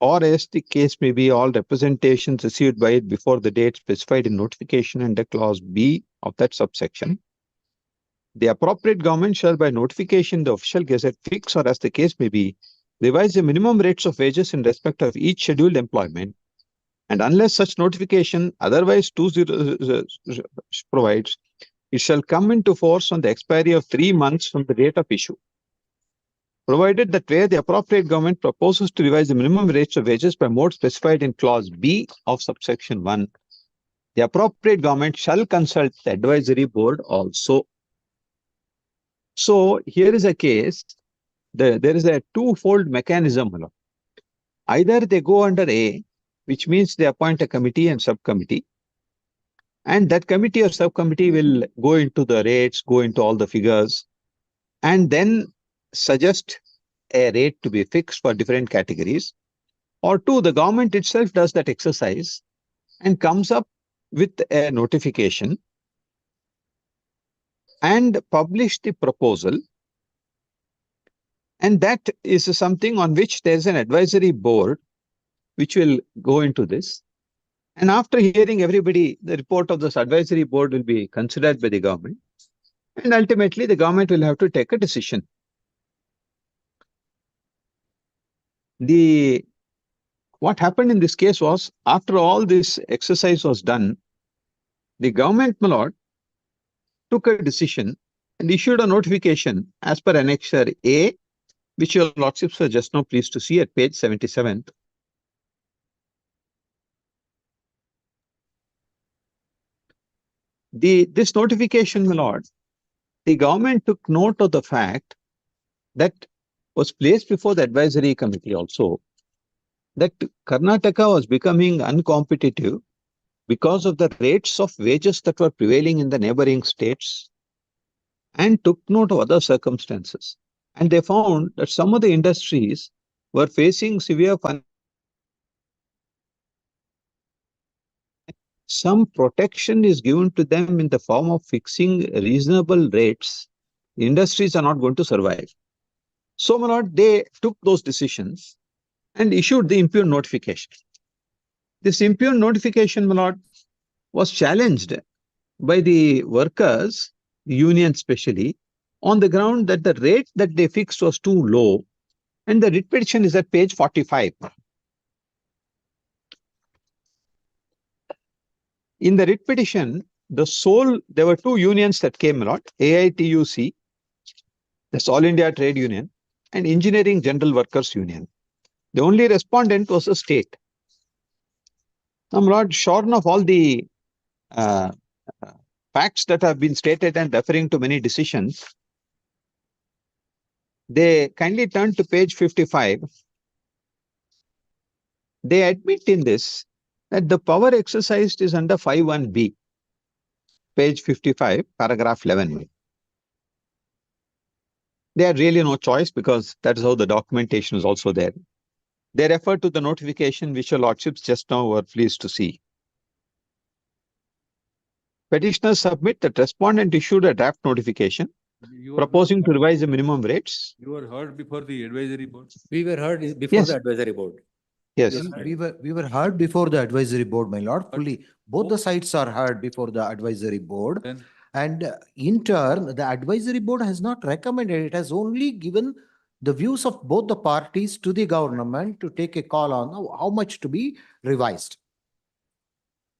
or as the case may be, all representations received by it before the date specified in notification under clause B of that subsection, the appropriate government shall by notification in the official gazette fix, or as the case may be, revise the minimum rates of wages in respect of each scheduled employment, and unless such notification otherwise 20 provides, it shall come into force on the expiry of 3 months from the date of issue. Provided that where the appropriate government proposes to revise the minimum rates of wages by mode specified in clause B of subsection 1, the appropriate government shall consult the advisory board also. So here is a case, there is a twofold mechanism. Either they go under A, which means they appoint a committee and subcommittee, and that committee or subcommittee will go into the rates, go into all the figures, and then suggest a rate to be fixed for different categories. Or two, the government itself does that exercise and comes up with a notification and publish the proposal. And that is something on which there is an advisory board which will go into this. And after hearing everybody, the report of this advisory board will be considered by the government. And ultimately, the government will have to take a decision. What happened in this case was, after all this exercise was done, the government, my lord, took a decision and issued a notification as per Annexure A, which your lordships were just now pleased to see at page 77. This notification, my lord, the government took note of the fact that was placed before the advisory committee also, that Karnataka was becoming uncompetitive because of the rates of wages that were prevailing in the neighboring states, and took note of other circumstances. And they found that some of the industries were facing severe some protection is given to them in the form of fixing reasonable rates. The industries are not going to survive. So, my lord, they took those decisions and issued the impugned notification. This impugned notification, my lord, was challenged by the workers, the union especially, on the ground that the rate that they fixed was too low. And the writ petition is at page 45. In the writ petition, there were two unions that came, my lord, AITUC, that's All India Trade Union, and Engineering General Workers Union. The only respondent was the state. Now, my lord, shorn of all the facts that have been stated and referring to many decisions, they kindly turn to page 55. They admit in this that the power exercised is under 5(1)(b), page 55, paragraph 11. They had really no choice because that is how the documentation is also there. They refer to the notification which your lordships just now were pleased to see. Petitioners submit that respondent issued a draft notification proposing to revise the minimum rates. You were heard before the advisory board? We were heard before Yes. the advisory board. Yes. We were heard before the advisory board, my lord, fully. Both the sides are heard before the advisory board. Then And in turn, the advisory board has not recommended, it has only given the views of both the parties to the government to take a call on how much to be revised.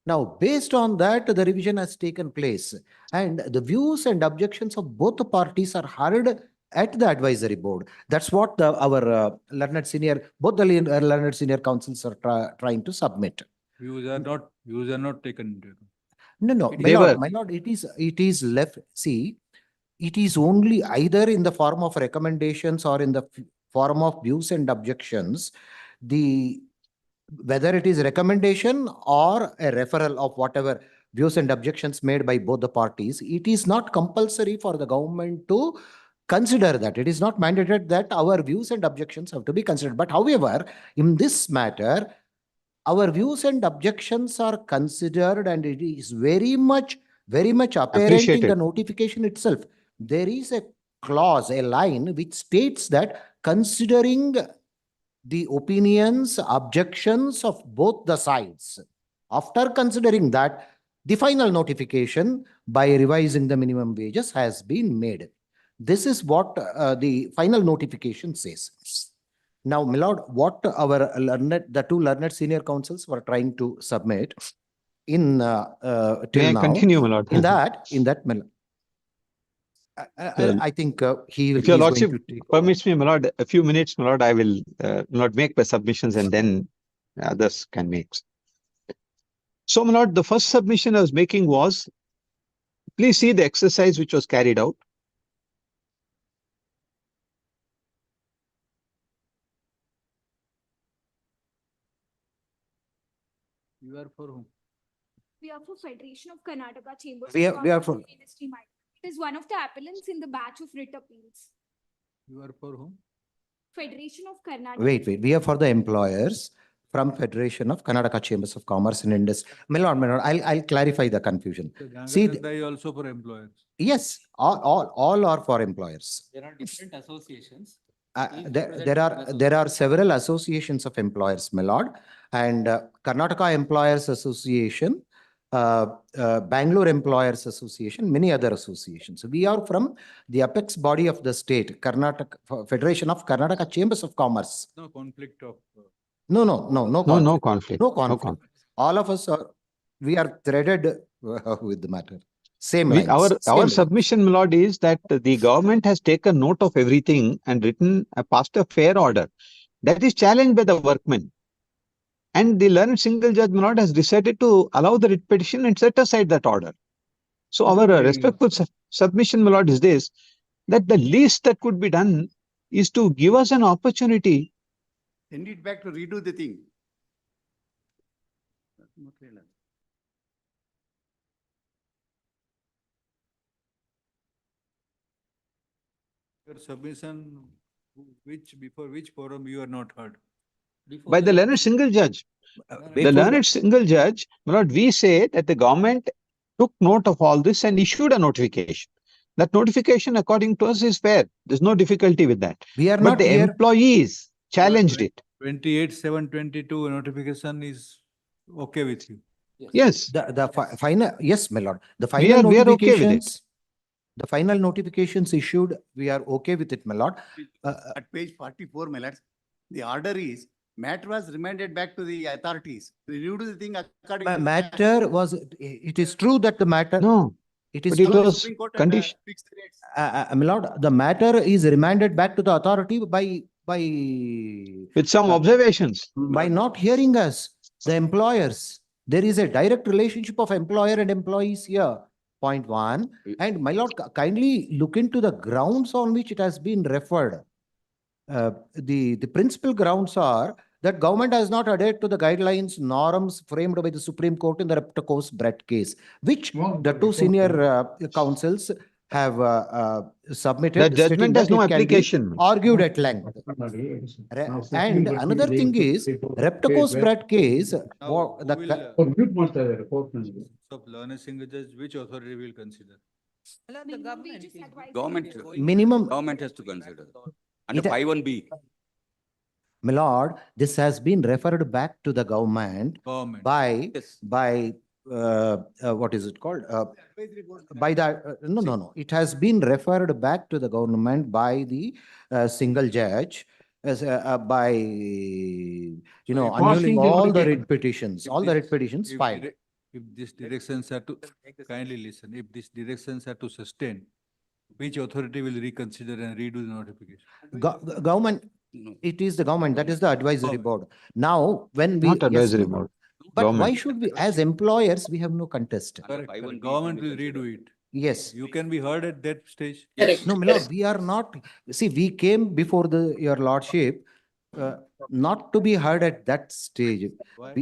Now, based on that, the revision has taken place and the views and objections of both the parties are heard at the advisory board. That's what our learned senior, both the learned senior councils are trying to submit. Views are not taken into account. No, my lord, it is left, see, it is only either in the form of recommendations or in the form of views and objections. Whether it is recommendation or a referral of whatever views and objections made by both the parties, it is not compulsory for the government to consider that. It is not mandated that our views and objections have to be considered. But however, in this matter, our views and objections are considered, and it is very much apparent in the notification itself. There is a clause, a line which states that considering the opinions, objections of both the sides. After considering that, the final notification by revising the minimum wages has been made. This is what the final notification says. Now, my lord, what the two learned senior councils were trying to submit in till May I now. continue, my lord? In that, my lord, I think if your lordship permits me, my lord, a few minutes, my lord, I will not make my submissions and then others can make. So, my lord, the first submission I was making was, please see the exercise which was carried out. You are for whom? We are for Federation of Karnataka Chambers. We of are for. Industry Might. It is one of the appellants in the batch of writ appeals. You are for whom? Federation of Karnataka. Wait, we are for the employers from Federation of Karnataka Chambers of Commerce and Industry. My lord, I'll clarify the confusion. See, also for employers. yes, all are for employers. There are different associations. There are several associations of employers, my lord, and Karnataka Employers Association, Bangalore Employers Association, many other associations. We are from the apex body of the state, Karnataka Federation of Karnataka Chambers of Commerce. No conflict of. No conflict. No conflict. All of us are, we are threaded with the matter. Same lines. Our submission, my lord, is that the government has taken note of everything and passed a fair order that is challenged by the workmen. And the learned single judge, my lord, has decided to allow the writ petition and set aside that order. So our respectful submission, my lord, is this, that the least that could be done is to give us an opportunity. Send it back to redo the thing. Your submission, before which forum you are not heard? By the learned single judge. The learned single judge, my lord, we say that the government took note of all this and issued a notification. That notification, according to us, is fair. There's no difficulty with that. But the employees challenged it. 28/7/22 notification is okay with you? Yes. The final, yes, my lord. The final we are okay with notifications. The final notifications issued, we are okay with it, my lord. At page 44, my lord, the order is, matter was remanded back to the authorities. Reviewed the thing according to. Matter was, it is true that the matter. No. It is but it was condition. My lord, the matter is remanded back to the authority by with some observations. By not hearing us, the employers. There is a direct relationship of employer and employees here. Point one. And my lord, kindly look into the grounds on which it has been referred. The principal grounds are that government has not adhered to the guidelines, norms framed by the Supreme Court in the Reptacos Brett case, which the two senior councils have submitted. The judgment has no application. Argued at length. And another thing is, Reptacos Brett case. Of learned single judge, which authority will consider? The government. Government has to consider. Under 5(1)(b). My lord, this has been referred back to the government by what is it called? By the no. It has been referred back to the government by the single judge as by annulling all the writ petitions, filed. If these directions are to kindly listen, if these directions are to sustain, Which authority will reconsider and redo the notification? Government, it is the government, that is the advisory board. Now, when we. Not yes, advisory no, board. but why Government. should we, as employers, we have no contest. Correct. Government will redo it. Yes. You can be heard at that stage. No, my lord, we are not, see, we came before your lordship, not to be heard at that stage. Why?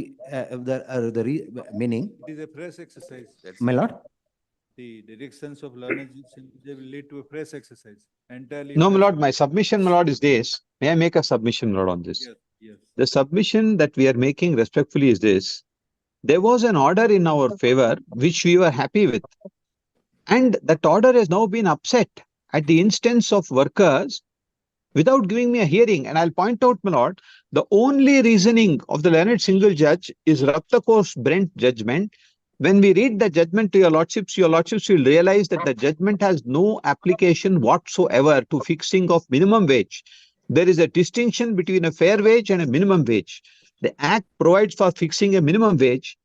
Meaning, It is a press exercise. my lord? The directions of learned, they will lead to a press exercise entirely. No, my press- lord, my submission, my lord, is this. May I make a submission, my lord, on this? Yes, yes. The submission that we are making respectfully is this. There was an order in our favor, which we were happy with. And that order has now been upset at the instance of workers without giving me a hearing. And I'll point out, my lord, the only reasoning of the learned single judge is Raptakor's Brent judgment. When we read the judgment to your lordships will realize that the judgment has no application whatsoever to fixing of minimum wage. There is a distinction between a fair wage and a minimum wage. The Act provides for fixing a minimum wage,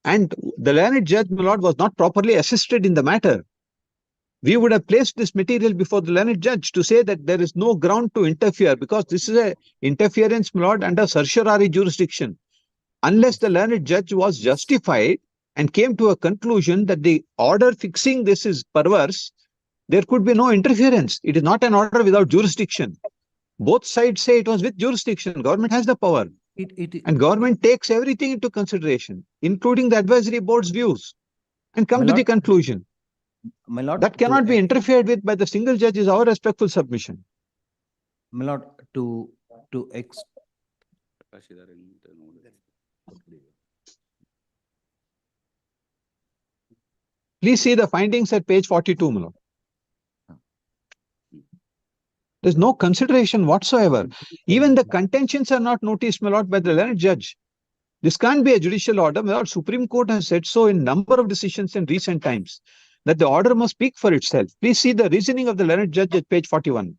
and the learned judge, my lord, was not properly assisted in the matter. We would have placed this material before the learned judge to say that there is no ground to interfere, because this is a interference, my lord, under certiorari jurisdiction. Unless the learned judge was justified and came to a conclusion that the order fixing this is perverse, there could be no interference. It is not an order without jurisdiction. Both sides say it was with jurisdiction. Government has the power. And government takes everything into consideration, including the advisory board's views, and come My to the lord, conclusion. my lord, That cannot be interfered with by the single judge is our respectful submission. My lord, to Please see the findings at page 42, my lord. There's no consideration whatsoever. Even the contentions are not noticed, my lord, by the learned judge. This can't be a judicial order. My lord, Supreme Court has said so in number of decisions in recent times, that the order must speak for itself. Please see the reasoning of the learned judge at page 41.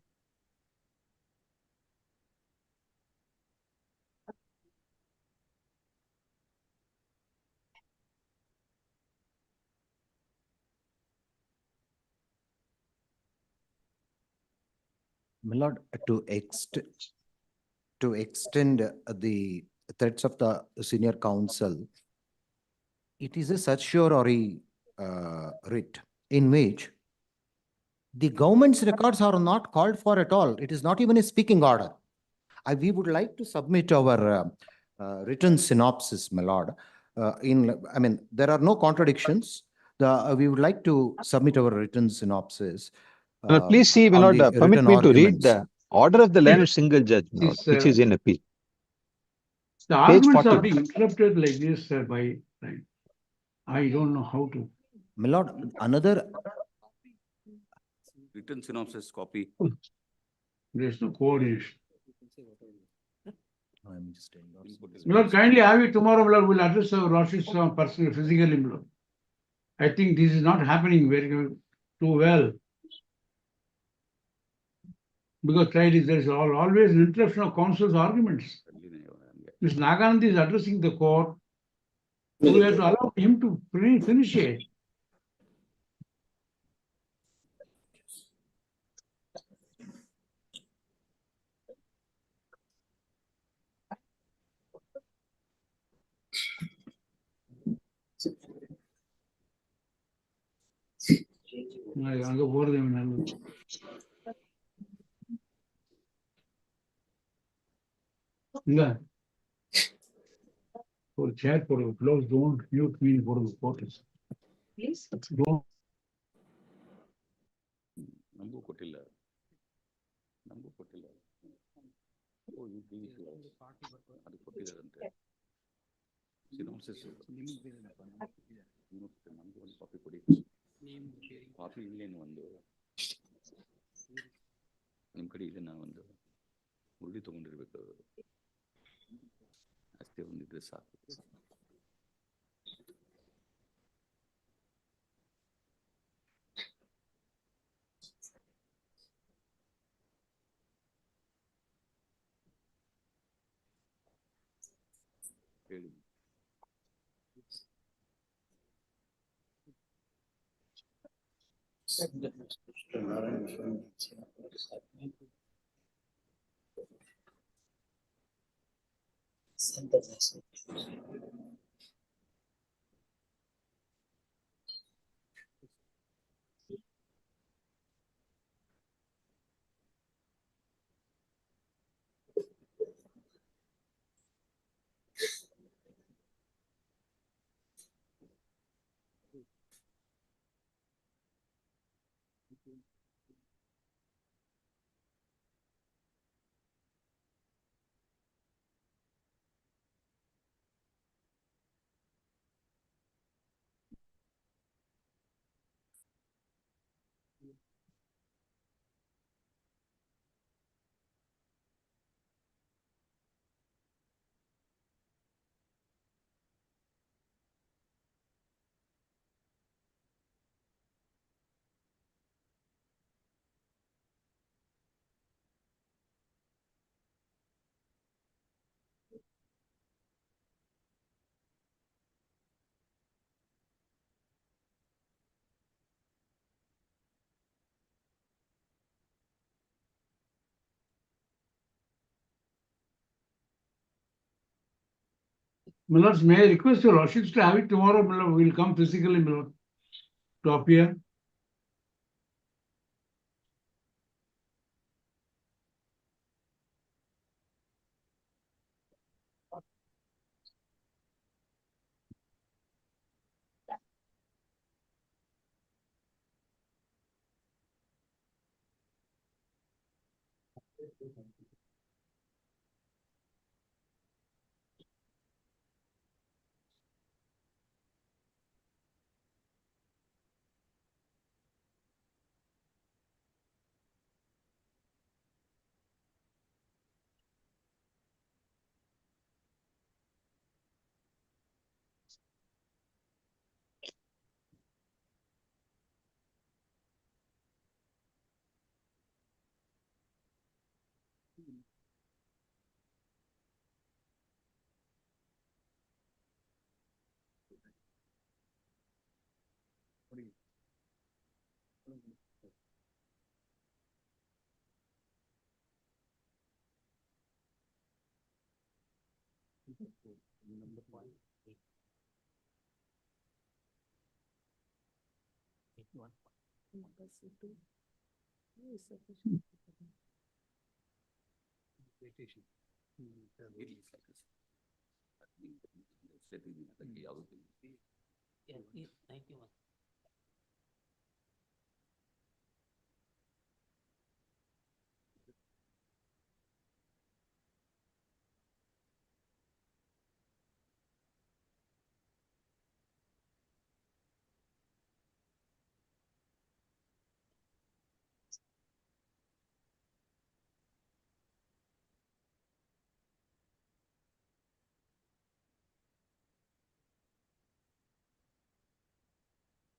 my lord, to extend the threats of the senior counsel, it is a certiorari writ in which the government's records are not called for at all. It is not even a speaking order. We would like to submit our written synopsis, my lord. There are no contradictions. We would like to submit our written synopsis. Please see, my on lord, the permit written me to read arguments. the order of the learned single judge, my lord, which is in appeal. The Page arguments are 40. being interrupted like this by, I don't know how to. My lord, another. Written synopsis copy. There's no coordination. I'm just telling Lord, kindly have it tomorrow, Lord, we'll address our lordships personally, physically, Lord. I think this is not happening very too well. Because there is always an interruption of counsel's arguments. Mr. Naganand is addressing the court. We have to allow him to finish it. அங்க போறது நல்லது. இல்ல ஒரு சேர் போடுறது, close don't mute மீன் போடுறது போட்டு. ನಮಗೂ ಕೊಟ್ಟಿಲ್ಲ. ಅದು ಕೊಟ್ಟಿದ್ದಾರಂತೆ. ನಮಗೂ ಒಂದು ಕಾಪಿ ಕೊಡಿ. ಕಾಪಿ ಇಲ್ಲೇನು ಒಂದು ನಿಮ್ಮ ಕಡೆ ಇದನ್ನ ಒಂದು ಉರುಳಿ ತಗೊಂಡಿರ್ಬೇಕು. ಅಷ್ಟೇ ಒಂದಿದ್ರೆ ಸಾಕು. ಹೇಳಿ. My lords, may I request your lordships to have it tomorrow, my lord, we'll come physically, my lord, to appear.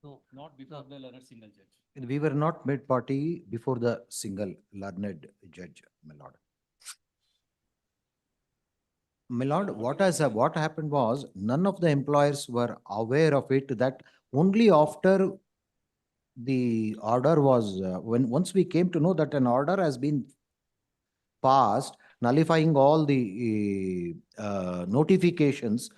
No, not before the learned single judge. We were not made party before the single learned judge, my lord. My lord, what happened was none of the employers were aware of it, that only after the order was, once we came to know that an order has been passed nullifying all the notifications.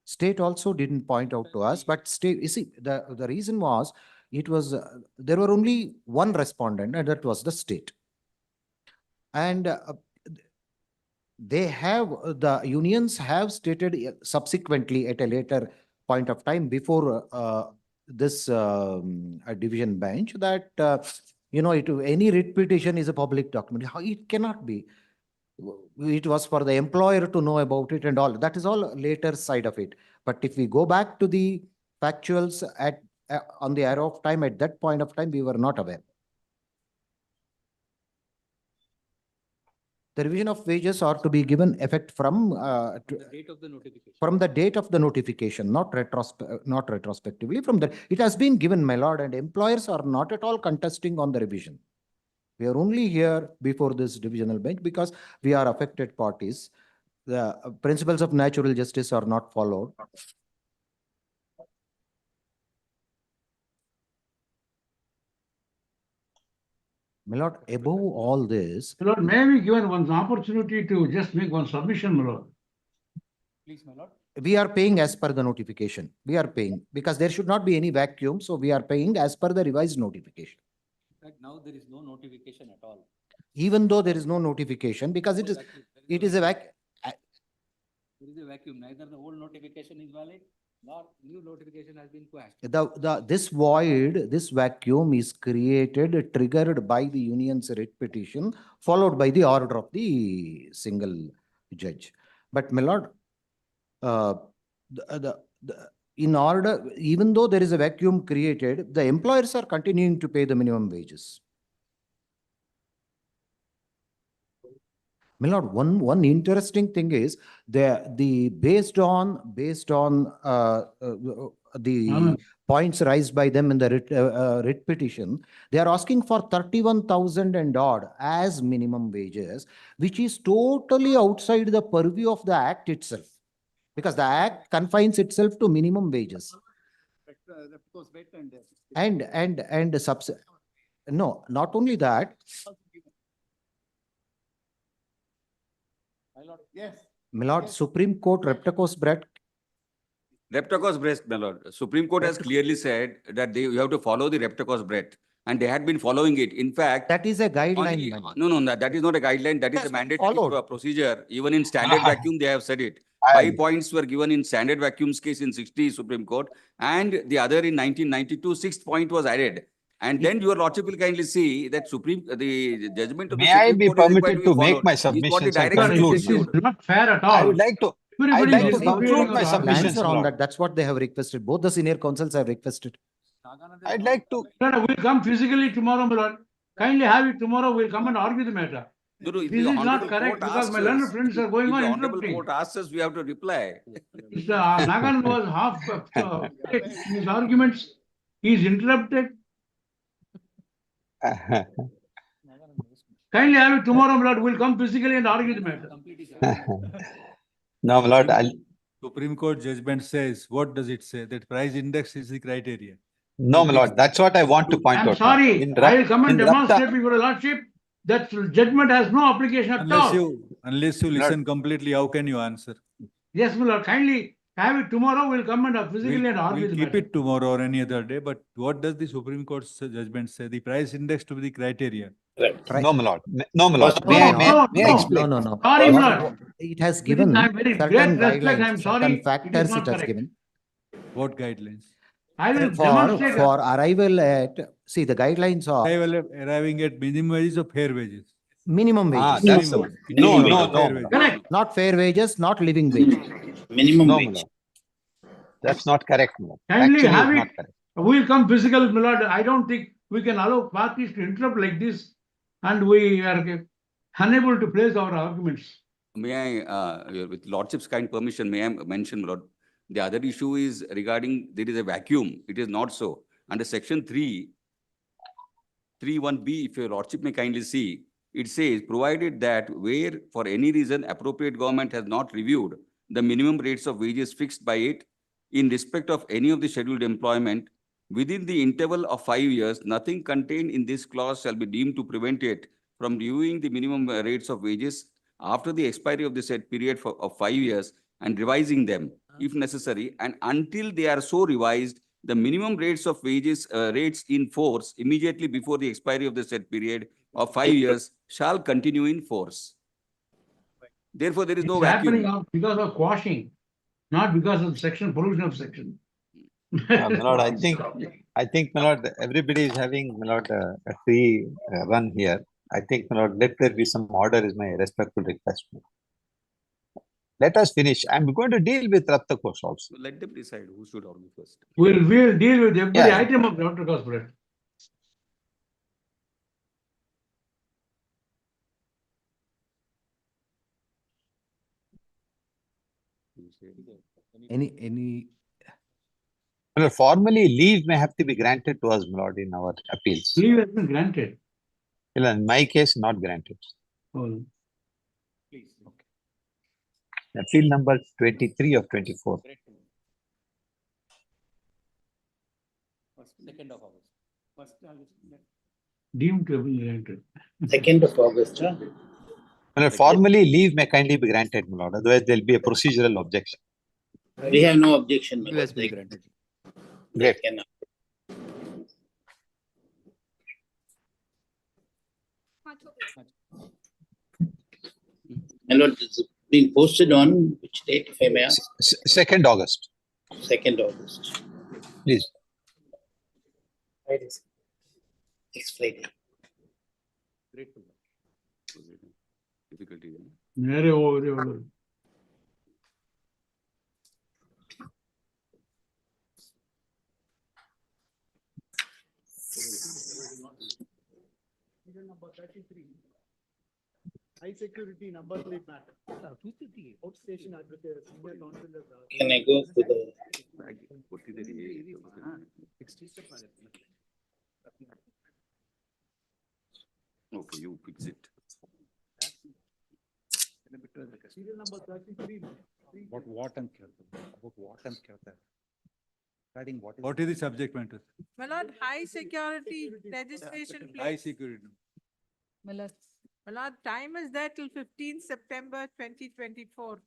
State also didn't point out to us, but state, you see, the reason was, it was, there were only one respondent, and that was the state. And they have, the unions have stated subsequently at a later point of time before this division bench that, any writ petition is a public document. How it cannot be. It was for the employer to know about it and all. That is all later side of it. But if we go back to the factuals at on the arrow of time, at that point of time, we were not aware. The revision of wages are to be given effect from The date of the notification. from the date of the notification, not retrospectively. From the, it has been given, my lord, and employers are not at all contesting on the revision. We are only here before this divisional bench because we are affected parties. the principles of natural justice are not followed. My lord, above all this, My lord, may we given one opportunity to just make one submission, my lord? Please, my lord. we are paying as per the notification. We are paying because there should not be any vacuum. So we are paying as per the revised notification. Now there is no notification at all. Even though there is no notification, because it is a There is a vacuum. Neither the old notification is valid, nor new notification has been quashed. this void, this vacuum is created, triggered by the union's writ petition, followed by the order of the single judge. But my lord, in order, even though there is a vacuum created, the employers are continuing to pay the minimum wages. My lord, one interesting thing is based on the points raised by them in the writ petition, they are asking for 31,000 and odd as minimum wages, which is totally outside the purview of the act itself, because the act confines itself to minimum wages. No, not only that. Yes. My lord, Supreme Court Reptacos Brett. Reptacos breast, my lord. Supreme Court has clearly said that you have to follow the Reptacos breast, and they had been following it. In fact, that is a guideline. That is not a guideline. That is a mandatory procedure. Even in standard vacuum, they have said it. 5 points were given in standard vacuums case in 60 Supreme Court, and the other in 1992, 6th point was added. And then your lordship will kindly see that the judgment of the May I Supreme be Court is required permitted to to be make followed. my Is what the submissions and direction conclude? is issued. Not fair at all. I would like to Everybody is conclude interfering my on the submissions, Answer on that. That's what they have requested. Both the senior counsels have requested. I'd like to. No, we'll come physically tomorrow, my lord. Kindly have it tomorrow. We'll come and argue the matter. If This the is not honorable correct court because asks my learned us, friends are going if on the honorable interrupting. court asks us, we have to reply. Mr. Nagan was half in his arguments. He is interrupted. Kindly have it tomorrow, my lord. We'll come physically and argue the matter. No, my lord, Supreme Court judgment says, what does it say? That price index is the criteria. no, my lord, that's what I want to point I'm out. sorry. I will come and demonstrate before your lordship that judgment has no application at all. Unless you listen completely, how can you answer? Yes, my lord. Kindly have it tomorrow. We'll come and physically and argue We'll the keep matter. it tomorrow or any other day, but what does the Supreme Court's judgment say? The price index to be the criteria. No, my lord. No, my lord. May I explain? No. Sorry, my lord. It has given I'm very certain great respect. I'm guidelines, sorry. certain It is factors not it has correct. given. What guidelines? I will demonstrate. For arrival at, see, the guidelines are Arriving at minimum wages or fair wages? minimum wages. That's the one. No. Correct. Not fair wages, not living wages. Minimum No, wage. my lord. That's not correct, my lord. Kindly Actually, have it's it. not correct. We'll come physical, my lord. I don't think we can allow parties to interrupt like this, and we are unable to place our arguments. May I, with lordship's kind permission, may I mention, Lord, the other issue is regarding there is a vacuum. It is not so. Under section 3(1)(b), if your lordship may kindly see, it says, provided that where for any reason appropriate government has not reviewed the minimum rates of wages fixed by it in respect of any of the scheduled employment within the interval of 5 years, nothing contained in this clause shall be deemed to prevent it from reviewing the minimum rates of wages after the expiry of the said period of 5 years and revising them if necessary, and until they are so revised, the minimum rates of wages rates in force immediately before the expiry of the said period of 5 years shall continue in force. Therefore, there is no It's happening vacuum. now because of quashing, not because of section, pollution of section. My lord, I think, my lord, everybody is having, my lord, a free run here. I think, my lord, let there be some order is my respectful request. Let us finish. I'm going to deal with Rattakos also. Let them decide who should argue first. We'll deal with every Yeah. item of Dr. Cooperative. Any Well, formally, leave may have to be granted to us, my lord, in our appeals. Leave has been granted. Well, in my case, not granted. Oh. Please. Appeal number 23 of 24. Second of August. Deemed to be granted. 2nd of August, huh? Formally, leave may kindly be granted, my lord. Otherwise, there will be a procedural objection. We have no objection. my Leave has lord. been They- granted. they Great. can- My lord, it's being posted on which date, if I may ask? 2nd August, 2nd August. please. Next Friday. Grateful. Difficulty. Very over. Number 33. High security number plate matter. Outstation advocate, senior counsel. Can I go to the? Okay, you fix it. Serial number 33. What and about what and what is the subject matter? My lord, high security registration High plate. security. My lord, time is there till 15th September 2024.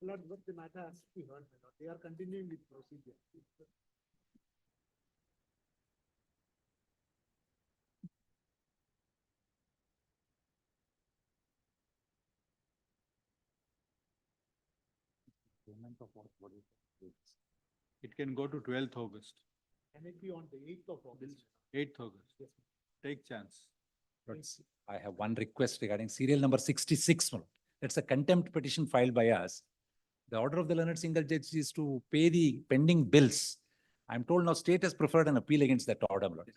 Lord, what the matter has to be heard, my lord. They are continuing with procedure. It can go to 12th August, Can it be on the 8th of August? 8th August. Take chance. I have one request regarding serial number 66. That's a contempt petition filed by us. The order of the learned single judge is to pay the pending bills. I'm told now state has preferred an appeal against that order, my lord.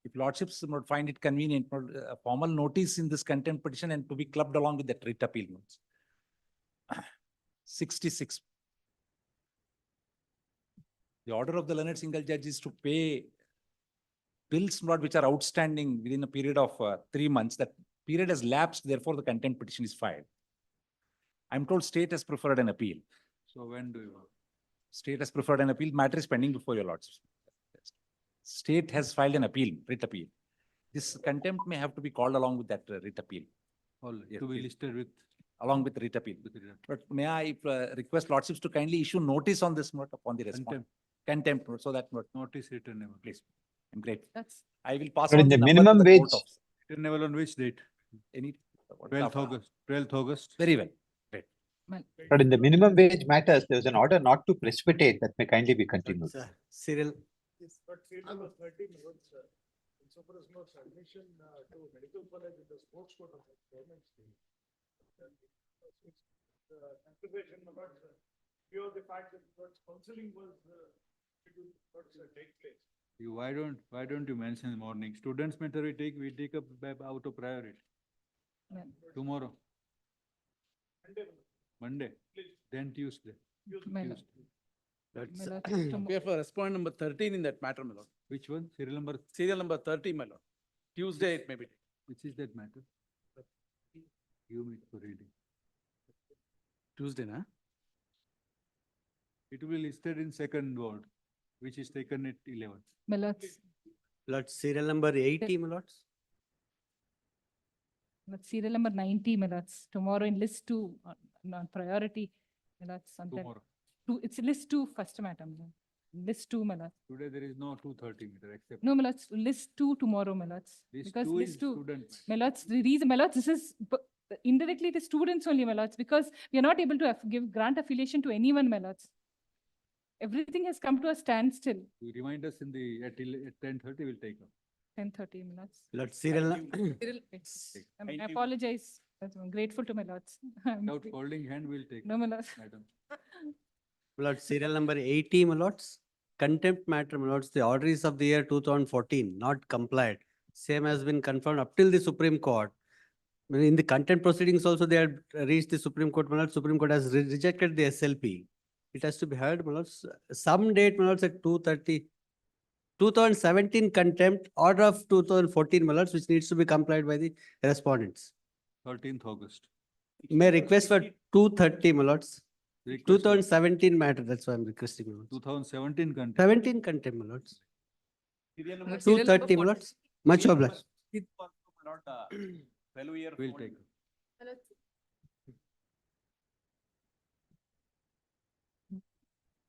If lordships would find it convenient, a formal notice in this contempt petition and to be clubbed along with that writ appeal. 66. The order of the learned single judge is to pay bills which are outstanding within a period of 3 months. That period has lapsed, therefore the contempt petition is filed. I'm told state has preferred an appeal. So when do you want? State has preferred an appeal, matter is pending before your lords. State has filed an appeal, writ appeal. This contempt may have to be called along with that writ appeal. Yes, To be please. listed with. Along with writ appeal. But may I request lordships to kindly issue notice on this note upon the response? Contempt, so that note. Notice returnable. Please. I'm grateful. That's. I will pass But on in the number to minimum the wage, court officer. Returnable on which date? Any. 12th August. 12th August. Very well. Great. but in the minimum wage matters, there was an order not to precipitate that may kindly be continued. Serial. Yes, but serial number 30, my lord, sir. So far as no submission to medical college in the sports code of the government state. Consideration, my lord, sir. Pure the fact that counseling was take place. Why don't you mention in the morning? Students matter we take up out of priority. Tomorrow. Monday, then Tuesday. That's appear for respondent number 13 in that matter, my lord. Which one? Serial number? Serial number 30, my lord. Tuesday it may be. Which is that matter? Give me for reading. Tuesday, na? It will be listed in second ward, which is taken at 11. My lords, Lord, serial number 80, my lords. serial number 90, my lords. Tomorrow in list 2, on priority, my lords. Tomorrow. It's list 2 first matter, my lord. List 2, my lords. Today there is no 230 meter except. No, my lords, list 2 tomorrow, my lords. List Because 2 is list 2, student. my lords, the reason, my lords, this is indirectly the students only, my lords, because we are not able to grant affiliation to anyone, my lords. Everything has come to a standstill. You remind us in the, at 10:30 we'll take up. 10:30, my lords. Lord, serial. I apologize. I'm grateful to my lords. Without holding hand, we'll take. No, my lords. Madam. Lord, serial number 80, my lords. Contempt matter, my lords. The order is of the year 2014, not complied. Same has been confirmed up till the Supreme Court. In the contempt proceedings also, they had reached the Supreme Court, my lords. Supreme Court has rejected the SLP. It has to be heard, my lords. Some date, my lords, at 2:30. 2017 contempt, order of 2014, my lords, which needs to be complied by the respondents. 13th August. May I request for 2:30, my lords. Request 2017 matter, that's why I'm requesting. my lords. 2017 contempt. 17 contempt, my lords. Serial number 230, my lords. Much obliged. Fellow year. We'll take.